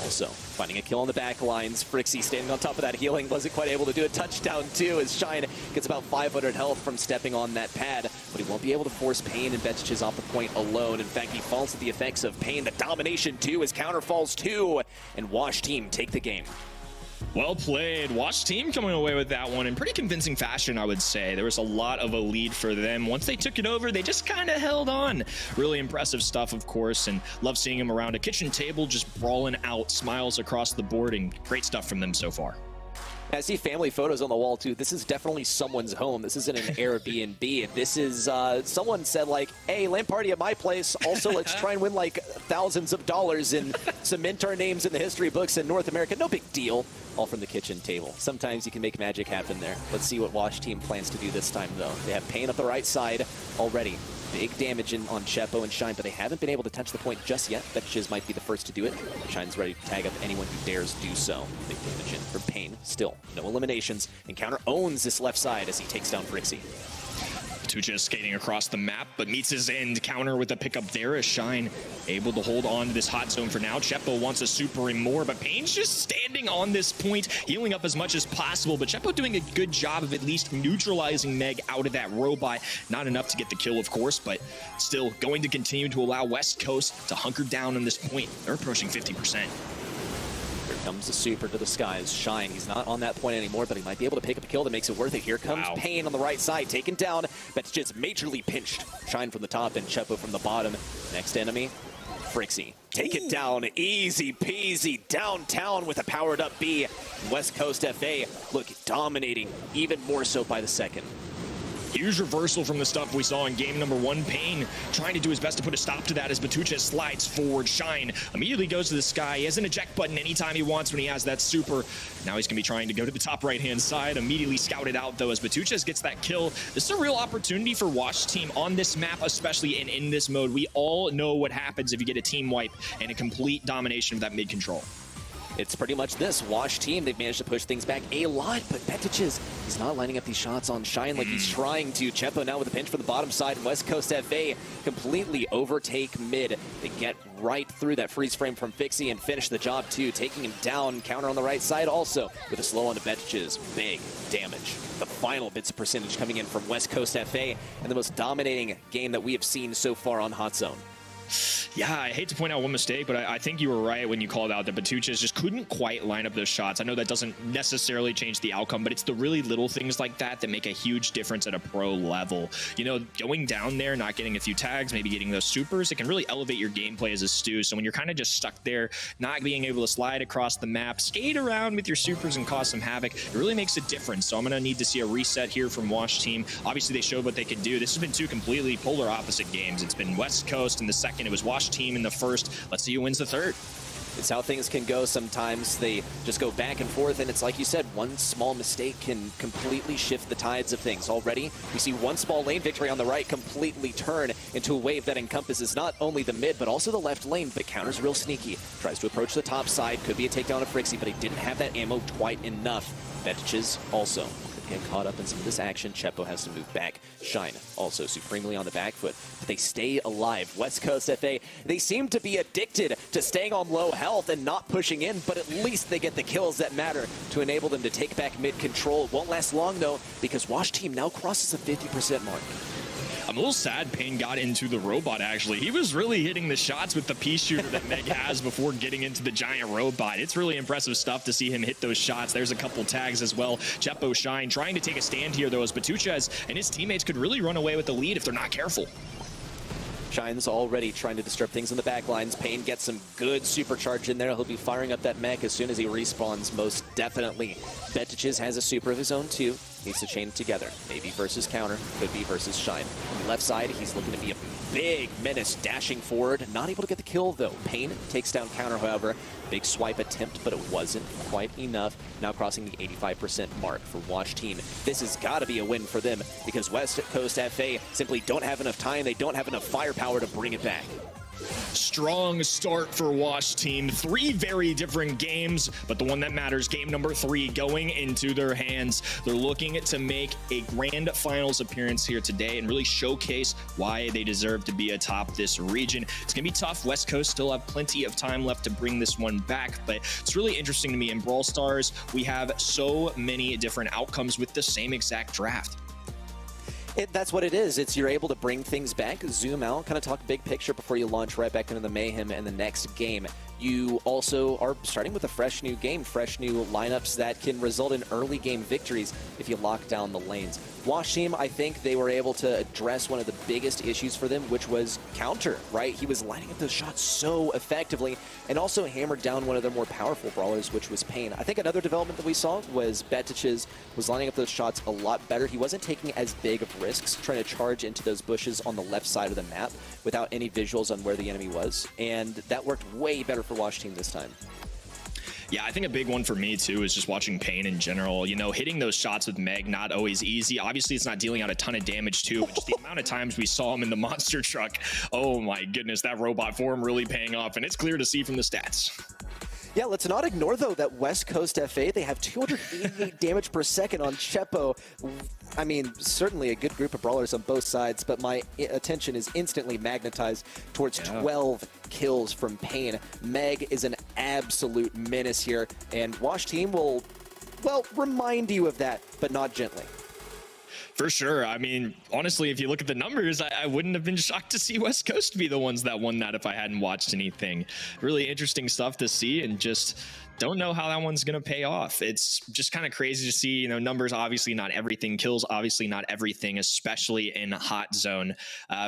also finding a kill on the back lines. Frixie standing on top of that healing, wasn't quite able to do a touchdown too as Shine gets about 500 health from stepping on that pad, but he won't be able to force Payne and Betchiz off the point alone. In fact, he falls to the effects of Payne. The domination too as Counter falls too, and Wash team take the game. Well played. Wash team coming away with that one in pretty convincing fashion, I would say. There was a lot of a lead for them. Once they took it over, they just kind of held on. Really impressive stuff, of course, and love seeing them around a kitchen table just brawling out, smiles across the board, and great stuff from them so far. I see family photos on the wall too. This is definitely someone's home. This isn't an Airbnb. This is, someone said like, hey, LAN party at my place. Also, let's try and win like thousands of dollars and cement our names in the history books in North America. No big deal. All from the kitchen table. Sometimes you can make magic happen there. Let's see what Wash team plans to do this time though. They have Payne up the right side already. Big damage on Chepo and Shine, but they haven't been able to touch the point just yet. Betchiz might be the first to do it. Shine's ready to tag up anyone who dares do so. Big damage in from Payne. Still, no eliminations. And Counter owns this left side as he takes down Frixie. Tucha is skating across the map, but meets his end. Counter with a pickup there as Shine able to hold on to this hot zone for now. Chepo wants a super and more, but Payne's just standing on this point, healing up as much as possible, but Chepo doing a good job of at least neutralizing Meg out of that robot. Not enough to get the kill, of course, but still going to continue to allow West Coast to hunker down on this point. They're approaching 50%. Here comes the super to the skies. Shine, he's not on that point anymore, but he might be able to pick up a kill that makes it worth it. Here comes Payne on the right side, taken down. Betchiz majorly pinched. Shine from the top and Chepo from the bottom. Next enemy, Frixie. Take it down, easy peasy, downtown with a powered up B. West Coast FA, look, dominating, even more so by the second. Huge reversal from the stuff we saw in game number 1. Payne trying to do his best to put a stop to that as Matucha slides forward. Shine immediately goes to the sky. He has an eject button anytime he wants when he has that super. Now he's going to be trying to go to the top right-hand side. Immediately scouted out, though, as Matucha gets that kill. This is a real opportunity for Wash team on this map, especially in this mode. We all know what happens if you get a team wipe and a complete domination of that mid-control. it's pretty much this. Wash team, they've managed to push things back a lot, but Betages, he's not lining up these shots on Shine like he's trying to. Chepo now with a pinch from the bottom side, and West Coast FA completely overtake mid. They get right through that freeze frame from Fixie and finish the job too, taking him down. Counter on the right side also with a slow on to Betages. Big damage. The final bits of percentage coming in from West Coast FA, and the most dominating game that we have seen so far on Hot Zone. Yeah, I hate to point out one mistake, but I think you were right when you called out that Batuchas just couldn't quite line up those shots. I know that doesn't necessarily change the outcome, but it's the really little things like that that make a huge difference at a pro level. You know, going down there, not getting a few tags, maybe getting those supers, it can really elevate your gameplay as a Stu. So when you're kind of just stuck there, not being able to slide across the map, skate around with your supers and cause some havoc, it really makes a difference. So I'm going to need to see a reset here from Wash Team. Obviously, they showed what they could do. This has been two completely polar opposite games. It's been West Coast in the second, it was Wash Team in the first. Let's see who wins the third. It's how things can go sometimes. They just go back and forth, and it's like you said, one small mistake can completely shift the tides of things. Already, we see one small lane victory on the right completely turn into a wave that encompasses not only the mid, but also the left lane, but counters real sneaky. Tries to approach the top side, could be a takedown of Frixie, but he didn't have that ammo quite enough. Betages also get caught up in some of this action. Chepo has to move back. Shine also supremely on the back foot, but they stay alive. West Coast FA, they seem to be addicted to staying on low health and not pushing in, but at least they get the kills that matter to enable them to take back mid control. It won't last long though, because Wash Team now crosses the 50% mark. I'm a little sad Payne got into the robot, actually. He was really hitting the shots with the pea shooter that Meg has before getting into the giant robot. It's really impressive stuff to see him hit those shots. There's a couple tags as well. Chepo Shine trying to take a stand here, though, as Batuchas and his teammates could really run away with the lead if they're not careful. Shine's already trying to disturb things in the back lines. Payne gets some good supercharge in there. He'll be firing up that mech as soon as he respawns, most definitely. Betages has a super of his own too. Needs to chain it together. Maybe versus counter, could be versus Shine. On the left side, he's looking to be a big menace, dashing forward. Not able to get the kill though. Payne takes down counter, however. Big swipe attempt, but it wasn't quite enough. Now crossing the 85% mark for Wash Team. This has got to be a win for them because West Coast FA simply don't have enough time. They don't have enough firepower to bring it back. Strong start for Wash Team. 3 very different games, but the one that matters, game number 3, going into their hands. They're looking to make a grand finals appearance here today and really showcase why they deserve to be atop this region. It's going to be tough. West Coast still have plenty of time left to bring this one back, but it's really interesting to me. In Brawl Stars, we have so many different outcomes with the same exact draft. That's what it is. It's you're able to bring things back, zoom out, kind of talk big picture before you launch right back into the mayhem and the next game. You also are starting with a fresh new game, fresh new lineups that can result in early game victories if you lock down the lanes. Wash Team, I think they were able to address one of the biggest issues for them, which was counter, right? He was lining up those shots so effectively and also hammered down one of their more powerful brawlers, which was Payne. I think another development that we saw was Betaches was lining up those shots a lot better. He wasn't taking as big of risks, trying to charge into those bushes on the left side of the map without any visuals on where the enemy was, and that worked way better for Wash Team this time. Yeah, I think a big one for me too is just watching Payne in general. You know, hitting those shots with Meg, not always easy. Obviously, it's not dealing out a ton of damage too, but just the amount of times we saw him in the monster truck. Oh my goodness, that robot form really paying off, and it's clear to see from the stats. Yeah, let's not ignore, though, that West Coast FA, they have 288 damage per second on Chepo. I mean, certainly a good group of brawlers on both sides, but my attention is instantly magnetized towards 12 kills from Payne. Meg is an absolute menace here, and Wash Team will, well, remind you of that, but not gently. For sure. I mean, honestly, if you look at the numbers, I wouldn't have been shocked to see West Coast be the ones that won that if I hadn't watched anything. Really interesting stuff to see, and just don't know how that one's going to pay off. It's just kind of crazy to see, you know, numbers, obviously not everything, kills, obviously not everything, especially in Hot Zone,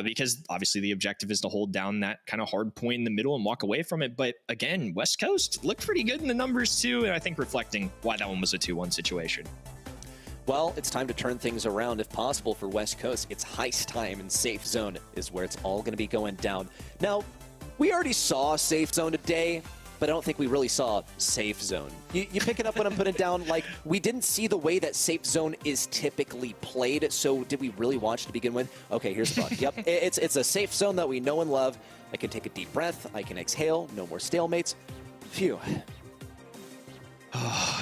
because obviously the objective is to hold down that kind of hard point in the middle and walk away from it. But again, West Coast looked pretty good in the numbers too, and I think reflecting why that one was a 2-1 situation. Well, it's time to turn things around if possible for West Coast. It's heist time, and Safe Zone is where it's all going to be going down. Now, we already saw Safe Zone today, but I don't think we really saw Safe Zone. You picking up what I'm putting down? Like, we didn't see the way that Safe Zone is typically played, so did we really watch to begin with? Okay, here's the thought. Yep, it's a Safe Zone that we know and love. I can take a deep breath. I can exhale. No more stalemates. Phew.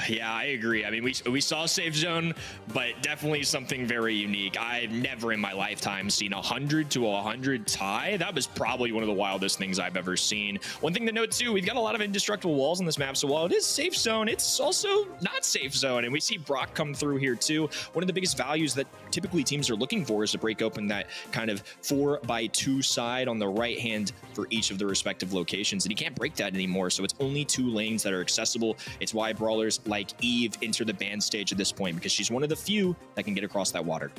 Yeah, I agree. I mean, we saw Safe Zone, but definitely something very unique. I've never in my lifetime seen 100 to 100 tie. That was probably one of the wildest things I've ever seen. One thing to note too, we've got a lot of indestructible walls on this map, so while it is Safe Zone, it's also not Safe Zone, and we see Brock come through here too. One of the biggest values that typically teams are looking for is to break open that kind of 4x2 side on the right hand for each of the respective locations, and you can't break that anymore, so it's only 2 lanes that are accessible. It's why brawlers like Eve enter the ban stage at this point, because she's one of the few that can get across that water.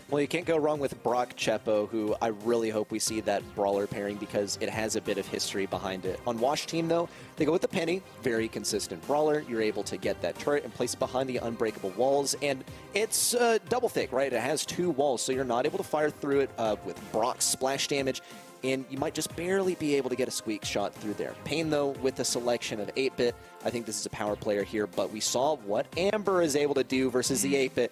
Well, you can't go wrong with Brock Chepo, who I really hope we see that brawler pairing because it has a bit of history behind it. On Wash Team, though, they go with the Penny, very consistent brawler. You're able to get that turret and place it behind the unbreakable walls, and it's double thick, right? It has 2 walls, so you're not able to fire through it with Brock's splash damage, and you might just barely be able to get a squeak shot through there. Pain, though, with the selection of 8-bit, I think this is a power player here, but we saw what Amber is able to do versus the 8-bit.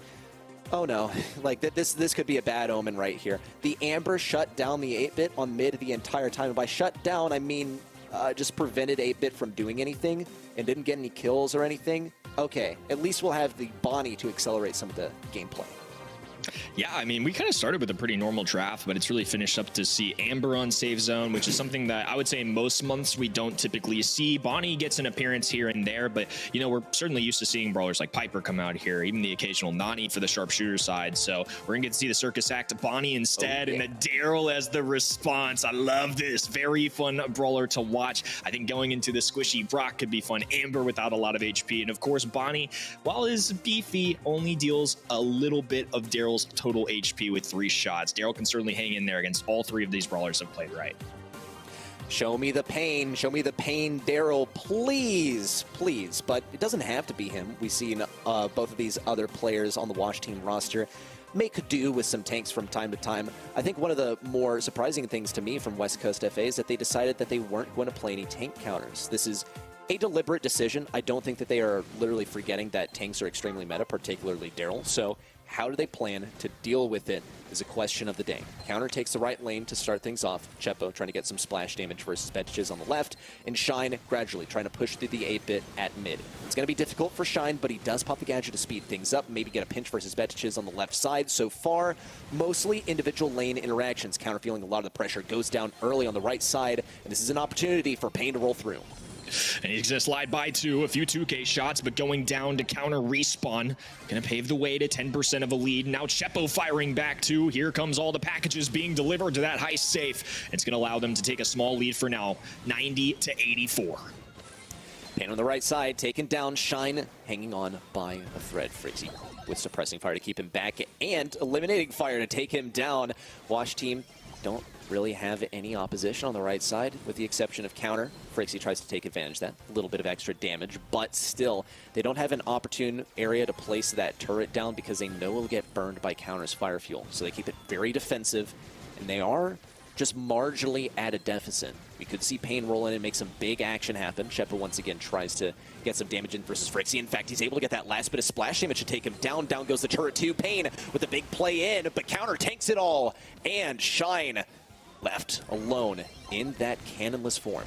Oh no, like this could be a bad omen right here. The Amber shut down the 8-bit on mid the entire time, and by shut down, I mean just prevented 8-bit from doing anything and didn't get any kills or anything. Okay, at least we'll have the Bonnie to accelerate some of the gameplay. Yeah, I mean, we kind of started with a pretty normal draft, but it's really finished up to see Amber on Safe Zone, which is something that I would say most months we don't typically see. Bonnie gets an appearance here and there, but, you know, we're certainly used to seeing brawlers like Piper come out here, even the occasional Nani for the sharpshooter side. So we're going to get to see the Circus Act Bonnie instead, and the Daryl as the response. I love this. Very fun brawler to watch. I think going into the squishy Brock could be fun. Amber without a lot of HP. And, of course, Bonnie, while is beefy, only deals a little bit of Daryl's total HP with 3 shots. Daryl can certainly hang in there against all 3 of these brawlers have played right. Show me the pain, Daryl, please, please. But it doesn't have to be him. We've seen both of these other players on the Wash Team roster make do with some tanks from time to time. I think one of the more surprising things to me from West Coast FA is that they decided that they weren't going to play any tank counters. This is a deliberate decision. I don't think that they are literally forgetting that tanks are extremely meta, particularly Daryl. So how do they plan to deal with it is a question of the day. Counter takes the right lane to start things off. Chepo trying to get some splash damage versus Betches on the left, and Shine gradually trying to push through the 8-bit at mid. It's going to be difficult for Shine, but he does pop the gadget to speed things up, maybe get a pinch versus Betches on the left side. So far, mostly individual lane interactions. Counter feeling a lot of the pressure, goes down early on the right side, and this is an opportunity for Pain to roll through. And he's going to slide by a few 2K shots, but going down to counter respawn. Going to pave the way to 10% of a lead. Now Chepo firing back too. Here comes all the packages being delivered to that high safe. It's going to allow them to take a small lead for now, 90 to 84. Pain on the right side, taken down. Shine hanging on by a thread. Frixie with suppressing fire to keep him back and eliminating fire to take him down. Wash Team don't really have any opposition on the right side, with the exception of counter. Frixie tries to take advantage of that. A little bit of extra damage, but still, they don't have an opportune area to place that turret down because they know it'll get burned by counter's fire fuel. So they keep it very defensive, and they are just marginally at a deficit. We could see Pain roll in and make some big action happen. Chepo once again tries to get some damage in versus Frixie. In fact, he's able to get that last bit of splash damage to take him down. Down goes the turret too. Pain with a big play in, but counter tanks it all. And Shine left alone in that cannonless form.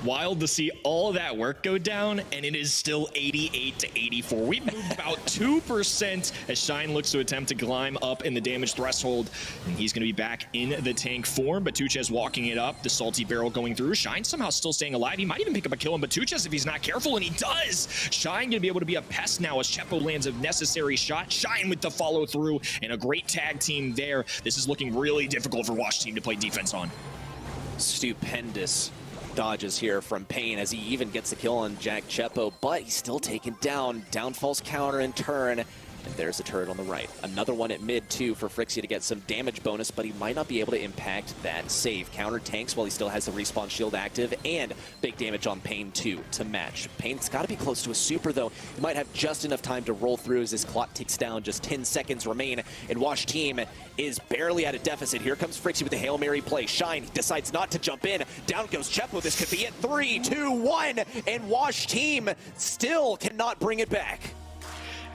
Wild to see all that work go down, and it is still 88 to 84. We've moved about 2% as Shine looks to attempt to climb up in the damage threshold, and he's going to be back in the tank form. Batuches walking it up, the salty barrel going through. Shine somehow still staying alive. He might even pick up a kill on Batuches if he's not careful, and he does. Shine going to be able to be a pest now as Chepo lands a necessary shot. Shine with the follow through, and a great tag team there. This is looking really difficult for Wash Team to play defense on. Stupendous dodges here from Pain as he even gets the kill on Jack Chepo, but he's still taken down. Down falls counter in turn, and there's a turret on the right. Another one at mid too for Frixie to get some damage bonus, but he might not be able to impact that save. Counter tanks while he still has the respawn shield active, and big damage on Pain too to match. Pain's got to be close to a super though. He might have just enough time to roll through as this clock ticks down. Just 10 seconds remain, and Wash Team is barely at a deficit. Here comes Frixie with the Hail Mary play. Shine decides not to jump in. Down goes Chepo. This could be it. 3, 2, 1, and Wash Team still cannot bring it back.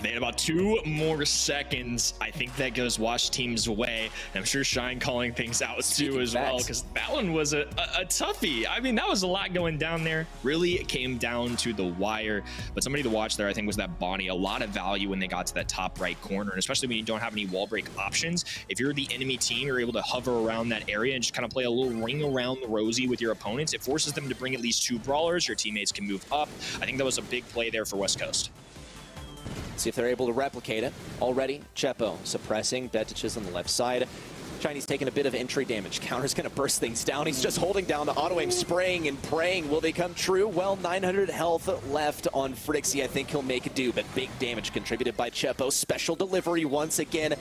They had about 2 more seconds. I think that goes Wash Team's way. And I'm sure Shine calling things out too as well, because that one was a toughie. I mean, that was a lot going down there. Really, it came down to the wire. But somebody to watch there, I think, was that Bonnie. A lot of value when they got to that top right corner, and especially when you don't have any wall break options. If you're the enemy team, you're able to hover around that area and just kind of play a little ring around the rosy with your opponents. It forces them to bring at least 2 brawlers. Your teammates can move up. I think that was a big play there for West Coast. See if they're able to replicate it. Already, Chepo suppressing Betiches on the left side. Chinese taking a bit of entry damage. Counter's going to burst things down. He's just holding down the auto-aim, spraying and praying. Will they come true? Well, 900 health left on Frixie. I think he'll make it do, but big damage contributed by Chepo. Special delivery once again.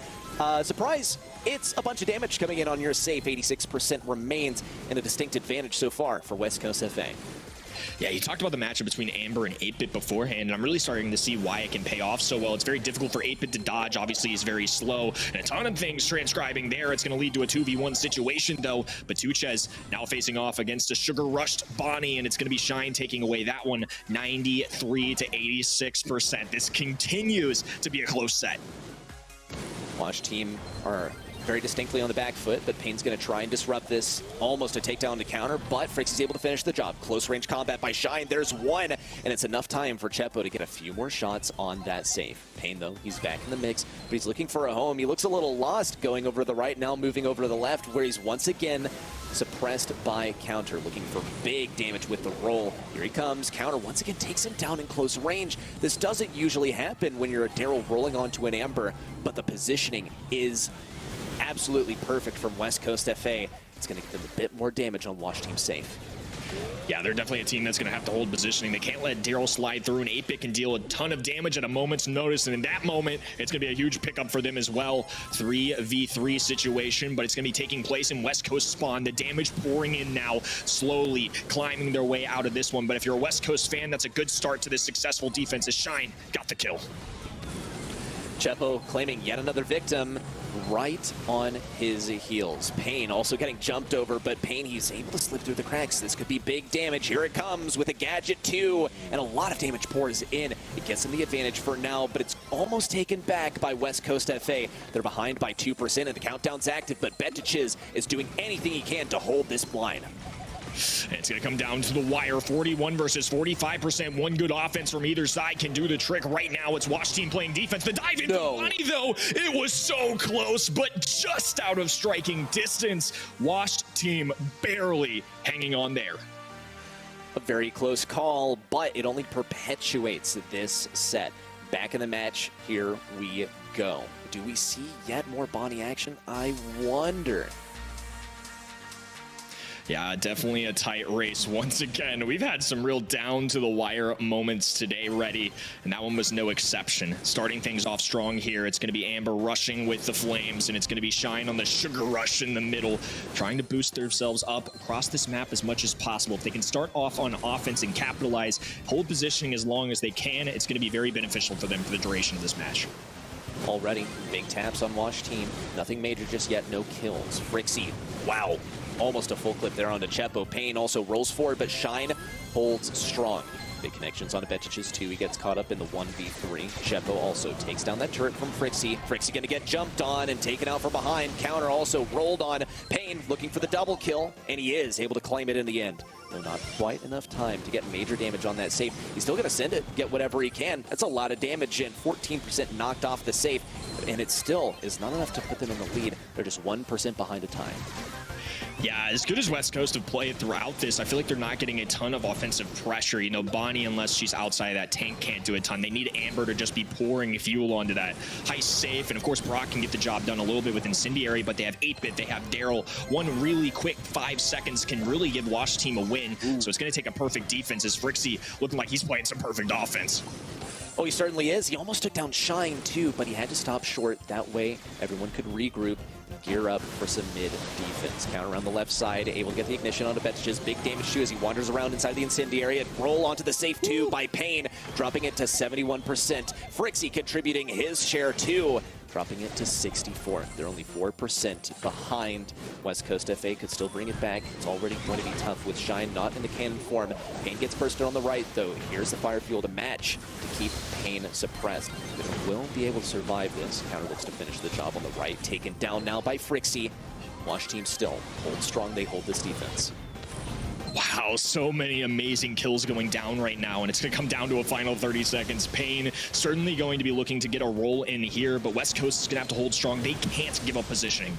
Surprise! It's a bunch of damage coming in on your safe. 86% remains, and a distinct advantage so far for West Coast FA. Yeah, you talked about the matchup between Amber and 8-Bit beforehand, and I'm really starting to see why it can pay off so well. It's very difficult for 8-Bit to dodge. Obviously, he's very slow, and a ton of things transcribing there. It's going to lead to a 2v1 situation, though. But Tuchez now facing off against a sugar-rushed Bonnie, and it's going to be Shine taking away that one, 93 to 86%. This continues to be a close set. Wash Team are very distinctly on the back foot, but Payne's going to try and disrupt this. Almost a takedown to counter, but Frixie's able to finish the job. Close range combat by Shine. There's one, and it's enough time for Chepo to get a few more shots on that safe. Payne, though, he's back in the mix, but he's looking for a home. He looks a little lost going over to the right, now moving over to the left, where he's once again suppressed by counter, looking for big damage with the roll. Here he comes. Counter once again takes him down in close range. This doesn't usually happen when you're a Daryl rolling onto an Amber, but the positioning is absolutely perfect from West Coast FA. It's going to give them a bit more damage on Wash Team safe. Yeah, they're definitely a team that's going to have to hold positioning. They can't let Daryl slide through, and 8-Bit can deal a ton of damage at a moment's notice, and in that moment, it's going to be a huge pickup for them as well. 3v3 situation, but it's going to be taking place in West Coast spawn. The damage pouring in now, slowly climbing their way out of this one. But if you're a West Coast fan, that's a good start to this successful defense as Shine got the kill. Chepo claiming yet another victim right on his heels. Payne also getting jumped over, but Payne, he's able to slip through the cracks. This could be big damage. Here it comes with a gadget too, and a lot of damage pours in. It gets him the advantage for now, but it's almost taken back by West Coast FA. They're behind by 2%, and the countdown's active, but Betiches is doing anything he can to hold this blind. It's going to come down to the wire. 41 versus 45%. One good offense from either side can do the trick. Right now, it's Wash Team playing defense. The dive into Bonnie, though, it was so close, but just out of striking distance. Wash Team barely hanging on there. A very close call, but it only perpetuates this set. Back in the match, here we go. Do we see yet more Bonnie action? I wonder. Yeah, definitely a tight race. Once again, we've had some real down-to-the-wire moments today ready, and that one was no exception. Starting things off strong here, it's going to be Amber rushing with the flames, and it's going to be Shine on the sugar rush in the middle, trying to boost themselves up across this map as much as possible. If they can start off on offense and capitalize, hold positioning as long as they can, it's going to be very beneficial for them for the duration of this match. Already, big taps on Wash Team. Nothing major just yet, no kills. Frixie, wow. Almost a full clip there on the Chepo. Payne also rolls forward, but Shine holds strong. Big connections on Betiches too. He gets caught up in the 1v3. Chepo also takes down that turret from Frixie. Frixie gonna get jumped on and taken out from behind. Counter also rolled on. Payne looking for the double kill, and he is able to claim it in the end. Though not quite enough time to get major damage on that safe. He's still gonna send it, get whatever he can. That's a lot of damage, and 14% knocked off the safe, and it still is not enough to put them in the lead. They're just 1% behind a time. Yeah, as good as West Coast have played throughout this, I feel like they're not getting a ton of offensive pressure. You know, Bonnie, unless she's outside of that tank, can't do a ton. They need Amber to just be pouring fuel onto that heist safe. And of course, Brock can get the job done a little bit with Incendiary, but they have 8-Bit, they have Daryl. One really quick 5 seconds can really give Wash Team a win. So it's going to take a perfect defense as Frixie looking like he's playing some perfect offense. Oh, he certainly is. He almost took down Shine too, but he had to stop short. That way, everyone could regroup, gear up for some mid defense. Counter on the left side, able to get the ignition onto Betiches. Big damage too as he wanders around inside the Incendiary and roll onto the safe too by Payne, dropping it to 71%. Frixie contributing his share too. dropping it to 64th. They're only 4% behind. West Coast FA could still bring it back. It's already going to be tough with Shine not in the cannon form. Pain gets bursted on the right, though. Here's the fire fuel to match to keep Pain suppressed. But it will be able to survive this. Counter looks to finish the job on the right. Taken down now by Frixie. Wash team still hold strong. They hold this defense. Wow, so many amazing kills going down right now, and it's going to come down to a final 30 seconds. Pain certainly going to be looking to get a roll in here, but West Coast is going to have to hold strong. They can't give up positioning.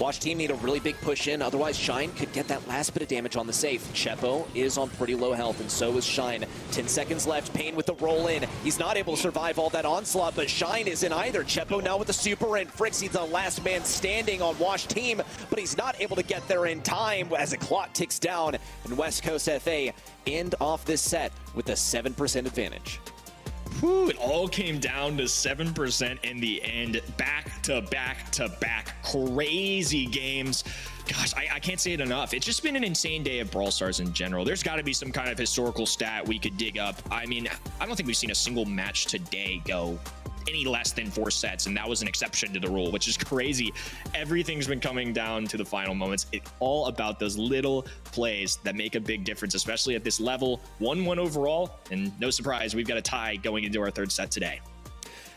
Wash team need a really big push in, otherwise Shine could get that last bit of damage on the safe. Chepo is on pretty low health, and so is Shine. 10 seconds left, Pain with the roll in. He's not able to survive all that onslaught, but Shine isn't either. Chepo now with the super in. Frixie's the last man standing on Wash team, but he's not able to get there in time as the clock ticks down, and West Coast FA end off this set with a 7% advantage. Whew, it all came down to 7% in the end. Back to back to back. Crazy games. Gosh, I can't say it enough. It's just been an insane day of Brawl Stars in general. There's got to be some kind of historical stat we could dig up. I mean, I don't think we've seen a single match today go any less than 4 sets, and that was an exception to the rule, which is crazy. Everything's been coming down to the final moments. It's all about those little plays that make a big difference, especially at this level. 1-1 overall, and no surprise, we've got a tie going into our 3rd set today.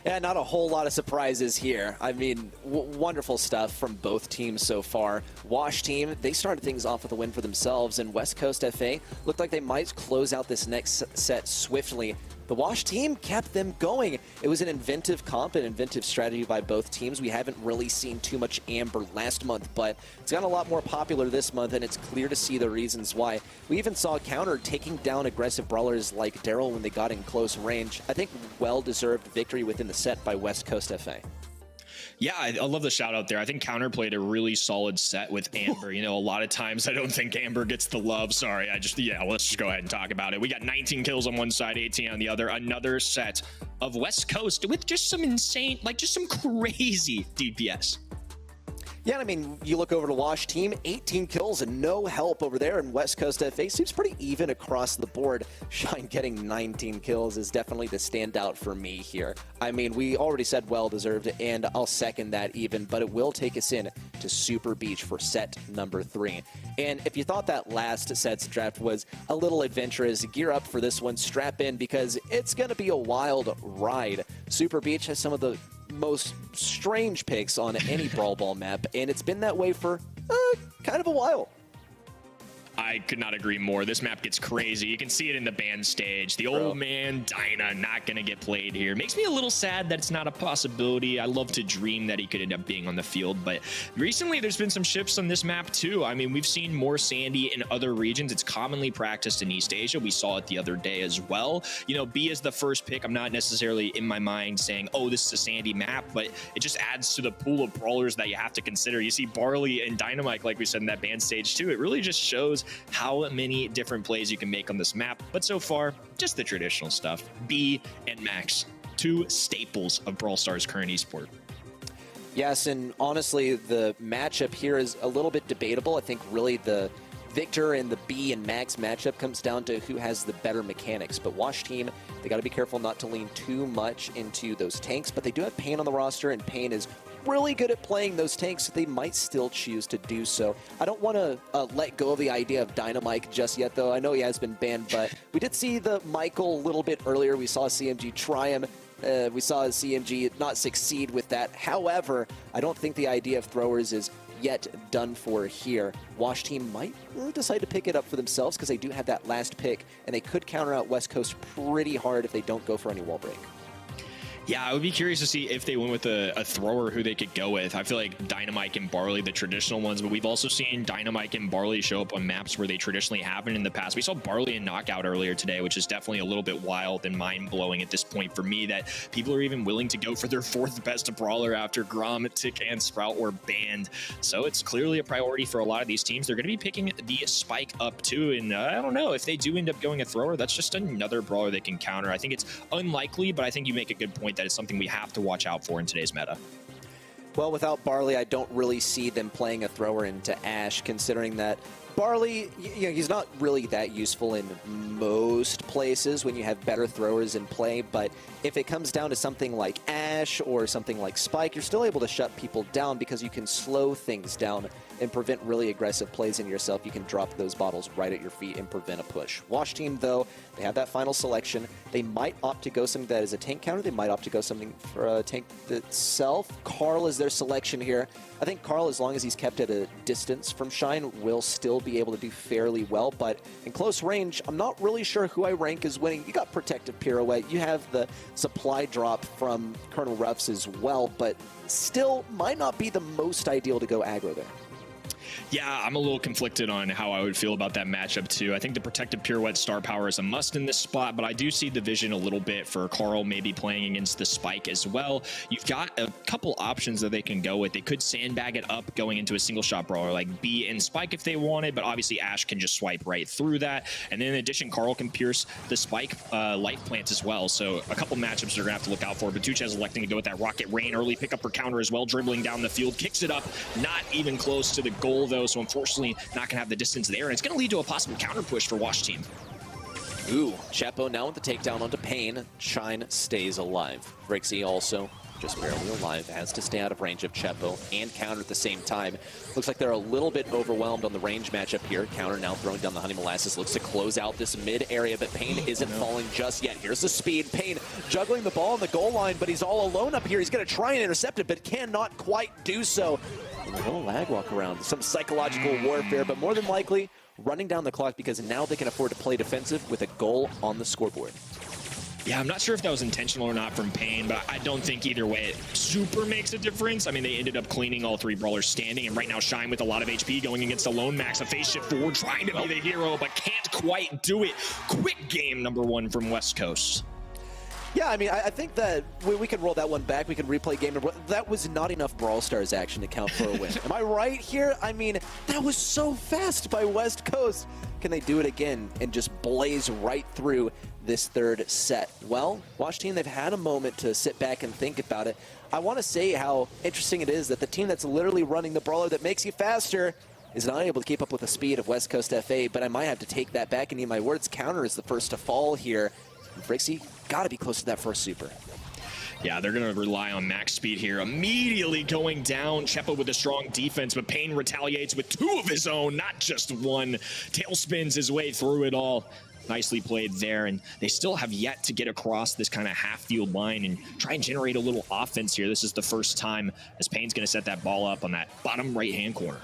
Yeah, not a whole lot of surprises here. I mean, wonderful stuff from both teams so far. Wash team, they started things off with a win for themselves, and West Coast FA looked like they might close out this next set swiftly. The Wash team kept them going. It was an inventive comp, an inventive strategy by both teams. We haven't really seen too much Amber last month, but it's gotten a lot more popular this month, and it's clear to see the reasons why. We even saw Counter taking down aggressive brawlers like Daryl when they got in close range. I think well-deserved victory within the set by West Coast FA. Yeah, I love the shout out there. I think Counter played a really solid set with Amber. You know, a lot of times I don't think Amber gets the love. Sorry, let's just go ahead and talk about it. We got 19 kills on one side, 18 on the other. Another set of West Coast with just some insane, just some crazy DPS. Yeah, I mean, you look over to Wash team, 18 kills and no help over there, and West Coast FA seems pretty even across the board. Shine getting 19 kills is definitely the standout for me here. I mean, we already said well-deserved, and I'll second that even, but it will take us in to Super Beach for set number 3. And if you thought that last set's draft was a little adventurous, gear up for this one, strap in, because it's going to be a wild ride. Super Beach has some of the most strange picks on any Brawl Ball map, and it's been that way for kind of a while. I could not agree more. This map gets crazy. You can see it in the band stage. The old man Dyna not going to get played here. Makes me a little sad that it's not a possibility. I love to dream that he could end up being on the field, but recently there's been some shifts on this map too. I mean, we've seen more Sandy in other regions. It's commonly practiced in East Asia. We saw it the other day as well. You know, B is the first pick. I'm not necessarily in my mind saying, oh, this is a Sandy map, but it just adds to the pool of brawlers that you have to consider. You see Barley and Dynamite, like we said in that band stage too. It really just shows how many different plays you can make on this map, but so far just the traditional stuff. B and Max, 2 staples of Brawl Stars' current esport. Yes, and honestly the matchup here is a little bit debatable. I think really the Victor and the B and Max matchup comes down to who has the better mechanics, but Wash team, they got to be careful not to lean too much into those tanks, but they do have Pain on the roster, and Pain is really good at playing those tanks, so they might still choose to do so. I don't want to let go of the idea of Dynamite just yet, though. I know he has been banned, but we did see the Michael a little bit earlier. We saw CMG try him. We saw CMG not succeed with that. However, I don't think the idea of throwers is yet done for here. Wash team might decide to pick it up for themselves because they do have that last pick, and they could counter out West Coast pretty hard if they don't go for any wall break. Yeah, I would be curious to see if they went with a thrower who they could go with. I feel like Dynamite and Barley, the traditional ones, but we've also seen Dynamite and Barley show up on maps where they traditionally haven't in the past. We saw Barley in Knockout earlier today, which is definitely a little bit wild and mind-blowing at this point for me that people are even willing to go for their 4th best brawler after Grom, Tick, and Sprout were banned. So it's clearly a priority for a lot of these teams. They're going to be picking the Spike up too, and I don't know, if they do end up going a thrower, that's just another brawler they can counter. I think it's unlikely, but I think you make a good point that it's something we have to watch out for in today's meta. Well, without Barley, I don't really see them playing a thrower into Ashe, considering that Barley, you know, he's not really that useful in most places when you have better throwers in play, but if it comes down to something like Ash or something like Spike, you're still able to shut people down because you can slow things down and prevent really aggressive plays in yourself. You can drop those bottles right at your feet and prevent a push. Wash Team, though, they have that final selection. They might opt to go something that is a tank counter. They might opt to go something for a tank itself. Karl is their selection here. I think Karl, as long as he's kept at a distance from Shine, will still be able to do fairly well. But in close range, I'm not really sure who I rank as winning. You got Protective Pirouette. You have the supply drop from Colonel Ruffs as well, but still might not be the most ideal to go aggro there. Yeah, I'm a little conflicted on how I would feel about that matchup too. I think the Protective Pirouette star power is a must in this spot, but I do see the vision a little bit for Karl maybe playing against the Spike as well. You've got a couple options that they can go with. They could sandbag it up going into a single shot brawler like B and Spike if they wanted, but obviously Ash can just swipe right through that. And then in addition, Karl can pierce the Spike life plants as well. So a couple matchups they're gonna have to look out for. Batucha is electing to go with that Rocket Rain early pickup for counter as well, dribbling down the field, kicks it up, not even close to the goal though, so unfortunately not gonna have the distance there, and it's gonna lead to a possible counter push for Wash Team. Ooh, Chapo now with the takedown onto Pain. Shine stays alive. Brixie also just barely alive, has to stay out of range of Chepo and counter at the same time. Looks like they're a little bit overwhelmed on the range matchup here. Counter now throwing down the Honey Molasses, looks to close out this mid area, but Pain isn't falling just yet. Here's the speed. Pain juggling the ball on the goal line, but he's all alone up here. He's gonna try and intercept it, but cannot quite do so. A little lag walk around, some psychological warfare, but more than likely running down the clock because now they can afford to play defensive with a goal on the scoreboard. Yeah, I'm not sure if that was intentional or not from Pain, but I don't think either way it super makes a difference. I mean, they ended up cleaning all three brawlers standing, and right now Shine with a lot of HP going against Alone Max, a face shift forward, trying to be the hero, but can't quite do it. Quick game number one from West Coast. Yeah, I mean, I think that we could roll that one back. We could replay game. That was not enough Brawl Stars action to count for a win. Am I right here? I mean, that was so fast by West Coast. Can they do it again and just blaze right through this third set? Well, Wash Team, they've had a moment to sit back and think about it. I want to say how interesting it is that the team that's literally running the brawler that makes you faster is not able to keep up with the speed of West Coast FA, but I might have to take that back and eat my words. Counter is the first to fall here. Brixie got to be close to that first super. Yeah, they're going to rely on max speed here. Immediately going down. Chepo with a strong defense, but Pain retaliates with two of his own, not just one. Tailspins his way through it all. Nicely played there, and they still have yet to get across this kind of half-field line and try and generate a little offense here. This is the first time as Pain's going to set that ball up on that bottom right-hand corner.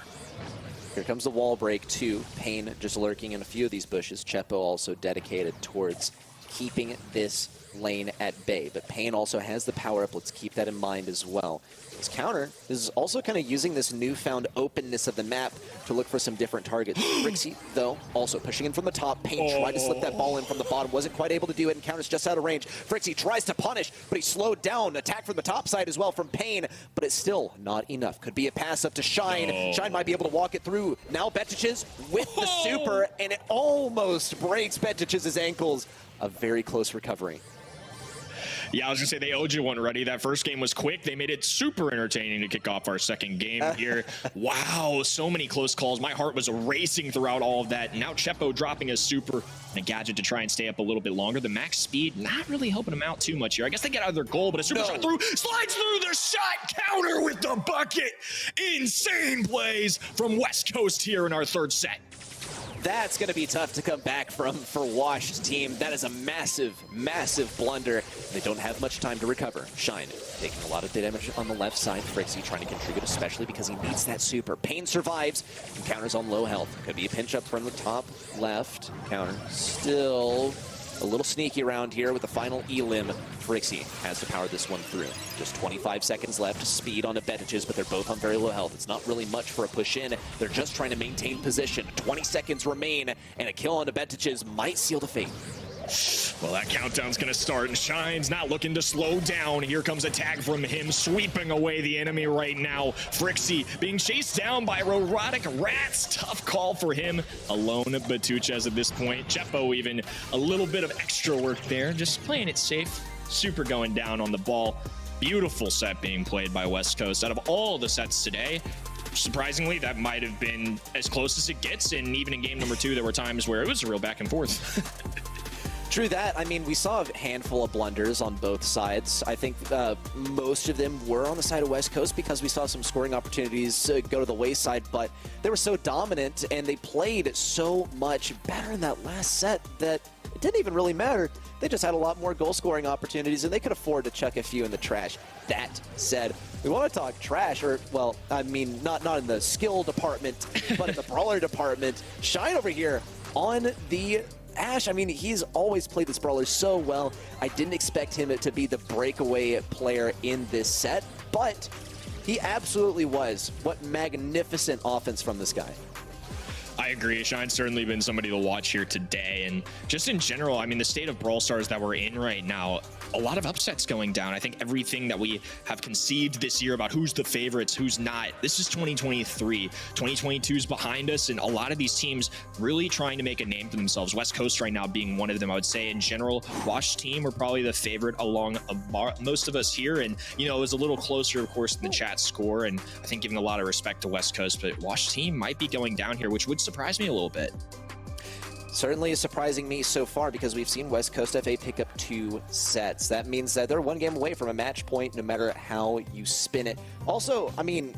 Here comes the wall break, too. Pain just lurking in a few of these bushes. Chepo also dedicated towards keeping this lane at bay, but Pain also has the power up. Let's keep that in mind as well. His counter is also kind of using this newfound openness of the map to look for some different targets. Brixie, though, also pushing in from the top. Pain tried to slip that ball in from the bottom, wasn't quite able to do it, and Counter's just out of range. Brixie tries to punish, but he slowed down. Attack from the top side as well from Pain, but it's still not enough. Could be a pass up to Shine. Shine might be able to walk it through. Now Betiches with the super, and it almost breaks Betiches' ankles. A very close recovery. Yeah, I was gonna say they owed you one already. That first game was quick. They made it super entertaining to kick off our second game here. Wow, so many close calls. My heart was racing throughout all of that. Now Chepo dropping a super and a gadget to try and stay up a little bit longer. The max speed not really helping them out too much here. I guess they get out of their goal, but a super shot through, slides through the shot, Counter with the bucket. Insane plays from West Coast here in our third set. That's going to be tough to come back from for Wash Team. That is a massive, massive blunder. They don't have much time to recover. Shine taking a lot of damage on the left side. Brixie trying to contribute, especially because he needs that super. Pain survives and Counter's on low health. Could be a pinch up from the top left. Counter still a little sneaky around here with the final elim. Brixie has to power this one through. Just 25 seconds left. Speed on the Betiches, but they're both on very low health. It's not really much for a push in. They're just trying to maintain position. 20 seconds remain, and a kill on the Betiches might seal the fate. Well, that countdown's gonna start, and Shine's not looking to slow down. Here comes a tag from him, sweeping away the enemy right now. Frixie being chased down by Robotic Rats. Tough call for him. Alone at Batuchas at this point. Chepo even a little bit of extra work there, just playing it safe. Super going down on the ball. Beautiful set being played by West Coast. Out of all the sets today, surprisingly, that might have been as close as it gets. And even in game number 2, there were times where it was a real back and forth. True that. I mean, we saw a handful of blunders on both sides. I think most of them were on the side of West Coast because we saw some scoring opportunities go to the wayside, but they were so dominant and they played so much better in that last set that it didn't even really matter. They just had a lot more goal-scoring opportunities, and they could afford to chuck a few in the trash. That said, we want to talk trash, or, well, I mean, not in the skill department, but in the brawler department. Shine over here on the Ash. I mean, he's always played this brawler so well. I didn't expect him to be the breakaway player in this set, but he absolutely was. What magnificent offense from this guy. I agree. Shine's certainly been somebody to watch here today. And just in general, I mean, the state of Brawl Stars that we're in right now, a lot of upsets going down. I think everything that we have conceived this year about who's the favorites, who's not, this is 2023. 2022 is behind us, and a lot of these teams really trying to make a name for themselves. West Coast right now being one of them. I would say in general, Wash team were probably the favorite along most of us here. And, you know, it was a little closer, of course, than the chat score. And I think giving a lot of respect to West Coast, but Wash team might be going down here, which would surprise me a little bit. Certainly is surprising me so far because we've seen West Coast FA pick up 2 sets. That means that they're 1 game away from a match point no matter how you spin it. Also, I mean,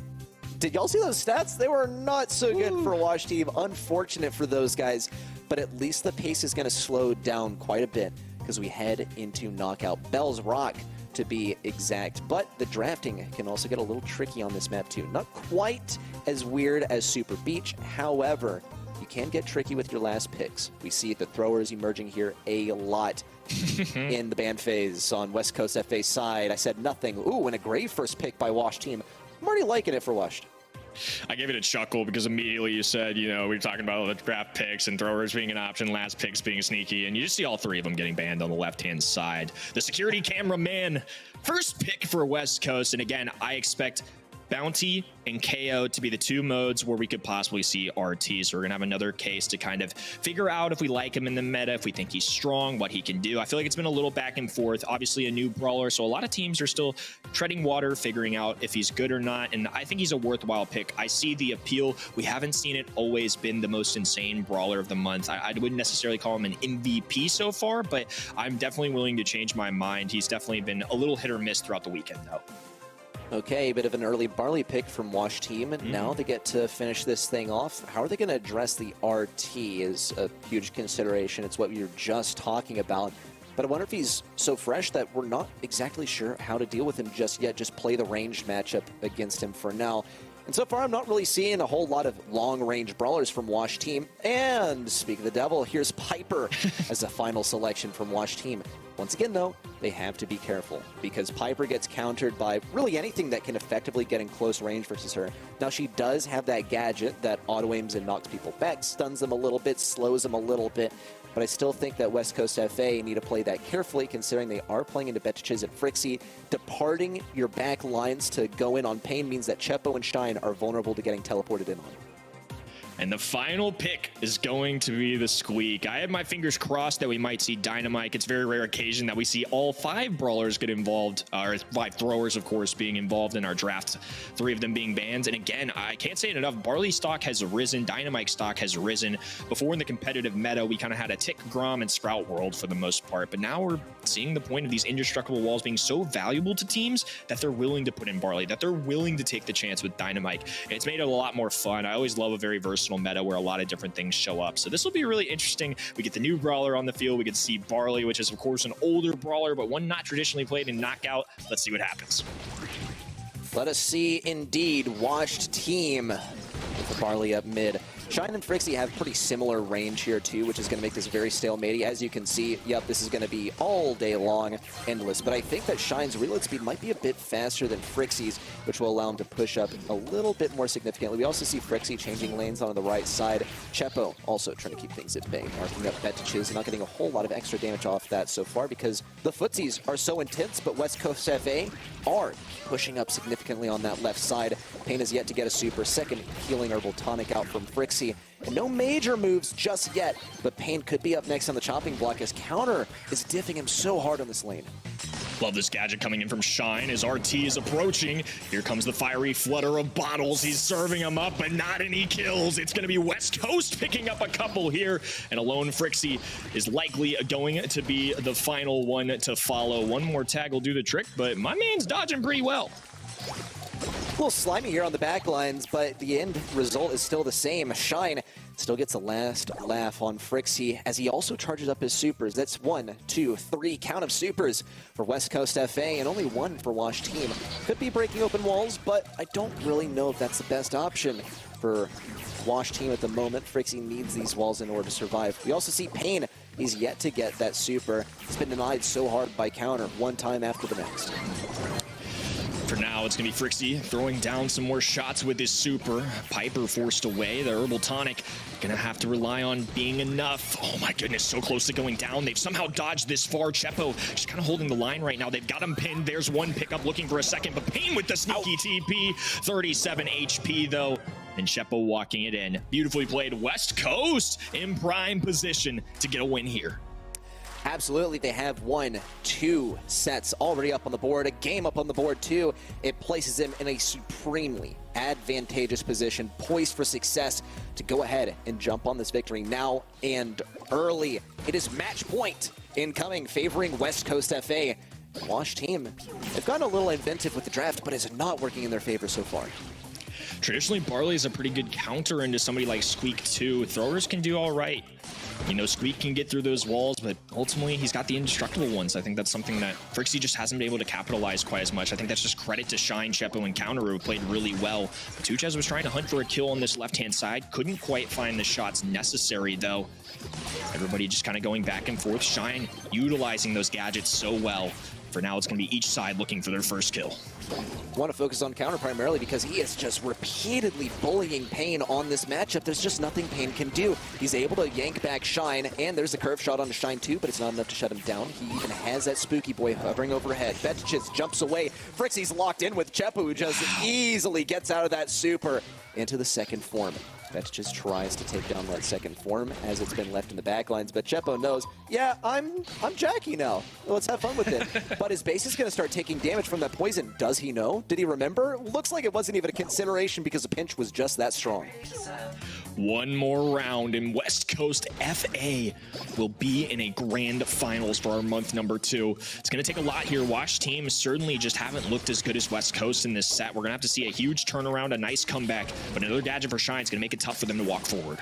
did y'all see those stats? They were not so good for Wash team. Unfortunate for those guys, but at least the pace is going to slow down quite a bit because we head into knockout. Bell's Rock, to be exact, but the drafting can also get a little tricky on this map too. Not quite as weird as Super Beach, however, you can get tricky with your last picks. We see the throwers emerging here a lot in the ban phase on West Coast FA side. I said nothing. Ooh, and a great first pick by Wash team. I'm already liking it for Wash. I gave it a chuckle because immediately you said, you know, we were talking about all the draft picks and throwers being an option, last picks being sneaky, and you just see all 3 of them getting banned on the left-hand side. The security cameraman, first pick for West Coast, and again, I expect Bounty and KO to be the 2 modes where we could possibly see RT. So we're gonna have another case to kind of figure out if we like him in the meta, if we think he's strong, what he can do. I feel like it's been a little back and forth. Obviously a new brawler, so a lot of teams are still treading water, figuring out if he's good or not, and I think he's a worthwhile pick. I see the appeal. We haven't seen it always been the most insane brawler of the month. I wouldn't necessarily call him an MVP so far, but I'm definitely willing to change my mind. He's definitely been a little hit or miss throughout the weekend though. Okay, a bit of an early barley pick from Wash team, and now they get to finish this thing off. How are they going to address the RT is a huge consideration. It's what we were just talking about. But I wonder if he's so fresh that we're not exactly sure how to deal with him just yet. Just play the ranged matchup against him for now. And so far, I'm not really seeing a whole lot of long-range brawlers from Wash team. And speak of the devil, here's Piper as a final selection from Wash team. Once again, though, they have to be careful because Piper gets countered by really anything that can effectively get in close range versus her. Now, she does have that gadget that auto-aims and knocks people back, stuns them a little bit, slows them a little bit, but I still think that West Coast FA need to play that carefully considering they are playing into Betches and Frixie. Departing your back lines to go in on Pain means that Chepo and Shine are vulnerable to getting teleported in on. And the final pick is going to be the Squeak. I have my fingers crossed that we might see Dynamite. It's a very rare occasion that we see all 5 brawlers get involved, or 5 throwers, of course, being involved in our draft, 3 of them being bans. And again, I can't say it enough, Barley stock has risen, Dynamite stock has risen. Before in the competitive meta, we kind of had a Tick, Grom, and Sprout world for the most part, but now we're seeing the point of these indestructible walls being so valuable to teams that they're willing to put in Barley, that they're willing to take the chance with Dynamite. And it's made it a lot more fun. I always love a very versatile meta where a lot of different things show up. So this will be really interesting. We get the new brawler on the field. We get to see Barley, which is of course an older brawler, but one not traditionally played in Knockout. Let's see what happens. Let us see indeed. Washed team with the Barley up mid. Shine and Frixie have pretty similar range here too, which is going to make this very stalematey. As you can see, yep, this is going to be all day long, endless. But I think that Shine's reload speed might be a bit faster than Frixie's, which will allow him to push up a little bit more significantly. We also see Frixie changing lanes on the right side. Chepo also trying to keep things at bay, marking up Betches, not getting a whole lot of extra damage off that so far because the footsies are so intense, but West Coast FA are pushing up significantly on that left side. Pain has yet to get a super. Second healing herbal tonic out from Frixie. And no major moves just yet, but Pain could be up next on the chopping block as Counter is diffing him so hard on this lane. Love this gadget coming in from Shine as RT is approaching. Here comes the fiery flutter of bottles. He's serving them up, but not any kills. It's going to be West Coast picking up a couple here, and alone Frixie is likely going to be the final one to follow. One more tag will do the trick, but my man's dodging pretty well. A little slimy here on the back lines, but the end result is still the same. Shine still gets a last laugh on Frixie as he also charges up his supers. That's 1, 2, 3 count of supers for West Coast FA and only 1 for Wash Team. Could be breaking open walls, but I don't really know if that's the best option for Wash Team at the moment. Frixie needs these walls in order to survive. We also see Pain. He's yet to get that super. He's been denied so hard by counter, one time after the next. For now, it's going to be Frixie throwing down some more shots with his super. Piper forced away. The Herbal Tonic going to have to rely on being enough. Oh my goodness, so close to going down. They've somehow dodged this far. Chepo just kind of holding the line right now. They've got him pinned. There's one pickup looking for a second, but Pain with the sneaky TP. 37 HP though. And Chepo walking it in. Beautifully played. West Coast in prime position to get a win here. Absolutely, they have 1, 2 sets already up on the board, a game up on the board too. It places them in a supremely advantageous position, poised for success to go ahead and jump on this victory now and early. It is match point incoming, favoring West Coast FA. Wash Team, they've gotten a little inventive with the draft, but it's not working in their favor so far. Traditionally, Barley is a pretty good counter into somebody like Squeak too. Throwers can do all right. You know, Squeak can get through those walls, but ultimately he's got the indestructible ones. I think that's something that Frixie just hasn't been able to capitalize quite as much. I think that's just credit to Shine, Chepo, and Counter, who played really well. Tuchez was trying to hunt for a kill on this left-hand side. Couldn't quite find the shots necessary, though. Everybody just kind of going back and forth. Shine utilizing those gadgets so well. For now, it's going to be each side looking for their first kill. Want to focus on Counter primarily because he is just repeatedly bullying Pain on this matchup. There's just nothing Pain can do. He's able to yank back Shine, and there's a curve shot on Shine too, but it's not enough to shut him down. He even has that Spooky Boy hovering overhead. Betches jumps away. Frixie's locked in with Chepo, who just easily gets out of that super into the second form. Betch just tries to take down that second form as it's been left in the backlines, but Chepo knows, yeah, I'm Jackie now. Let's have fun with it. But his base is going to start taking damage from that poison. Does he know? Did he remember? Looks like it wasn't even a consideration because the pinch was just that strong. One more round and West Coast FA will be in a grand finals for our month number 2. It's going to take a lot here. Wash Team certainly just haven't looked as good as West Coast in this set. We're going to have to see a huge turnaround, a nice comeback, but another gadget for Shine is going to make it tough for them to walk forward.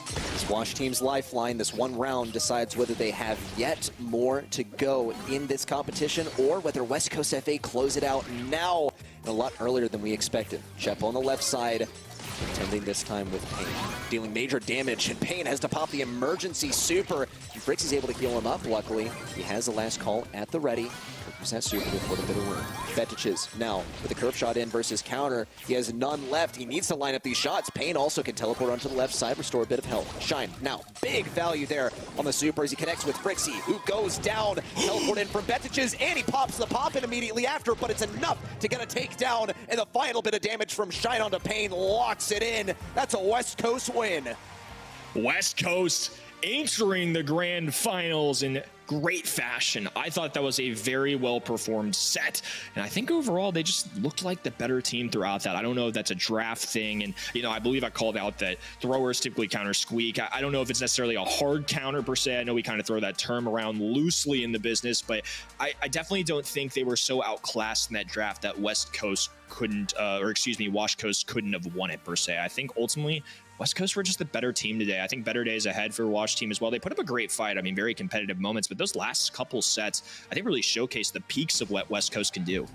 This Wash Team's lifeline, this one round decides whether they have yet more to go in this competition or whether West Coast FA close it out now and a lot earlier than we expected. Chepo on the left side, contending this time with Pain, dealing major damage, and Pain has to pop the emergency super. And Frixie's able to heal him up, luckily. He has the last call at the ready. Covers that super with a little bit of room. Betches now with a curve shot in versus Counter. He has none left. He needs to line up these shots. Pain also can teleport onto the left side, restore a bit of health. Shine now, big value there on the super as he connects with Frixie, who goes down. Teleport in from Betches, and he pops the pop in immediately after, but it's enough to get a takedown, and the final bit of damage from Shine onto Pain locks it in. That's a West Coast win. West Coast entering the grand finals in great fashion. I thought that was a very well performed set, and I think overall they just looked like the better team throughout that. I don't know if that's a draft thing, and you know, I believe I called out that throwers typically counter Squeak. I don't know if it's necessarily a hard counter per se. I know we kind of throw that term around loosely in the business, but I definitely don't think they were so outclassed in that draft that West Coast couldn't, Wash Coast couldn't have won it per se. I think ultimately West Coast were just the better team today. I think better days ahead for Wash Team as well. They put up a great fight. I mean, very competitive moments, but those last couple sets, I think really showcased the peaks of what West Coast can do.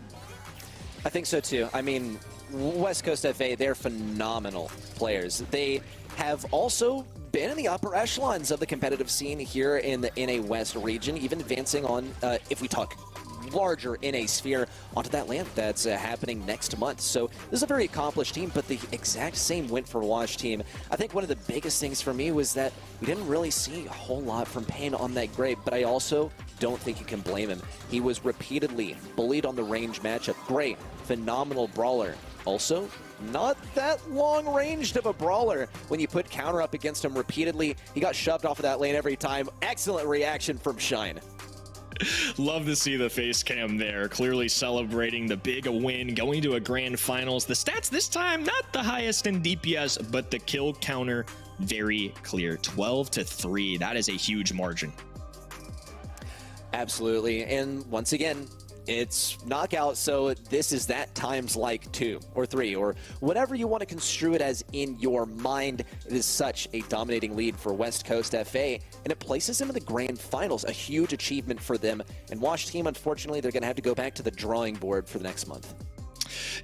I think so too. I mean, West Coast FA, they're phenomenal players. They have also been in the upper echelons of the competitive scene here in the NA West region, even advancing on, if we talk larger NA sphere, onto that land that's happening next month. So this is a very accomplished team, but the exact same went for Wash Team. I think one of the biggest things for me was that we didn't really see a whole lot from Pain on that grade, but I also don't think you can blame him. He was repeatedly bullied on the range matchup. Great, phenomenal brawler. Also, not that long-ranged of a brawler when you put Counter up against him repeatedly. He got shoved off of that lane every time. Excellent reaction from Shine. Love to see the face cam there, clearly celebrating the big win, going to a grand finals. The stats this time, not the highest in DPS, but the kill counter, very clear. 12-3. That is a huge margin. Absolutely. And once again, it's knockout, so this is that times like 2 or 3 or whatever you want to construe it as in your mind. It is such a dominating lead for West Coast FA, and it places them in the grand finals, a huge achievement for them. And Wash Team, unfortunately, they're going to have to go back to the drawing board for the next month.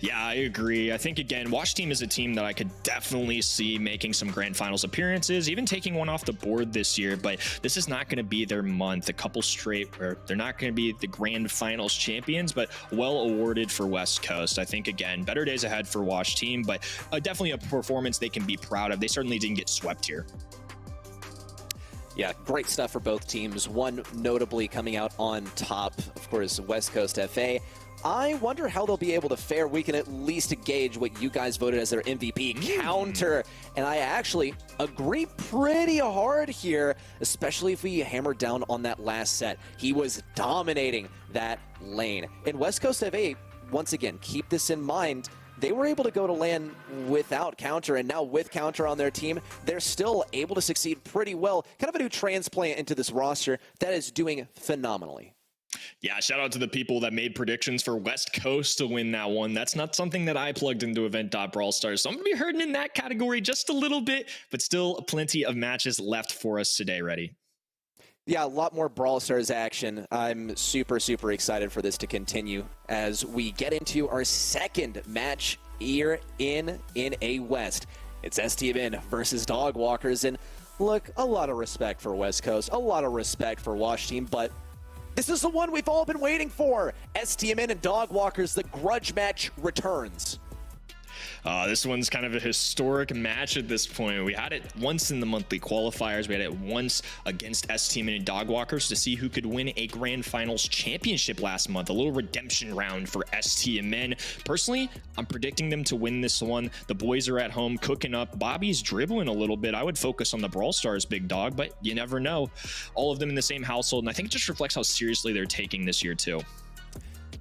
Yeah, I agree. I think, again, Wash Team is a team that I could definitely see making some grand finals appearances, even taking one off the board this year, but this is not going to be their month. A couple straight where they're not going to be the grand finals champions, but well awarded for West Coast. I think, again, better days ahead for Wash Team, but definitely a performance they can be proud of. They certainly didn't get swept here. Yeah, great stuff for both teams. One notably coming out on top, of course, West Coast FA. I wonder how they'll be able to fare. We can at least gauge what you guys voted as their MVP counter. And I actually agree pretty hard here, especially if we hammer down on that last set. He was dominating that lane. In West Coast FA, once again, keep this in mind. They were able to go to LAN without counter, and now with counter on their team, they're still able to succeed pretty well. Kind of a new transplant into this roster that is doing phenomenally. Yeah, shout out to the people that made predictions for West Coast to win that one. That's not something that I plugged into event.brawlstars, so I'm going to be hurting in that category just a little bit, but still plenty of matches left for us today. Ready? Yeah, a lot more Brawl Stars action. I'm super, super excited for this to continue as we get into our second match here in NA West. It's STMN versus Dogwalkers, and look, a lot of respect for West Coast, a lot of respect for Wash Team, but this is the one we've all been waiting for. STMN and Dogwalkers, the grudge match returns. This one's kind of a historic match at this point. We had it once in the monthly qualifiers. We had it once against STMN and Dogwalkers to see who could win a grand finals championship last month. A little redemption round for STMN. Personally, I'm predicting them to win this one. The boys are at home cooking up. Bobby's dribbling a little bit. I would focus on the Brawl Stars, big dog, but you never know. All of them in the same household, and I think it just reflects how seriously they're taking this year too.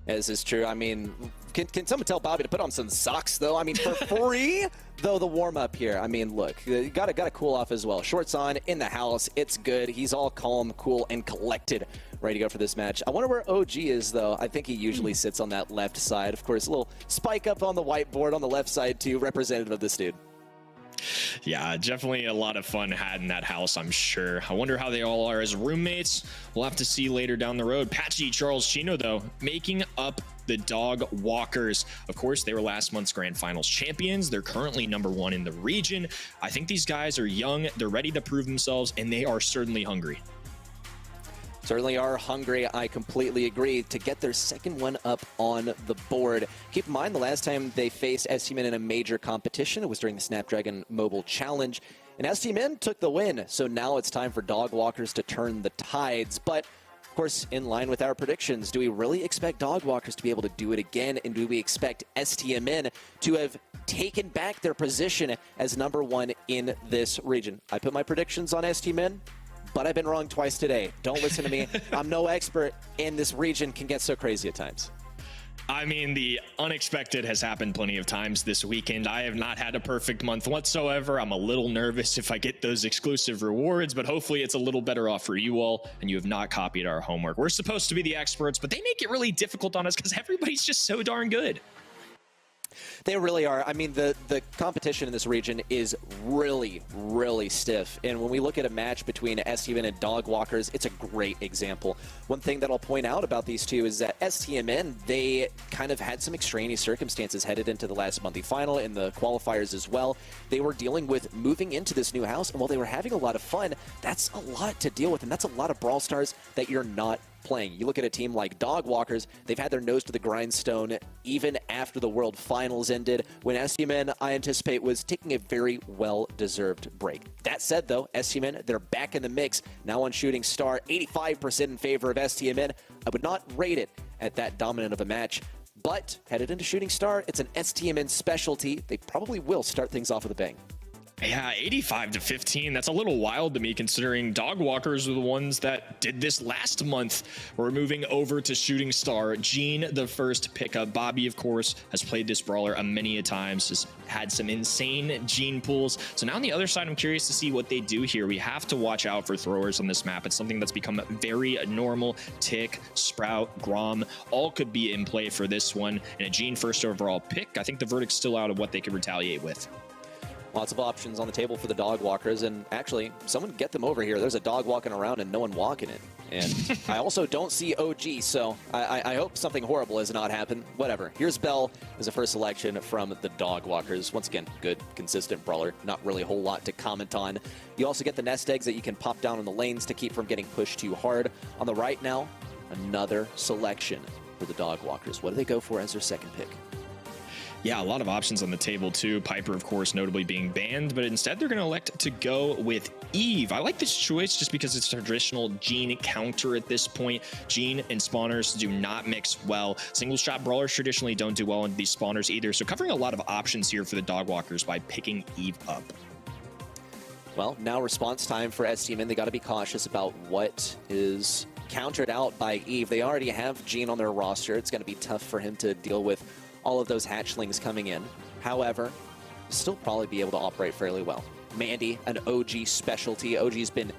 This is true. I mean, can someone tell Bobby to put on some socks, though? I mean, for free, though, the warm-up here. I mean, look, you gotta cool off as well. Shorts on, in the house. It's good. He's all calm, cool, and collected, ready to go for this match. I wonder where OG is, though. I think he usually sits on that left side. Of course, a little spike up on the whiteboard on the left side, too, representative of this dude. Yeah, definitely a lot of fun had in that house, I'm sure. I wonder how they all are as roommates. We'll have to see later down the road. Patchy Charles Chino, though, making up the Dog Walkers. Of course, they were last month's grand finals champions. They're currently #1 in the region. I think these guys are young, they're ready to prove themselves, and they are certainly hungry. Certainly are hungry. I completely agree. To get their second one up on the board. Keep in mind, the last time they faced STMN in a major competition, it was during the Snapdragon Mobile Challenge, and STMN took the win. So now it's time for Dogwalkers to turn the tides. But, of course, in line with our predictions, do we really expect Dogwalkers to be able to do it again? And do we expect STMN to have taken back their position as #1 in this region? I put my predictions on STMN, but I've been wrong twice today. Don't listen to me. I'm no expert, and this region can get so crazy at times. I mean, the unexpected has happened plenty of times this weekend. I have not had a perfect month whatsoever. I'm a little nervous if I get those exclusive rewards, but hopefully it's a little better off for you all, and you have not copied our homework. We're supposed to be the experts, but they make it really difficult on us because everybody's just so darn good. They really are. I mean, the competition in this region is really, really stiff. And when we look at a match between STMN and Dogwalkers, it's a great example. One thing that I'll point out about these two is that STMN, they kind of had some extraneous circumstances headed into the last monthly final and the qualifiers as well. They were dealing with moving into this new house, and while they were having a lot of fun, that's a lot to deal with, and that's a lot of Brawl Stars that you're not playing. You look at a team like Dogwalkers, they've had their nose to the grindstone even after the World Finals ended, when STMN, I anticipate, was taking a very well-deserved break. That said, though, STMN, they're back in the mix, now on Shooting Star, 85% in favor of STMN. I would not rate it at that dominant of a match, but headed into Shooting Star, it's an STMN specialty. They probably will start things off with a bang. Yeah, 85-15. That's a little wild to me, considering Dog Walkers were the ones that did this last month. We're moving over to Shooting Star. Gene, the first pickup. Bobby, of course, has played this brawler many a times, has had some insane Gene pools. So now on the other side, I'm curious to see what they do here. We have to watch out for throwers on this map. It's something that's become very normal. Tick, Sprout, Grom, all could be in play for this one. And a Gene first overall pick, I think the verdict's still out of what they could retaliate with. Lots of options on the table for the dog walkers, and actually, someone get them over here. There's a dog walking around and no one walking it. And I also don't see OG, so I hope something horrible has not happened. Whatever. Here's Bell as a first selection from the dog walkers. Once again, good, consistent brawler. Not really a whole lot to comment on. You also get the nest eggs that you can pop down in the lanes to keep from getting pushed too hard. On the right now, another selection for the dog walkers. What do they go for as their second pick? Yeah, a lot of options on the table too. Piper, of course, notably being banned, but instead they're going to elect to go with Eve. I like this choice just because it's a traditional Gene counter at this point. Gene and spawners do not mix well. Single shot brawlers traditionally don't do well into these spawners either, so covering a lot of options here for the dog walkers by picking Eve up. Well, now response time for STMN. They got to be cautious about what is countered out by Eve. They already have Gene on their roster. It's going to be tough for him to deal with all of those hatchlings coming in. However, still probably be able to operate fairly well. Mandy, an OG specialty. OG's been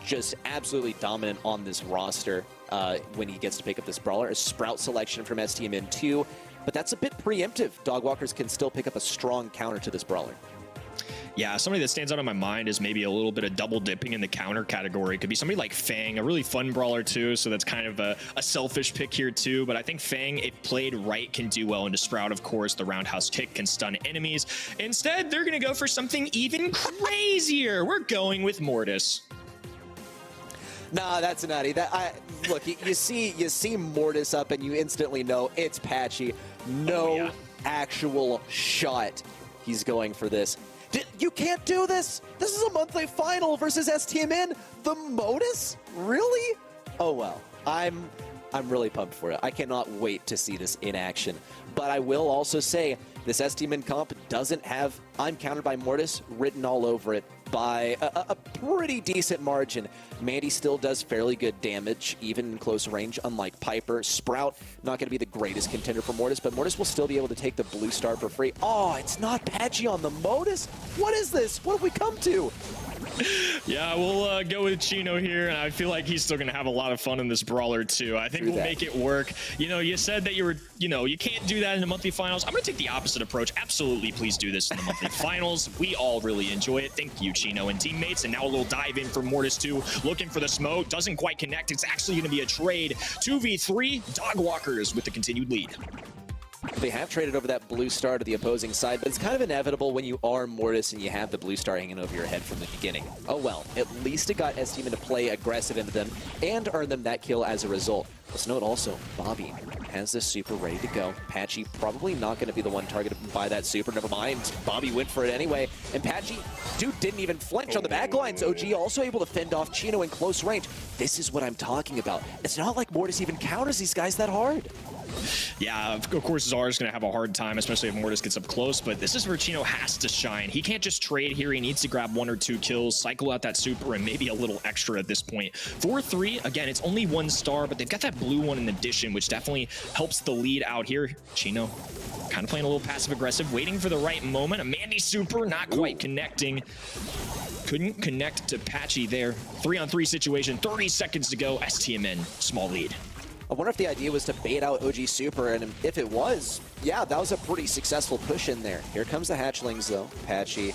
just absolutely dominant on this roster when he gets to pick up this brawler. A Sprout selection from STMN too, but that's a bit preemptive. Dogwalkers can still pick up a strong counter to this brawler. Yeah, somebody that stands out in my mind is maybe a little bit of double dipping in the counter category. Could be somebody like Fang, a really fun brawler too, so that's kind of a selfish pick here too. But I think Fang, if played right, can do well into Sprout. Of course, the roundhouse kick can stun enemies. Instead, they're going to go for something even crazier. We're going with Mortis. Nah, that's nutty. Look, you see Mortis up and you instantly know it's patchy. No actual shot he's going for this. You can't do this. This is a monthly final versus STMN. The Modus? Really? Oh well. I'm really pumped for it. I cannot wait to see this in action. But I will also say this STMN comp doesn't have I'm countered by Mortis written all over it by a pretty decent margin. Mandy still does fairly good damage, even in close range, unlike Piper. Sprout, not going to be the greatest contender for Mortis, but Mortis will still be able to take the blue star for free. Oh, it's not patchy on the Modus? What is this? What have we come to? Yeah, we'll go with Chino here, and I feel like he's still going to have a lot of fun in this brawler too. I think we'll make it work. You know, you said that you can't do that in the monthly finals. I'm going to take the opposite approach. Absolutely, please do this in the monthly finals. We all really enjoy it. Thank you, Chino and teammates. And now a little dive in for Mortis too, looking for the smoke. Doesn't quite connect. It's actually going to be a trade. 2v3 Dogwalkers with the continued lead. They have traded over that blue star to the opposing side, but it's kind of inevitable when you are Mortis and you have the blue star hanging over your head from the beginning. Oh well, at least it got STMN to play aggressive into them and earn them that kill as a result. Let's note also, Bobby has this super ready to go. Patchy probably not going to be the one targeted by that super. Never mind, Bobby went for it anyway. And Patchy, dude, didn't even flinch on the backlines. OG also able to fend off Chino in close range. This is what I'm talking about. It's not like Mortis even counters these guys that hard. Yeah, of course, Czar's going to have a hard time, especially if Mortis gets up close, but this is where Chino has to shine. He can't just trade here. He needs to grab 1 or 2 kills, cycle out that super, and maybe a little extra at this point. 4-3, again, it's only 1 star, but they've got that blue one in addition, which definitely helps the lead out here. Chino kind of playing a little passive-aggressive, waiting for the right moment. A Mandy super, not quite connecting. Couldn't connect to Patchy there. 3-on-3 situation, 30 seconds to go. STMN, small lead. I wonder if the idea was to bait out OG Super, and if it was, yeah, that was a pretty successful push in there. Here comes the hatchlings, though. Patchy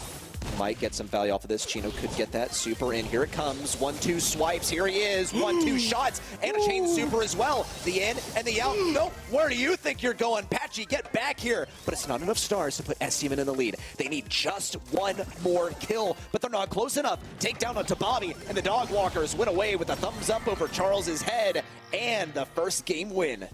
might get some value off of this. Chino could get that super in. Here it comes. 1-2 swipes. Here he is. 1-2 shots. And a chain super as well. The in and the out. Nope. Where do you think you're going? Patchy, get back here. But it's not enough stars to put STMN in the lead. They need just 1 more kill, but they're not close enough. Take down onto Bobby, and the Dogwalkers win away with a thumbs up over Charles's head and the first game win.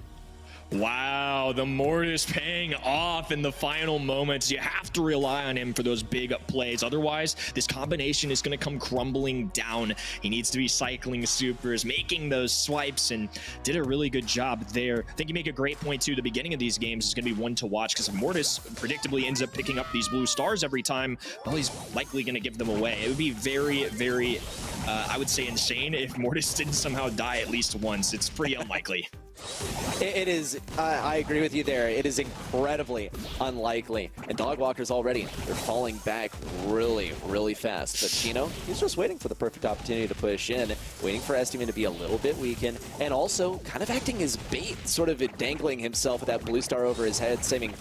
Wow, the Mortis paying off in the final moments. You have to rely on him for those big plays. Otherwise, this combination is going to come crumbling down. He needs to be cycling supers, making those swipes, and did a really good job there. I think you make a great point, too. The beginning of these games is going to be one to watch because if Mortis predictably ends up picking up these blue stars every time, well, he's likely going to give them away. It would be very, very, I would say, insane if Mortis didn't somehow die at least once. It's pretty unlikely. It is, I agree with you there. It is incredibly unlikely. And Dogwalkers already, they're falling back really, really fast. But Chino, he's just waiting for the perfect opportunity to push in, waiting for STMN to be a little bit weakened, and also kind of acting as bait, sort of dangling himself with that blue star over his head, saying,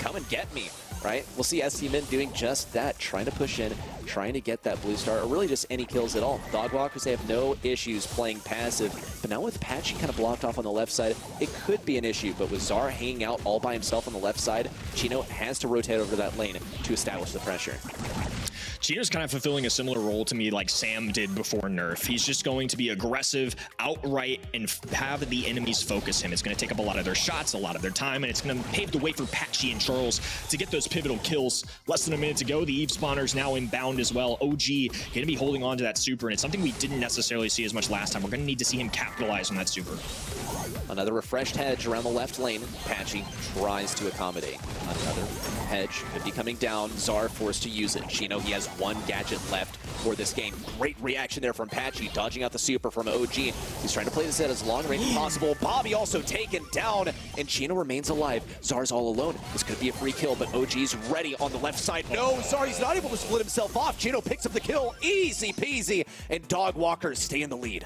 come and get me. Right? We'll see STMN doing just that, trying to push in, trying to get that blue star, or really just any kills at all. Dogwalkers, they have no issues playing passive, but now with Patchy kind of blocked off on the left side, it could be an issue, but with Zar hanging out all by himself on the left side, Chino has to rotate over to that lane to establish the pressure. Chino's kind of fulfilling a similar role to me like Sam did before nerf. He's just going to be aggressive, outright, and have the enemies focus him. It's going to take up a lot of their shots, a lot of their time, and it's going to pave the way for Patchy and Charles to get those pivotal kills. Less than a minute to go. The Eve spawner's now inbound as well. OG going to be holding on to that super, and it's something we didn't necessarily see as much last time. We're going to need to see him capitalize on that super. Another refreshed hedge around the left lane. Patchy tries to accommodate. Another hedge could be coming down. Zar forced to use it. Chino, he has one gadget left for this game. Great reaction there from Patchy, dodging out the super from OG. He's trying to play this at as long range as possible. Bobby also taken down, and Chino remains alive. Zar's all alone. This could be a free kill, but OG's ready on the left side. No, Zar, he's not able to split himself off. Chino picks up the kill. Easy peasy, and Dogwalkers stay in the lead.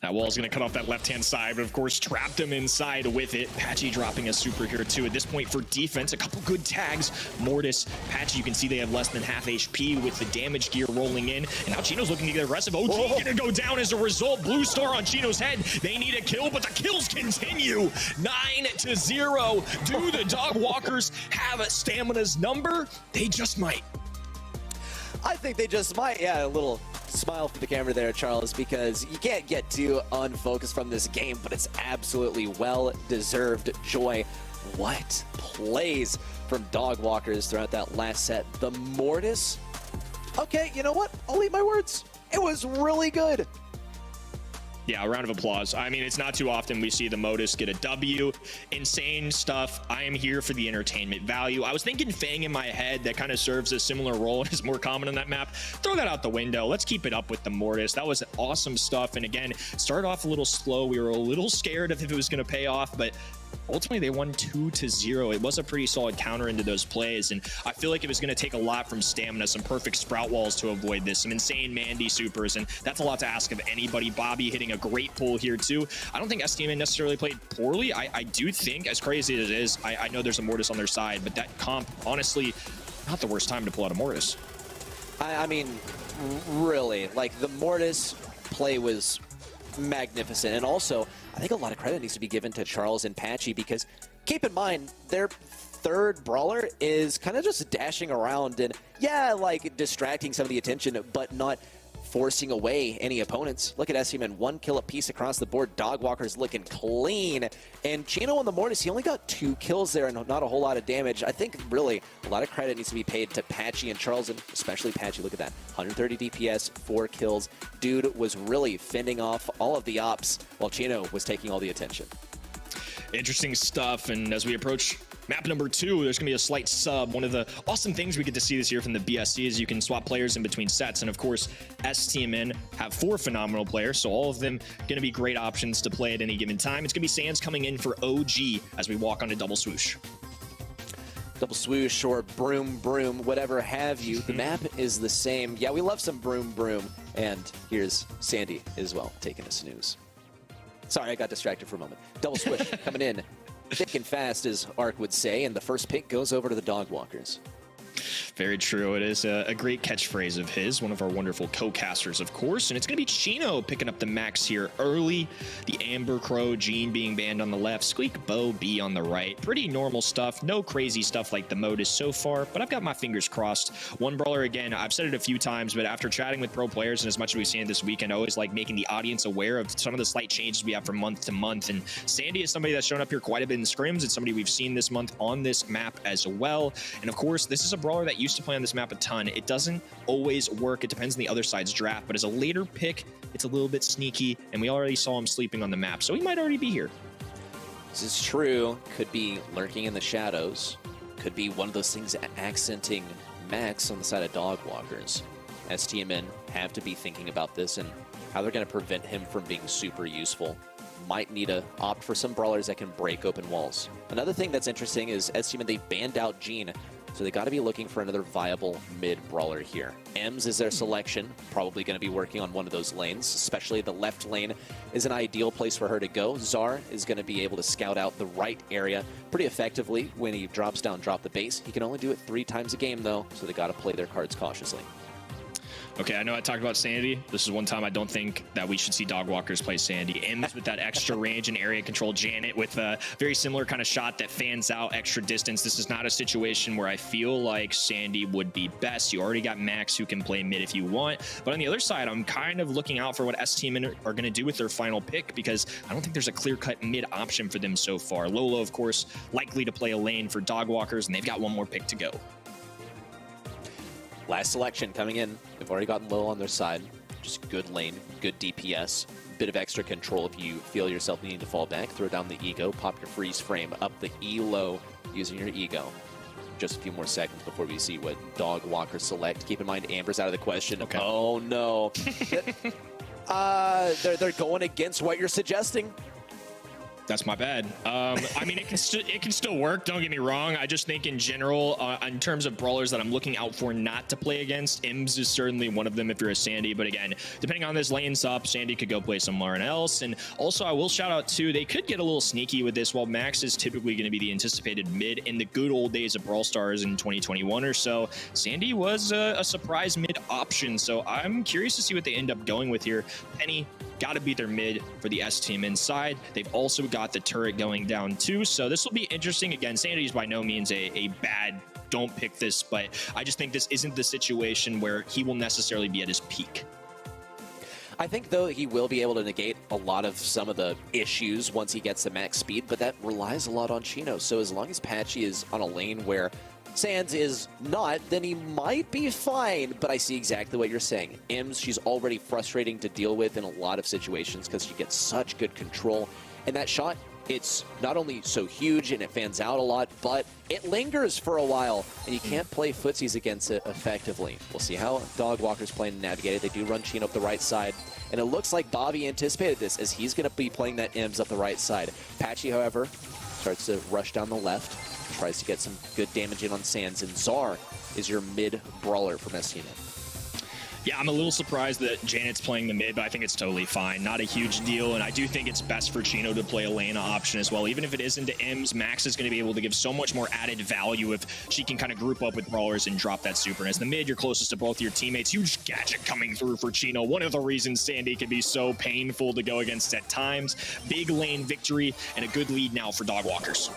That wall is going to cut off that left-hand side, but of course trapped him inside with it. Patchy dropping a super here too. At this point for defense, a couple good tags. Mortis, Patchy, you can see they have less than half HP with the damage gear rolling in. And now Chino's looking to get aggressive. OG going to go down as a result. Blue star on Chino's head. They need a kill, but the kills continue. 9-0. Do the Dogwalkers have a Stamina's number? They just might. I think they just might. Yeah, a little smile for the camera there, Charles, because you can't get too unfocused from this game, but it's absolutely well-deserved joy. What plays from Dogwalkers throughout that last set. The Mortis, okay, you know what? I'll eat my words. It was really good. Yeah, a round of applause. I mean, it's not too often we see the Motus get a W. Insane stuff. I am here for the entertainment value. I was thinking Fang in my head that kind of serves a similar role and is more common on that map. Throw that out the window. Let's keep it up with the Mortis. That was awesome stuff. And again, started off a little slow. We were a little scared of if it was going to pay off, but ultimately they won 2-0. It was a pretty solid counter into those plays, and I feel like it was going to take a lot from Stamina, some perfect sprout walls to avoid this, some insane Mandy supers, and that's a lot to ask of anybody. Bobby hitting a great pull here too. I don't think STMN necessarily played poorly. I do think, as crazy as it is, I know there's a Mortis on their side, but that comp, honestly, not the worst time to pull out a Mortis. I mean, really, like the Mortis play was magnificent, and also I think a lot of credit needs to be given to Charles and Patchy, because keep in mind their third brawler is kind of just dashing around and yeah, like distracting some of the attention, but not forcing away any opponents. Look at STMN, 1 kill apiece across the board. Dogwalkers looking clean, and Chino on the Mortis, he only got 2 kills there and not a whole lot of damage. I think really a lot of credit needs to be paid to Patchy and Charles, and especially Patchy. Look at that, 130 DPS, 4 kills. Dude was really fending off all of the ops while Chino was taking all the attention. Interesting stuff, and as we approach map number 2, there's gonna be a slight sub. One of the awesome things we get to see this year from the BSC is you can swap players in between sets, and of course STMN have 4 phenomenal players, so all of them gonna be great options to play at any given time. It's gonna be Sands coming in for OG as we walk on a double swoosh. Double swoosh or broom broom, whatever have you. The map is the same. Yeah, we love some broom broom, and here's Sandy as well taking a snooze. Sorry, I got distracted for a moment. Double swoosh coming in thick and fast, as Ark would say, and the first pick goes over to the Dogwalkers. Very true. It is a great catchphrase of his, one of our wonderful co-casters, of course. And it's going to be Chino picking up the max here early. The Amber Crow, Gene being banned on the left, Squeak Bow B on the right. Pretty normal stuff. No crazy stuff like the mode is so far, but I've got my fingers crossed. One brawler, again, I've said it a few times, but after chatting with pro players and as much as we've seen this weekend, I always like making the audience aware of some of the slight changes we have from month to month. And Sandy is somebody that's shown up here quite a bit in scrims. It's somebody we've seen this month on this map as well. And of course, this is a brawler that used to play on this map a ton. It doesn't always work. It depends on the other side's draft, but as a later pick, it's a little bit sneaky, and we already saw him sleeping on the map, so he might already be here. This is true. Could be lurking in the shadows. Could be one of those things accenting Max on the side of dog walkers. STMN have to be thinking about this and how they're going to prevent him from being super useful. Might need to opt for some brawlers that can break open walls. Another thing that's interesting is STMN, they banned out Gene, so they got to be looking for another viable mid brawler here. Ems is their selection, probably going to be working on one of those lanes, especially the left lane is an ideal place for her to go. Zar is going to be able to scout out the right area pretty effectively when he drops down, drop the base. He can only do it 3 times a game though, so they got to play their cards cautiously. Okay, I know I talked about Sandy. This is one time I don't think that we should see dog walkers play Sandy. Ems with that extra range and area control. Janet with a very similar kind of shot that fans out extra distance. This is not a situation where I feel like Sandy would be best. You already got Max who can play mid if you want. But on the other side, I'm kind of looking out for what STMN are going to do with their final pick, because I don't think there's a clear-cut mid option for them so far. Lolo, of course, likely to play a lane for dog walkers, and they've got one more pick to go. Last selection coming in. They've already gotten low on their side. Just good lane, good DPS. Bit of extra control if you feel yourself needing to fall back. Throw down the ego, pop your freeze frame up the E low using your ego. Just a few more seconds before we see what dog walkers select. Keep in mind, Amber's out of the question. Okay. Oh no. They're going against what you're suggesting. That's my bad. I mean, it can still work. Don't get me wrong. I just think in general, in terms of brawlers that I'm looking out for not to play against, Ems is certainly one of them if you're a Sandy. But again, depending on this lanes up, Sandy could go play somewhere else. And also, I will shout out too, they could get a little sneaky with this. While Max is typically going to be the anticipated mid in the good old days of Brawl Stars in 2021 or so, Sandy was a surprise mid option. So I'm curious to see what they end up going with here. Penny got to beat their mid for the STMN side. They've also got the turret going down too, so this will be interesting. Again, Sandy is by no means a bad, don't pick this, but I just think this isn't the situation where he will necessarily be at his peak. I think, though, he will be able to negate a lot of some of the issues once he gets to max speed, but that relies a lot on Chino. So as long as Patchy is on a lane where Sans is not, then he might be fine. But I see exactly what you're saying. Ems, she's already frustrating to deal with in a lot of situations because she gets such good control. And that shot, it's not only so huge and it fans out a lot, but it lingers for a while, and you can't play footsies against it effectively. We'll see how dog walkers plan to navigate it. They do run Chino up the right side, and it looks like Bobby anticipated this as he's going to be playing that Ems up the right side. Patchy, however, starts to rush down the left, tries to get some good damage in on Sans, and Zar is your mid brawler from STMN. Yeah, I'm a little surprised that Janet's playing the mid, but I think it's totally fine. Not a huge deal, and I do think it's best for Chino to play a lane option as well. Even if it is into Ems, Max is going to be able to give so much more added value if she can kind of group up with brawlers and drop that super. And as the mid, you're closest to both your teammates. Huge gadget coming through for Chino. One of the reasons Sandy can be so painful to go against at times. Big lane victory and a good lead now for dog walkers.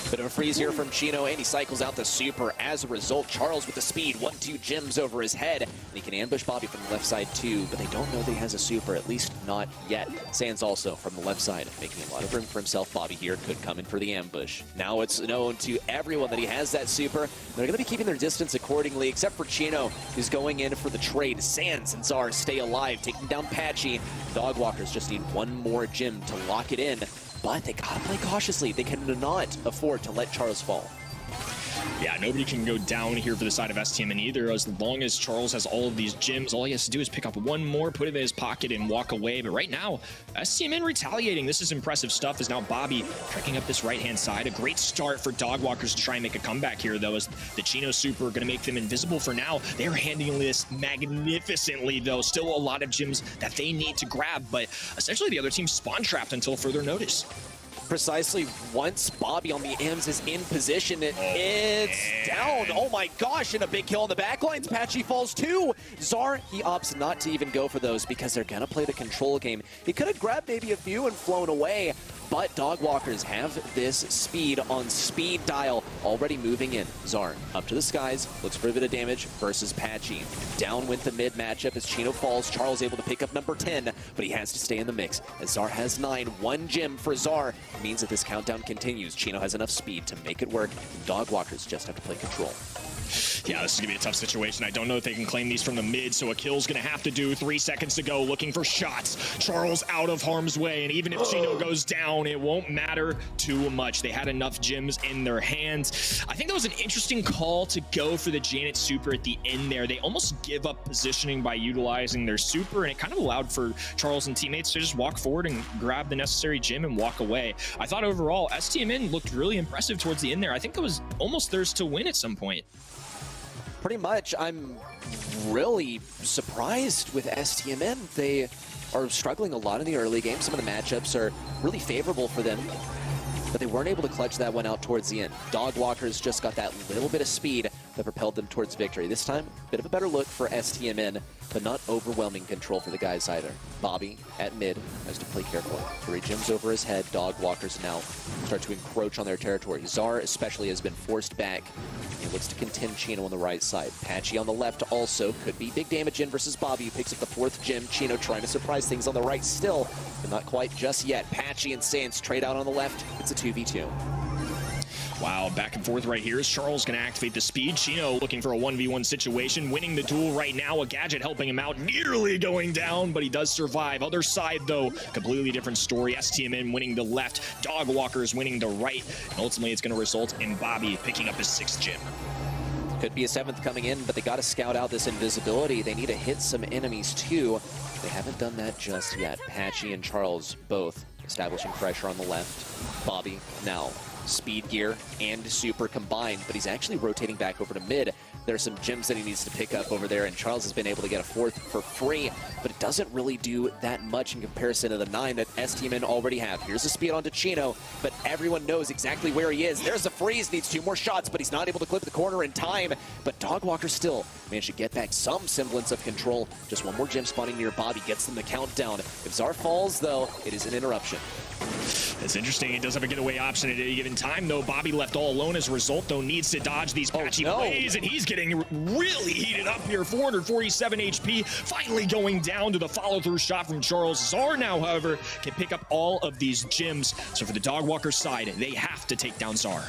Bit of a freeze here from Chino, and he cycles out the super. As a result, Charles with the speed, 1-2 gems over his head, and he can ambush Bobby from the left side too, but they don't know that he has a super, at least not yet. Sans also from the left side, making a lot of room for himself. Bobby here could come in for the ambush. Now it's known to everyone that he has that super. They're going to be keeping their distance accordingly, except for Chino, who's going in for the trade. Sans and Zar stay alive, taking down Patchy. Dog walkers just need one more gem to lock it in. But they gotta play cautiously. They cannot afford to let Charles fall. Yeah, nobody can go down here for the side of STMN either. As long as Charles has all of these gems, all he has to do is pick up one more, put it in his pocket, and walk away. But right now, STMN retaliating. This is impressive stuff as now Bobby trekking up this right-hand side. A great start for dog walkers to try and make a comeback here, though, as the Chino super going to make them invisible for now. They're handling this magnificently, though. Still a lot of gems that they need to grab, but essentially the other team spawn trapped until further notice. Precisely. Once Bobby on the M's is in position, it's down. Oh my gosh, and a big kill on the backlines. Patchy falls too. Zar, he opts not to even go for those because they're gonna play the control game. He could have grabbed maybe a few and flown away, but Dogwalkers have this speed on speed dial, already moving in. Zar up to the skies, looks for a bit of damage versus Patchy. Down went the mid matchup as Chino falls. Charles able to pick up number 10, but he has to stay in the mix. As Zar has 9, 1 gem for Zar means that this countdown continues. Chino has enough speed to make it work. Dogwalkers just have to play control. Yeah, this is gonna be a tough situation. I don't know if they can claim these from the mid, so a kill's gonna have to do. 3 seconds to go, looking for shots. Charles out of harm's way, and even if Chino goes down, it won't matter too much. They had enough gems in their hands. I think that was an interesting call to go for the Janet super at the end there. They almost give up positioning by utilizing their super, and it kind of allowed for Charles and teammates to just walk forward and grab the necessary gem and walk away. I thought overall, STMN looked really impressive towards the end there. I think it was almost theirs to win at some point. Pretty much. I'm really surprised with STMN. They are struggling a lot in the early game. Some of the matchups are really favorable for them, but they weren't able to clutch that one out towards the end. Dogwalkers just got that little bit of speed that propelled them towards victory. This time, a bit of a better look for STMN, but not overwhelming control for the guys either. Bobby at mid has to play carefully. 3 gems over his head. Dogwalkers now start to encroach on their territory. Zar especially has been forced back. He looks to contend Chino on the right side. Patchy on the left also could be big damage in versus Bobby, who picks up the 4th gem. Chino trying to surprise things on the right still, but not quite just yet. Patchy and Sans trade out on the left. It's a 2v2. Wow, back and forth right here as Charles going to activate the speed. Chino looking for a 1v1 situation, winning the duel right now. A gadget helping him out, nearly going down, but he does survive. Other side, though, completely different story. STMN winning the left, Dogwalkers winning the right, and ultimately it's going to result in Bobby picking up his 6th gem. Could be a 7th coming in, but they got to scout out this invisibility. They need to hit some enemies, too. They haven't done that just yet. Patchy and Charles both establishing pressure on the left. Bobby now speed gear and super combined, but he's actually rotating back over to mid. There's some gems that he needs to pick up over there, and Charles has been able to get a 4th for free, but it doesn't really do that much in comparison to the 9 that STMN already have. Here's the speed onto Chino, but everyone knows exactly where he is. There's the freeze, needs 2 more shots, but he's not able to clip the corner in time. But Dogwalker still managed to get back some semblance of control. Just 1 more gem spawning near Bobby gets them the countdown. If Zar falls, though, it is an interruption. It's interesting. He does have a getaway option at any given time, though. Bobby left all alone as a result, though, needs to dodge these patchy plays, and he's getting really heated up here. 447 HP, finally going down to the follow-through shot from Charles. Zar now, however, can pick up all of these gems. So for the Dogwalker side, they have to take down Zar.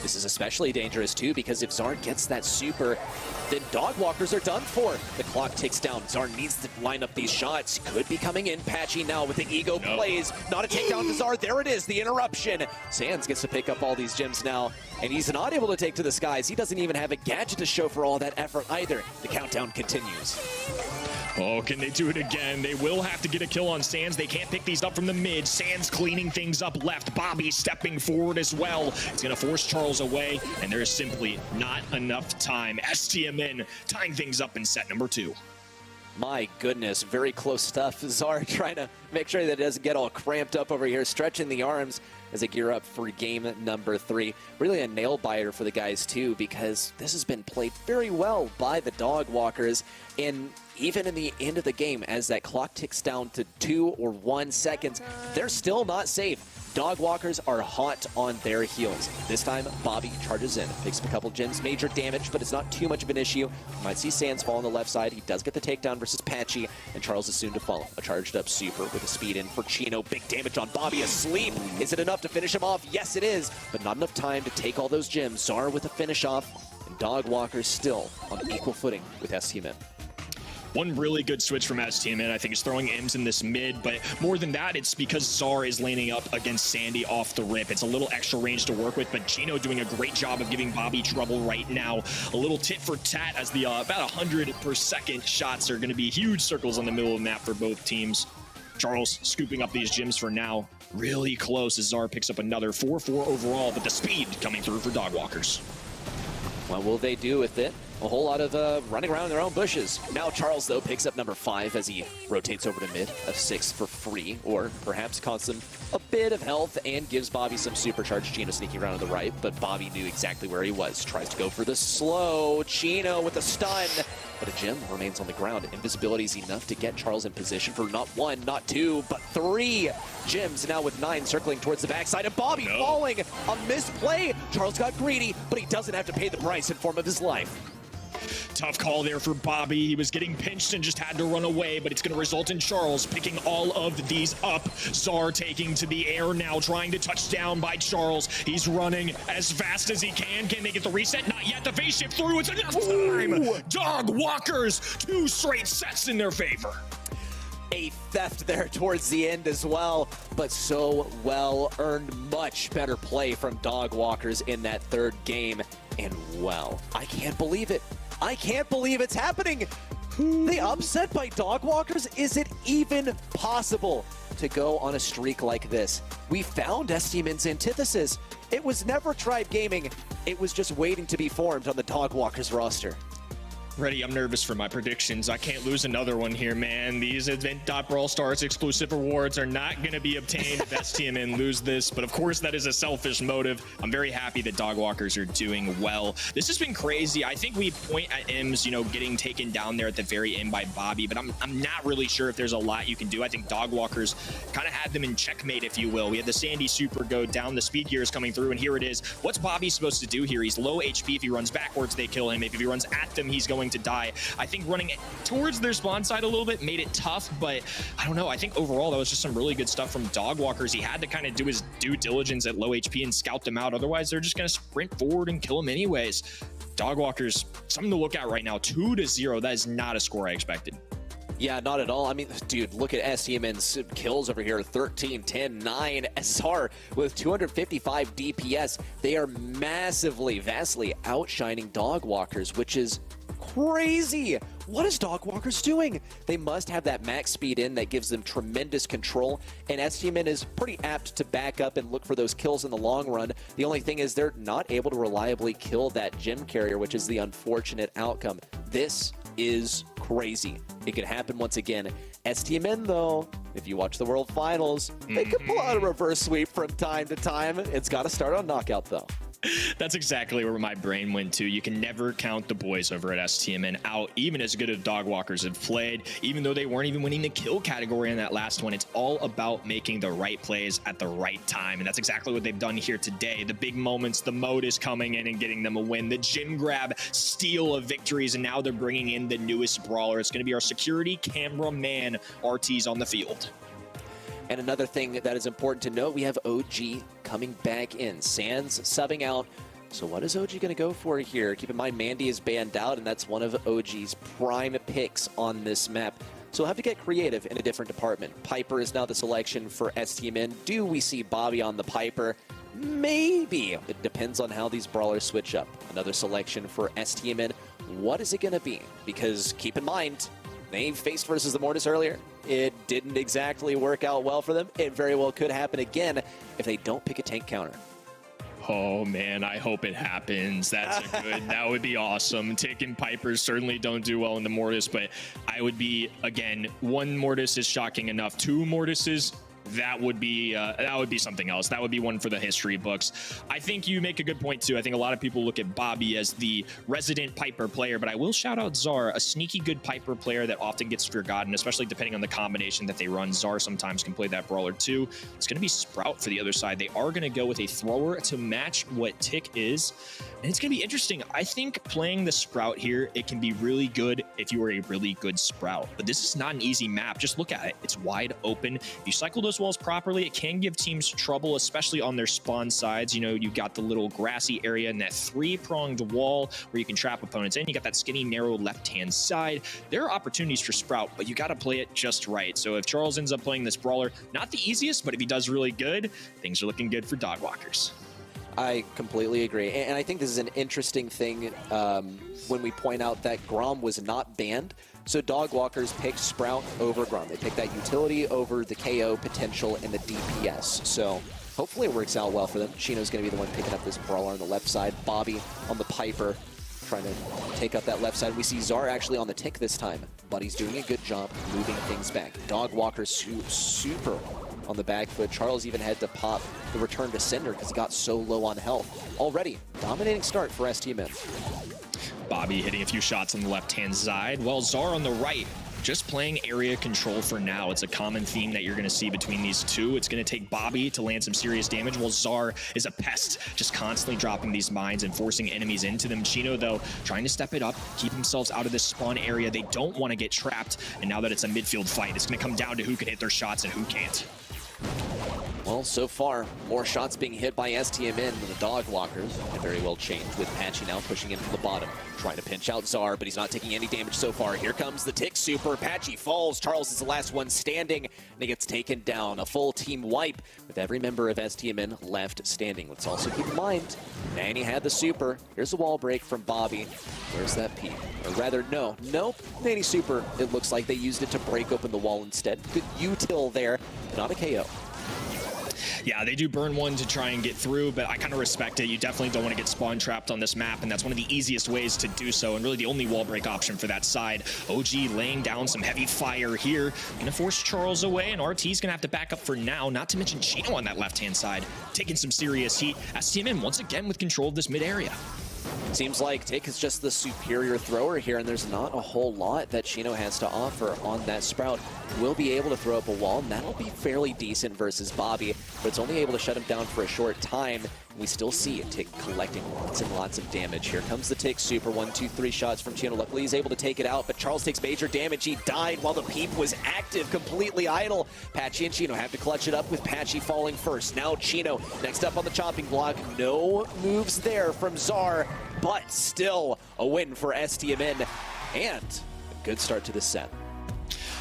This is especially dangerous, too, because if Zar gets that super, then Dogwalkers are done for. The clock ticks down. Zar needs to line up these shots. Could be coming in. Patchy now with the ego plays. Not a takedown to Zar. There it is, the interruption. Sans gets to pick up all these gems now, and he's not able to take to the skies. He doesn't even have a gadget to show for all that effort either. The countdown continues. Oh, can they do it again? They will have to get a kill on Sans. They can't pick these up from the mid. Sans cleaning things up left. Bobby stepping forward as well. It's going to force Charles away, and there is simply not enough time. STMN tying things up in set number 2. My goodness, very close stuff. Zar trying to make sure that it doesn't get all cramped up over here, stretching the arms as they gear up for game number 3. Really a nail biter for the guys too, because this has been played very well by the Dogwalkers. And even in the end of the game, as that clock ticks down to 2 or 1 seconds, they're still not safe. Dogwalkers are hot on their heels. This time, Bobby charges in, picks up a couple gems, major damage, but it's not too much of an issue. You might see Sans fall on the left side. He does get the takedown versus Patchy, and Charles is soon to follow. A charged up super with a speed in for Chino. Big damage on Bobby, asleep. Is it enough to finish him off? Yes, it is, but not enough time to take all those gems. Zar with a finish off, and Dogwalkers still on equal footing with STMN. One really good switch from STMN, I think, is throwing M's in this mid, but more than that, it's because Zar is laning up against Sandy off the rip. It's a little extra range to work with, but Chino doing a great job of giving Bobby trouble right now. A little tit for tat as the about 100 per second shots are going to be huge circles on the middle of the map for both teams. Charles scooping up these gems for now. Really close as Zar picks up another 4-4 overall, but the speed coming through for Dogwalkers. What will they do with it? a whole lot of running around in their own bushes. Now Charles, though, picks up number 5 as he rotates over to mid, a 6 for free, or perhaps costs him a bit of health and gives Bobby some supercharged. Chino sneaking around to the right, but Bobby knew exactly where he was. Tries to go for the slow. Chino with a stun, but a gem remains on the ground. Invisibility is enough to get Charles in position for not 1, not 2, but 3 gems. Now with 9 circling towards the backside, and Bobby falling. A misplay. Charles got greedy, but he doesn't have to pay the price in form of his life. Tough call there for Bobby. He was getting pinched and just had to run away, but it's going to result in Charles picking all of these up. Czar taking to the air now, trying to touch down by Charles. He's running as fast as he can. Can they get the reset? Not yet. The phase shift through. It's enough time. Dog Walkers, 2 straight sets in their favor. A theft there towards the end as well, but so well earned. Much better play from Dog Walkers in that 3rd game. And well, I can't believe it. I can't believe it's happening. The upset by Dog Walkers? Is it even possible to go on a streak like this? We found STMN's antithesis. It was never Tribe Gaming. It was just waiting to be formed on the Dog Walkers roster. Ready, I'm nervous for my predictions. I can't lose another one here, man. These Event.Brawl Stars exclusive rewards are not going to be obtained if STMN lose this, but of course that is a selfish motive. I'm very happy that Dog Walkers are doing well. This has been crazy. I think we point at Ims, you know, getting taken down there at the very end by Bobby, but I'm not really sure if there's a lot you can do. I think Dog Walkers kind of had them in checkmate, if you will. We had the Sandy Super go down, the speed gear is coming through, and here it is. What's Bobby supposed to do here? He's low HP. If he runs backwards, they kill him. If he runs at them, he's going to die. I think running towards their spawn side a little bit made it tough, but I don't know. I think overall that was just some really good stuff from Dog Walkers. He had to kind of do his due diligence at low HP and scout them out. Otherwise, they're just going to sprint forward and kill him anyways. Dog Walkers, something to look at right now. 2-0. That is not a score I expected. Yeah, not at all. I mean, dude, look at STMN's kills over here. 13, 10, 9. SR with 255 DPS. They are vastly outshining Dog Walkers, which is crazy. What is Dog Walkers doing? They must have that max speed in that gives them tremendous control, and STMN is pretty apt to back up and look for those kills in the long run. The only thing is they're not able to reliably kill that gem carrier, which is the unfortunate outcome. This is crazy. It could happen once again. STMN, though, if you watch the World Finals, they could pull out a reverse sweep from time to time. It's got to start on knockout, though. That's exactly where my brain went to. You can never count the boys over at STMN out, even as good as Dog Walkers have played, even though they weren't even winning the kill category in that last one. It's all about making the right plays at the right time, and that's exactly what they've done here today. The big moments, the mode is coming in and getting them a win, the gym grab steal of victories, and now they're bringing in the newest brawler. It's going to be our security cameraman RTs on the field. And another thing that is important to note, we have OG coming back in. Sans subbing out. So what is OG going to go for here? Keep in mind, Mandy is banned out, and that's one of OG's prime picks on this map. So we'll have to get creative in a different department. Piper is now the selection for STMN. Do we see Bobby on the Piper? Maybe. It depends on how these brawlers switch up. Another selection for STMN. What is it going to be? Because keep in mind, they faced versus the Mortis earlier. It didn't exactly work out well for them. It very well could happen again if they don't pick a tank counter. Oh man, I hope it happens. That's a good. That would be awesome. Tick and Pipers certainly don't do well in the Mortis, but I would be, again, 1 Mortis is shocking enough. 2 Mortises, that would be something else. That would be one for the history books. I think you make a good point too. I think a lot of people look at Bobby as the resident Piper player, but I will shout out Czar, a sneaky good Piper player that often gets forgotten, especially depending on the combination that they run. Czar sometimes can play that brawler too. It's going to be Sprout for the other side. They are going to go with a thrower to match what Tick is, and it's going to be interesting. I think playing the Sprout here, it can be really good if you are a really good Sprout, but this is not an easy map. Just look at it. It's wide open. If you cycle those walls properly, it can give teams trouble, especially on their spawn sides. You know, you got the little grassy area and that 3-pronged wall where you can trap opponents in. You got that skinny, narrow left-hand side. There are opportunities for Sprout, but you got to play it just right. So if Charles ends up playing this brawler, not the easiest, but if he does really good, things are looking good for Dog Walkers. I completely agree. And I think this is an interesting thing when we point out that Grom was not banned. So Dog Walkers picked Sprout over Grom. They picked that utility over the KO potential and the DPS. So hopefully it works out well for them. Chino's going to be the one picking up this brawler on the left side. Bobby on the Piper. trying to take up that left side. We see Czar actually on the tick this time, but he's doing a good job moving things back. Dog Walker super on the back foot. Charles even had to pop the return to sender because he got so low on health. Already, dominating start for STMN. Bobby hitting a few shots on the left-hand side, while Czar on the right, just playing area control for now. It's a common theme that you're going to see between these two. It's going to take Bobby to land some serious damage, while Czar is a pest, just constantly dropping these mines and forcing enemies into them. Chino, though, trying to step it up, keep themselves out of this spawn area. They don't want to get trapped, and now that it's a midfield fight, it's going to come down to who can hit their shots and who can't. Well, so far, more shots being hit by STMN than the Dog Walkers. It very well changed with Patchy now pushing in from the bottom, trying to pinch out Czar, but he's not taking any damage so far. Here comes the tick super. Patchy falls. Charles is the last one standing, and he gets taken down. A full team wipe with every member of STMN left standing. Let's also keep in mind, Manny had the super. Here's a wall break from Bobby. Where's that peep? Or rather, nope. Manny super. It looks like they used it to break open the wall instead. Good util there, not a KO. Yeah, they do burn one to try and get through, but I kind of respect it. You definitely don't want to get spawn trapped on this map, and that's one of the easiest ways to do so, and really the only wall break option for that side. OG laying down some heavy fire here. Gonna force Charles away, and RT's gonna have to back up for now, not to mention Chino on that left-hand side, taking some serious heat. STMN once again with control of this mid area. Seems like Tick is just the superior thrower here, and there's not a whole lot that Chino has to offer on that Sprout. Will be able to throw up a wall, and that'll be fairly decent versus Bobby, but it's only able to shut him down for a short time. We still see Tick collecting lots and lots of damage. Here comes the Tick super. 1, 2, 3 shots from Chino. Luckily, he's able to take it out, but Charles takes major damage. He died while the peep was active, completely idle. Patchy and Chino have to clutch it up with Patchy falling first. Now Chino next up on the chopping block. No moves there from Czar, but still a win for STMN and a good start to the set.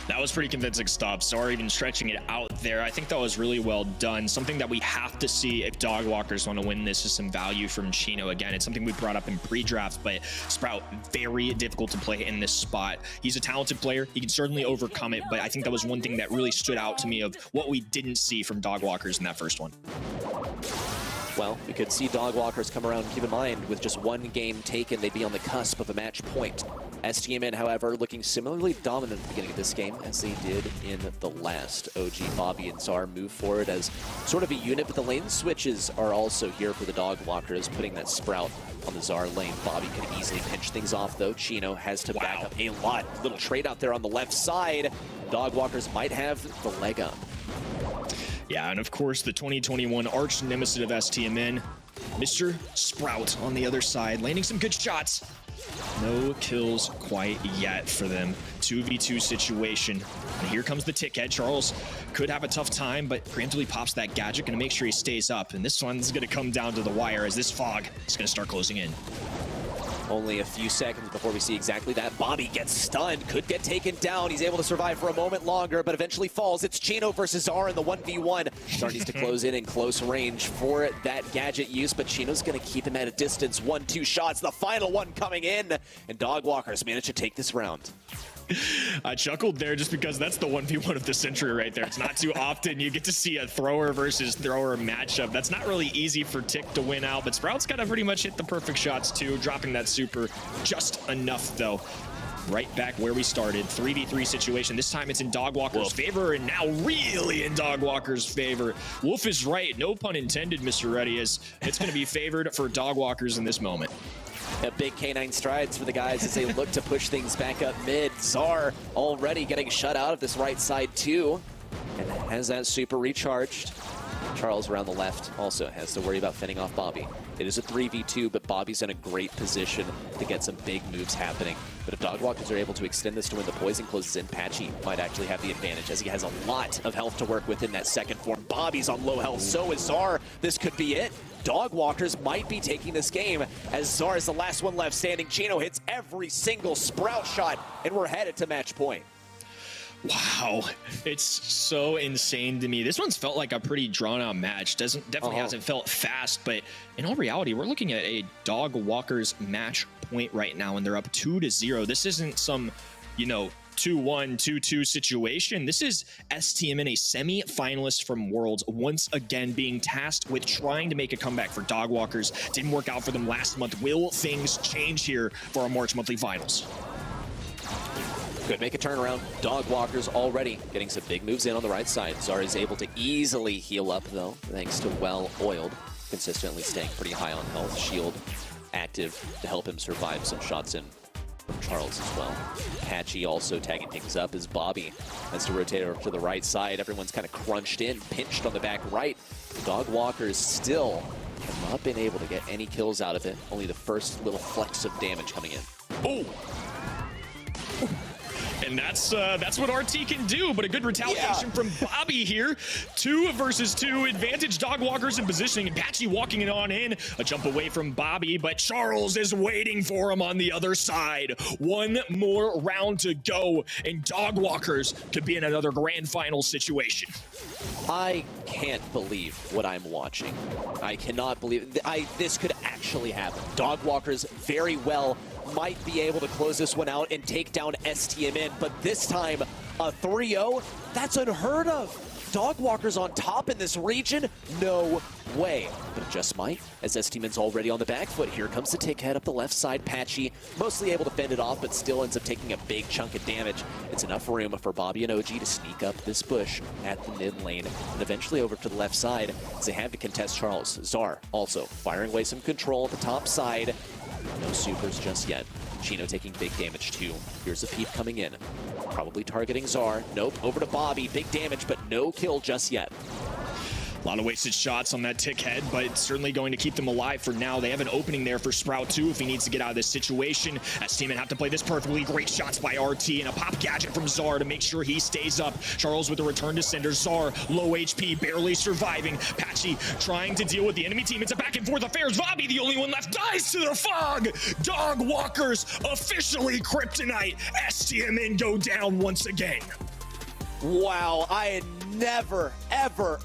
That was pretty convincing stuff. Sorry, even stretching it out there. I think that was really well done. Something that we have to see if Dog Walkers want to win this is some value from Chino. Again, it's something we brought up in pre-draft, but Sprout, very difficult to play in this spot. He's a talented player. He can certainly overcome it, but I think that was one thing that really stood out to me of what we didn't see from Dog Walkers in that first one. Well, we could see Dog Walkers come around. Keep in mind, with just one game taken, they'd be on the cusp of a match point. STMN, however, looking similarly dominant at the beginning of this game as they did in the last. OG, Bobby, and Czar move forward as sort of a unit, but the lane switches are also here for the Dog Walkers, putting that Sprout on the Czar lane. Bobby can easily pinch things off, though. Chino has to back up a lot. Little trade out there on the left side. Dog Walkers might have the leg up. Yeah, and of course, the 2021 arch nemesis of STMN, Mr. Sprout on the other side, landing some good shots. No kills quite yet for them. 2v2 situation. And here comes the tickhead. Charles could have a tough time, but preemptively pops that gadget, gonna make sure he stays up. And this one's gonna come down to the wire as this fog is gonna start closing in. Only a few seconds before we see exactly that. Bobby gets stunned, could get taken down. He's able to survive for a moment longer, but eventually falls. It's Chino versus Czar in the 1v1. Czar needs to close in close range for that gadget use, but Chino's going to keep him at a distance. 1-2 shots, the final one coming in, and Dog Walkers managed to take this round. I chuckled there just because that's the 1v1 of the century right there. It's not too often you get to see a thrower versus thrower matchup. That's not really easy for Tick to win out, but Sprout's got to pretty much hit the perfect shots too, dropping that super just enough though. Right back where we started, 3v3 situation. This time it's in Dog Walker's favor, and now really in Dog Walker's favor. Wolf is right, no pun intended, Mr. Reddy, as it's going to be favored for Dog Walkers in this moment. Big canine strides for the guys as they look to push things back up mid. Czar already getting shut out of this right side too, and has that super recharged. Charles around the left also has to worry about fending off Bobby. It is a 3v2, but Bobby's in a great position to get some big moves happening. But if Dog Walkers are able to extend this to when the poison closes in, Patchy might actually have the advantage as he has a lot of health to work with in that second form. Bobby's on low health, so is Czar. This could be it. Dog Walkers might be taking this game as Czar is the last one left standing. Chino hits every single Sprout shot, and we're headed to match point. Wow, it's so insane to me. This one's felt like a pretty drawn-out match. Definitely hasn't felt fast, but in all reality, we're looking at a Dog Walkers match point right now, and they're up 2-0. This isn't some, 2-1, 2-2 situation. This is STMN, a semi-finalist from Worlds, once again being tasked with trying to make a comeback for Dogwalkers. Didn't work out for them last month. Will things change here for our March monthly finals? Could make a turnaround. Dogwalkers already getting some big moves in on the right side. Zara is able to easily heal up, though, thanks to well-oiled, consistently staying pretty high on health. Shield active to help him survive some shots in from Charles as well. Patchy also tagging things up as Bobby has to rotate over to the right side. Everyone's kind of crunched in, pinched on the back right. Dogwalkers still have not been able to get any kills out of it. Only the first little flecks of damage coming in. Oh! And that's what RT can do, but a good retaliation from Bobby here. 2 versus 2, advantage Dogwalkers in positioning, and Patchy walking it on in. A jump away from Bobby, but Charles is waiting for him on the other side. 1 more round to go, and Dogwalkers could be in another grand final situation. I can't believe what I'm watching. I cannot believe this could actually happen. Dogwalkers very well might be able to close this one out and take down STMN, but this time a 3-0, that's unheard of. Dogwalkers on top in this region? No way. But it just might, as STMN's already on the back foot. Here comes the tick head up the left side. Patchy, mostly able to fend it off, but still ends up taking a big chunk of damage. It's enough room for Bobby and OG to sneak up this bush at the mid lane, and eventually over to the left side, as they have to contest Charles. Zar also firing away some control at the top side. No supers just yet. Chino taking big damage too. Here's a peep coming in. Probably targeting Zar. Nope, over to Bobby. Big damage, but no kill just yet. A lot of wasted shots on that tick head, but it's certainly going to keep them alive for now. They have an opening there for Sprout too if he needs to get out of this situation. STMN have to play this perfectly. Great shots by RT and a pop gadget from Zar to make sure he stays up. Charles with a return to Cinder. Zar, low HP, barely surviving. Patchy trying to deal with the enemy team. It's a back and forth affair. Bobby, the only one left, dies to the fog. Dogwalkers officially kryptonite. STMN go down once again. Wow, I had never, ever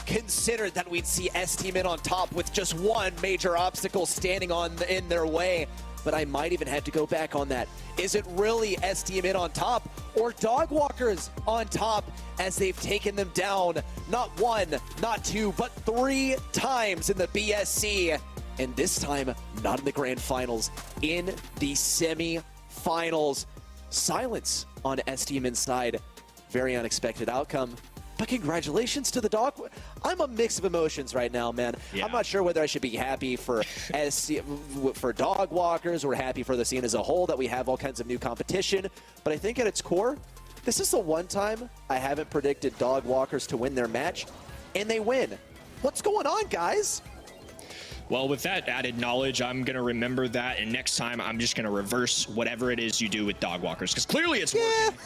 considered that we'd see STMN on top with just one major obstacle standing in their way. But I might even have to go back on that. Is it really STMN on top or Dogwalkers on top as they've taken them down not 1, not 2, but 3 times in the BSC? And this time, not in the grand finals, in the semi-finals. Silence on STMN's side. Very unexpected outcome. But congratulations to the Dog. I'm a mix of emotions right now, man. Yeah. I'm not sure whether I should be happy for Dogwalkers or happy for the scene as a whole that we have all kinds of new competition. But I think at its core, this is the one time I haven't predicted Dogwalkers to win their match, and they win. What's going on, guys? Well, with that added knowledge, I'm going to remember that, and next time I'm just going to reverse whatever it is you do with Dogwalkers, because clearly it's working.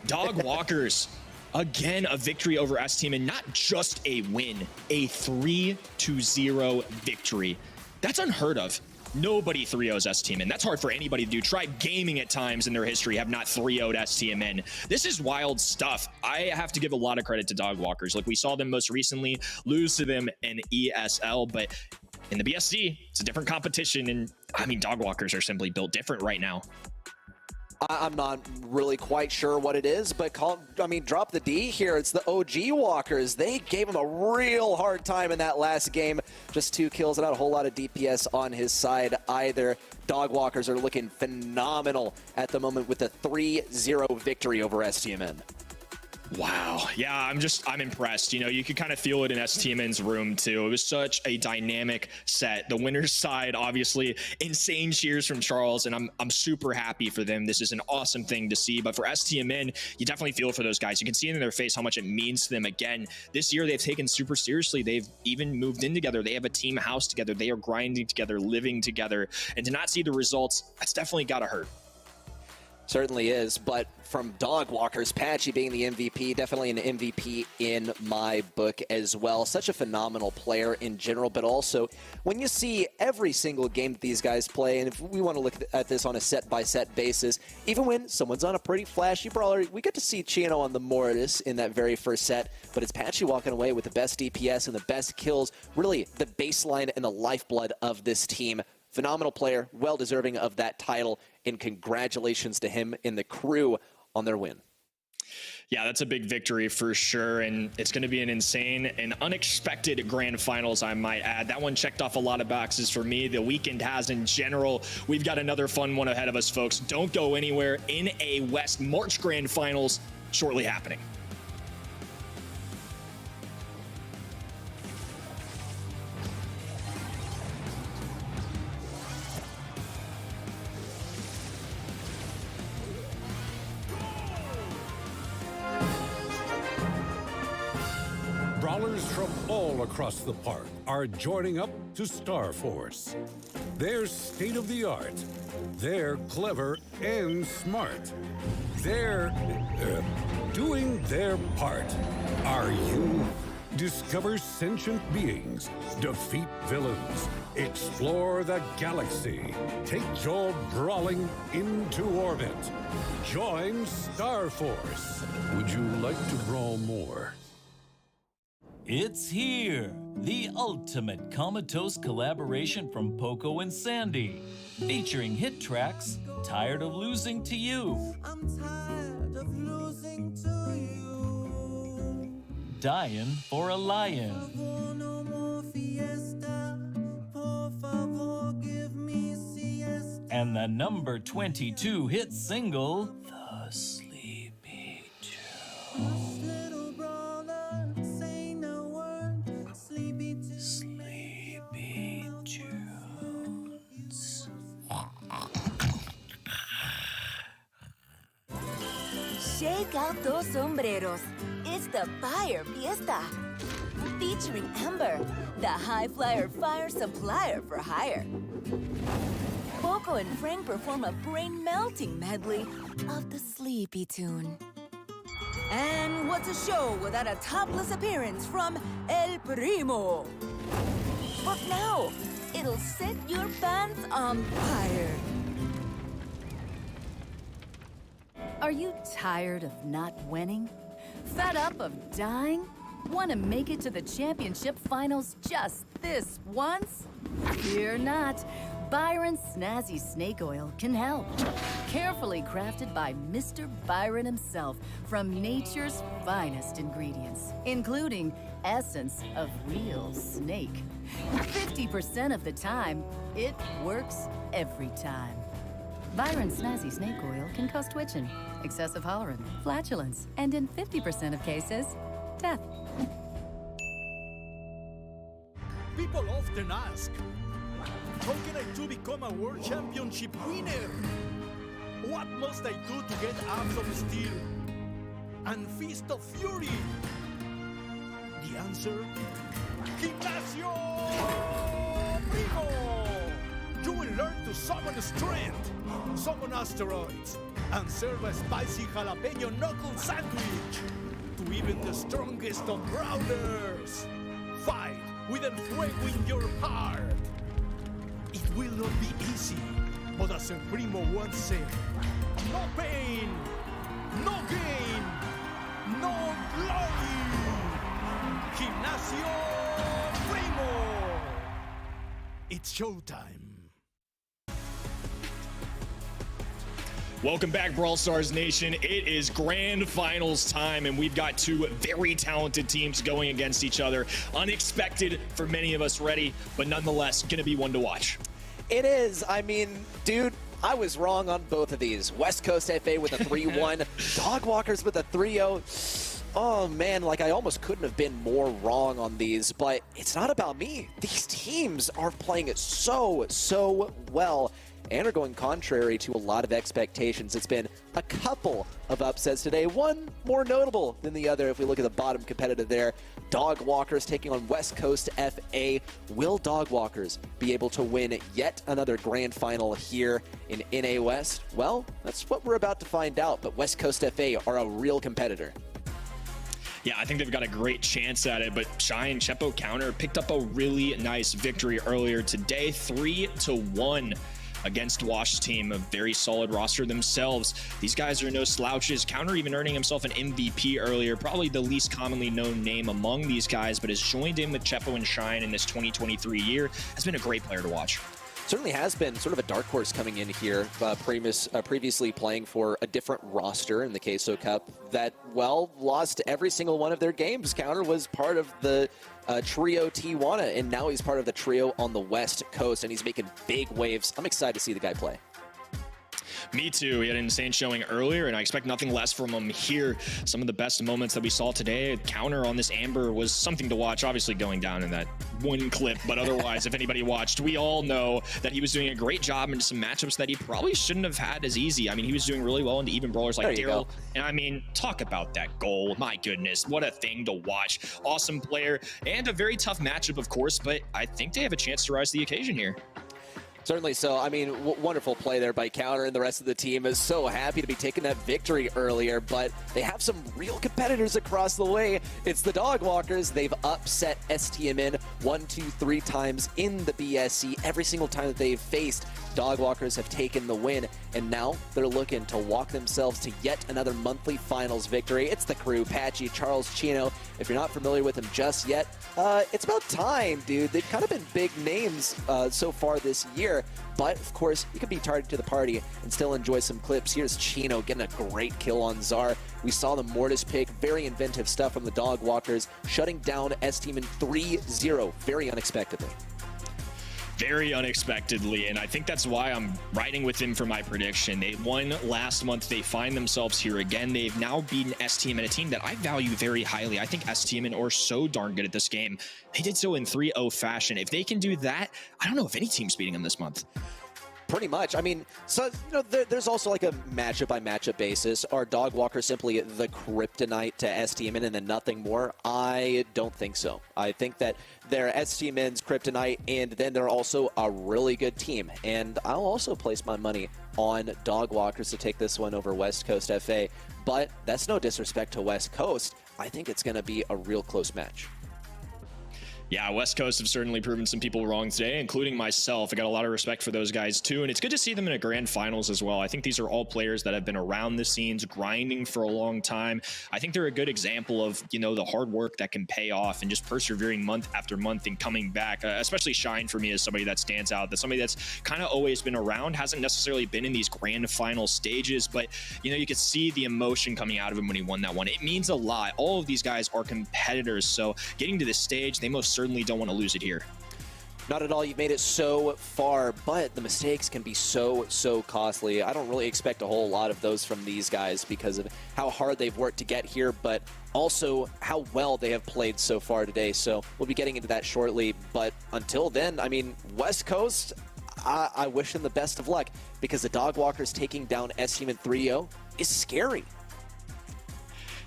Dogwalkers, again, a victory over STMN, and not just a win, a 3-0 victory. That's unheard of. Nobody 3-0s STMN. That's hard for anybody to do. Tribe Gaming at times in their history have not 3-0'd STMN. This is wild stuff. I have to give a lot of credit to Dogwalkers. Like, we saw them most recently lose to them in ESL, but in the BSC, it's a different competition, and I mean, Dogwalkers are simply built different right now. I'm not really quite sure what it is, but drop the D here. It's the OG Walkers. They gave him a real hard time in that last game. Just 2 kills, not a whole lot of DPS on his side either. Dogwalkers are looking phenomenal at the moment with a 3-0 victory over STMN. Wow. Yeah, I'm impressed. You know, you could kind of feel it in STMN's room too. It was such a dynamic set. The winner's side, obviously, insane cheers from Charles, and I'm super happy for them. This is an awesome thing to see. But for STMN, you definitely feel for those guys. You can see in their face how much it means to them. Again, this year they've taken super seriously. They've even moved in together. They have a team house together. They are grinding together, living together. And to not see the results, that's definitely got to hurt. Certainly is, but from Dogwalkers, Patchy being the MVP, definitely an MVP in my book as well. Such a phenomenal player in general, but also when you see every single game that these guys play, and if we want to look at this on a set-by-set basis, even when someone's on a pretty flashy brawler, we get to see Chino on the Mortis in that very first set, but it's Patchy walking away with the best DPS and the best kills, really the baseline and the lifeblood of this team phenomenal player, well deserving of that title, and congratulations to him and the crew on their win. Yeah, that's a big victory for sure, and it's going to be an insane and unexpected grand finals, I might add. That one checked off a lot of boxes for me. The weekend has in general. We've got another fun one ahead of us, folks. Don't go anywhere. NA West March grand finals shortly happening. Brawlers from all across the park are joining up to Star Force. They're state-of-the-art. They're clever and smart. They're doing their part. Are you? Discover sentient beings, defeat villains, explore the galaxy, take your brawling into orbit. Join Star Force. Would you like to brawl more? It's here! The ultimate comatose collaboration from Poco and Sandy. Featuring hit tracks, Tired of Losing to You. I'm tired of losing to you. Dying for a Lion. No more fiesta. Por favor, give me siesta. And the number 22 hit single, The Sleepy Joe. Little brawler, say no word. Sleepy too. Sleepy Tunes. Shake out those sombreros. It's the Fire Fiesta. Featuring Ember, the high flyer fire supplier for hire. Poco and Frank perform a brain-melting medley of the Sleepy Tune. And what's a show without a topless appearance from El Primo? But now, it'll set your fans on fire. Are you tired of not winning? Fed up of dying? Want to make it to the championship finals just this once? Fear not. Byron's Snazzy Snake Oil can help. Carefully crafted by Mr. Byron himself from nature's finest ingredients, including essence of real snake. 50% of the time, it works every time. Byron's Snazzy Snake Oil can cause twitching, excessive hollering, flatulence, and in 50% of cases, death. People often ask, how can I do become a world championship winner? What must I do to get Abs of Steel and Fist of Fury? The answer? Gimnasio Primo! You will learn to summon strength, summon asteroids, and serve a spicy jalapeno knuckle sandwich to even the strongest of brawlers. Fight with a fuego in your heart. It will not be easy, but as El Primo once said, no pain, no gain, no glory. Gimnasio Primo. It's showtime. Welcome back, Brawl Stars Nation. It is grand finals time, and we've got two very talented teams going against each other. Unexpected for many of us, ready, but nonetheless, going to be one to watch. It is. I mean, dude, I was wrong on both of these. West Coast FA with a 3-1, Dogwalkers with a 3-0. Oh, man, like I almost couldn't have been more wrong on these, but it's not about me. These teams are playing it so well and are going contrary to a lot of expectations. It's been a couple of upsets today, one more notable than the other if we look at the bottom competitive there. Dogwalkers taking on West Coast FA. Will Dogwalkers be able to win yet another grand final here in NA West? Well, that's what we're about to find out, but West Coast FA are a real competitor. Yeah, I think they've got a great chance at it, but Shine, Chepo Counter picked up a really nice victory earlier today, 3-1. Against Wash's team, a very solid roster themselves. These guys are no slouches. Counter even earning himself an MVP earlier, probably the least commonly known name among these guys, but has joined in with Chepo and Shine in this 2023 year. Has been a great player to watch. certainly has been sort of a dark horse coming in here, previously playing for a different roster in the Queso Cup that, well, lost every single one of their games. Counter was part of the trio Tijuana, and now he's part of the trio on the West Coast, and he's making big waves. I'm excited to see the guy play. Me too. He had an insane showing earlier, and I expect nothing less from him here. Some of the best moments that we saw today, Counter on this Amber was something to watch, obviously going down in that one clip, but otherwise, if anybody watched, we all know that he was doing a great job into some matchups that he probably shouldn't have had as easy. I mean, he was doing really well into even brawlers like Daryl, and I mean, talk about that goal. My goodness, what a thing to watch. Awesome player, and a very tough matchup, of course, but I think they have a chance to rise to the occasion here. Certainly so. I mean, wonderful play there by Counter, and the rest of the team is so happy to be taking that victory earlier, but they have some real competitors across the way. It's the Dog Walkers. They've upset STMN 1, 2, 3 times in the BSC. Every single time that they've faced, Dog Walkers have taken the win, and now they're looking to walk themselves to yet another monthly finals victory. It's the crew, Patchy, Charles Chino. If you're not familiar with them just yet, it's about time, dude. They've kind of been big names so far this year, but of course, you can be targeted to the party and still enjoy some clips. Here's Chino getting a great kill on Czar. We saw the Mortis pick, very inventive stuff from the Dog Walkers, shutting down STMN 3-0 very unexpectedly. Very unexpectedly, and I think that's why I'm riding with him for my prediction. They won last month. They find themselves here again. They've now beaten STMN, a team that I value very highly. I think STMN are so darn good at this game. They did so in 3-0 fashion. If they can do that, I don't know if any team's beating them this month. Pretty much. I mean, so, you know, there's also like a matchup by matchup basis. Are Dog Walkers simply the kryptonite to STMN and then nothing more? I don't think so. I think that they're STMN's kryptonite, and then they're also a really good team. And I'll also place my money on Dog Walkers to take this one over West Coast FA. But that's no disrespect to West Coast. I think it's going to be a real close match. Yeah, West Coast have certainly proven some people wrong today, including myself. I got a lot of respect for those guys too, and it's good to see them in a grand finals as well. I think these are all players that have been around the scenes, grinding for a long time. I think they're a good example of, you know, the hard work that can pay off and just persevering month after month and coming back. Especially Shine for me is somebody that stands out. That's somebody that's kind of always been around, hasn't necessarily been in these grand final stages, but you know, you could see the emotion coming out of him when he won that one. It means a lot. All of these guys are competitors, so getting to this stage, they most certainly don't want to lose it here. Not at all. You've made it so far, but the mistakes can be so costly. I don't really expect a whole lot of those from these guys because of how hard they've worked to get here, but also how well they have played so far today. So we'll be getting into that shortly, but until then, I mean, West Coast, I wish them the best of luck because the Dog Walkers taking down STMN 3-0 is scary.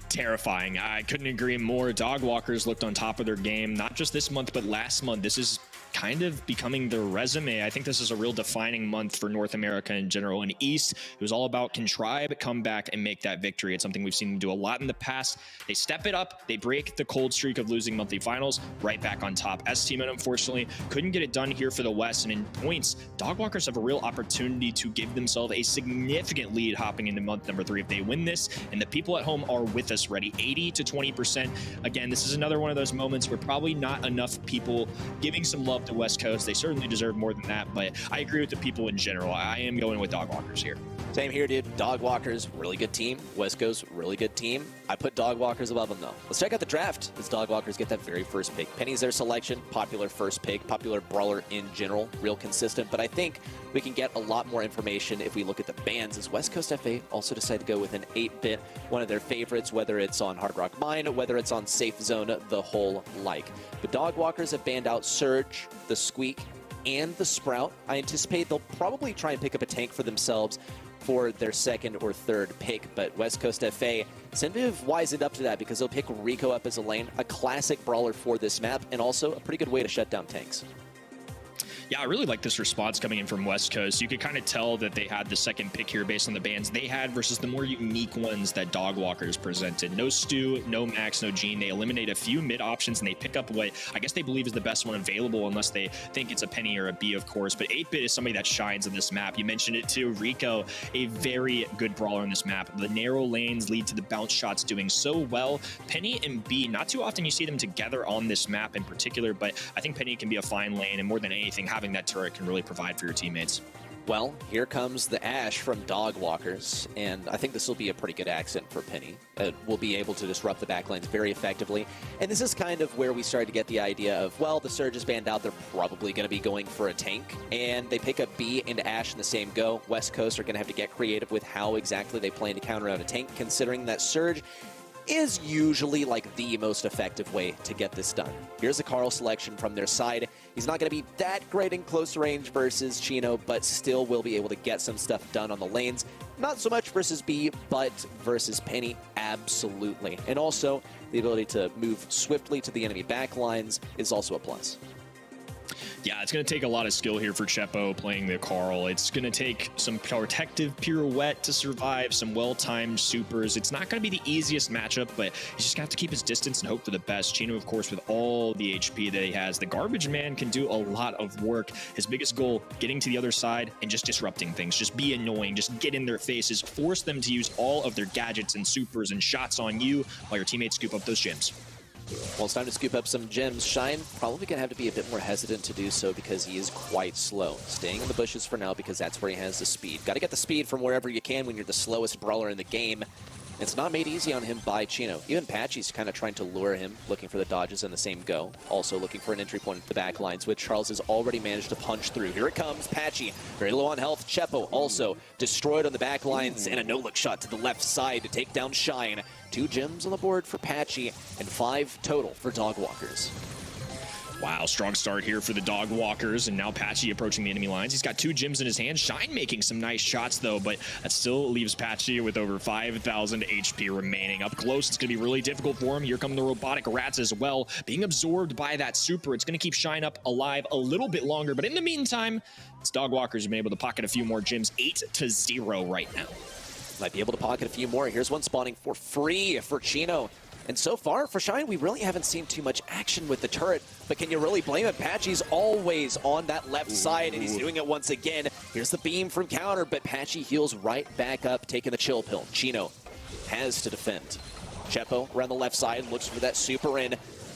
Terrifying. I couldn't agree more. Dog Walkers looked on top of their game, not just this month, but last month. This is kind of becoming their resume. I think this is a real defining month for North America in general. In East, it was all about contrive, come back, and make that victory. It's something we've seen them do a lot in the past. They step it up. They break the cold streak of losing monthly finals, right back on top. STMN, unfortunately, couldn't get it done here for the West, and in points, Dog Walkers have a real opportunity to give themselves a significant lead hopping into month number 3 if they win this, and the people at home are with us ready. 80 to 20%. Again, this is another one of those moments where probably not enough people giving some love to West Coast. They certainly deserve more than that, but I agree with the people in general. I am going with Dog Walkers here. Same here, dude. Dog Walkers, really good team. West Coast, really good team. I put Dog Walkers above them, though. Let's check out the draft as Dog Walkers get that very first pick. Penny's their selection, popular first pick, popular brawler in general, real consistent, but I think we can get a lot more information if we look at the bans, as West Coast FA also decided to go with an 8-bit, one of their favorites, whether it's on Hard Rock Mine, whether it's on Safe Zone, the whole like. The Dog Walkers have banned out Surge, the Squeak, and the Sprout. I anticipate they'll probably try and pick up a tank for themselves for their second or third pick, but West Coast FA seem to have wisened up to that because they'll pick Rico up as a lane, a classic brawler for this map, and also a pretty good way to shut down tanks. Yeah, I really like this response coming in from West Coast. You could kind of tell that they had the second pick here based on the bans they had versus the more unique ones that Dog Walkers presented. No Stu, no Max, no Gene. They eliminate a few mid options and they pick up what I guess they believe is the best one available, unless they think it's a Penny or a B, of course. But 8-bit is somebody that shines in this map. You mentioned it too. Rico, a very good brawler in this map. The narrow lanes lead to the bounce shots doing so well. Penny and B, not too often you see them together on this map in particular, but I think Penny can be a fine lane, and more than anything, having that turret can really provide for your teammates. Well, here comes the Ashe from Dog Walkers, and I think this will be a pretty good accent for Penny. We'll be able to disrupt the backlines very effectively, and this is kind of where we started to get the idea of, well, the Surge is banned out, they're probably going to be going for a tank, and they pick up B and Ashe in the same go. West Coast are going to have to get creative with how exactly they plan to counter out a tank, considering that Surge is usually like the most effective way to get this done. Here's a Carl selection from their side. He's not going to be that great in close range versus Chino, but still will be able to get some stuff done on the lanes. Not so much versus B, but versus Penny, absolutely. And also, the ability to move swiftly to the enemy backlines is also a plus. Yeah, it's going to take a lot of skill here for Chepo playing the Carl. It's going to take some protective pirouette to survive, some well-timed supers. It's not going to be the easiest matchup, but he's just going to have to keep his distance and hope for the best. Chino, of course, with all the HP that he has, the Garbage Man can do a lot of work. His biggest goal, getting to the other side and just disrupting things. Just be annoying. Just get in their faces. Force them to use all of their gadgets and supers and shots on you while your teammates scoop up those gems. Well, it's time to scoop up some gems. Shine probably going to have to be a bit more hesitant to do so because he is quite slow. Staying in the bushes for now because that's where he has the speed. Got to get the speed from wherever you can when you're the slowest brawler in the game. It's not made easy on him by Chino. Even Patchy's kind of trying to lure him, looking for the dodges in the same go. Also looking for an entry point into the back lines, which Charles has already managed to punch through. Here it comes, Patchy, very low on health. Chepo also destroyed on the back lines, and a no-look shot to the left side to take down Shine. 2 gems on the board for Patchy, and 5 total for Dog Walkers. Wow, strong start here for the Dog Walkers, and now Patchy approaching the enemy lines. He's got 2 gems in his hand. Shine making some nice shots, though, but that still leaves Patchy with over 5,000 HP remaining. Up close, it's going to be really difficult for him. Here come the robotic rats as well. Being absorbed by that super, it's going to keep Shine up alive a little bit longer, but in the meantime, it's Dog Walkers have been able to pocket a few more gems. 8-0 right now. Might be able to pocket a few more. Here's one spawning for free for Chino. And so far, for Shine, we really haven't seen too much action with the turret. But can you really blame it? Patchy's always on that left side, and he's doing it once again. Here's the beam from counter, but Patchy heals right back up, taking the chill pill. Chino has to defend. Chepo around the left side, looks for that super in.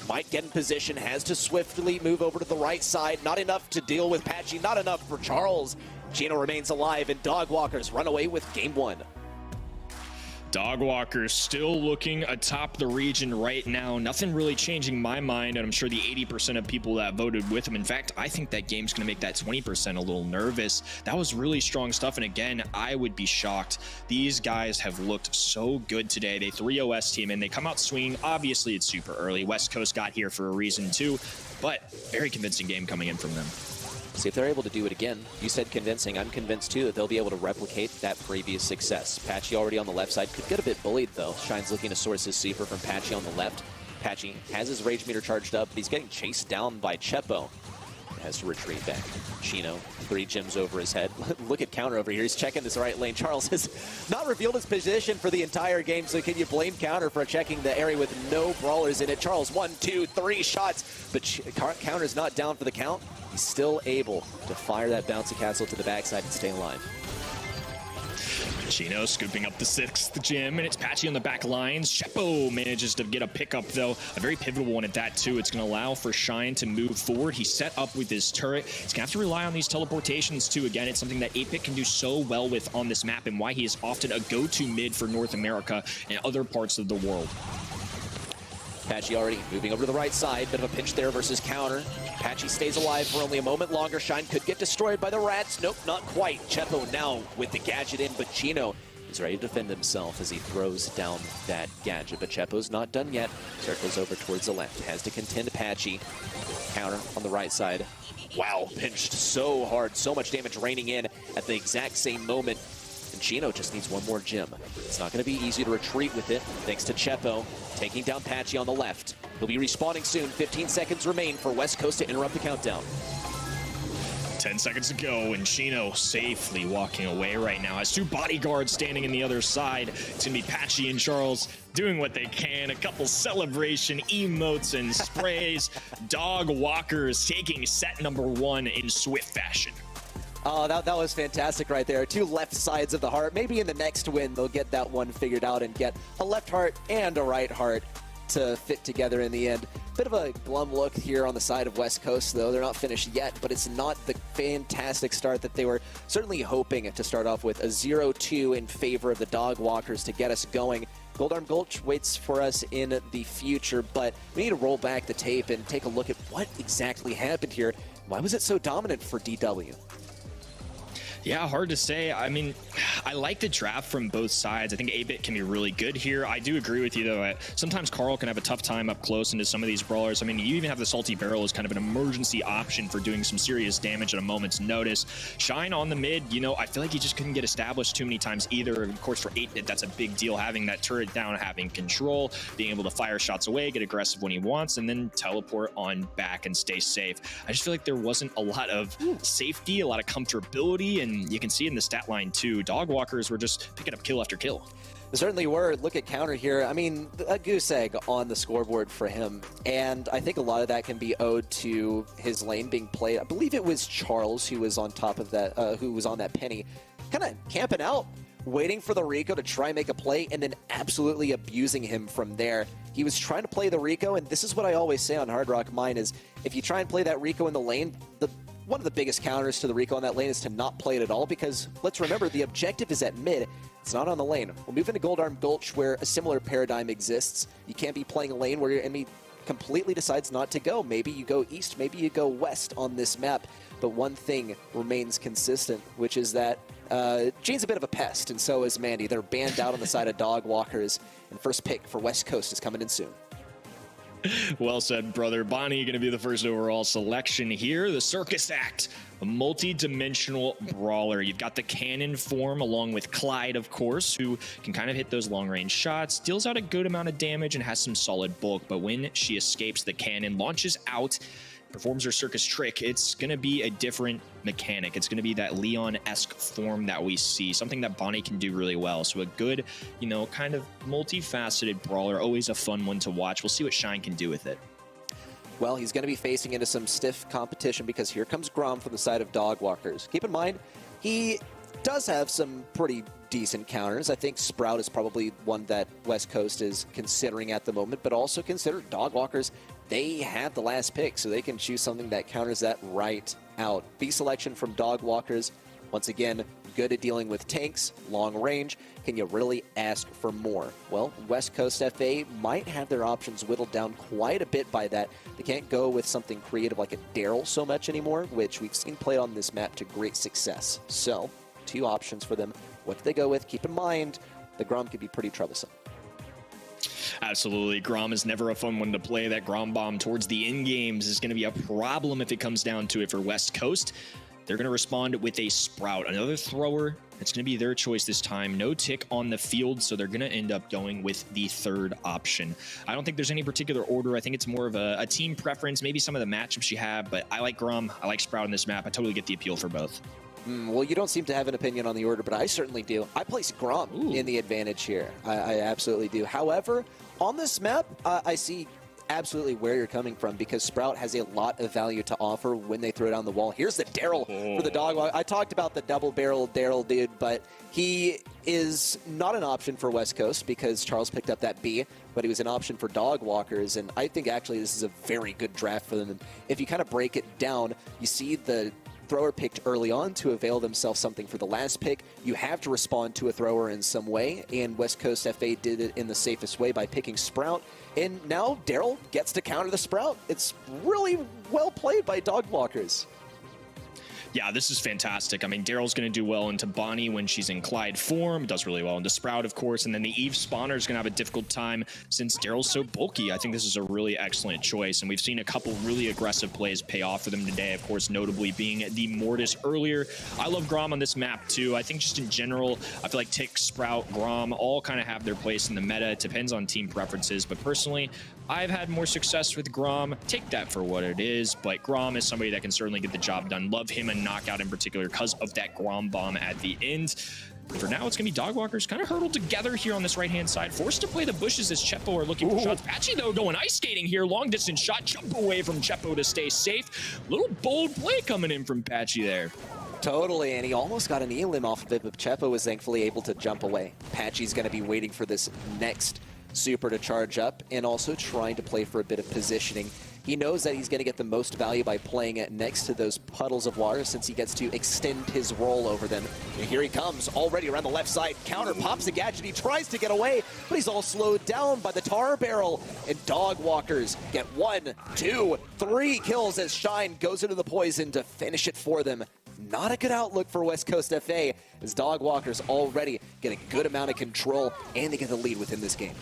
Might get in position, has to swiftly move over to the right side. Not enough to deal with Patchy, not enough for Charles. Chino remains alive, and Dog Walkers run away with game 1. Dog Walkers still looking atop the region right now. Nothing really changing my mind, and I'm sure the 80% of people that voted with him. In fact, I think that game's going to make that 20% a little nervous. That was really strong stuff, and again, I would be shocked. These guys have looked so good today. They 3-0 STMN. They come out swinging. Obviously, it's super early. West Coast got here for a reason, too, but very convincing game coming in from them. See if they're able to do it again. You said convincing. I'm convinced, too, that they'll be able to replicate that previous success. Patchy already on the left side. Could get a bit bullied, though. Shine's looking to source his super from Patchy on the left. Patchy has his rage meter charged up, but he's getting chased down by Chepo. Has to retreat back. Chino, 3 gems over his head. Look at counter over here. He's checking this right lane. Charles has not revealed his position for the entire game, so can you blame counter for checking the area with no brawlers in it? Charles, 1, 2, 3 shots, but counter's not down for the count. He's still able to fire that bouncy castle to the backside and stay alive. Chino scooping up the 6th gem, and it's Patchy on the back lines. Chepo manages to get a pickup, though. A very pivotal one at that, too. It's going to allow for Shine to move forward. He's set up with his turret. He's going to have to rely on these teleportations, too. Again, it's something that 8-Bit can do so well with on this map, and why he is often a go-to mid for North America and other parts of the world. Patchy already moving over to the right side. Bit of a pinch there versus counter. Patchy stays alive for only a moment longer. Shine could get destroyed by the rats. Nope, not quite. Chepo now with the gadget in, but Chino is ready to defend himself as he throws down that gadget. But Chepo's not done yet. Circles over towards the left. Has to contend Patchy. Counter on the right side. Wow, pinched so hard. So much damage raining in at the exact same moment. And Chino just needs one more gem. It's not going to be easy to retreat with it, thanks to Chepo taking down Patchy on the left. He'll be respawning soon. 15 seconds remain for West Coast to interrupt the countdown. 10 seconds to go, and Chino safely walking away right now. Has 2 bodyguards standing in the other side. It's going to be Patchy and Charles doing what they can. A couple celebration emotes and sprays. Dog Walkers taking set number 1 in swift fashion. Oh, that was fantastic right there. 2 left sides of the heart. Maybe in the next win, they'll get that one figured out and get a left heart and a right heart to fit together in the end. Bit of a glum look here on the side of West Coast, though. They're not finished yet, but it's not the fantastic start that they were certainly hoping to start off with. A 0-2 in favor of the Dog Walkers to get us going. Goldarm Gulch waits for us in the future, but we need to roll back the tape and take a look at what exactly happened here. Why was it so dominant for DW? Yeah, hard to say. I mean, I like the draft from both sides. I think 8-Bit can be really good here. I do agree with you, though. Sometimes Carl can have a tough time up close into some of these brawlers. I mean, you even have the Salty Barrel as kind of an emergency option for doing some serious damage at a moment's notice. Shine on the mid, you know, I feel like he just couldn't get established too many times either. Of course, for 8-Bit, that's a big deal, having that turret down, having control, being able to fire shots away, get aggressive when he wants, and then teleport on back and stay safe. I just feel like there wasn't a lot of safety, a lot of comfortability, and you can see in the stat line too, Dog Walkers were just picking up kill after kill. They certainly were. Look at counter here. I mean, a goose egg on the scoreboard for him, and I think a lot of that can be owed to his lane being played. I believe it was Charles who was on top of that, who was on that penny, kind of camping out, waiting for the Rico to try and make a play, and then absolutely abusing him from there. He was trying to play the Rico, and this is what I always say on Hard Rock Mine is, if you try and play that Rico in the lane, one of the biggest counters to the Rico on that lane is to not play it at all, because let's remember, the objective is at mid. It's not on the lane. We'll move into Goldarm Gulch, where a similar paradigm exists. You can't be playing a lane where your enemy completely decides not to go. Maybe you go east, maybe you go west on this map. But one thing remains consistent, which is that Gene's a bit of a pest, and so is Mandy. They're banned out on the side of Dog Walkers, and first pick for West Coast is coming in soon. Well said, brother. Bonnie going to be the first overall selection here. The Circus Act, a multi-dimensional brawler. You've got the cannon form along with Clyde, of course, who can kind of hit those long-range shots, deals out a good amount of damage, and has some solid bulk. But when she escapes the cannon, launches out, performs her circus trick, it's going to be a different mechanic. It's going to be that Leon-esque form that we see, something that Bonnie can do really well. So a good, you know, kind of multifaceted brawler, always a fun one to watch. We'll see what Shine can do with it. Well, he's going to be facing into some stiff competition, because here comes Grom from the side of Dog Walkers. Keep in mind, he does have some pretty decent counters. I think Sprout is probably one that West Coast is considering at the moment, but also consider Dog Walkers. They have the last pick, so they can choose something that counters that right out. B selection from Dog Walkers. Once again, good at dealing with tanks, long range. Can you really ask for more? Well, West Coast FA might have their options whittled down quite a bit by that. They can't go with something creative like a Daryl so much anymore, which we've seen played on this map to great success. So, two options for them. What do they go with? Keep in mind, the Grom could be pretty troublesome. Absolutely. Grom is never a fun one to play. That Grom bomb towards the end games is going to be a problem if it comes down to it for West Coast. They're going to respond with a Sprout, another thrower. It's going to be their choice this time. No tick on the field, so they're going to end up going with the third option. I don't think there's any particular order. I think it's more of a team preference, maybe some of the matchups you have, but I like Grom. I like Sprout on this map. I totally get the appeal for both. Well, you don't seem to have an opinion on the order, but I certainly do. I place Grom in the advantage here. I absolutely do. However, on this map, I see absolutely where you're coming from, because Sprout has a lot of value to offer when they throw down the wall. Here's the Daryl for the Dog. I talked about the double-barreled Daryl dude, but he is not an option for West Coast because Charles picked up that B, but he was an option for Dog Walkers, and I think actually this is a very good draft for them. And if you kind of break it down, you see the thrower picked early on to avail themselves something for the last pick. You have to respond to a thrower in some way, and West Coast FA did it in the safest way by picking Sprout, and now Daryl gets to counter the Sprout. It's really well played by Dog Walkers. Yeah, this is fantastic. I mean, Daryl's going to do well into Bonnie when she's in Clyde form. Does really well into Sprout, of course. And then the Eve spawner is going to have a difficult time since Daryl's so bulky. I think this is a really excellent choice. And we've seen a couple really aggressive plays pay off for them today, of course, notably being the Mortis earlier. I love Grom on this map, too. I think just in general, I feel like Tick, Sprout, Grom all kind of have their place in the meta. It depends on team preferences. But personally, I've had more success with Grom. Take that for what it is, but Grom is somebody that can certainly get the job done. Love him and Knockout in particular because of that Grom bomb at the end. For now, it's going to be Dog Walkers kind of huddled together here on this right-hand side. Forced to play the bushes as Chepo are looking for shots. Patchy, though, going ice skating here. Long-distance shot. Jump away from Chepo to stay safe. Little bold play coming in from Patchy there. Totally, and he almost got an elim off of it, but Chepo was thankfully able to jump away. Patchy's going to be waiting for this next super to charge up, and also trying to play for a bit of positioning. He knows that he's going to get the most value by playing it next to those puddles of water since he gets to extend his roll over them. And here he comes, already around the left side. Counter pops a gadget. He tries to get away, but he's all slowed down by the tar barrel. And Dog Walkers get 1, 2, 3 kills as Shine goes into the poison to finish it for them. Not a good outlook for West Coast FA as Dog Walkers already get a good amount of control and they get the lead within this game.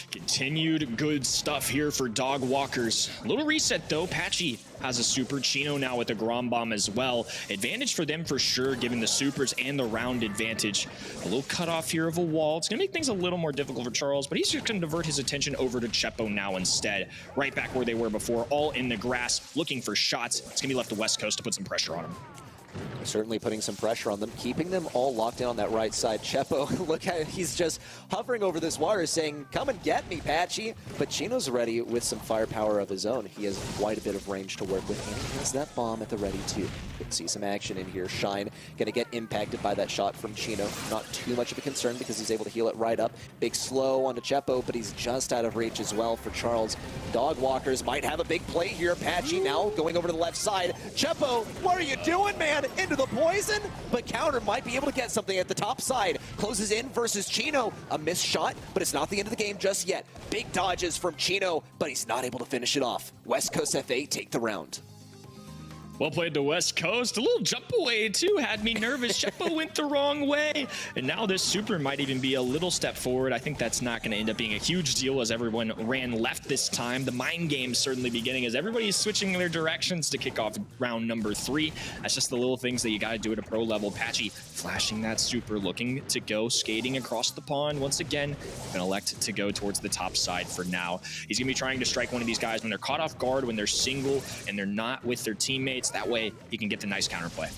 Continued good stuff here for Dog Walkers. Little reset though. Patchy has a super. Chino now with a Grom Bomb as well. Advantage for them for sure, given the supers and the round advantage. A little cutoff here of a wall. It's going to make things a little more difficult for Charles, but he's just going to divert his attention over to Chepo now instead. Right back where they were before, all in the grass, looking for shots. It's going to be left to West Coast to put some pressure on him. Certainly putting some pressure on them, keeping them all locked down on that right side. Chepo, look at it, he's just hovering over this water saying, come and get me, Patchy. But Chino's ready with some firepower of his own. He has quite a bit of range to work with, and he has that bomb at the ready too. Can see some action in here. Shine gonna get impacted by that shot from Chino. Not too much of a concern because he's able to heal it right up. Big slow onto Chepo, but he's just out of reach as well for Charles. Dog Walkers might have a big play here. Patchy now going over to the left side. Chepo, what are you doing, man? Into the poison, but Counter might be able to get something at the top side. Closes in versus Chino. A missed shot, but it's not the end of the game just yet. Big dodges from Chino, but he's not able to finish it off. West Coast FA take the round. Well played to West Coast. A little jump away, too. Had me nervous. Chepo went the wrong way. And now this super might even be a little step forward. I think that's not going to end up being a huge deal as everyone ran left this time. The mind game's certainly beginning as everybody's switching their directions to kick off round number 3. That's just the little things that you got to do at a pro level. Patchy flashing that super, looking to go skating across the pond. Once again, going to elect to go towards the top side for now. He's going to be trying to strike one of these guys when they're caught off guard, when they're single, and they're not with their teammates. That way, he can get the nice counterplay.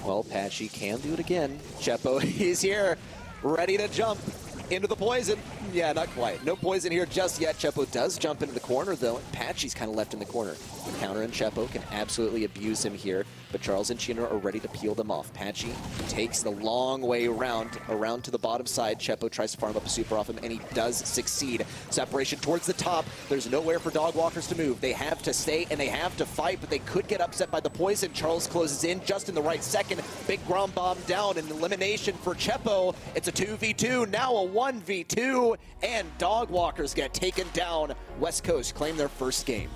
Well, Patchy can do it again. Chepo, he's here, ready to jump into the poison. Yeah, not quite. No poison here just yet. Chepo does jump into the corner, though. Patchy's kind of left in the corner. Counter and Chepo can absolutely abuse him here, but Charles and Chino are ready to peel them off. Patchy takes the long way around to the bottom side. Chepo tries to farm up a super off him, and he does succeed. Separation towards the top. There's nowhere for Dog Walkers to move. They have to stay, and they have to fight, but they could get upset by the poison. Charles closes in just in the right second. Big Grom Bomb down, and elimination for Chepo. It's a 2v2, now a 1v2, and Dog Walkers get taken down. West Coast claim their first game.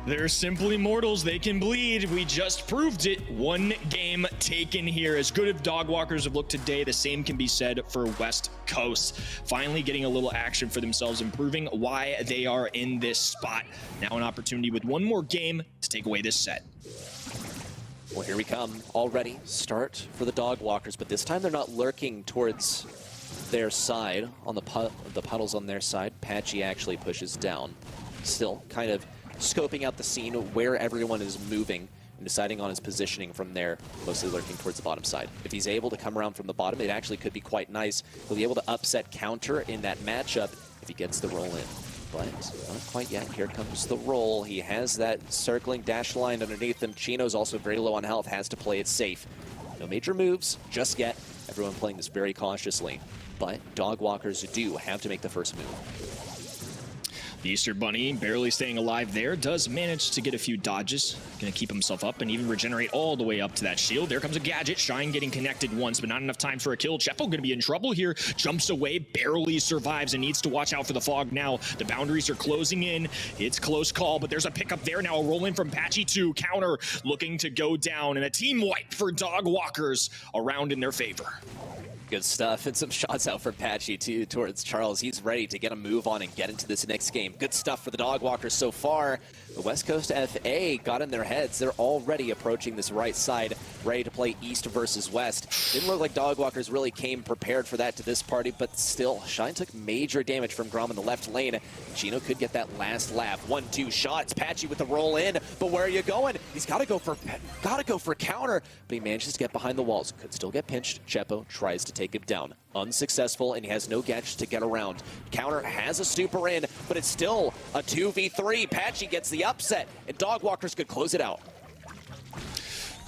They're simply mortals. They can bleed. We just proved it. One game taken here. As good as Dog Walkers have looked today, the same can be said for West Coast. Finally getting a little action for themselves, improving why they are in this spot. Now an opportunity with one more game to take away this set. Well, here we come already. Start for the Dog Walkers, but this time they're not lurking towards their side, on the puddles on their side. Patchy actually pushes down. Still kind of scoping out the scene where everyone is moving and deciding on his positioning from there, mostly lurking towards the bottom side. If he's able to come around from the bottom, it actually could be quite nice. He'll be able to upset Counter in that matchup if he gets the roll in. But not quite yet. Here comes the roll. He has that circling dash line underneath him. Chino's also very low on health, has to play it safe. No major moves just yet. Everyone playing this very cautiously. But Dog Walkers do have to make the first move. The Easter Bunny, barely staying alive there, does manage to get a few dodges. Gonna keep himself up and even regenerate all the way up to that shield. There comes a gadget. Shine getting connected once, but not enough time for a kill. Chepo gonna be in trouble here. Jumps away, barely survives, and needs to watch out for the fog now. The boundaries are closing in. It's close call, but there's a pickup there now. A roll in from Patchy to Counter, looking to go down, and a team wipe for Dog Walkers around in their favor. Good stuff, and some shots out from Patchy too towards Charles. He's ready to get a move on and get into this next game. Good stuff for the Dog Walkers so far. The West Coast FA got in their heads. They're already approaching this right side, ready to play East versus West. Didn't look like Dog Walkers really came prepared for that to this party, but still, Shine took major damage from Grom in the left lane. Chino could get that last laugh. 1-2 shots. Patchy with the roll in, but where are you going? He's got to go for Counter, but he manages to get behind the walls. Could still get pinched. Chepo tries to take him down. Unsuccessful, and he has no gadgets to get around. Counter has a super in, but it's still a 2v3. Patchy gets the upset, and Dog Walkers could close it out.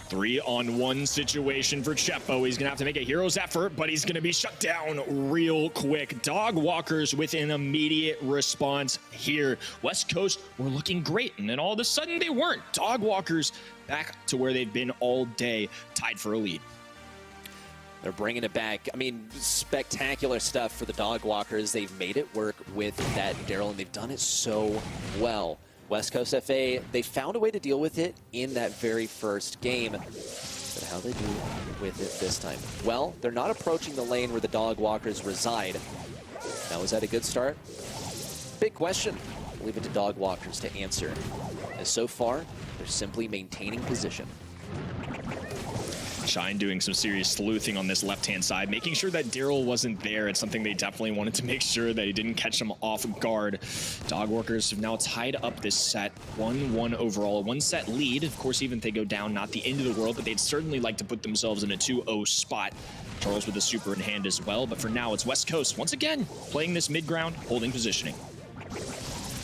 3-on-1 situation for Chepo. He's going to have to make a hero's effort, but he's going to be shut down real quick. Dog Walkers with an immediate response here. West Coast were looking great, and then all of a sudden they weren't. Dog Walkers back to where they've been all day, tied for a lead. They're bringing it back. I mean, spectacular stuff for the Dog Walkers. They've made it work with that Daryl, and they've done it so well. West Coast FA, they found a way to deal with it in that very first game. But how they do with it this time? Well, they're not approaching the lane where the Dog Walkers reside. Now, is that a good start? Big question. I'll leave it to Dog Walkers to answer. As so far, they're simply maintaining position. Shine doing some serious sleuthing on this left-hand side, making sure that Daryl wasn't there. It's something they definitely wanted to make sure that he didn't catch them off guard. Dog Walkers have now tied up this set, 1-1 overall, 1-set lead. Of course, even if they go down, not the end of the world, but they'd certainly like to put themselves in a 2-0 spot. Charles with a super in hand as well, but for now, it's West Coast, once again, playing this mid-ground, holding positioning.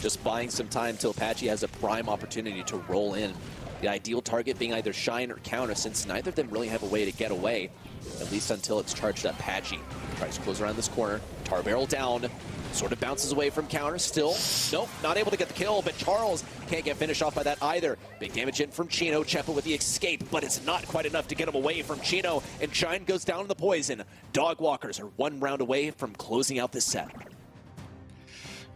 Just buying some time till Apache has a prime opportunity to roll in. The ideal target being either Shine or Counter, since neither of them really have a way to get away, at least until it's charged up. Patchy tries to close around this corner. Tar Barrel down, sort of bounces away from Counter. Still, nope, not able to get the kill, but Charles can't get finished off by that either. Big damage in from Chino. Chepa with the escape, but it's not quite enough to get him away from Chino, and Shine goes down in the poison. Dog Walkers are one round away from closing out this set.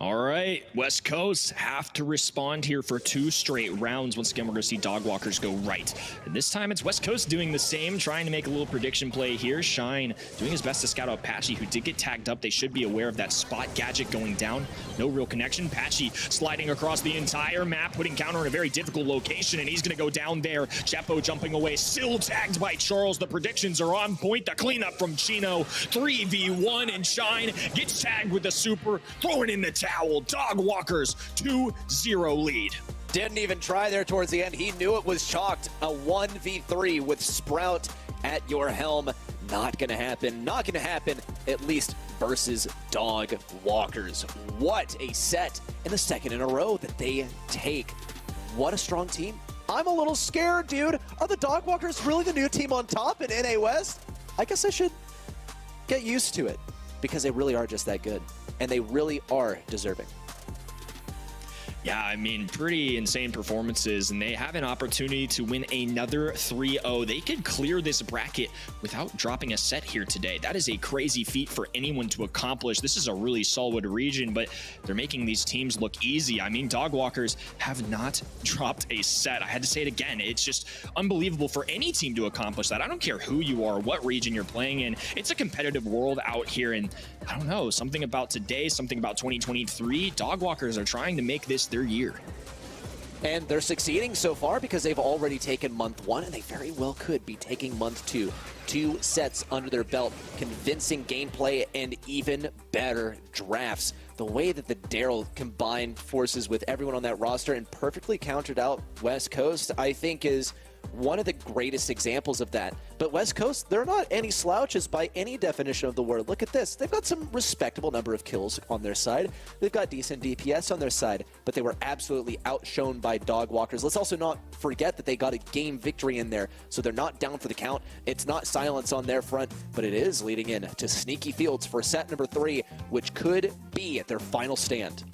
All right, West Coast have to respond here for 2 straight rounds. Once again, we're going to see Dog Walkers go right. And this time it's West Coast doing the same, trying to make a little prediction play here. Shine doing his best to scout out Patchy, who did get tagged up. They should be aware of that spot gadget going down. No real connection. Patchy sliding across the entire map, putting Counter in a very difficult location, and he's going to go down there. Chepo jumping away, still tagged by Charles. The predictions are on point. The cleanup from Chino. 3v1, and Shine gets tagged with the super, throwing in the towel. Dog Walkers 2-0 lead. Didn't even try there towards the end. He knew it was chalked. A 1v3 with Sprout at your helm. Not gonna happen. Not gonna happen, at least versus Dog Walkers. What a set, and the second in a row that they take. What a strong team. I'm a little scared, dude. Are the Dog Walkers really the new team on top in NA West? I guess I should get used to it, because they really are just that good. And they really are deserving. Yeah, I mean, pretty insane performances, and they have an opportunity to win another 3-0. They could clear this bracket without dropping a set here today. That is a crazy feat for anyone to accomplish. This is a really solid region, but they're making these teams look easy. I mean, Dog Walkers have not dropped a set. I had to say it again. It's just unbelievable for any team to accomplish that. I don't care who you are, what region you're playing in. It's a competitive world out here, and I don't know, something about today, something about 2023. Dog Walkers are trying to make this their year. And they're succeeding so far because they've already taken month 1, and they very well could be taking month 2. 2 sets under their belt, convincing gameplay, and even better drafts. The way that the Daryl combined forces with everyone on that roster and perfectly countered out West Coast, I think is one of the greatest examples of that. But West Coast, they're not any slouches by any definition of the word. Look at this. They've got some respectable number of kills on their side. They've got decent DPS on their side, but they were absolutely outshone by Dog Walkers. Let's also not forget that they got a game victory in there, so they're not down for the count. It's not silence on their front, but it is leading in to Sneaky Fields for set number 3, which could be their final stand.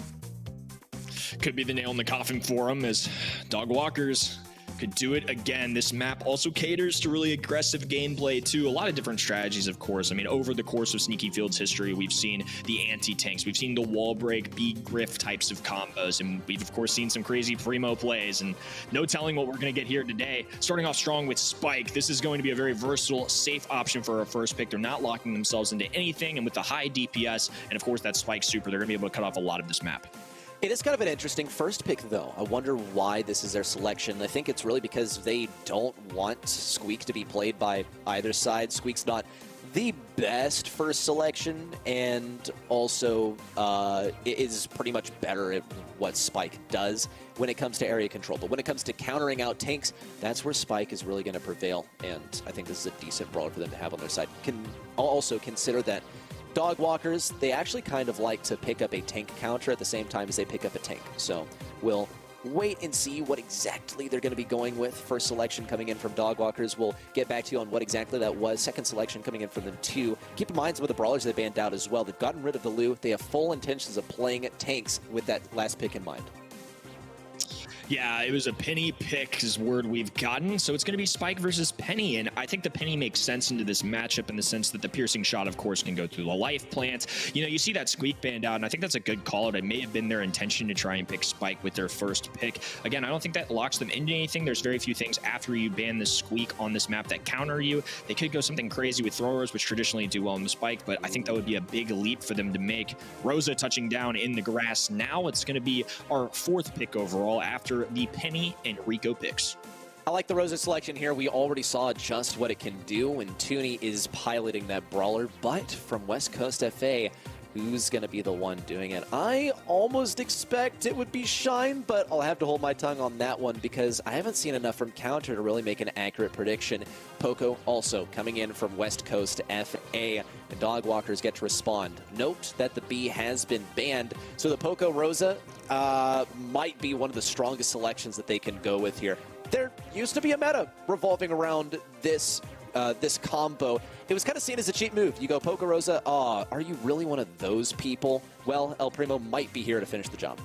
Could be the nail in the coffin for them, as Dog Walkers could do it again. This map also caters to really aggressive gameplay too. A lot of different strategies, of course. I mean, over the course of Sneaky Field's history, we've seen the anti-tanks, we've seen the wall break, B-griff types of combos, and we've of course seen some crazy primo plays, and no telling what we're going to get here today. Starting off strong with Spike, this is going to be a very versatile, safe option for a first pick. They're not locking themselves into anything, and with the high DPS, and of course that Spike super, they're going to be able to cut off a lot of this map. It is kind of an interesting first pick, though. I wonder why this is their selection. I think it's really because they don't want Squeak to be played by either side. Squeak's not the best first selection, and also is pretty much better at what Spike does when it comes to area control. But when it comes to countering out tanks, that's where Spike is really going to prevail, and I think this is a decent brawler for them to have on their side. Can also consider that Dog Walkers, they actually kind of like to pick up a tank counter at the same time as they pick up a tank. So we'll wait and see what exactly they're going to be going with. First selection coming in from Dogwalkers. We'll get back to you on what exactly that was. Second selection coming in from them too. Keep in mind some of the brawlers they banned out as well. They've gotten rid of the Lu. They have full intentions of playing tanks with that last pick in mind. Yeah, it was a Penny pick is word we've gotten, so it's going to be Spike versus Penny, and I think the Penny makes sense into this matchup in the sense that the piercing shot, of course, can go through the life plant. You know, you see that Squeak banned out, and I think that's a good call out. It may have been their intention to try and pick Spike with their first pick. Again, I don't think that locks them into anything. There's very few things after you ban the Squeak on this map that counter you. They could go something crazy with throwers, which traditionally do well in the Spike, but I think that would be a big leap for them to make. Rosa touching down in the grass. Now it's going to be our fourth pick overall after the Penny and Rico picks. I like the Rosa selection here. We already saw just what it can do when Tooney is piloting that brawler, but from West Coast FA, who's going to be the one doing it? I almost expect it would be Shine, but I'll have to hold my tongue on that one because I haven't seen enough from Counter to really make an accurate prediction. Poco also coming in from West Coast FA, and Dogwalkers get to respond. Note that the B has been banned, so the Poco Rosa might be one of the strongest selections that they can go with here. There used to be a meta revolving around this combo. It was kind of seen as a cheap move. You go Poco Rosa, are you really one of those people? Well, El Primo might be here to finish the job.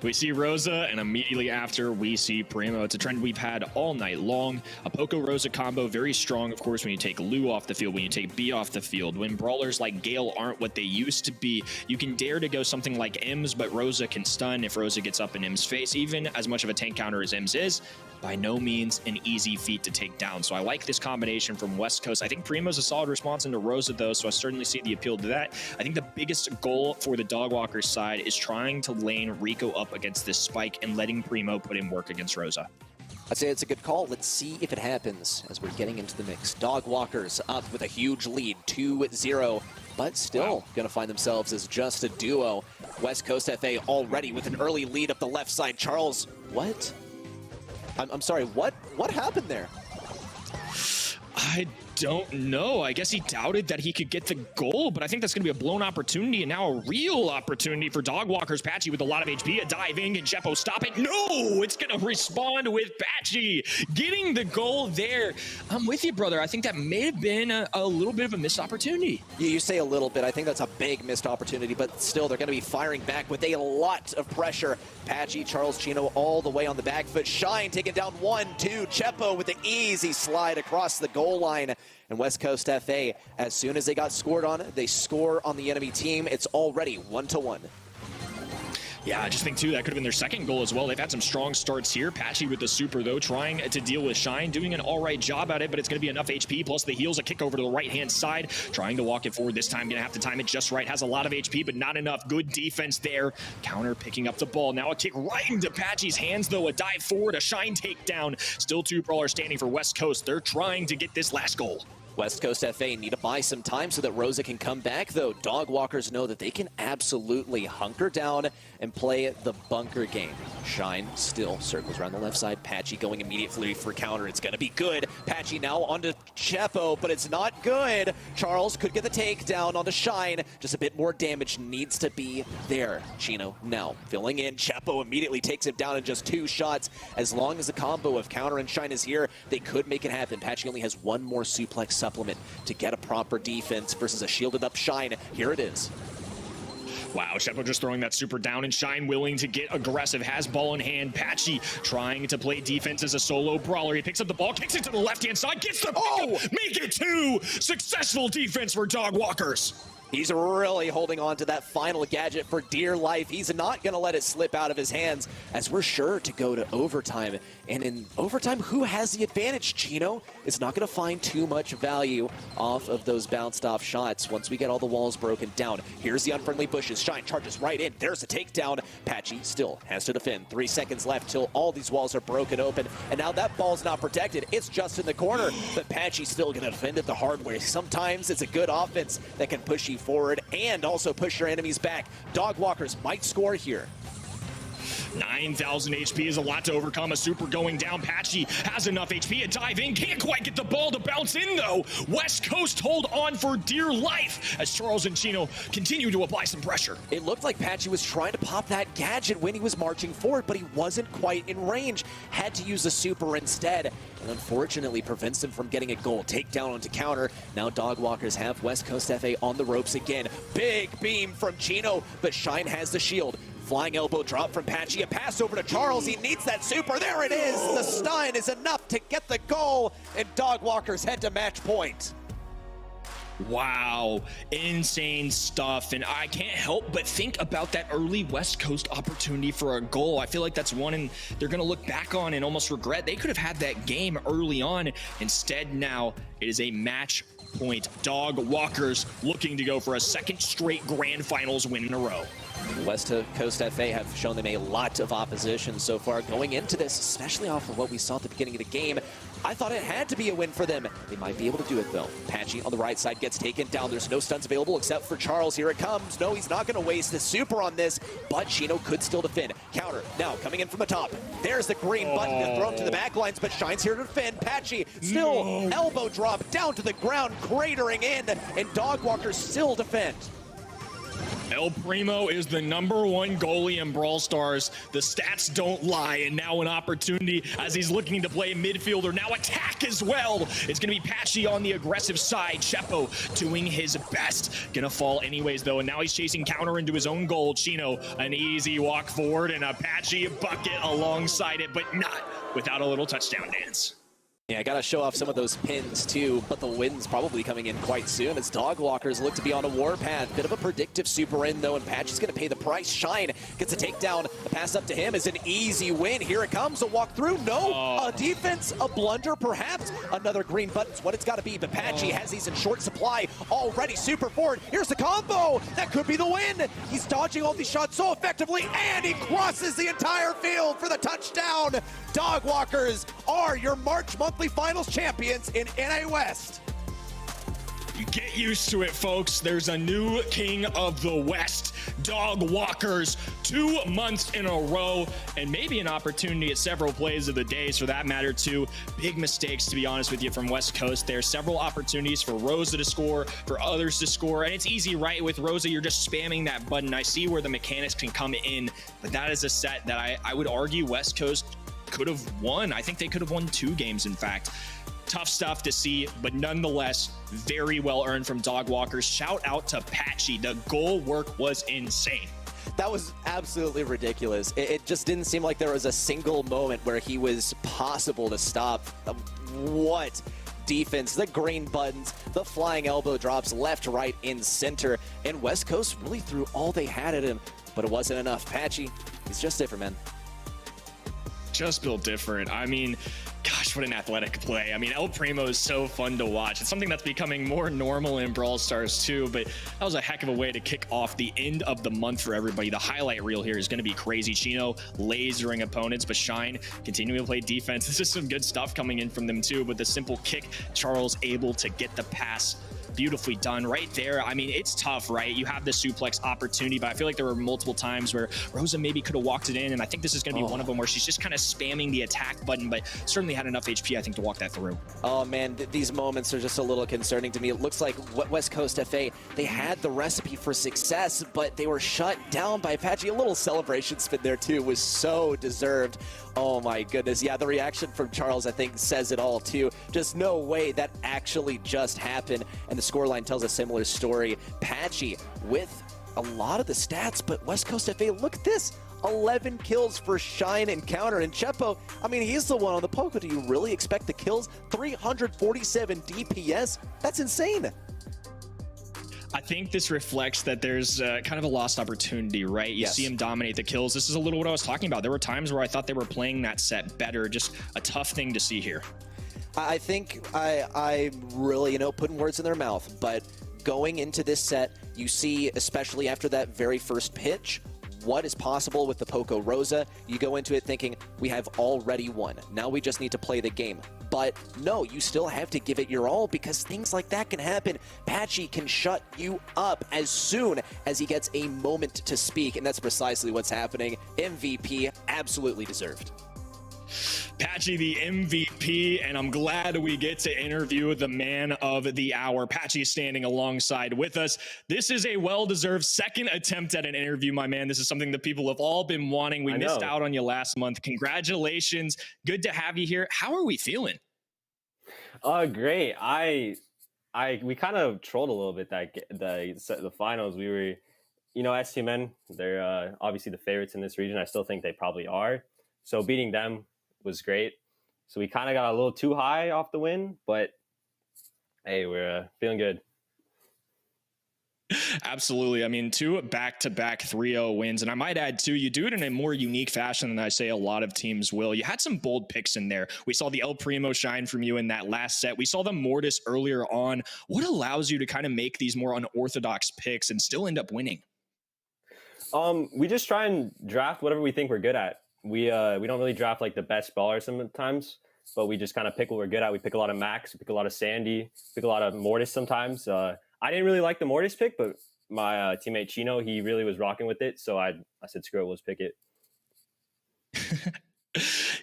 We see Rosa, and immediately after, we see Primo. It's a trend we've had all night long. A Poco-Rosa combo, very strong, of course, when you take Lu off the field, when you take B off the field. When brawlers like Gale aren't what they used to be, you can dare to go something like Ems, but Rosa can stun if Rosa gets up in Ems' face. Even as much of a tank counter as Ems is, by no means an easy feat to take down. So I like this combination from West Coast. I think Primo's a solid response into Rosa, though, so I certainly see the appeal to that. I think the biggest goal for the Dogwalkers side is trying to lane Rico up against this Spike and letting Primo put in work against Rosa. I'd say it's a good call. Let's see if it happens as we're getting into the mix. Dogwalkers up with a huge lead, 2-0, but still going to find themselves as just a duo. West Coast FA already with an early lead up the left side. Charles, what? I'm sorry, what happened there? I don't know. I guess he doubted that he could get the goal, but I think that's going to be a blown opportunity and now a real opportunity for Dogwalkers. Patchy with a lot of HP, a diving, and Chepo stop it. No, it's going to respond with Patchy getting the goal there. I'm with you, brother. I think that may have been a little bit of a missed opportunity. You say a little bit. I think that's a big missed opportunity, but still they're going to be firing back with a lot of pressure. Patchy, Charles Chino all the way on the back foot. Shine taking down 1-2. Chepo with the easy slide across the goal line. And West Coast FA, as soon as they got scored on, they score on the enemy team. It's already 1-1. Yeah, I just think, too, that could have been their second goal as well. They've had some strong starts here. Patchy with the super, though, trying to deal with Shine, doing an all right job at it, but it's going to be enough HP, plus the heals, a kick over to the right-hand side, trying to walk it forward. This time, going to have to time it just right. Has a lot of HP, but not enough. Good defense there. Counter picking up the ball. Now a kick right into Patchy's hands, though. A dive forward, a Shine takedown. Still 2 brawlers standing for West Coast. They're trying to get this last goal. West Coast FA need to buy some time so that Rosa can come back, though. Dogwalkers know that they can absolutely hunker down and play the bunker game. Shine still circles around the left side. Patchy going immediately for counter. It's going to be good. Patchy now onto Chepo, but it's not good. Charles could get the takedown onto Shine. Just a bit more damage needs to be there. Chino now filling in. Chepo immediately takes him down in just 2 shots. As long as the combo of counter and Shine is here, they could make it happen. Patchy only has 1 more suplex supplement to get a proper defense versus a shielded up Shine. Here it is. Wow, Chepo just throwing that super down and Shine willing to get aggressive, has ball in hand. Patchy trying to play defense as a solo brawler. He picks up the ball, kicks it to the left-hand side, gets the pick, make it 2! Successful defense for Dogwalkers. He's really holding on to that final gadget for dear life. He's not going to let it slip out of his hands as we're sure to go to overtime. And in overtime, who has the advantage? Chino is not going to find too much value off of those bounced off shots once we get all the walls broken down. Here's the unfriendly bushes. Shine charges right in. There's a takedown. Patchy still has to defend. 3 seconds left till all these walls are broken open. And now that ball's not protected. It's just in the corner. But Patchy's still going to defend it the hard way. Sometimes it's a good offense that can push you forward and also push your enemies back. Dogwalkers might score here. 9,000 HP is a lot to overcome. A super going down. Patchy has enough HP to dive in. Can't quite get the ball to bounce in, though. West Coast hold on for dear life as Charles and Chino continue to apply some pressure. It looked like Patchy was trying to pop that gadget when he was marching forward, but he wasn't quite in range. Had to use a super instead, and unfortunately prevents him from getting a goal. Takedown onto counter. Now Dogwalkers have West Coast FA on the ropes again. Big beam from Chino, but Shine has the shield. Flying elbow drop from Patchy. A pass over to Charles. He needs that super. There it is. The stun is enough to get the goal, and Dogwalkers head to match point. Wow, insane stuff. And I can't help but think about that early West Coast opportunity for a goal. I feel like that's one and they're going to look back on and almost regret. They could have had that game early on. Instead, now it is a match point. Dogwalkers looking to go for a second straight grand finals win in a row. West Coast FA have shown them a lot of opposition so far going into this, especially off of what we saw at the beginning of the game. I thought it had to be a win for them. They might be able to do it, though. Patchy on the right side gets taken down. There's no stuns available except for Charles. Here it comes. No, he's not going to waste the super on this, but Chino could still defend. Counter now coming in from the top. There's the green button to throw him to the back lines, but Shine's here to defend. Patchy still elbow drop down to the ground, cratering in, and Dogwalkers still defend. El Primo is the #1 goalie in Brawl Stars. The stats don't lie, and now an opportunity as he's looking to play midfielder. Now attack as well. It's going to be Patchy on the aggressive side. Chepo doing his best. Gonna fall anyways, though, and now he's chasing counter into his own goal. Chino, an easy walk forward, and a Patchy bucket alongside it, but not without a little touchdown dance. Yeah, I gotta show off some of those pins too, but the win's probably coming in quite soon as Dogwalkers look to be on a warpath. Bit of a predictive super in though, and Patchy's gonna pay the price. Shine gets a takedown. A pass up to him is an easy win. Here it comes, a walk through. No, a defense, a blunder perhaps. Another green button's what it's gotta be, but Patchy has these in short supply already. Super forward, here's the combo. That could be the win. He's dodging all these shots so effectively, and he crosses the entire field for the touchdown. Dogwalkers are your March monthly finals champions in NA West. You get used to it, folks. There's a new king of the West. Dogwalkers, 2 months in a row, and maybe an opportunity at several plays of the days for that matter too. Big mistakes, to be honest with you, from West Coast. There are several opportunities for Rosa to score, for others to score, and it's easy, right? With Rosa, you're just spamming that button. I see where the mechanics can come in, but that is a set that I would argue West Coast could have won. I think they could have won 2 games, in fact. Tough stuff to see, but nonetheless, very well earned from Dogwalkers. Shout out to Patchy. The goal work was insane. That was absolutely ridiculous. It just didn't seem like there was a single moment where he was possible to stop. What defense, the green buttons, the flying elbow drops left, right, in center, and West Coast really threw all they had at him, but it wasn't enough. Patchy, he's just different, man. Just built different. I mean, gosh, what an athletic play. I mean, El Primo is so fun to watch. It's something that's becoming more normal in Brawl Stars too, but that was a heck of a way to kick off the end of the month for everybody. The highlight reel here is going to be crazy. Chino lasering opponents, but Shine continuing to play defense. This is some good stuff coming in from them too, but the simple kick, Charles able to get the pass. Beautifully done right there. I mean, it's tough, right? You have the suplex opportunity, but I feel like there were multiple times where Rosa maybe could have walked it in, and I think this is going to be one of them where she's just kind of spamming the attack button, but certainly had enough HP, I think, to walk that through. Oh, man, these moments are just a little concerning to me. It looks like West Coast FA, they had the recipe for success, but they were shut down by Patchy. A little celebration spin there, too, was so deserved. Oh, my goodness. Yeah, the reaction from Charles, I think, says it all, too. Just no way that actually just happened, and the scoreline tells a similar story. Patchy with a lot of the stats, but West Coast FA, look at this. 11 kills for Shine and Counter, and Chepo, I mean, he's the one on the poker. Do you really expect the kills? 347 DPS? That's insane. I think this reflects that there's kind of a lost opportunity, right? You see him dominate the kills. This is a little what I was talking about. There were times where I thought they were playing that set better. Just a tough thing to see here. I think I really, putting words in their mouth, but going into this set, you see, especially after that very first pitch, what is possible with the Poco Rosa. You go into it thinking, we have already won. Now we just need to play the game. But no, you still have to give it your all because things like that can happen. Patchy can shut you up as soon as he gets a moment to speak, and that's precisely what's happening. MVP, absolutely deserved. Patchy, the MVP, and I'm glad we get to interview the man of the hour. Patchy is standing alongside with us. This is a well-deserved second attempt at an interview, my man. This is something that people have all been wanting. We missed out on you last month. Congratulations. Good to have you here. How are we feeling? Great. We kind of trolled a little bit the finals. We were, STMN, they're obviously the favorites in this region. I still think they probably are. So beating them was great. So we kind of got a little too high off the win, but hey, we're feeling good. Absolutely. I mean, 2 back-to-back 3-0 wins. And I might add, too, you do it in a more unique fashion than I say a lot of teams will. You had some bold picks in there. We saw the El Primo shine from you in that last set. We saw the Mortis earlier on. What allows you to kind of make these more unorthodox picks and still end up winning? We just try and draft whatever we think we're good at. We don't really draft like the best baller sometimes, but we just kind of pick what we're good at. We pick a lot of Max, we pick a lot of Sandy, pick a lot of Mortis sometimes. I didn't really like the Mortis pick, but my teammate Chino, he really was rocking with it. So I said, screw it, let's pick it.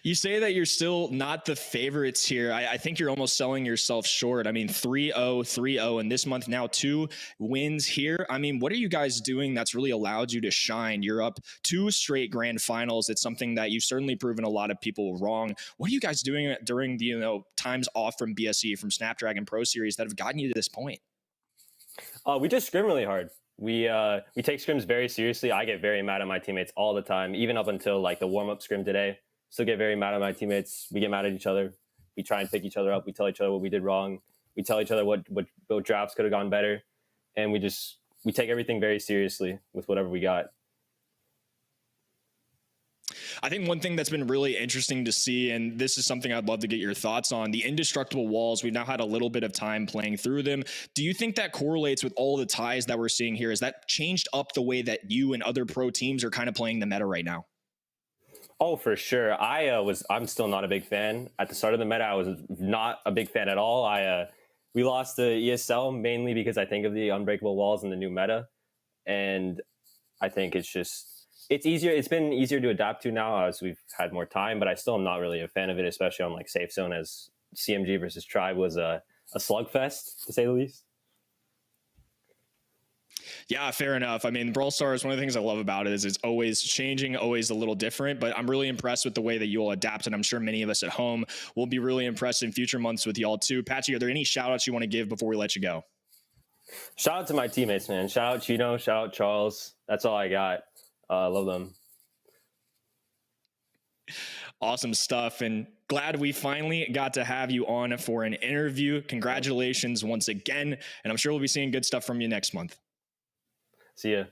You say that you're still not the favorites here. I think you're almost selling yourself short. I mean, 3-0, 3-0, and this month now 2 wins here. I mean, what are you guys doing that's really allowed you to shine? You're up 2 straight grand finals. It's something that you've certainly proven a lot of people wrong. What are you guys doing during the times off from BSE, from Snapdragon Pro Series that have gotten you to this point? We just scrim really hard. We take scrims very seriously. I get very mad at my teammates all the time, even up until like the warm-up scrim today. Still get very mad at my teammates. We get mad at each other. We try and pick each other up. We tell each other what we did wrong. We tell each other what drafts could have gone better. And we take everything very seriously with whatever we got. I think one thing that's been really interesting to see, and this is something I'd love to get your thoughts on, the indestructible walls. We've now had a little bit of time playing through them. Do you think that correlates with all the ties that we're seeing here? Has that changed up the way that you and other pro teams are kind of playing the meta right now? Oh, for sure. I'm still not a big fan. At the start of the meta, I was not a big fan at all. We lost the ESL mainly because I think of the unbreakable walls in the new meta. And I think it's easier. It's been easier to adapt to now as we've had more time, but I still am not really a fan of it, especially on like safe zone, as CMG versus Tribe was a slugfest, to say the least. Yeah, fair enough. I mean, Brawl Stars, one of the things I love about it is it's always changing, always a little different, but I'm really impressed with the way that you all adapt, and I'm sure many of us at home will be really impressed in future months with y'all too. Patchy, are there any shout outs you want to give before we let you go? Shout out to my teammates, man. Shout out Chino, shout out Charles. That's all I got. Love them. Awesome stuff, and glad we finally got to have you on for an interview. Congratulations once again, and I'm sure we'll be seeing good stuff from you next month. See ya.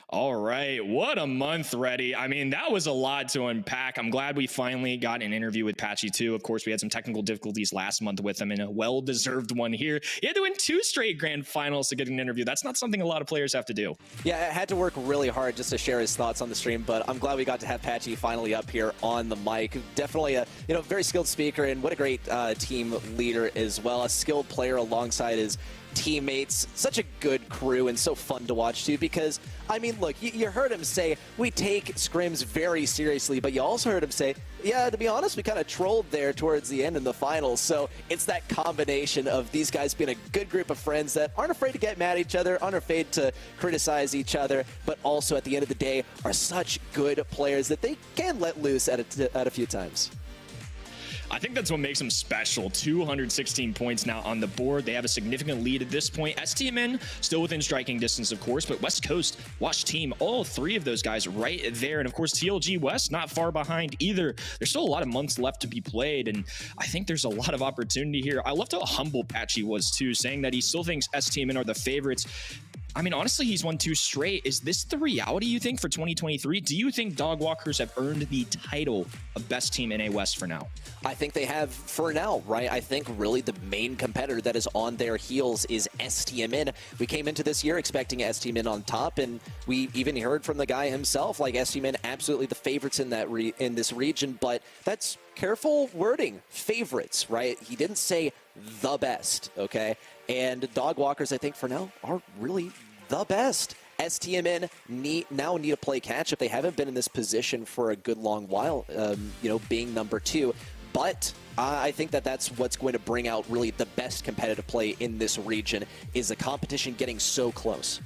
All right, what a month, Reddy. I mean, that was a lot to unpack. I'm glad we finally got an interview with Patchy too. Of course, we had some technical difficulties last month with him, and a well-deserved one here. He had to win 2 straight grand finals to get an interview. That's not something a lot of players have to do. Yeah, I had to work really hard just to share his thoughts on the stream, but I'm glad we got to have Patchy finally up here on the mic. Definitely a very skilled speaker, and what a great team leader as well. A skilled player alongside his teammates. Such a good crew and so fun to watch too, because I mean, look, you heard him say we take scrims very seriously, but you also heard him say, yeah, to be honest, we kind of trolled there towards the end in the finals. So it's that combination of these guys being a good group of friends that aren't afraid to get mad at each other, aren't afraid to criticize each other, but also at the end of the day are such good players that they can let loose at a few times. I think that's what makes them special. 216 points now on the board. They have a significant lead at this point. STMN still within striking distance, of course, but West Coast, Watch Team, all 3 of those guys right there. And of course, TLG West not far behind either. There's still a lot of months left to be played, and I think there's a lot of opportunity here. I loved how humble Patchy was too, saying that he still thinks STMN are the favorites. I mean, honestly, he's won 2 straight. Is this the reality, you think, for 2023? Do you think Dog Walkers have earned the title of best team in NA West for now? I think they have for now, right? I think really the main competitor that is on their heels is STMN. We came into this year expecting STMN on top, and we even heard from the guy himself, like STMN absolutely the favorites in that in this region, but that's careful wording, favorites, right? He didn't say the best, okay? And Dog Walkers, I think for now, are really the best. STMN now need to play catch up. They haven't been in this position for a good long while, being number 2. But I think that that's what's going to bring out really the best competitive play in this region, is the competition getting so close.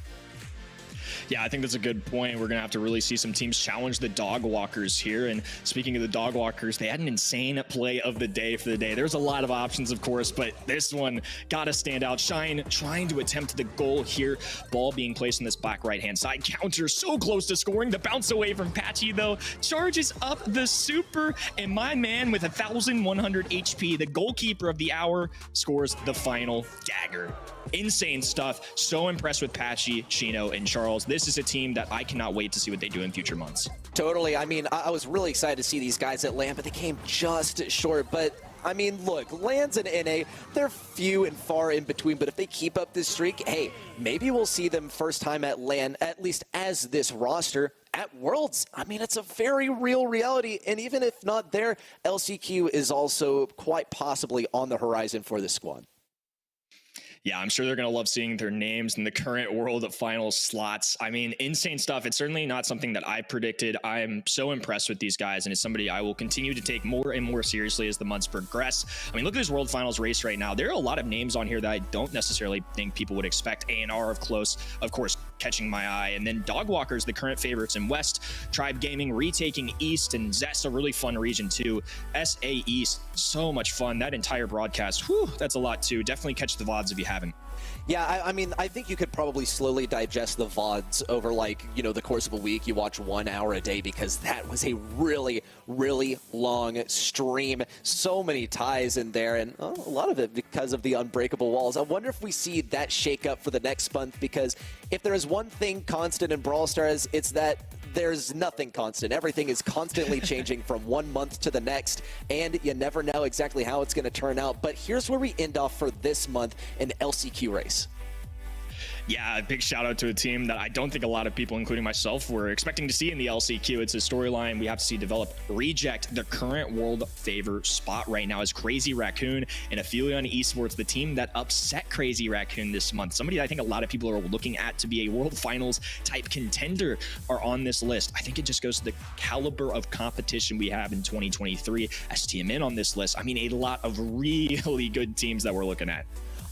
Yeah, I think that's a good point. We're going to have to really see some teams challenge the Dog Walkers here. And speaking of the Dog Walkers, they had an insane play of the day for the day. There's a lot of options, of course, but this one got to stand out. Shine trying to attempt the goal here. Ball being placed in this back right-hand side. Counter so close to scoring. The bounce away from Patchy, though, charges up the super. And my man with 1,100 HP, the goalkeeper of the hour, scores the final dagger. Insane stuff. So impressed with Patchy, Chino, and Charles. This is a team that I cannot wait to see what they do in future months. Totally. I mean, I was really excited to see these guys at LAN, but they came just short. But I mean, look, LANs and NA, they're few and far in between, but if they keep up this streak, hey, maybe we'll see them first time at LAN, at least as this roster. At Worlds, I mean, it's a very real reality, and even if not there, LCQ is also quite possibly on the horizon for this squad. Yeah, I'm sure they're going to love seeing their names in the current World Finals slots. I mean, insane stuff. It's certainly not something that I predicted. I'm so impressed with these guys, and it's somebody I will continue to take more and more seriously as the months progress. I mean, look at this World Finals race right now. There are a lot of names on here that I don't necessarily think people would expect. A&R, of course, catching my eye. And then Dog Walkers, the current favorites in West. Tribe Gaming retaking East, and Zest, a really fun region too. SA East, so much fun. That entire broadcast, whew, that's a lot too. Definitely catch the VODs if you haven't. Yeah, I mean, I think you could probably slowly digest the VODs over, like, the course of a week. You watch 1 hour a day, because that was a really, really long stream. So many ties in there, and a lot of it because of the unbreakable walls. I wonder if we see that shake up for the next month, because if there is one thing constant in Brawl Stars, it's that there's nothing constant. Everything is constantly changing from one month to the next, and you never know exactly how it's going to turn out. But here's where we end off for this month in LCQ race. Yeah, a big shout out to a team that I don't think a lot of people, including myself, were expecting to see in the LCQ. It's a storyline we have to see develop. Reject, the current world favor spot right now, is Crazy Raccoon and Aphelion Esports, the team that upset Crazy Raccoon this month. Somebody I think a lot of people are looking at to be a World Finals type contender are on this list. I think it just goes to the caliber of competition we have in 2023. STMN on this list. I mean, a lot of really good teams that we're looking at.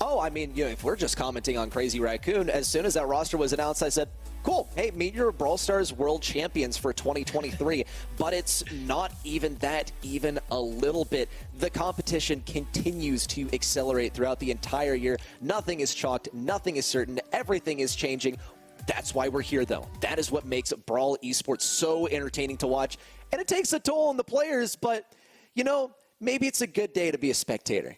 Oh, I mean, if we're just commenting on Crazy Raccoon, as soon as that roster was announced, I said, cool, hey, meet your Brawl Stars World Champions for 2023. But it's not even that, even a little bit. The competition continues to accelerate throughout the entire year. Nothing is chalked, nothing is certain, everything is changing. That's why we're here, though. That is what makes Brawl Esports so entertaining to watch. And it takes a toll on the players, but, maybe it's a good day to be a spectator.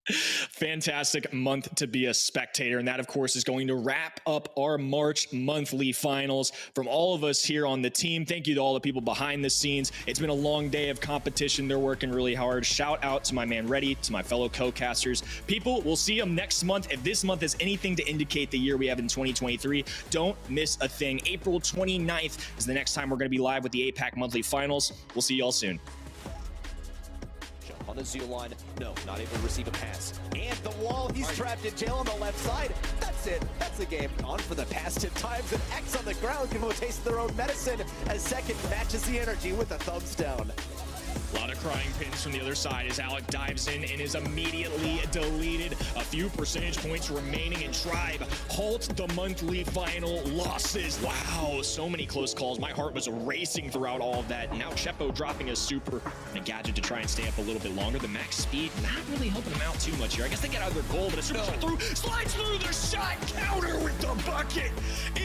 Fantastic month to be a spectator, and that of course is going to wrap up our March monthly finals. From all of us here on the team, thank you to all the people behind the scenes. It's been a long day of competition. They're working really hard. Shout out to my man Reddy, to my fellow co-casters. People, we'll see them next month. If this month is anything to indicate the year we have in 2023, don't miss a thing. April 29th is the next time we're going to be live with the APAC monthly finals. We'll see y'all soon. On the zoo line, no, not able to receive a pass. And the wall, he's trapped in jail on the left side. That's it, that's the game. On for the past 10 times, and X on the ground give them a taste of their own medicine as Second matches the energy with a thumbs down. A lot of crying pins from the other side as Alec dives in and is immediately deleted. A few percentage points remaining, and Tribe halt the monthly final losses. Wow, so many close calls. My heart was racing throughout all of that. Now Chepo dropping a super and a gadget to try and stay up a little bit longer. The max speed not really helping them out too much here. I guess they get out of their goal, but a super shot through, slides through the shot, counter with the bucket.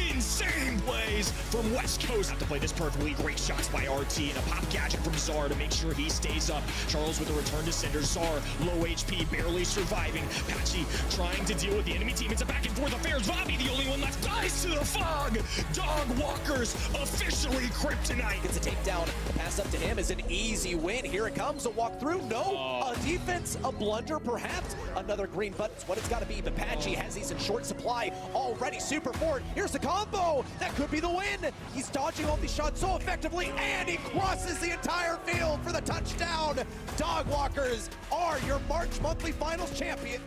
Insane plays from West Coast. Have to play this perfectly. Great shots by RT and a pop gadget from Czar to make sure He stays up. Charles with a return to Cinder. Czar, low HP, barely surviving. Patchy trying to deal with the enemy team. It's a back and forth affair. Vavi, the only one left, dies to the fog. Dog Walkers officially kryptonite. Gets a takedown. The pass up to him is an easy win. Here it comes. A walk through. No. A defense. A blunder, perhaps. Another green button's what it's got to be. But Patchy has these in short supply already. Super forward. Here's the combo. That could be the win. He's dodging all these shots so effectively, and he crosses the entire field for the touchdown. Dog Walkers are your March monthly finals champion.